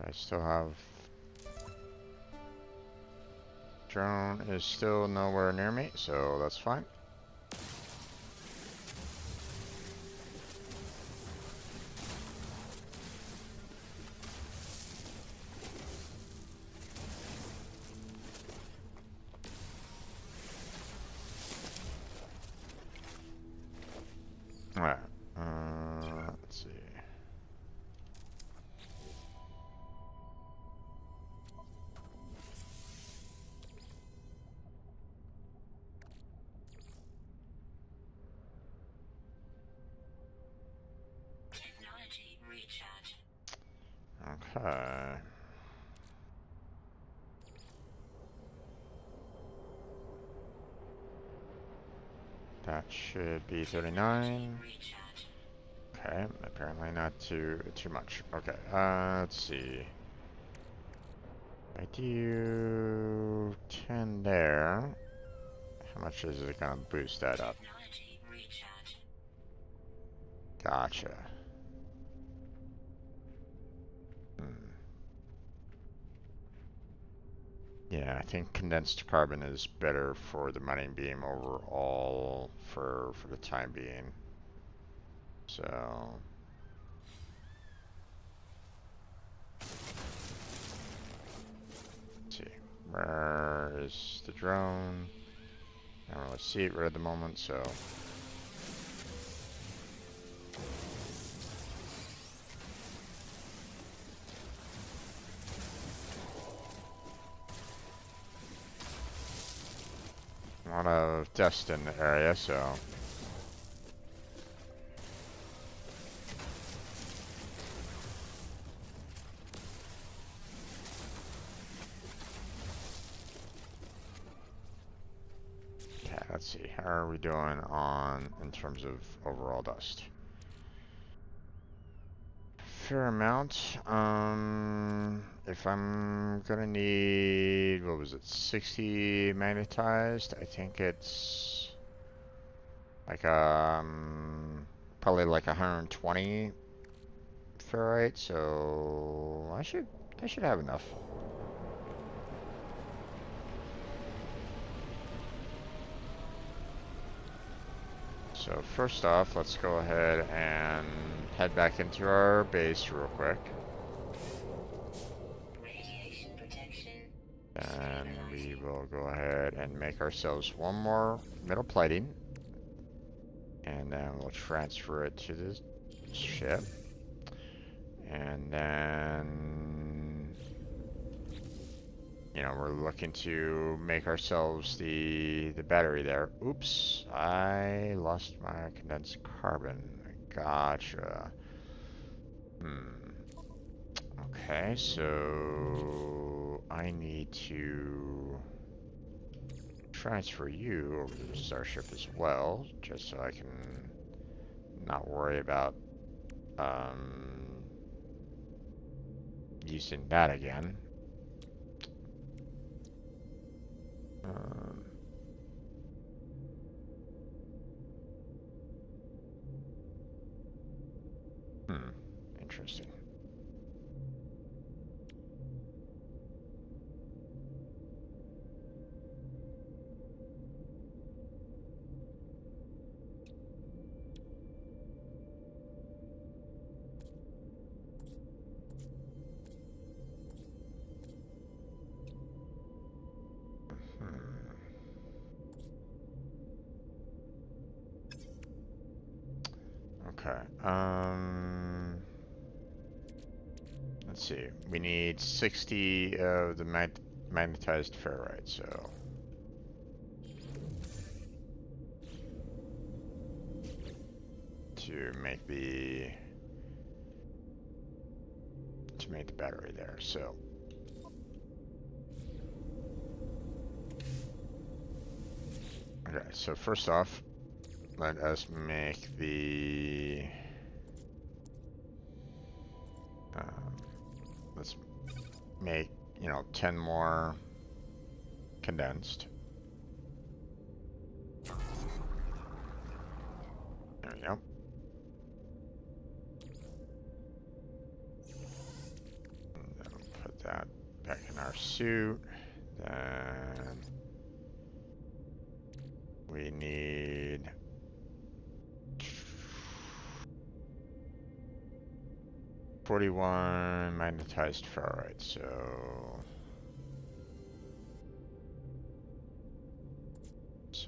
I still have. Drone is still nowhere near me, so that's fine. Alright, let's see. Technology recharge. Okay. That should be 39. Recharge. Okay, apparently not too much. Okay, let's see. I do 10 there. How much is it gonna boost that up? Technology recharge. Gotcha. Hmm. Yeah, I think condensed carbon is better for the mining beam overall for the time being. So let's see. Where is the drone? I don't really see it right at the moment, so a lot of dust in the area, so okay, let's see. How are we doing on in terms of overall dust? Fair amount. If I'm gonna need, what was it, 60 magnetized? I think it's like probably like 120 ferrite. So I should have enough. So first off, let's go ahead and head back into our base real quick. Radiation protection. And we will go ahead and make ourselves one more metal plating. And then we'll transfer it to the ship. And then, you know, we're looking to make ourselves the battery there. Oops, I lost my condensed carbon. Gotcha. Okay, so I need to transfer you over to the starship as well, just so I can not worry about using that again. Um, Interesting. Okay. Let's see. We need 60 of the magnetized ferrite, so to make the battery there. So okay. So first off, let us make the let's make, you know, 10 more condensed. There we go. And then we'll put that back in our suit. Then we need 41 magnetized ferrite, so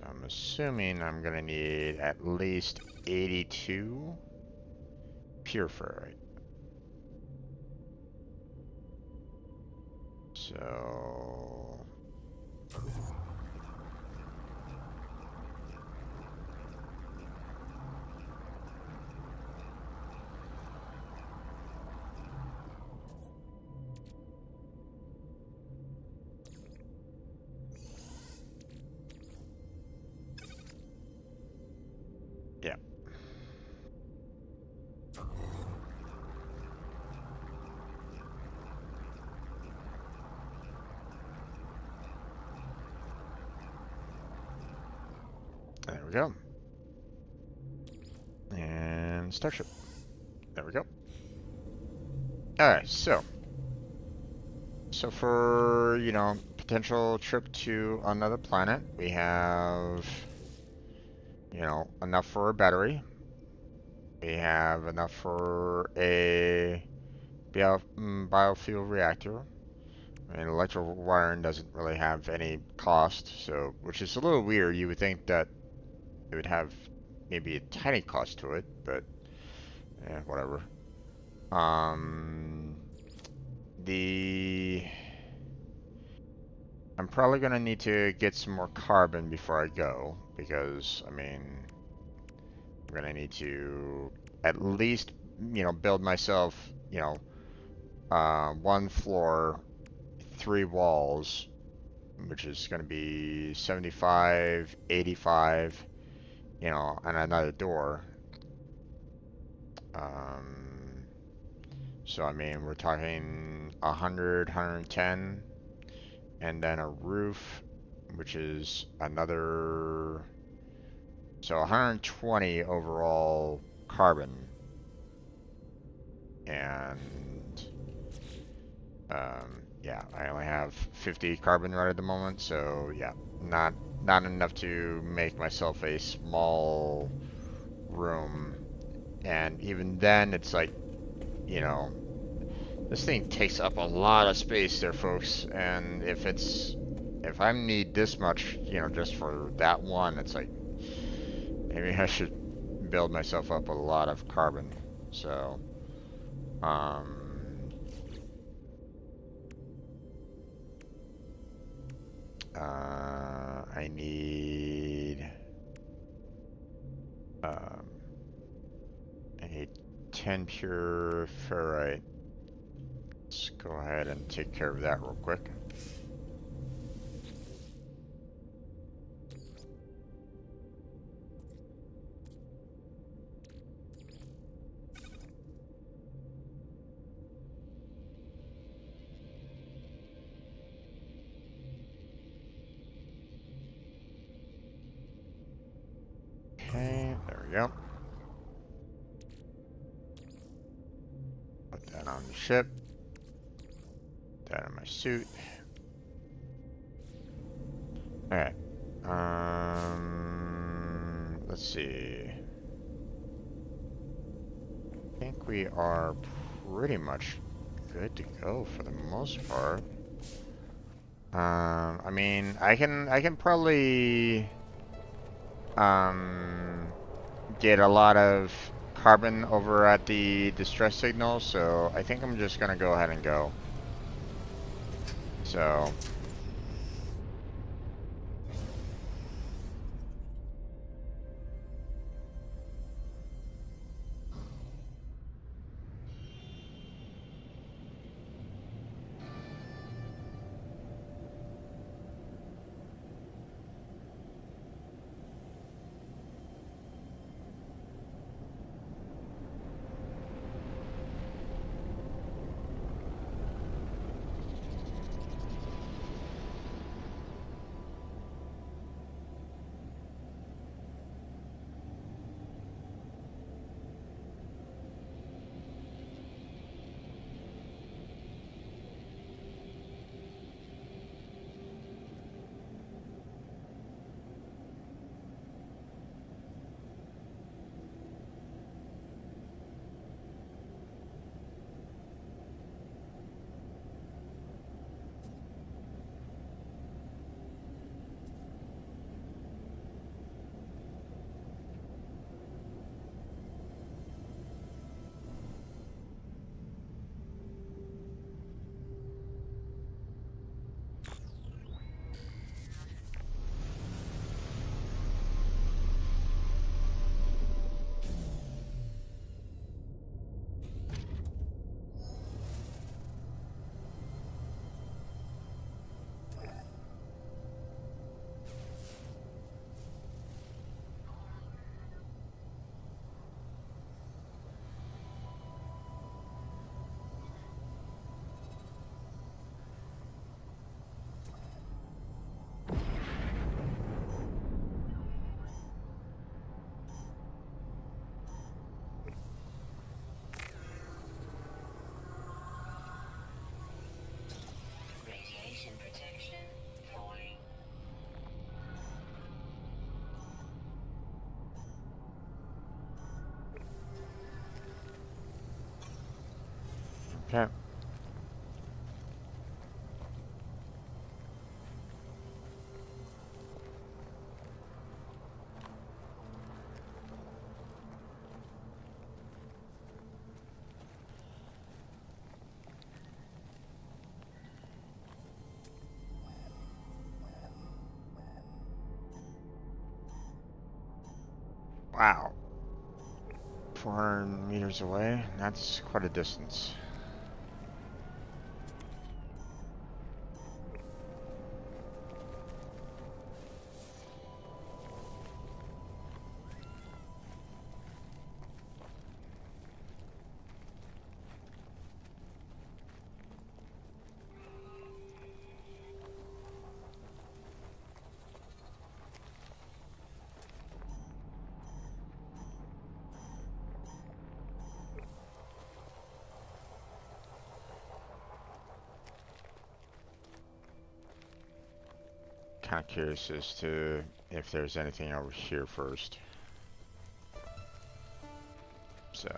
I'm assuming I'm gonna need at least 82 pure ferrite. So we go. And starship. There we go. Alright, so for, you know, potential trip to another planet, we have, you know, enough for a battery. We have enough for a biofuel reactor. I mean, electrical wiring doesn't really have any cost, so, which is a little weird. You would think that it would have maybe a tiny cost to it, but yeah, whatever. I'm probably gonna need to get some more carbon before I go, because, I mean, I'm gonna need to at least, you know, build myself, you know, one floor, 3 walls, which is gonna be 75, 85, you know, and another door. So I mean, we're talking 100, 110, and then a roof, which is another, so 120 overall carbon, and yeah, I only have 50 carbon right at the moment, so yeah, not enough to make myself a small room, and even then, it's like, you know, this thing takes up a lot of space there, folks, and if I need this much, you know, just for that one, it's like, maybe I should build myself up a lot of carbon. So, I need, um, I need 10 pure ferrite. Let's go ahead and take care of that real quick. Okay, there we go. Put that on the ship. Put that in my suit. Alright. Let's see. I think we are pretty much good to go for the most part. I mean, I can probably get a lot of carbon over at the distress signal, so I think I'm just gonna go ahead and go. So Okay. Wow. 400 meters away? That's quite a distance. Kind of curious as to if there's anything over here first. So.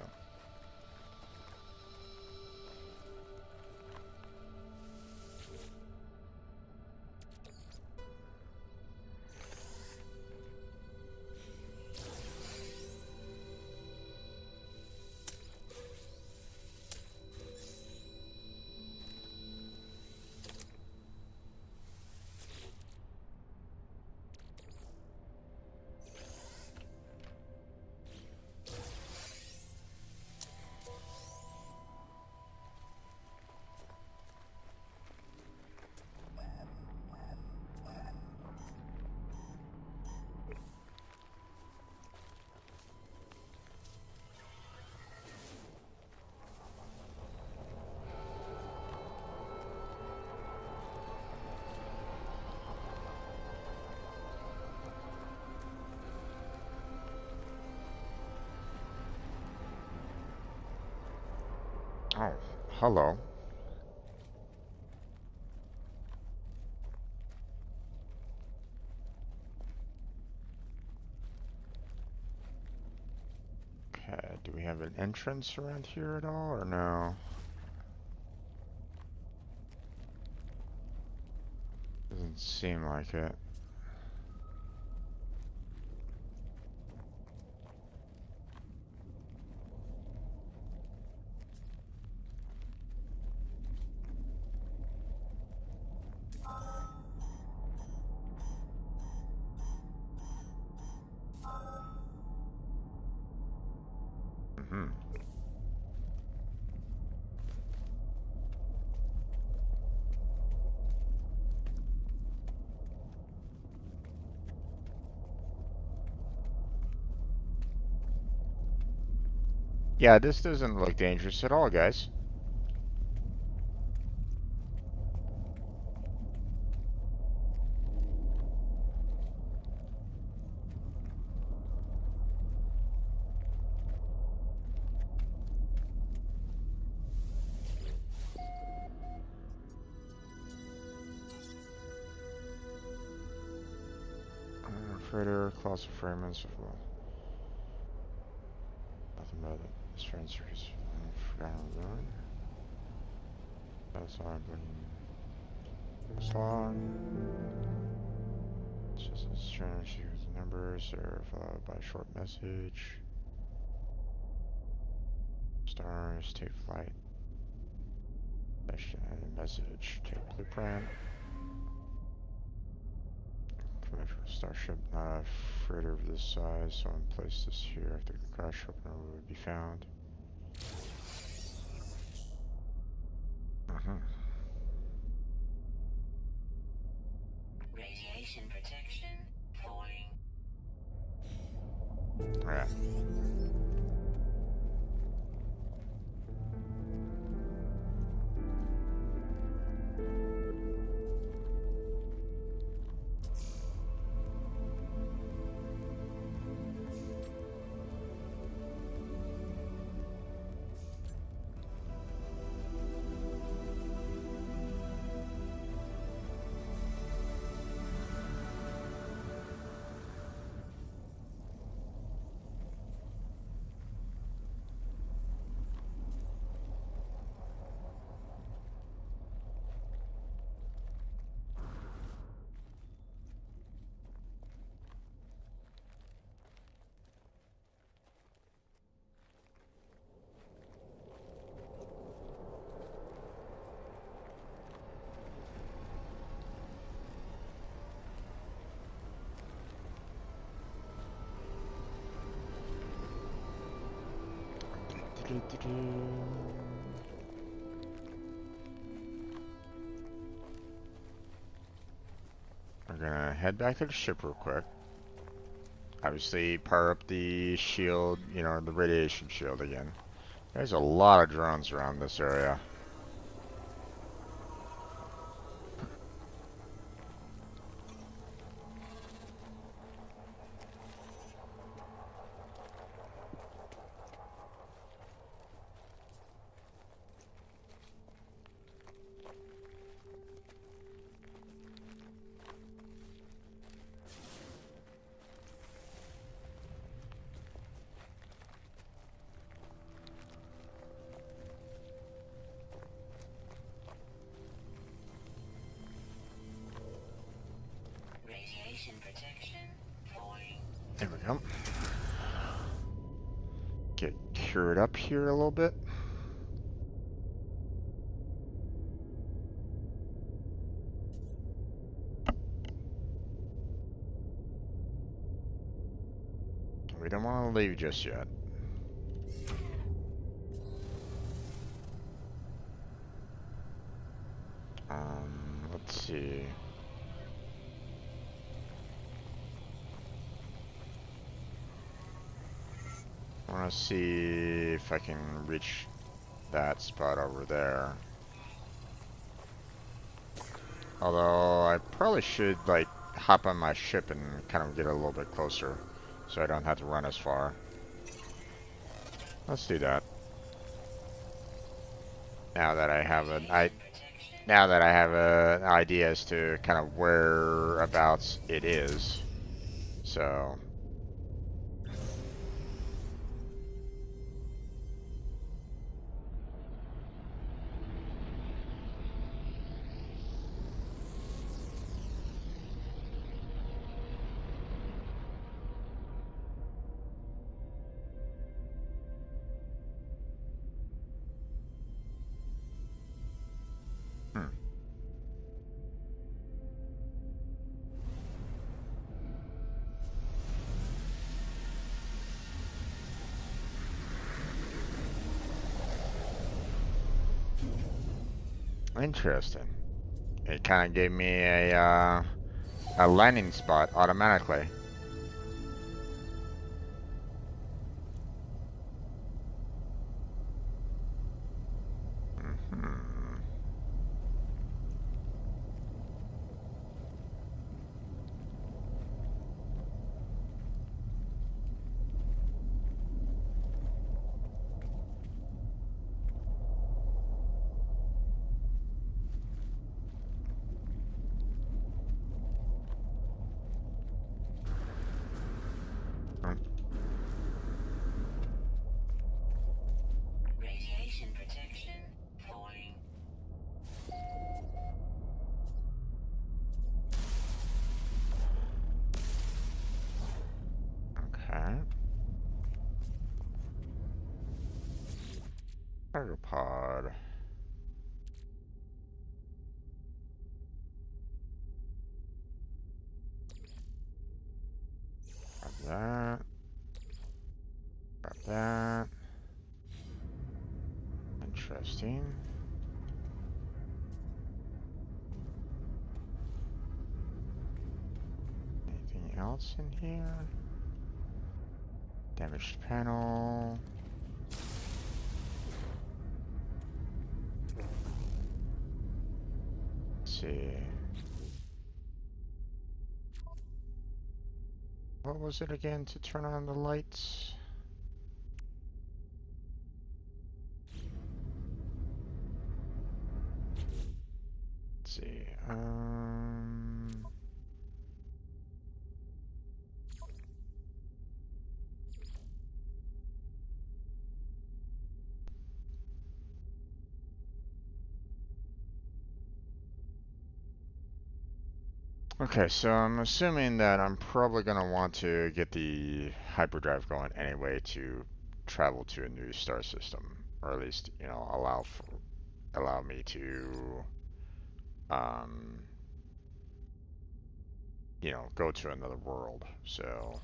Oh, hello. Okay, do we have an entrance around here at all, or no? Doesn't seem like it. Mm-hmm. Yeah, this doesn't look dangerous at all, guys. Further colossal fragments of nothing but this friend circus forgotten ruin. That's all I bring. Song. It's just a strange use numbers are followed by a short message. Stars, take flight. Message, take blueprint. Commercial starship, not a freighter of this size, so I place this here. If the crash opener would be found. Radiation protection falling. Alright. We're gonna head back to the ship real quick. Obviously, power up the shield, you know, the radiation shield again. There's a lot of drones around this area. Radiation protection falling. There we go. Get cured up here a little bit. We don't want to leave just yet. Let's see. I want to see if I can reach that spot over there. Although I probably should like hop on my ship and kind of get a little bit closer so I don't have to run as far. Let's do that. Now that I have an idea as to kind of whereabouts it is. So interesting. It kind of gave me a landing spot automatically. Radiation protection falling. Okay. Cargo pod. Grab that. Grab that. Interesting. Anything else in here? Damaged panel. Let's see. What was it again to turn on the lights? Let's see. Okay, so I'm assuming that I'm probably going to want to get the hyperdrive going anyway to travel to a new star system, or at least, you know, allow me to, um, you know, go to another world. So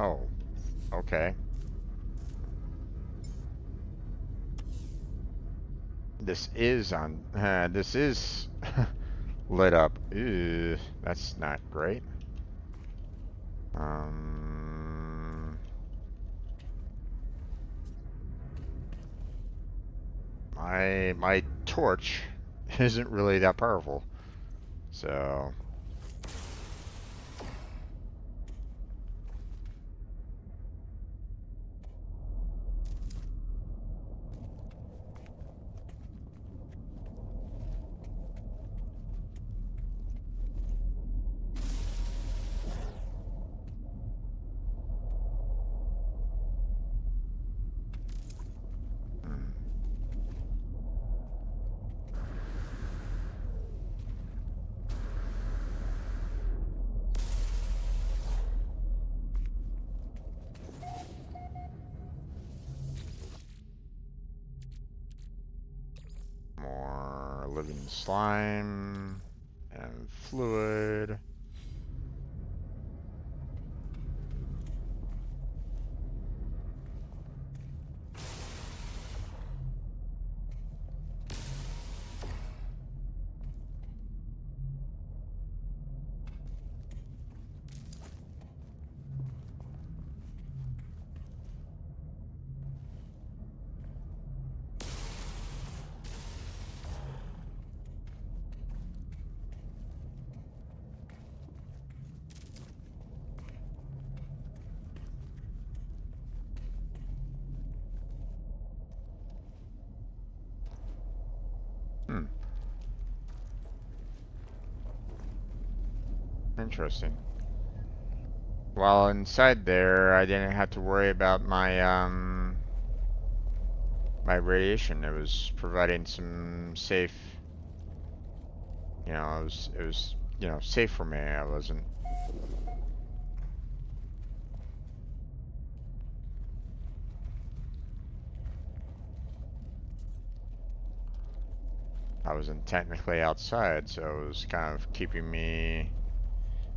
Oh, okay. This is on. This is lit up. Ew, that's not great. Um, my torch isn't really that powerful, so hmm, more living slime and fluid. Hmm, interesting. While inside there, I didn't have to worry about my radiation. It was providing some safe, it was safe for me. I wasn't technically outside, so it was kind of keeping me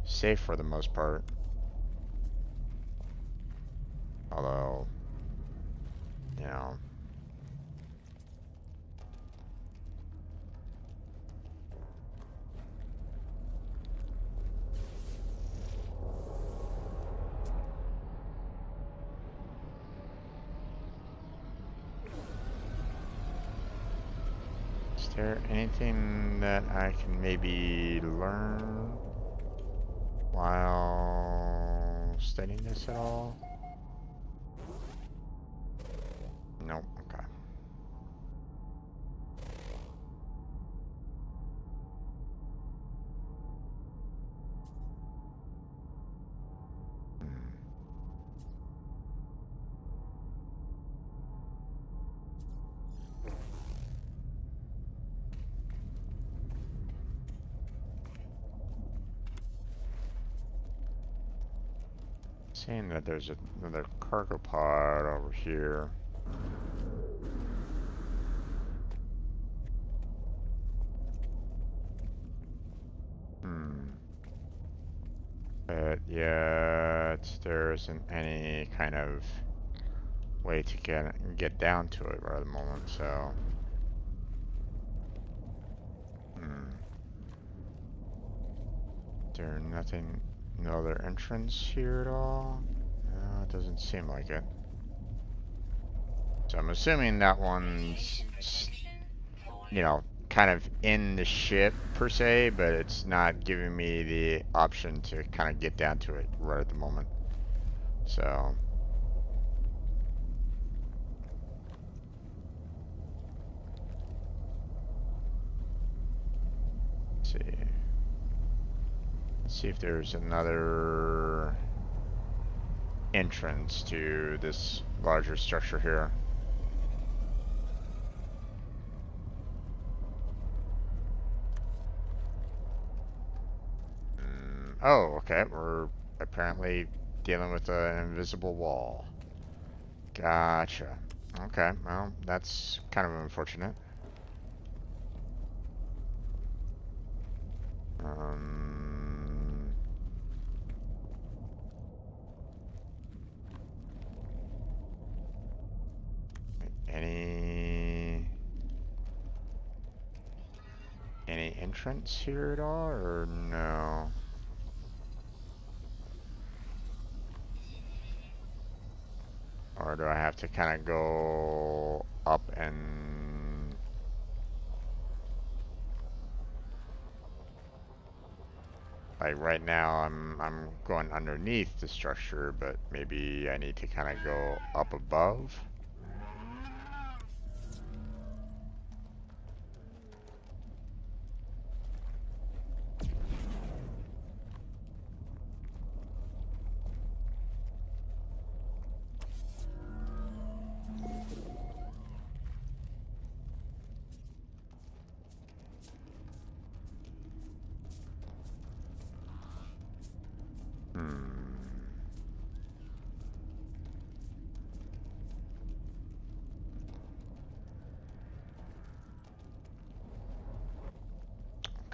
safe for the most part. Although, you know, is there anything that I can maybe learn while studying this at all? Nope. Okay. Hmm. Saying that there's another cargo pod over here. Hmm. But yet there isn't any kind of way to get down to it right at the moment. So, hmm. Is there nothing, no other entrance here at all? No, it doesn't seem like it. So I'm assuming that one's, Radiation protection you falling. know, kind of in the ship per se, but it's not giving me the option to kind of get down to it right at the moment. So, let's see. Let's see if there's another entrance to this larger structure here. Oh, okay. We're apparently dealing with an invisible wall. Gotcha. Okay, well, that's kind of unfortunate. Um, entrance here at all, or no? Or do I have to kind of go up and... Like right now I'm going underneath the structure, but maybe I need to kind of go up above?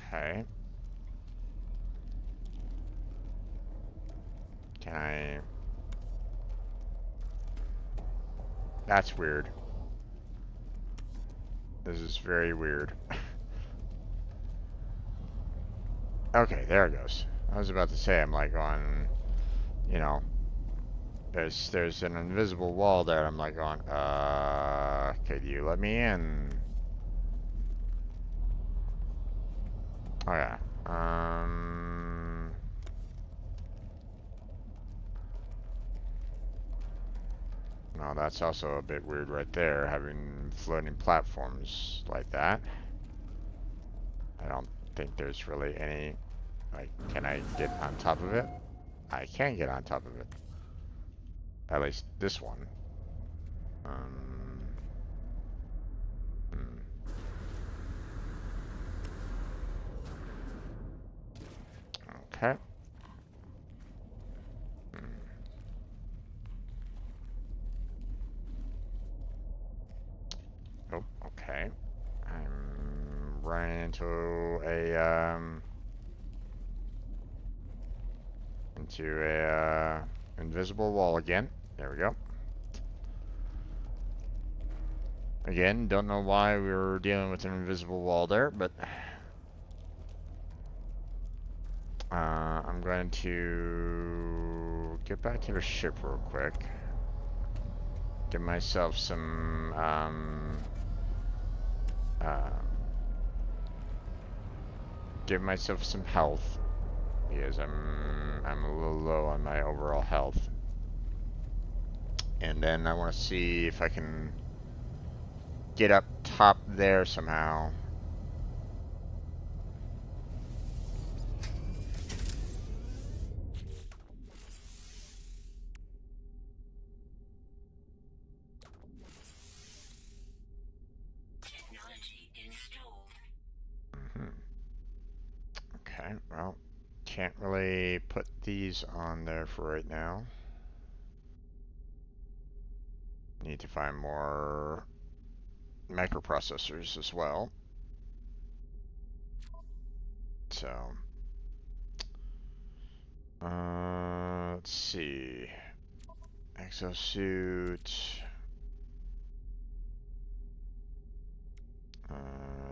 Okay. Can I... That's weird. This is very weird. Okay, there it goes. I was about to say, I'm like on, you know, there's an invisible wall there. I'm like going, could you let me in? Oh yeah. No, that's also a bit weird right there, having floating platforms like that. I don't think there's really any, like, can I get on top of it? I can get on top of it. At least this one. Um, hmm. Okay. Hmm. Oh, okay. I'm running into a invisible wall again. There we go. Again, don't know why we were dealing with an invisible wall there, but I'm going to get back to the ship real quick. Give myself some uh, give myself some health because I'm a little low on my overall health. And then I want to see if I can get up top there somehow. Technology installed. Mhm. Okay, well, can't really put these on there for right now. Need to find more microprocessors as well. So, let's see. Exosuit.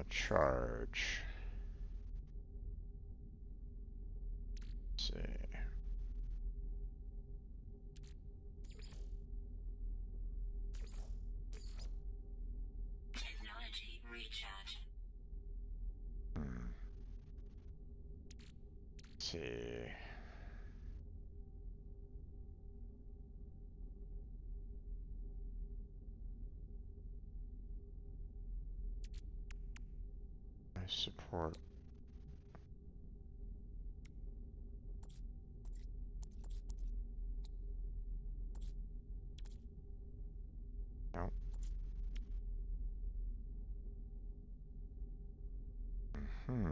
Charge. Let's see. Technology recharge. Let's see. I support. No. Hmm.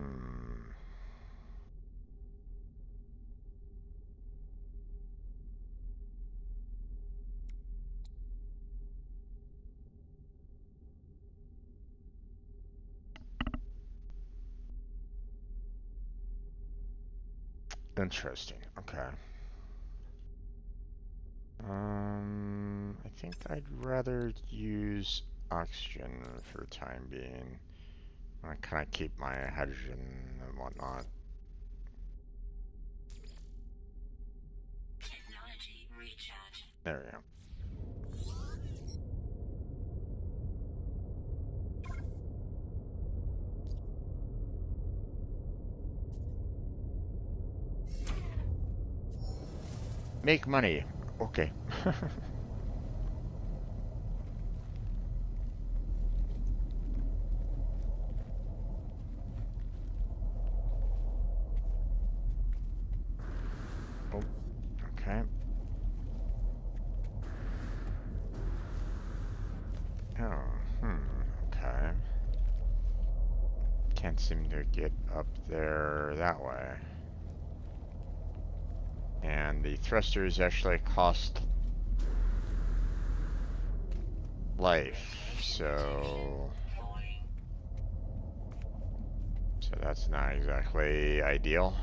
Interesting. Okay. I think I'd rather use oxygen for the time being. I kind of keep my hydrogen and whatnot. Technology recharge. There we go. Make money. Okay. Oh, okay. Oh, okay. Can't seem to get up there that way. And the thrusters actually cost life, so that's not exactly ideal.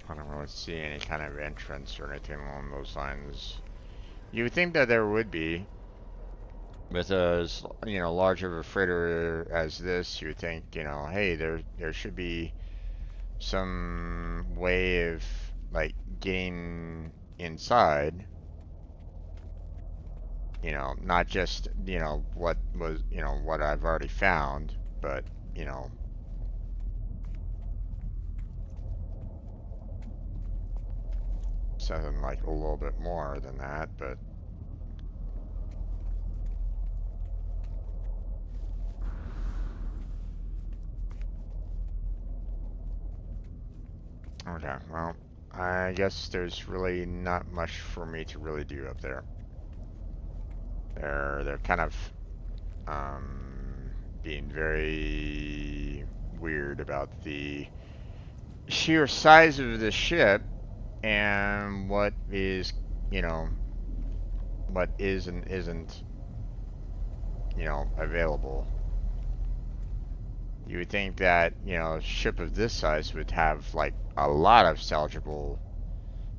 I don't really see any kind of entrance or anything along those lines. You would think that there would be. With as large of a freighter as this, you would think, hey, there should be some way of like getting inside. Not just what was what I've already found, but something like a little bit more than that, but. Okay, well, I guess there's really not much for me to really do up there. They're kind of being very weird about the sheer size of the ship and what is, what is and isn't, available. You would think that, a ship of this size would have like a lot of salvageable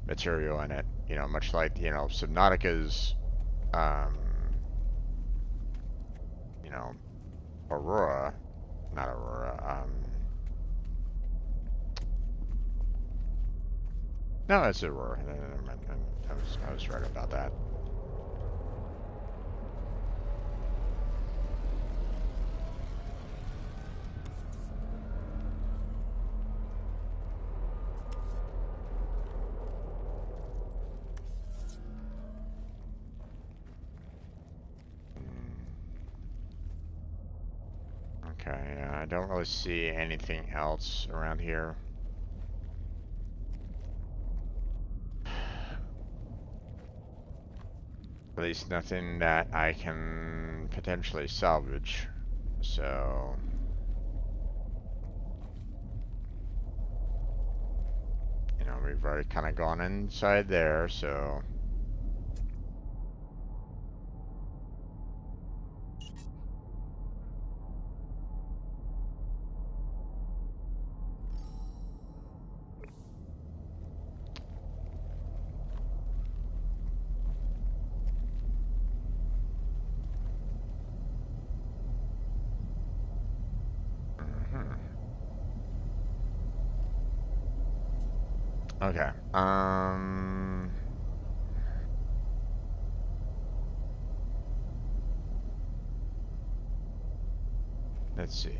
material in it, much like, Subnautica's, um, Aurora, not Aurora, no, it's Aurora. Never mind. I was right about that. Okay, I don't really see anything else around here. At least nothing that I can potentially salvage. So. We've already kind of gone inside there, so. Okay. Let's see.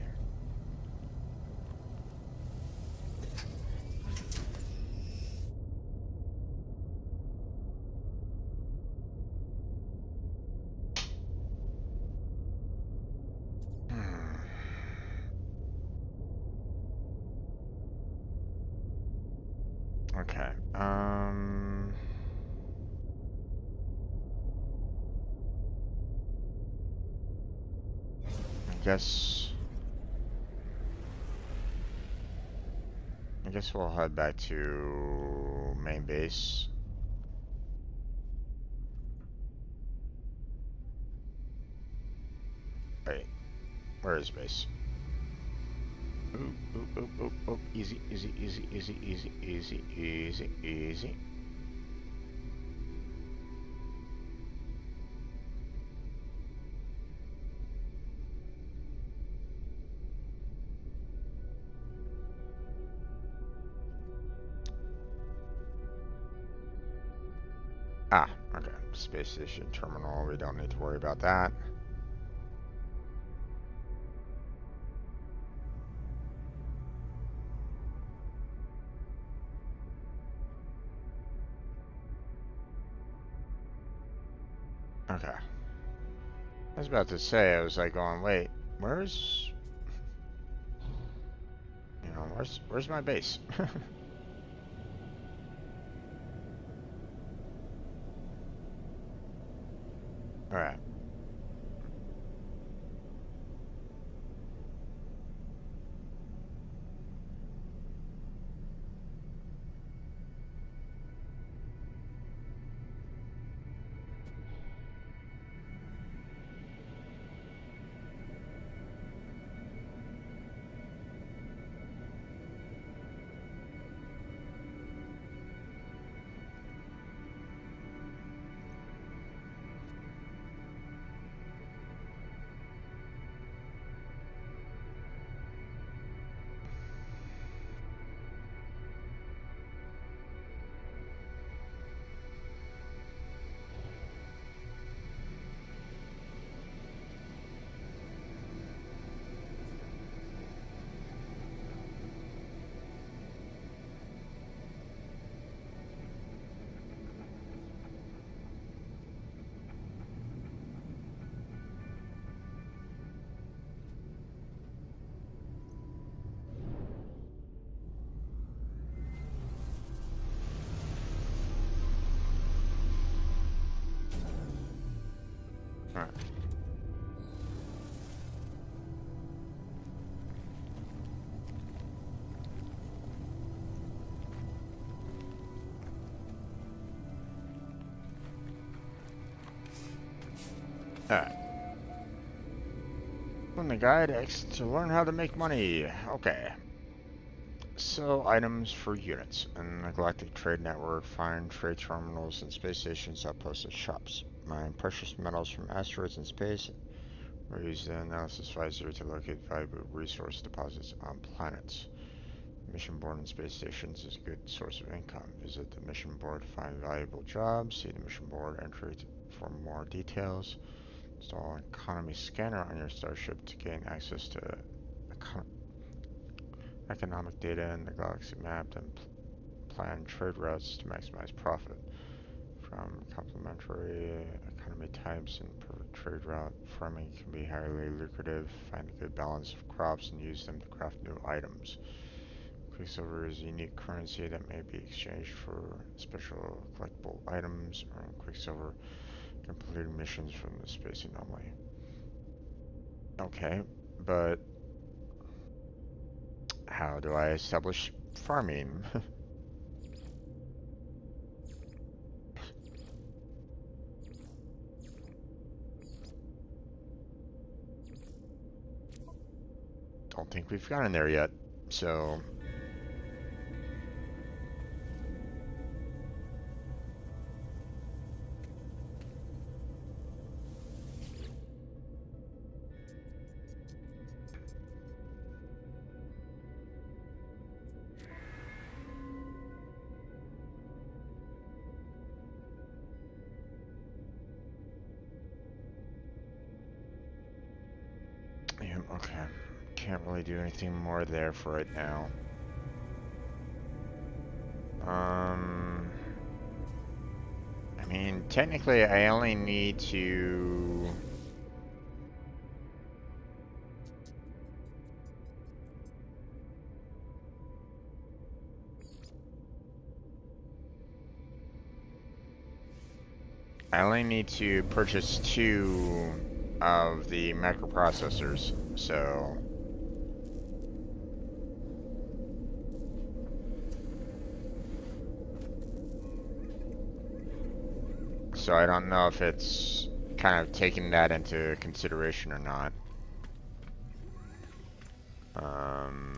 Okay. guess we'll head back to main base. Wait, where is base? Oop, oop, oop, oop, oop. Easy, easy, easy, easy, easy, easy, easy, easy. Ah, okay. Space station terminal. We don't need to worry about that. Okay. I was about to say, I was like going, wait, where's, where's my base? Alright. Alright. Alright. From the guide X to learn how to make money. Okay. Sell items for units. In the galactic trade network, find trade terminals and space stations that posted shops. Mine precious metals from asteroids in space. Or use the analysis visor to locate valuable resource deposits on planets. Mission board and space stations is a good source of income. Visit the mission board to find valuable jobs. See the mission board entry for more details. Install an economy scanner on your starship to gain access to economic data in the galaxy map and plan trade routes to maximize profit. From complementary economy types and per trade route, farming can be highly lucrative. Find a good balance of crops and use them to craft new items. Quicksilver is a unique currency that may be exchanged for special collectible items. Earn Quicksilver completing missions from the space anomaly. Okay, but how do I establish farming? Don't think we've gotten there yet, so yeah, okay. Can't really do anything more there for right now. I mean, technically I only need to... I only need to purchase 2 of the microprocessors. So I don't know if it's kind of taking that into consideration or not. Um,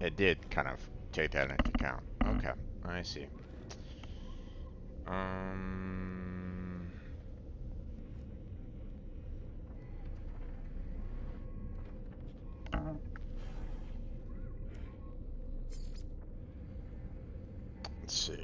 it did kind of take that into account. Okay, I see. Um, let's see.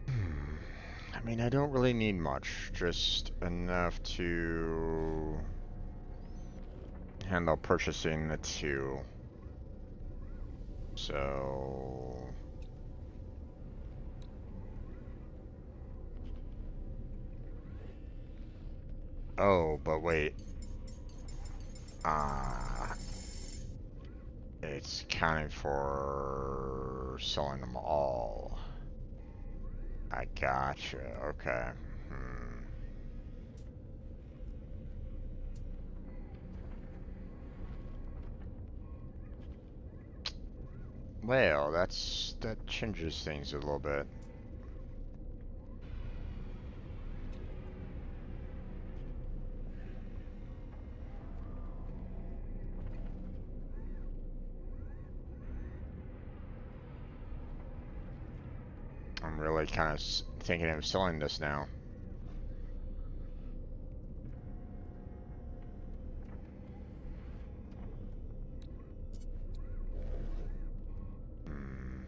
Hmm. I mean, I don't really need much, just enough to handle purchasing the two. So, oh, but wait, uh, it's counting for selling them all. I gotcha. Okay. Hmm. Well, that changes things a little bit. I'm really kind of thinking of selling this now. Hmm.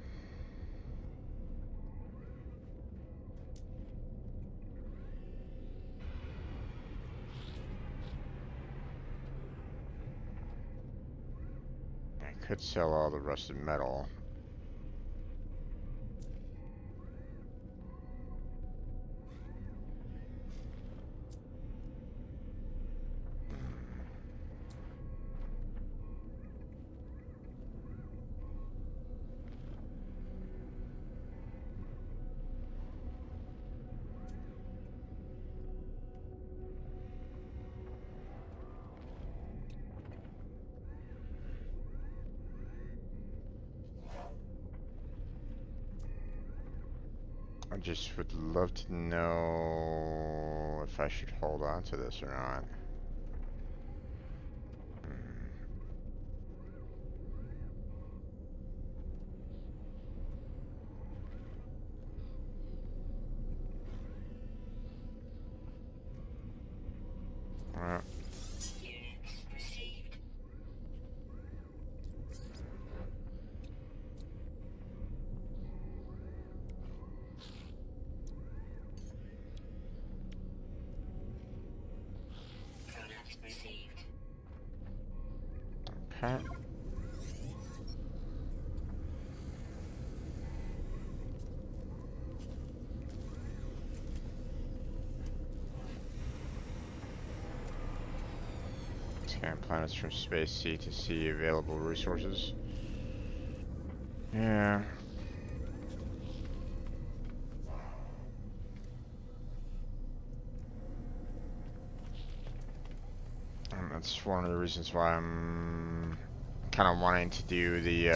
I could sell all the rusted metal. I just would love to know if I should hold on to this or not. Hmm. Well, Units received. received. Okay. Scan planets from space C to see available resources. Yeah. And that's one of the reasons why I'm kind of wanting to do the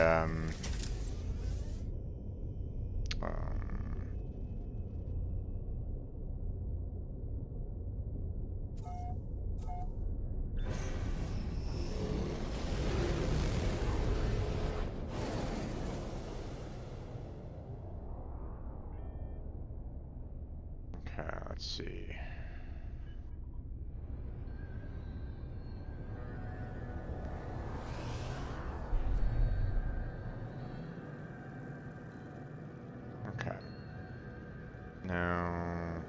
okay, let's see. Okay. Now,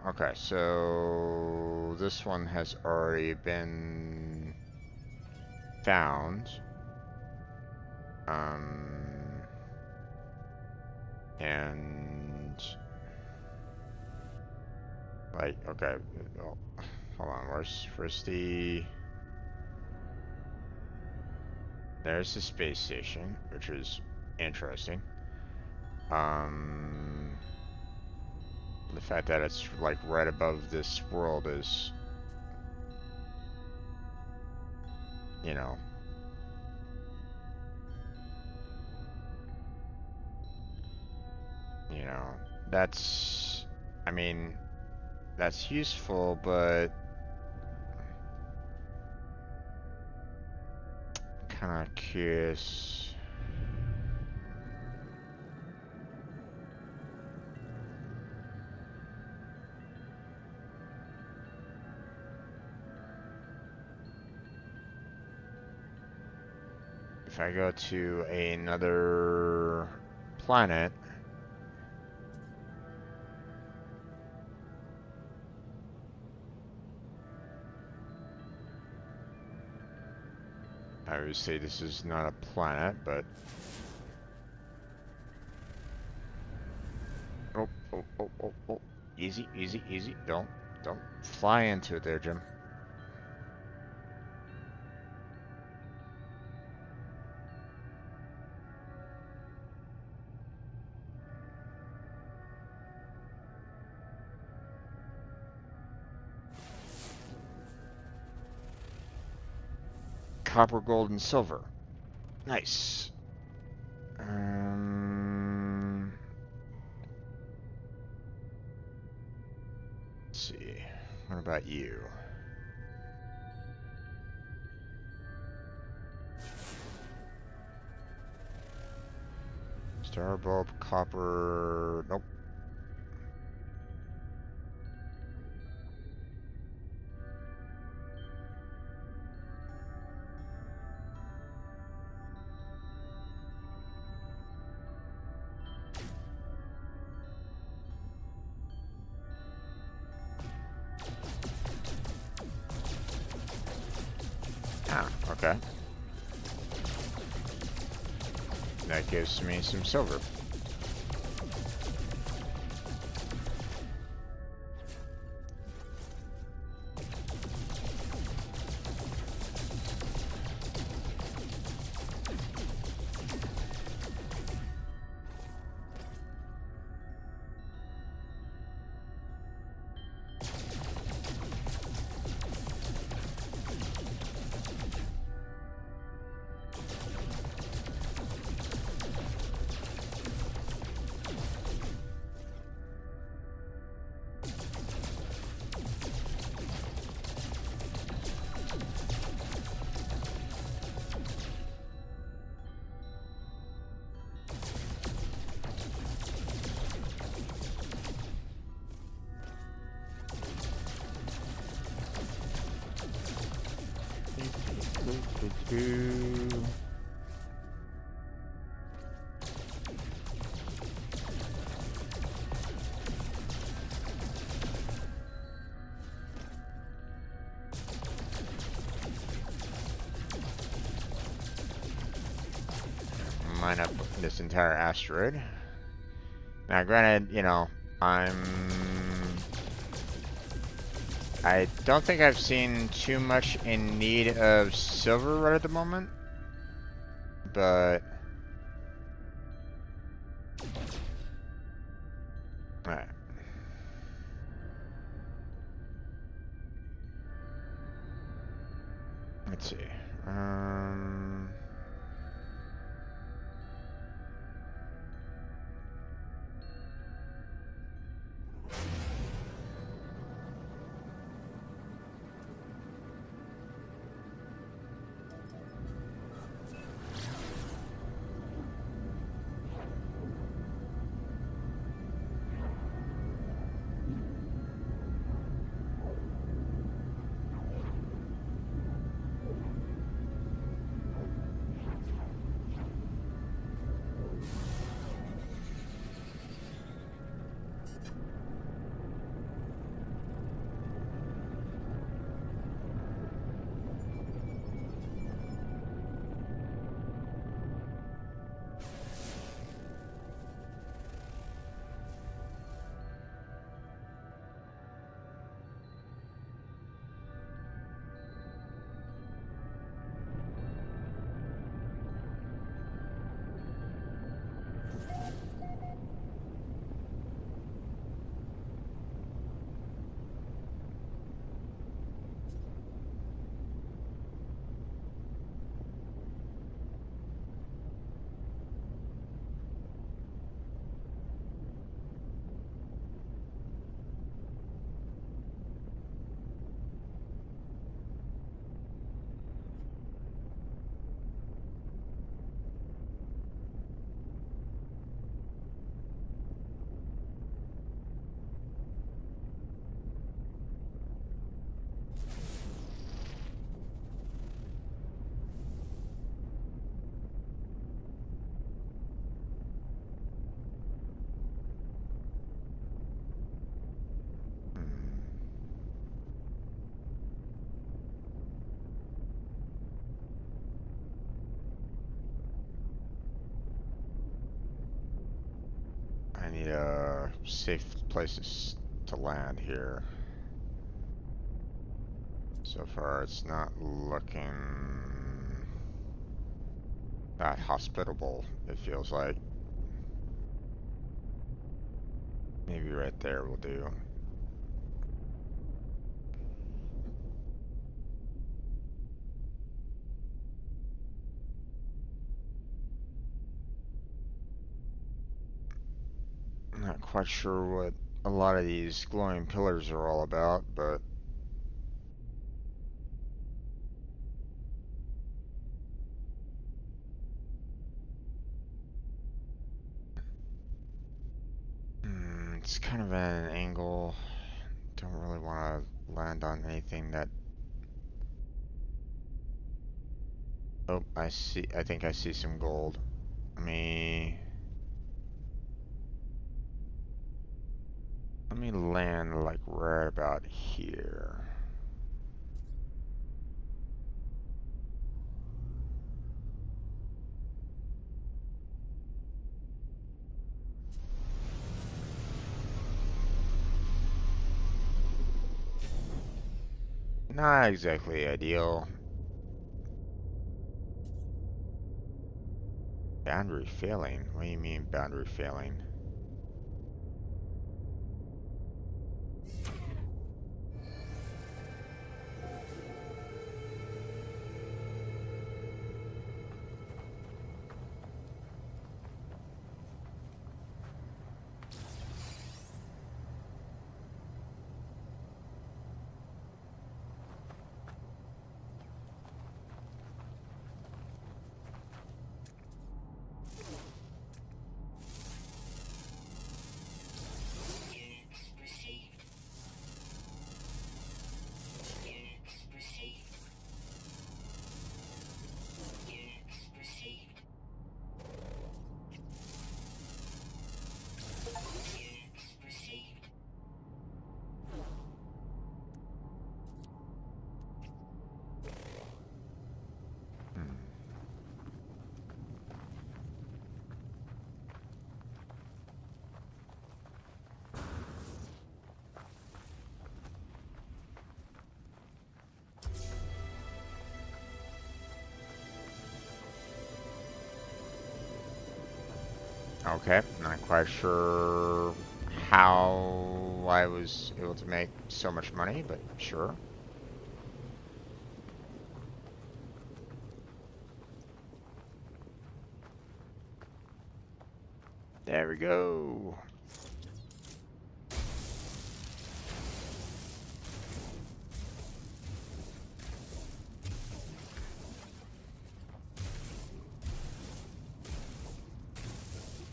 okay, so this one has already been found. And like, okay, well, hold on, where's the, there's the space station, which is interesting. The fact that it's like right above this world is, you know, that's, I mean, that's useful, but kind of curious. If I go to another planet, obviously this is not a planet, but oh, easy, easy, easy. Don't fly into it there, Jim. Copper, gold, and silver. Nice. Let's see. What about you? Star bulb, copper. Nope. Ah, okay. That gives me some silver. do. Mine up this entire asteroid. Now, granted, you know, I don't think I've seen too much in need of silver right at the moment, but alright. Let's see. I need a safe place to land here. So far, it's not looking that hospitable, it feels like. Maybe right there will do. I'm not quite sure what a lot of these glowing pillars are all about, but it's kind of at an angle. Don't really want to land on anything that... Oh, I see. I think I see some gold. Let me land like right about here. Not exactly ideal. Boundary failing? What do you mean boundary failing? Okay, not quite sure how I was able to make so much money, but sure. There we go.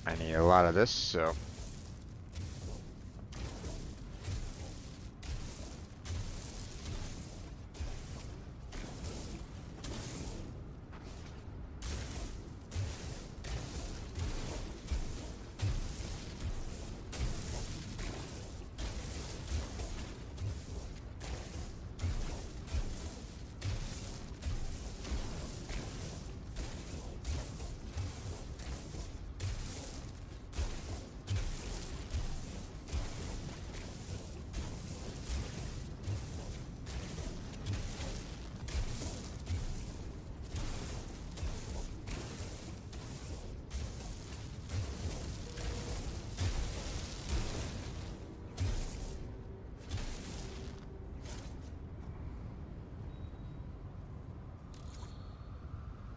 I need a lot of this, so.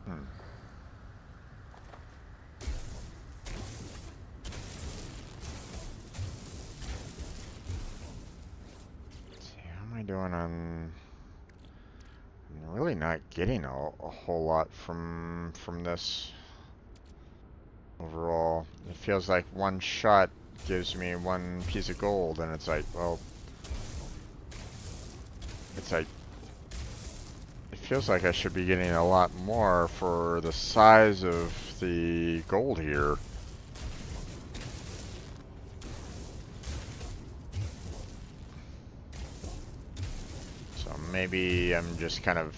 Hmm. Let's see, how am I doing on? I'm really not getting a whole lot from this overall. It feels like one shot gives me one piece of gold, and it's like, well, it's like it feels like I should be getting a lot more for the size of the gold here. So maybe I'm just kind of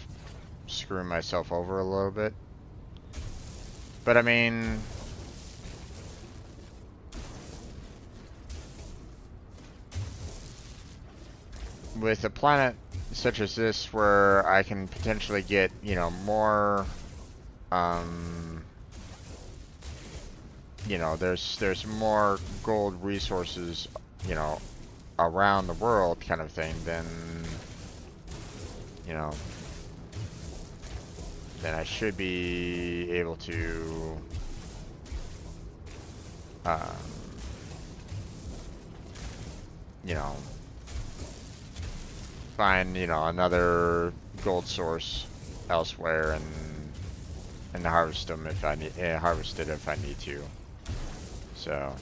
screwing myself over a little bit. But I mean, with a planet such as this where I can potentially get, you know, more, um, you know, there's more gold resources, you know, around the world kind of thing, then, you know, then I should be able to, um, you know, find, you know, another gold source elsewhere and harvest them if I need, harvest it if I need to. So.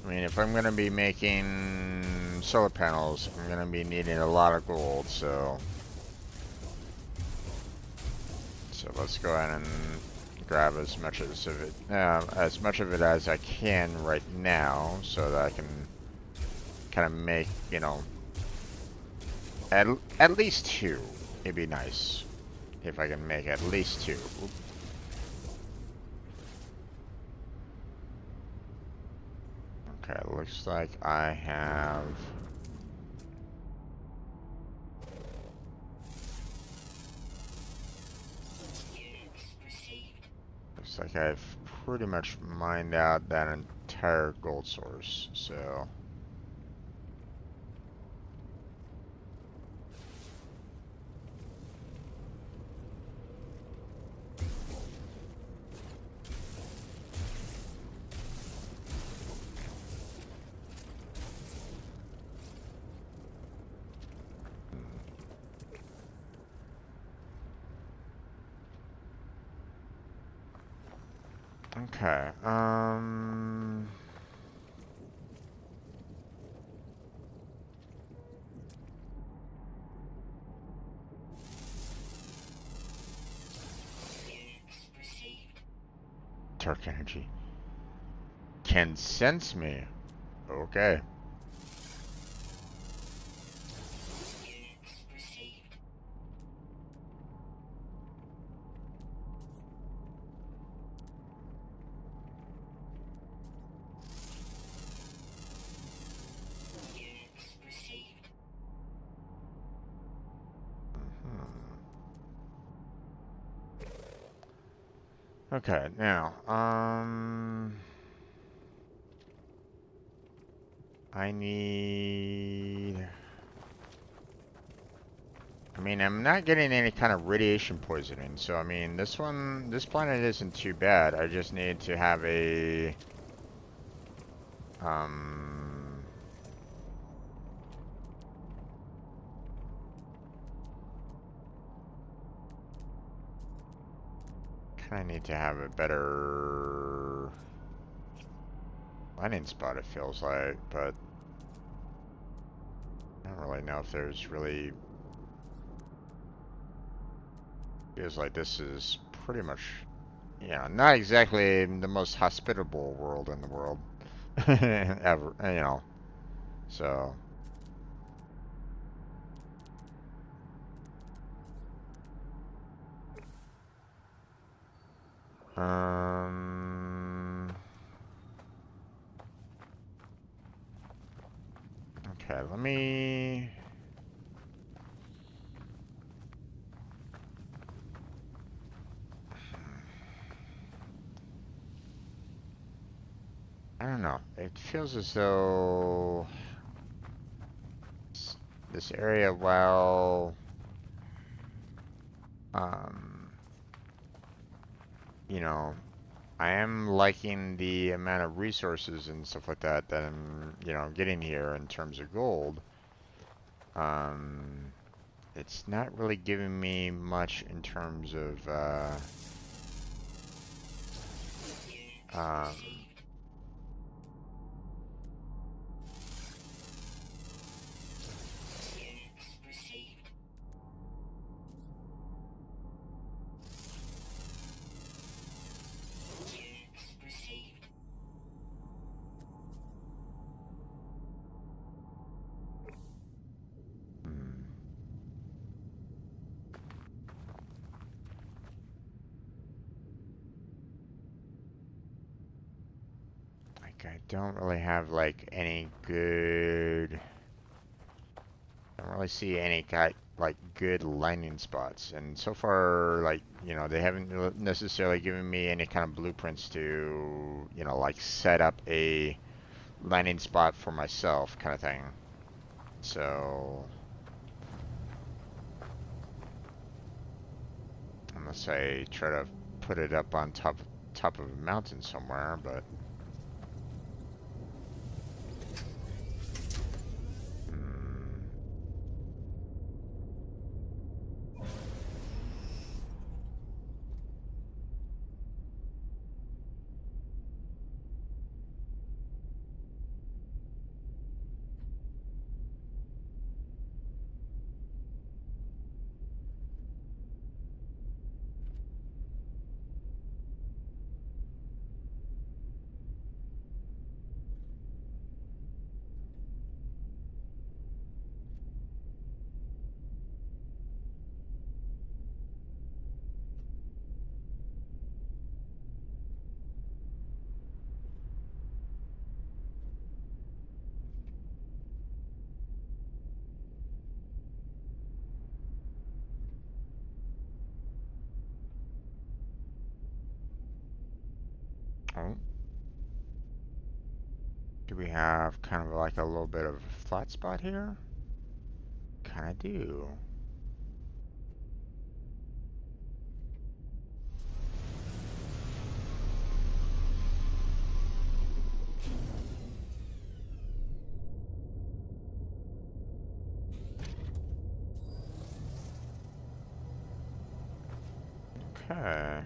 I mean, if I'm going to be making solar panels, I'm going to be needing a lot of gold, so let's go ahead and grab as much of it as I can right now, so that I can kind of make, you know, at least two. It'd be nice if I can make at least two. Oop. Okay, looks like I have. Looks like I've pretty much mined out that entire gold source, so. Okay. Units received. Dark energy can sense me. Okay. Units received. Units received. Okay, now, I need. I mean, I'm not getting any kind of radiation poisoning, so I mean, this planet isn't too bad. I just need to have a, um, kind of need to have a better landing spot, it feels like, but I don't really know if there's really. Feels like this is pretty much, not exactly the most hospitable world in the world, ever, so, um, okay, let me, I don't know, it feels as though this area, while, um, you know, I am liking the amount of resources and stuff like that that I'm, getting here in terms of gold. Um, it's not really giving me much in terms of, Units um, received. Units received. Units received. hmm, like I don't really have like any good, I don't really see any like good landing spots. And so far, like, they haven't necessarily given me any kind of blueprints to, like set up a landing spot for myself kind of thing. So, unless I try to put it up on top of a mountain somewhere, but mm, oh, do we have kind of like a little bit of a flat spot here? Kind of do. Okay.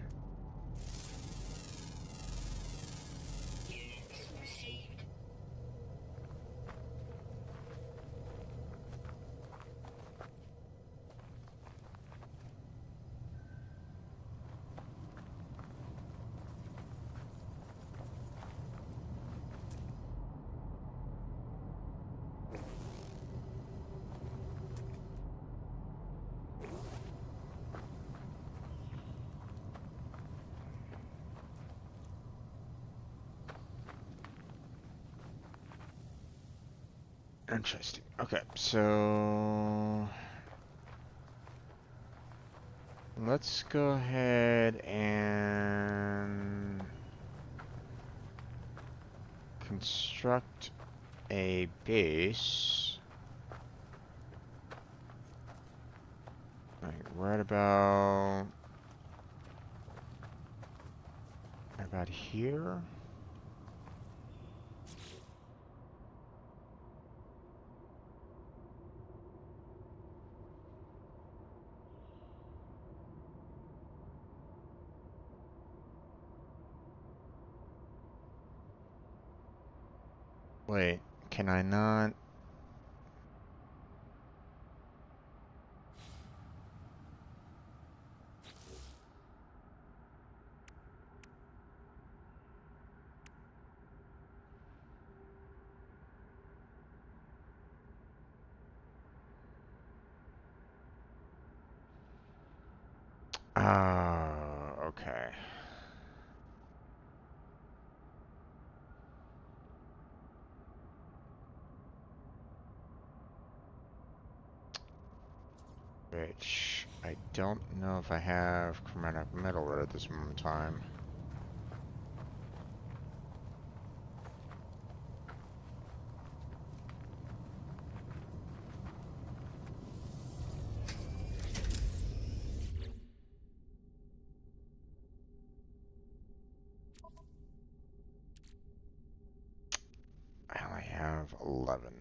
Interesting. Okay, so let's go ahead and construct a base. Like right about here. Wait, can I not? Okay. Which I don't know if I have chromatic metal at this moment in time. I only have 11.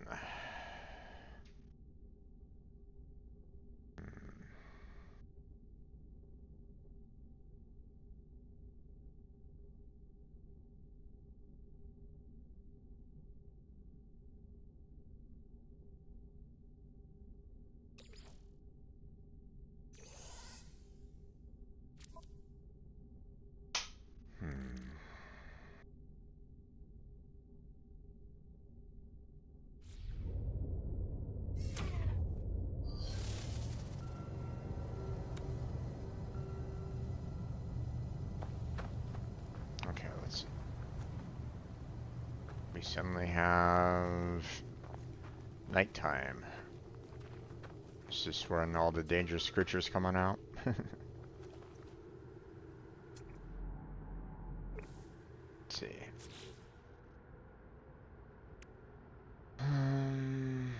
Hmm. Okay, let's see. We suddenly have nighttime. Is this when all the dangerous creatures coming out? Let's see. Um,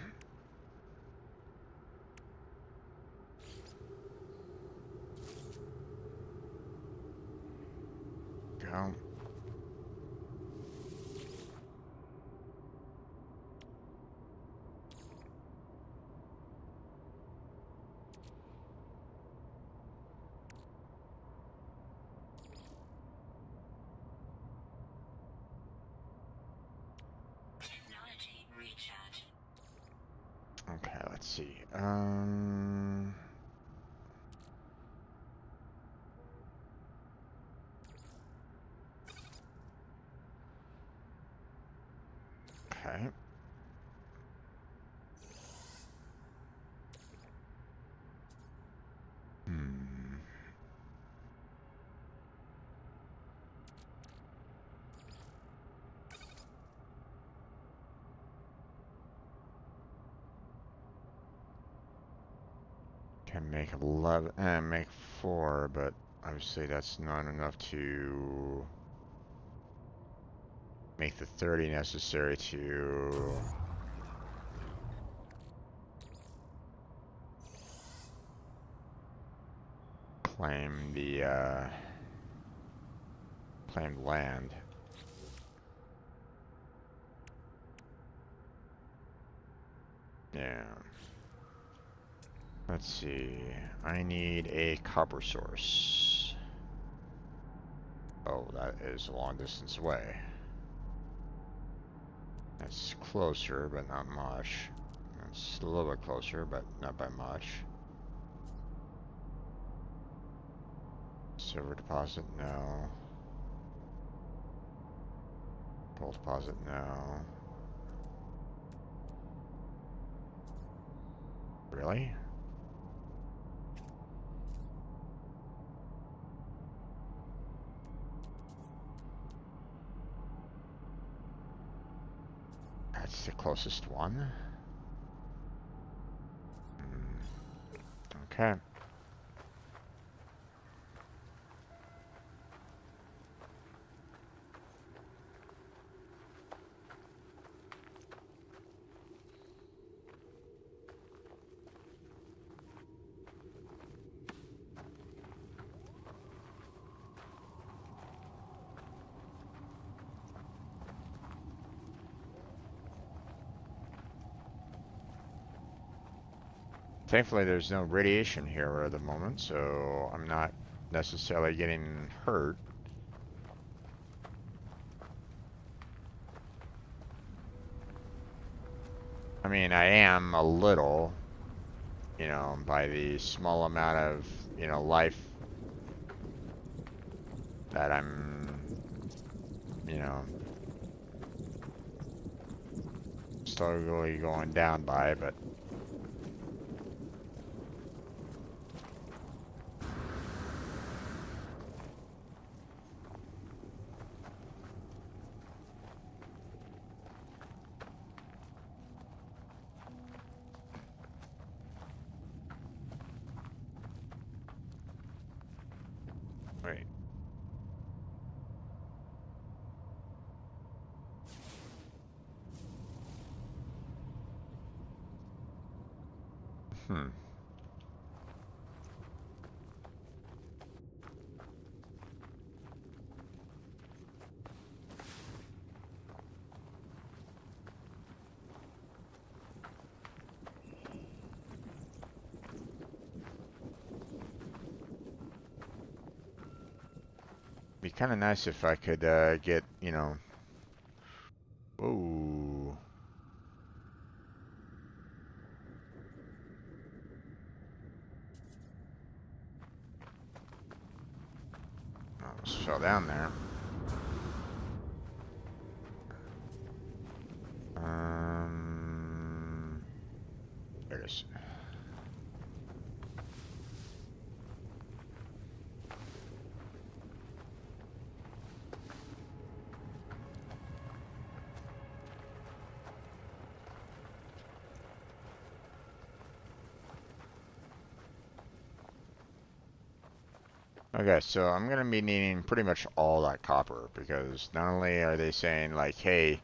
go. Technology recharge. Okay, let's see. Okay. Hmm. Can make 11, make 4, but obviously that's not enough to make the 30 necessary to claim the claimed land. Yeah. Let's see. I need a copper source. Oh, that is a long distance away. That's closer, but not much. That's a little bit closer, but not by much. Silver deposit, no. Gold deposit, no. Really? That's the closest one? Okay. Thankfully, there's no radiation here at the moment, so I'm not necessarily getting hurt. I mean, I am a little, by the small amount of, life that I'm, you know, slowly going down by, but wait. Hmm. Be kind of nice if I could get, whoa, I almost fell down there. There it is. Okay, so I'm gonna be needing pretty much all that copper because not only are they saying like, hey,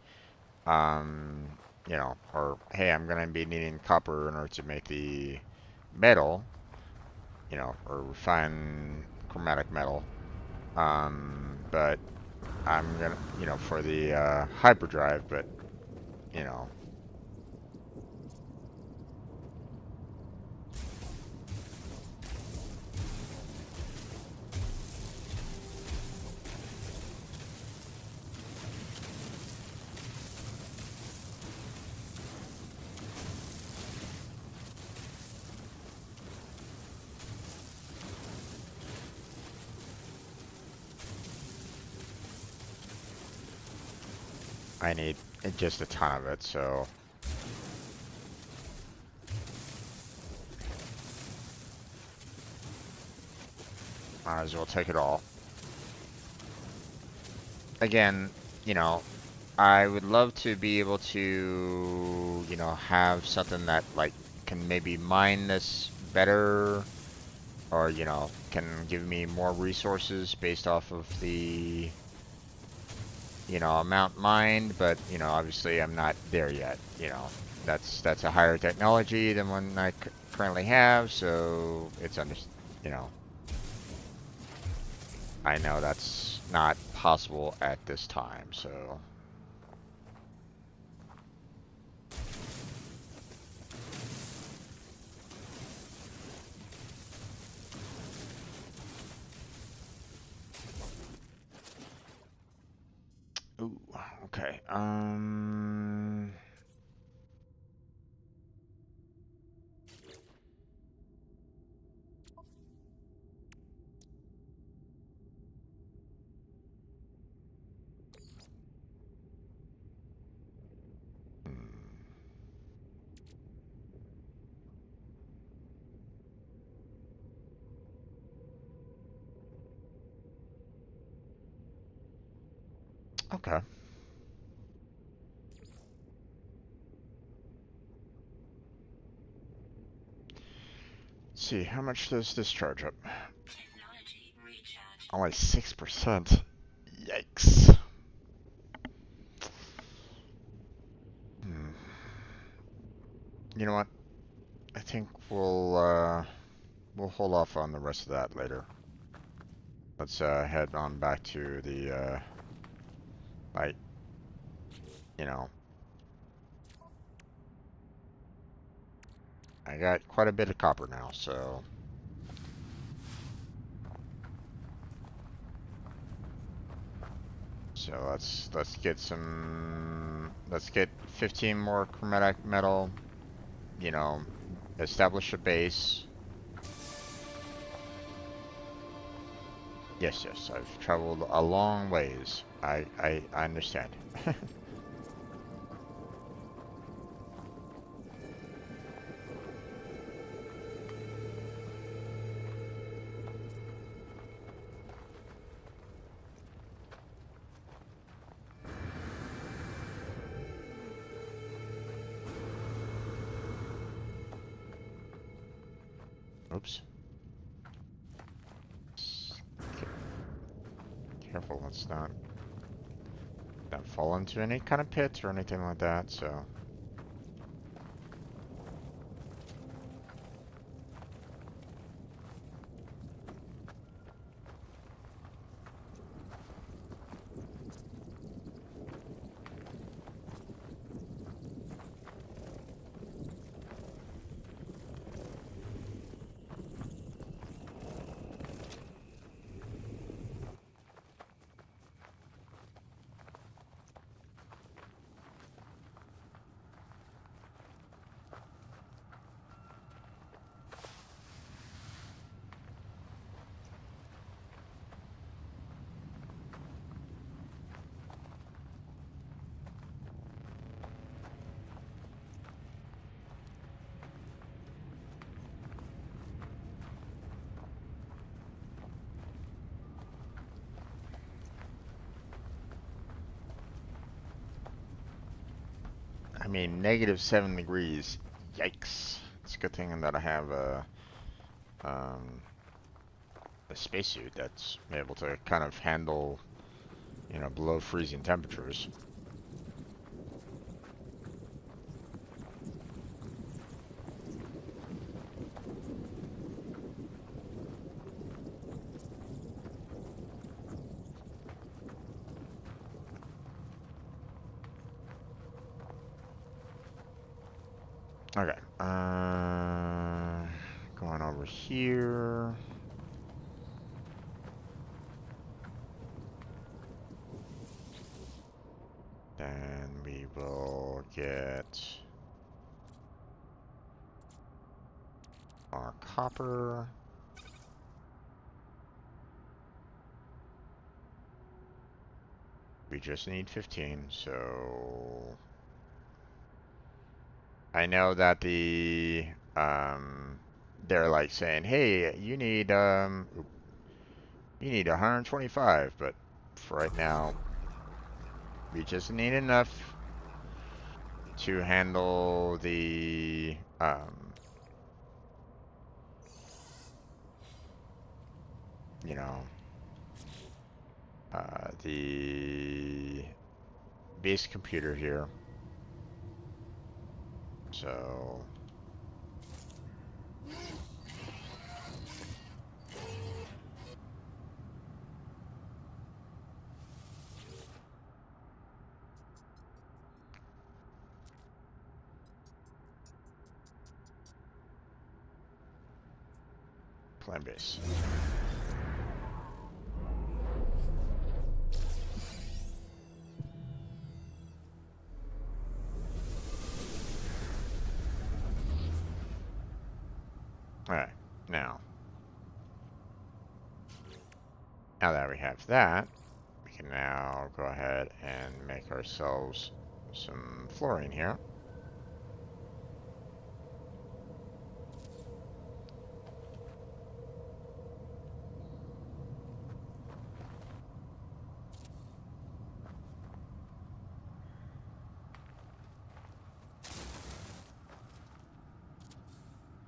um, or hey, I'm gonna be needing copper in order to make the metal, or refine chromatic metal, but I'm gonna, for the hyperdrive, but you know, I need just a ton of it, so might as well take it all. Again, you know, I would love to be able to, have something that like can maybe mine this better or, can give me more resources based off of the, amount mined, but, obviously I'm not there yet, That's a higher technology than one I currently have, so it's you know, I know that's not possible at this time, so ooh, okay. Hmm, okay. Let's see, how much does this charge up? Technology recharge. Only 6%. Yikes. Hmm. You know what? I think we'll hold off on the rest of that later. Let's head on back to the like, you know, I got quite a bit of copper now, so let's get 15 more chromatic metal, you know, establish a base. Yes, yes, I've traveled a long ways. I understand. Oops. Careful, let's not fall into any kind of pit or anything like that, so. I mean, -7 degrees. Yikes. It's a good thing that I have um, a spacesuit that's able to kind of handle, you know, below freezing temperatures. Okay. Going over here. Then we will get our copper. We just need 15, so I know that they're like saying, "Hey, you need 125," but for right now, we just need enough to handle the you know, the base computer here. So plan base. All right, now that we have that, we can now go ahead and make ourselves some flooring here.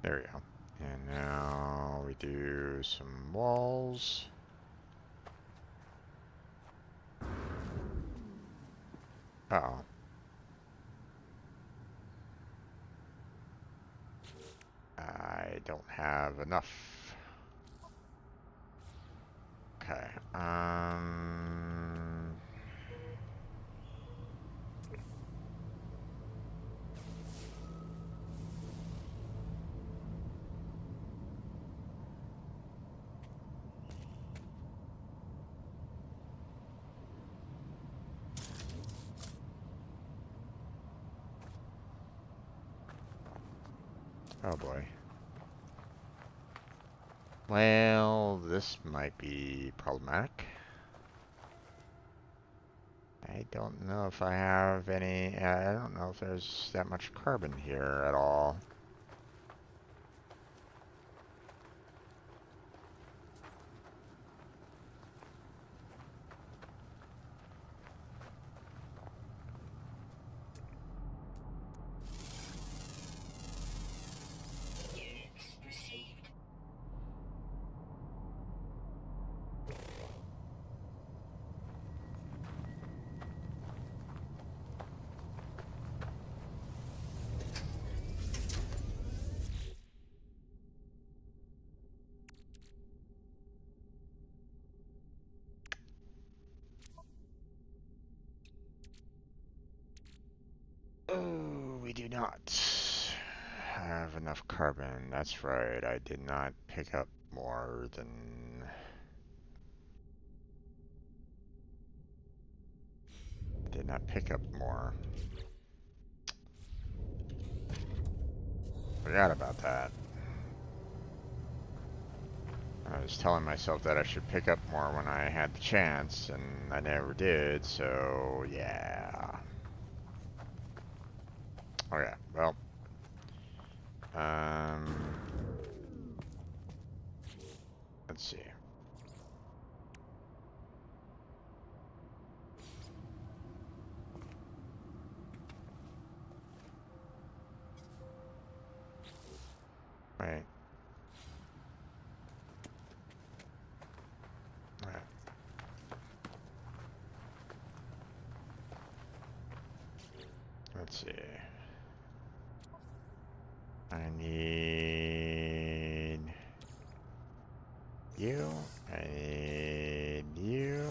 There we go. And now do some walls. Uh-oh. I don't have enough. Okay. Oh boy. Well, this might be problematic. I don't know if I have any, I don't know if there's that much carbon here at all. Units received. Oh, we do not have enough carbon. That's right. I did not pick up more than... I did not pick up more. Forgot about that. I was telling myself that I should pick up more when I had the chance, and I never did, so yeah. Okay, well. Let's see. Right. Right. Let's see. I need you. I need you.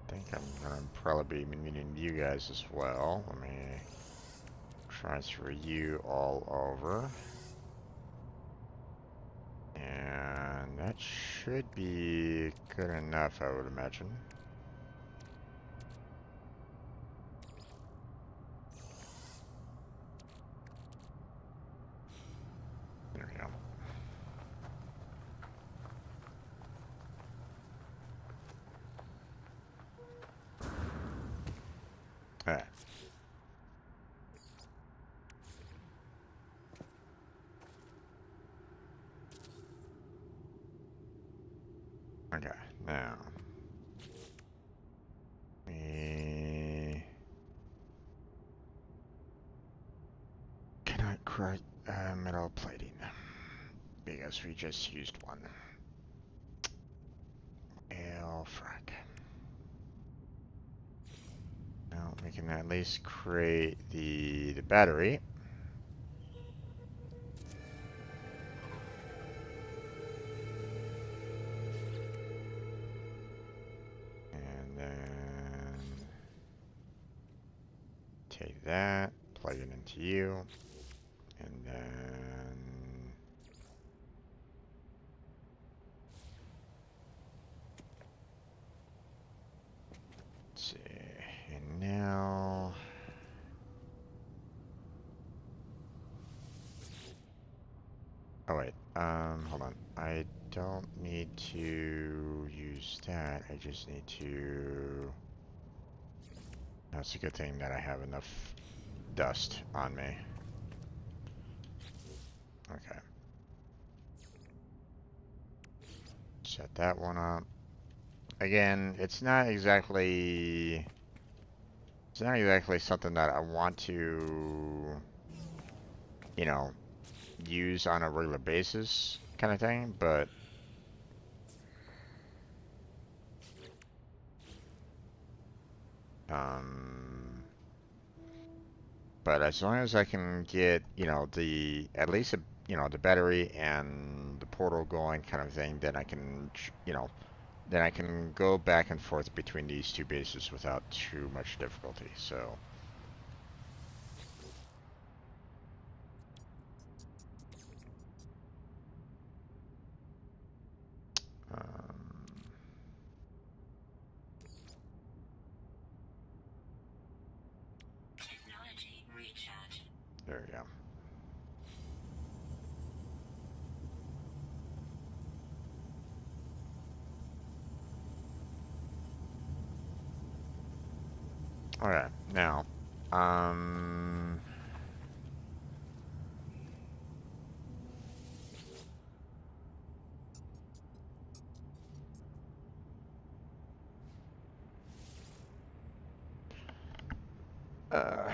I think I'm gonna probably be needing you guys as well. Let me transfer you all over. And that should be good enough, I would imagine. There we go. Alright. Okay, now we cannot crush metal plating because we just used one. Oh, frack. Now we can at least create the battery. And then take that, plug it into you, and then let's see, and now oh wait, hold on. I don't need to use that. I just need to. That's a good thing that I have enough dust on me. Okay. Set that one up. Again, it's not exactly something that I want to, you know, use on a regular basis kind of thing, um, but as long as I can get, the at least the battery and the portal going kind of thing, then I can, then I can go back and forth between these two bases without too much difficulty. So, um, Technology recharge. there we go. Okay, now, um, uh,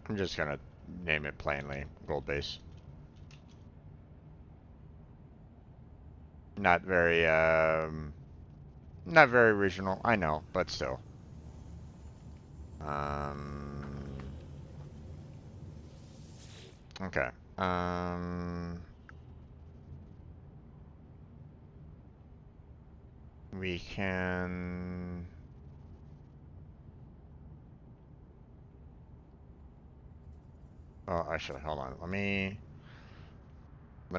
I'm just gonna name it plainly gold base. Not very, not very original, I know, but still. Um, okay. We can. Oh, actually, hold on. Let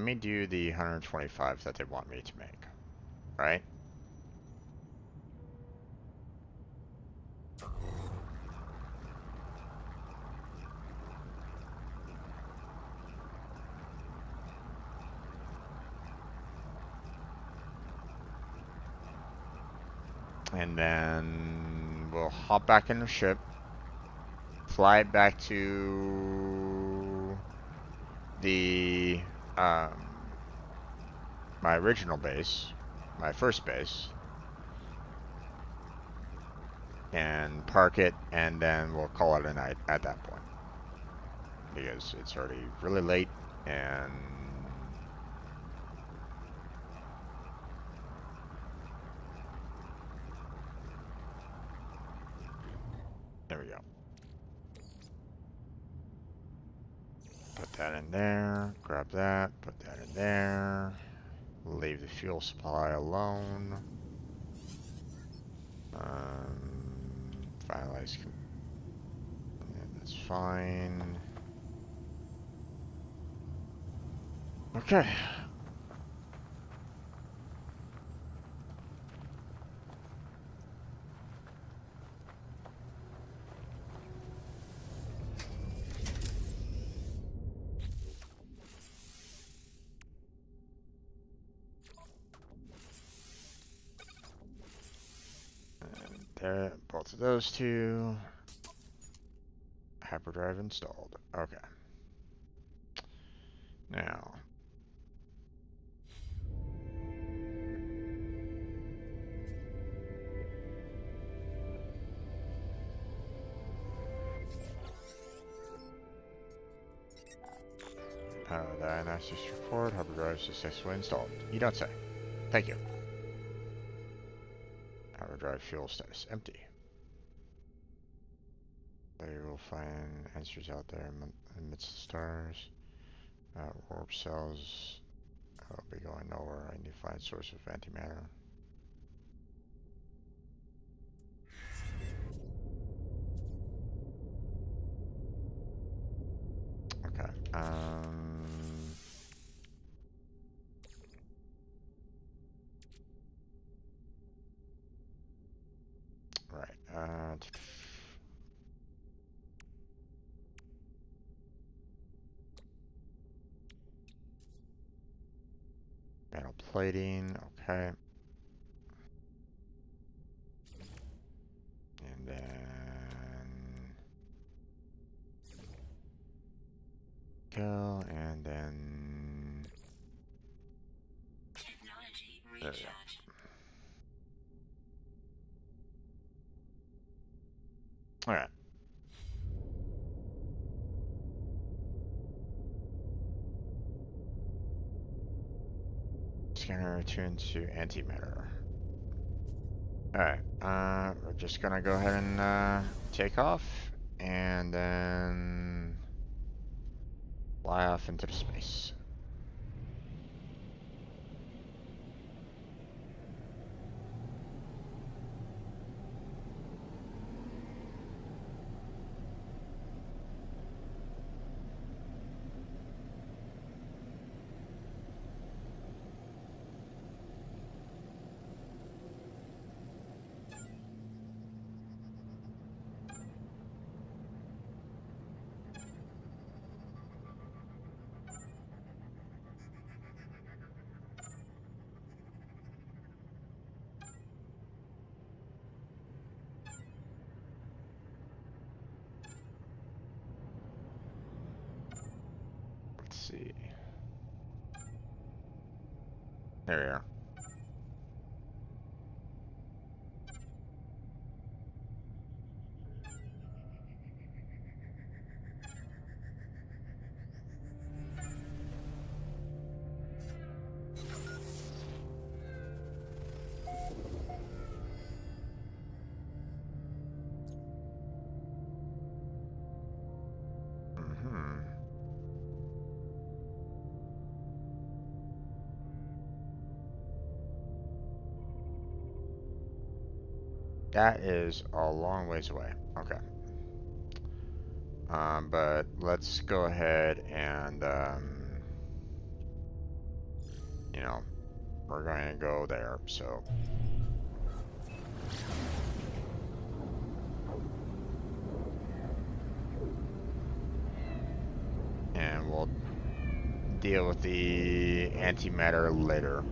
me do the 125 that they want me to make, right? And then we'll hop back in the ship, fly back to the my original base, my first base, and park it, and then we'll call it a night at that point because it's already really late, and there we go. Put that in there, grab that, put that in there, leave the fuel supply alone. Finalize, that's fine. Okay. And there, both of those two. Hyperdrive installed. Okay. Now. The diagnosis report. Hyperdrive successfully installed. You don't say. Thank you. Hyperdrive fuel status empty. You will find answers out there amidst the stars. Warp cells. I'll be going nowhere. I need to find source of antimatter. Okay. Right. Metal plating. Okay. And then go, and then Okay. Scanner tuned to antimatter. Alright, we're just gonna go ahead and take off and then fly off into the space. Let's see. There we are. Mm-hmm. That is a long ways away. Okay. But let's go ahead and, you know, we're going to go there, so. And we'll deal with the antimatter later.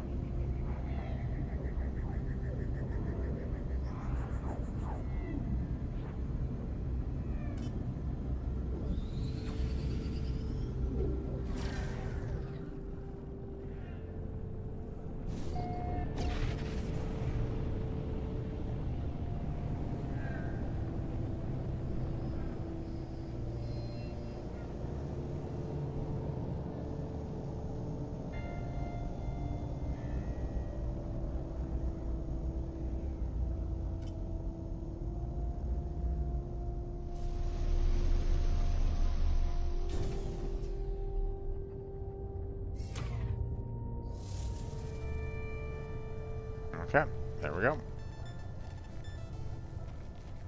Okay, there we go.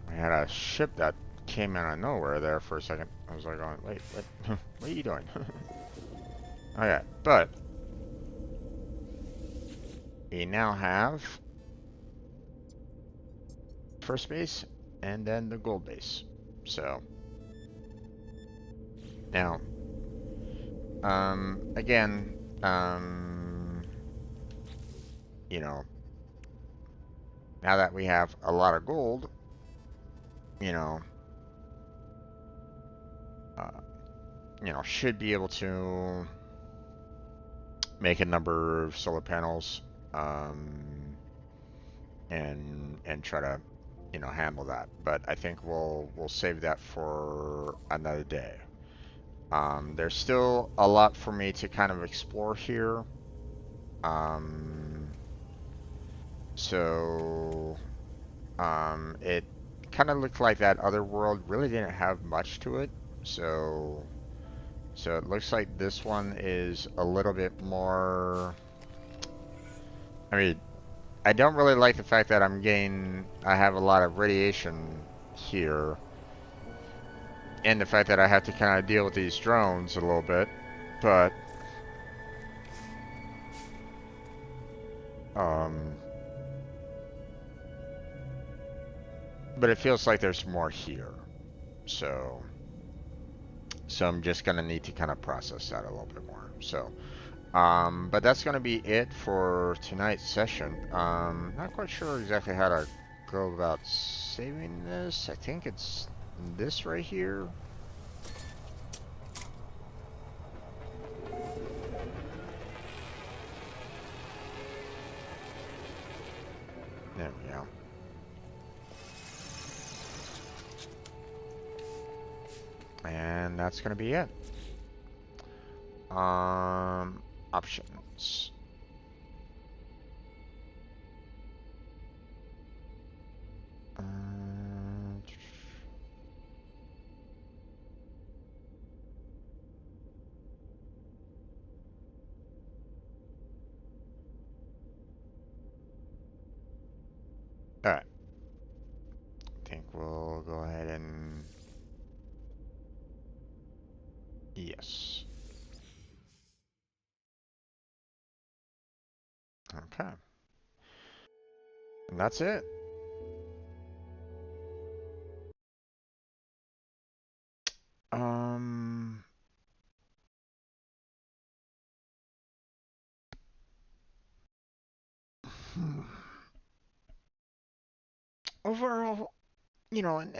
I had a ship that came out of nowhere there for a second. I was like, oh, wait, what? What are you doing? Okay, but we now have first base and then the gold base. So now, again, you know, now that we have a lot of gold, you know, uh, should be able to make a number of solar panels, and try to, handle that. But I think we'll save that for another day. There's still a lot for me to kind of explore here. So it kind of looked like that other world really didn't have much to it. So it looks like this one is a little bit more. I mean, I don't really like the fact that I have a lot of radiation here, and the fact that I have to kind of deal with these drones a little bit, but um, but it feels like there's more here, so I'm just gonna need to kind of process that a little bit more. So, but that's gonna be it for tonight's session. Not quite sure exactly how to go about saving this. I think it's this right here. There we go. And that's gonna be it. Options. Um, all right. I think we'll go ahead and yes. Okay. And that's it. Um, Overall, an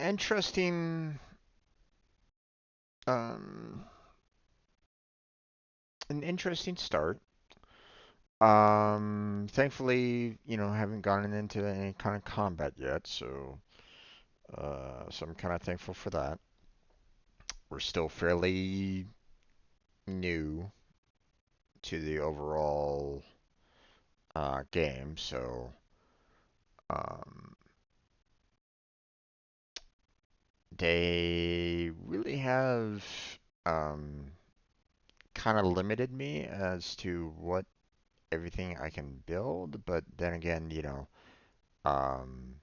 um, interesting start. Thankfully, haven't gotten into any kind of combat yet, so I'm kind of thankful for that. We're still fairly new to the overall game, so um, they really have um, kind of limited me as to what everything I can build, but then again, um,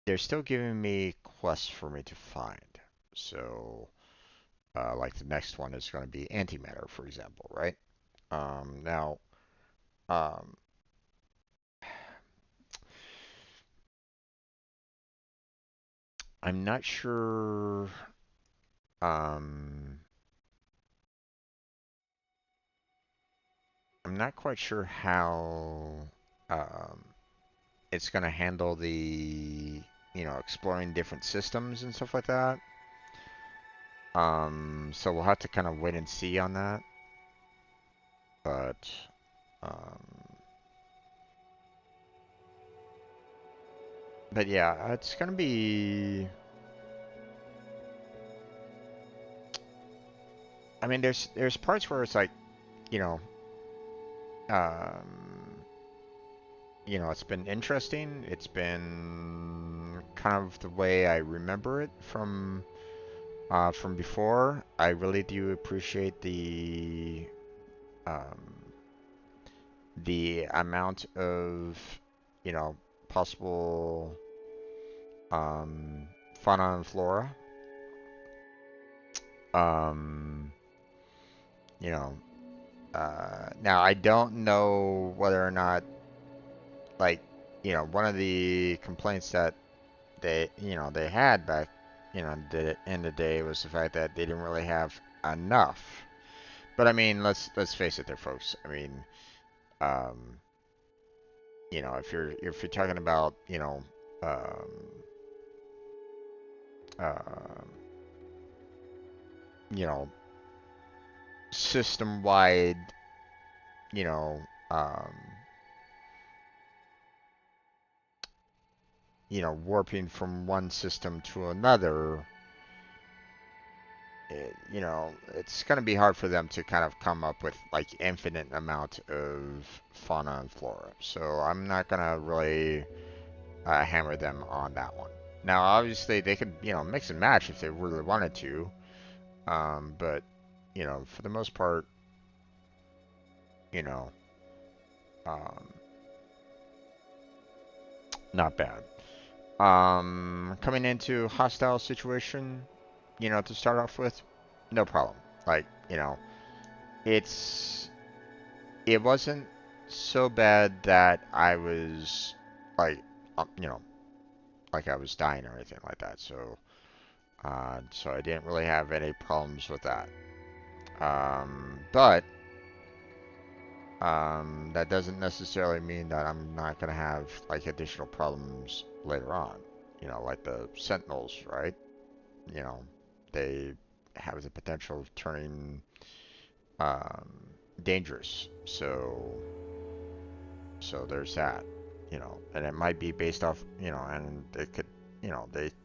they're still giving me quests for me to find. So, like the next one is going to be antimatter, for example, right? Now, um, I'm not sure. Um, I'm not quite sure how um, it's going to handle the, exploring different systems and stuff like that. So we'll have to kind of wait and see on that. But, um, but yeah, it's going to be. I mean, there's parts where it's like, you know, um, it's been interesting. It's been kind of the way I remember it from before. I really do appreciate um, the amount of, you know, possible fauna and flora. Um, you know, Now I don't know whether or not, like, one of the complaints that they had back, in the day was the fact that they didn't really have enough. But I mean, let's face it, there, folks. I mean, um, if you're talking about, um, uh, you know, system-wide, you know, um, warping from one system to another, it's going to be hard for them to kind of come up with like infinite amount of fauna and flora. So I'm not going to really hammer them on that one. Now, obviously, they could, mix and match if they really wanted to. But, for the most part, you know, um, not bad. Coming into hostile situation, to start off with, no problem. Like, it's it wasn't so bad that I was like, like I was dying or anything like that. So I didn't really have any problems with that. But that doesn't necessarily mean that I'm not gonna have like additional problems later on. Like the Sentinels, right? You know, they have the potential of turning um, dangerous. So there's that, and it might be based off, and it could,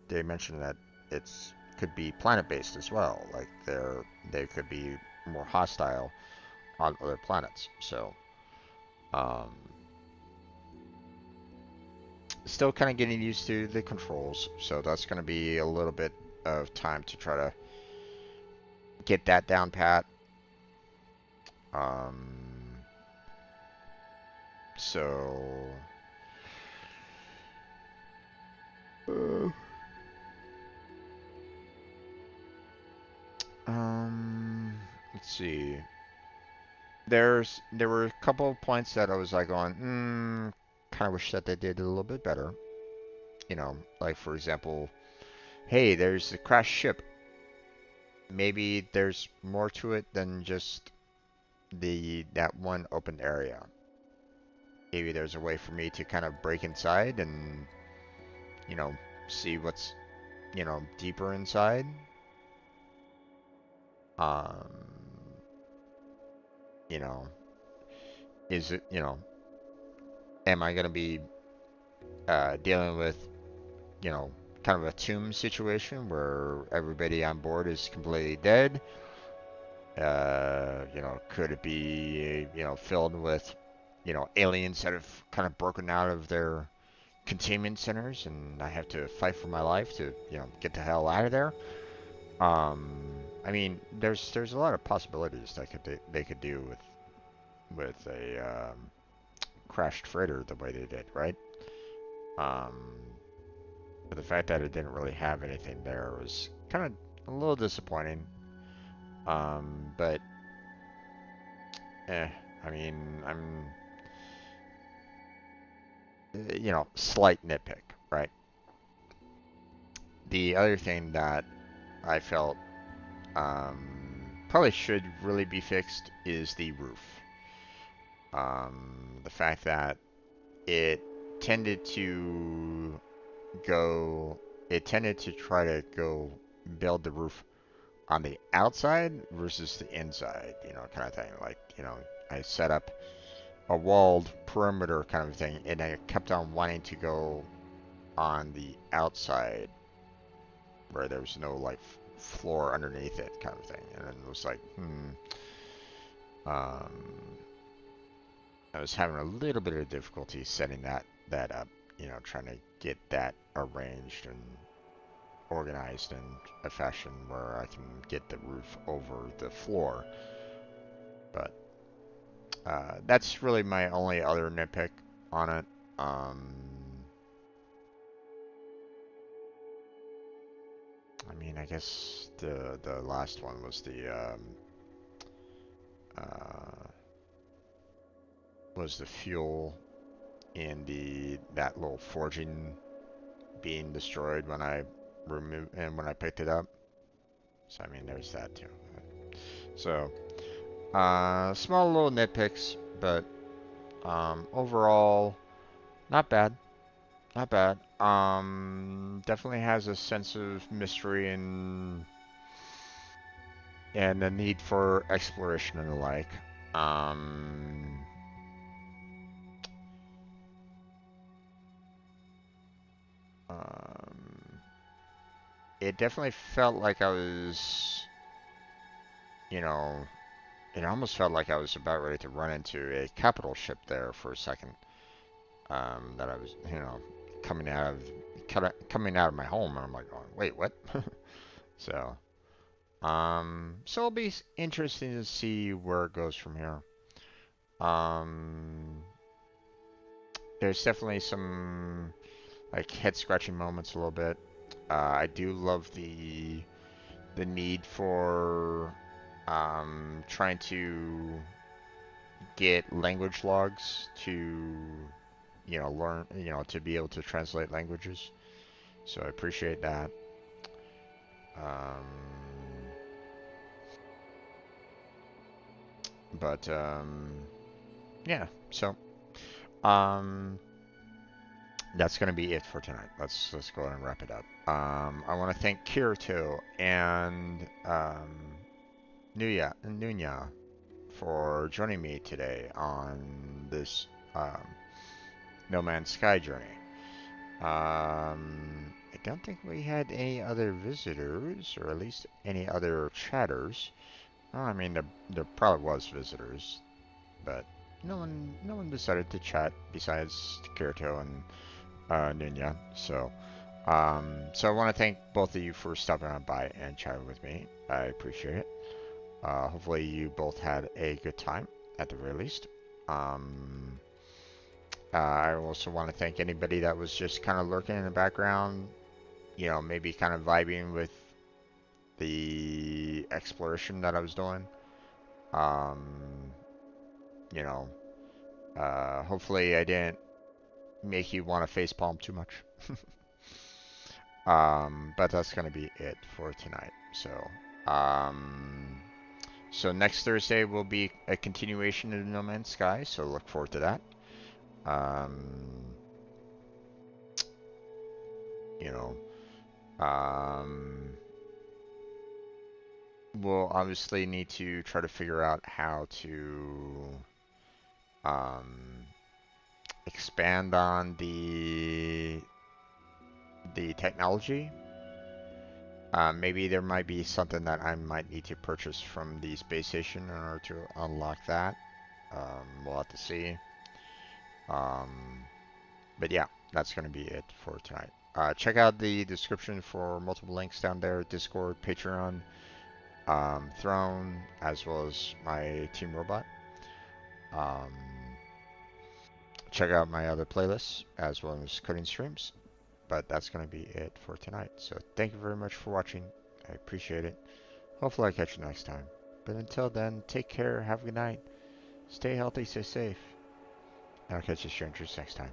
they mentioned that it's could be planet-based as well. Like they could be more hostile on other planets. So um, still kind of getting used to the controls. So that's going to be a little bit of time to try to get that down pat. Um, so uh, let's see. There were a couple of points that I was like going, kind of wish that they did a little bit better. You know, like for example, hey, there's a crashed ship. Maybe there's more to it than just the that one open area. Maybe there's a way for me to kind of break inside and, you know, see what's, deeper inside. Um, you know, is it, am I gonna be dealing with, you know, kind of a tomb situation where everybody on board is completely dead? Could it be, filled with, aliens that have kind of broken out of their containment centers and I have to fight for my life to, get the hell out of there? I mean, there's a lot of possibilities that they could do with a crashed freighter the way they did, right? Um, but the fact that it didn't really have anything there was kind of a little disappointing. But eh, I mean, slight nitpick, right? The other thing that I felt probably should really be fixed is the roof. The fact that it tended to go, it tended to try to go build the roof on the outside versus the inside, kind of thing. Like, I set up a walled perimeter kind of thing, and I kept on wanting to go on the outside where there was no like floor underneath it kind of thing. And then it was like, um, I was having a little bit of difficulty setting that up, trying to get that arranged and organized in a fashion where I can get the roof over the floor. But that's really my only other nitpick on it. I mean, I guess the last one uh, was the fuel in that little forging being destroyed when I removed and when I picked it up. So I mean, there's that too. So small little nitpicks, but overall, not bad. Not bad. Definitely has a sense of mystery and the need for exploration and the like. Um, um, it definitely felt like I was, you know, it almost felt like I was about ready to run into a capital ship there for a second. That I was, coming out of coming out of my home, and I'm like, going, wait, what? So, so it'll be interesting to see where it goes from here. Um, there's definitely some like head scratching moments a little bit. I do love the need for trying to get language logs to learn to be able to translate languages. So I appreciate that. Um, but yeah, so um, that's gonna be it for tonight. Let's go ahead and wrap it up. I want to thank Kirito and Nunya for joining me today on this No Man's Sky journey. don't think we had any other visitors, or at least any other chatters. Oh, I mean, there probably was visitors, but no one decided to chat besides Kirito and Nunya. So I want to thank both of you for stopping on by and chatting with me. I appreciate it. Hopefully you both had a good time at the very least. Um, I also want to thank anybody that was just kind of lurking in the background, maybe kind of vibing with the exploration that I was doing. Um, you know, hopefully I didn't make you want to facepalm too much. But that's gonna be it for tonight. Um, so next Thursday will be a continuation of No Man's Sky. So look forward to that. Um, you know, um, we'll obviously need to try to figure out how to um, expand on the technology. Maybe there might be something that I might need to purchase from the space station in order to unlock that. We'll have to see. Um, but yeah, that's going to be it for tonight. Check out the description for multiple links down there: Discord, Patreon, Throne, as well as my Team Robot. Um, check out my other playlists as well as coding streams. But that's going to be it for tonight. So thank you very much for watching. I appreciate it. Hopefully I catch you next time. But until then, take care, have a good night, stay healthy, stay safe, and I'll catch you strangers next time.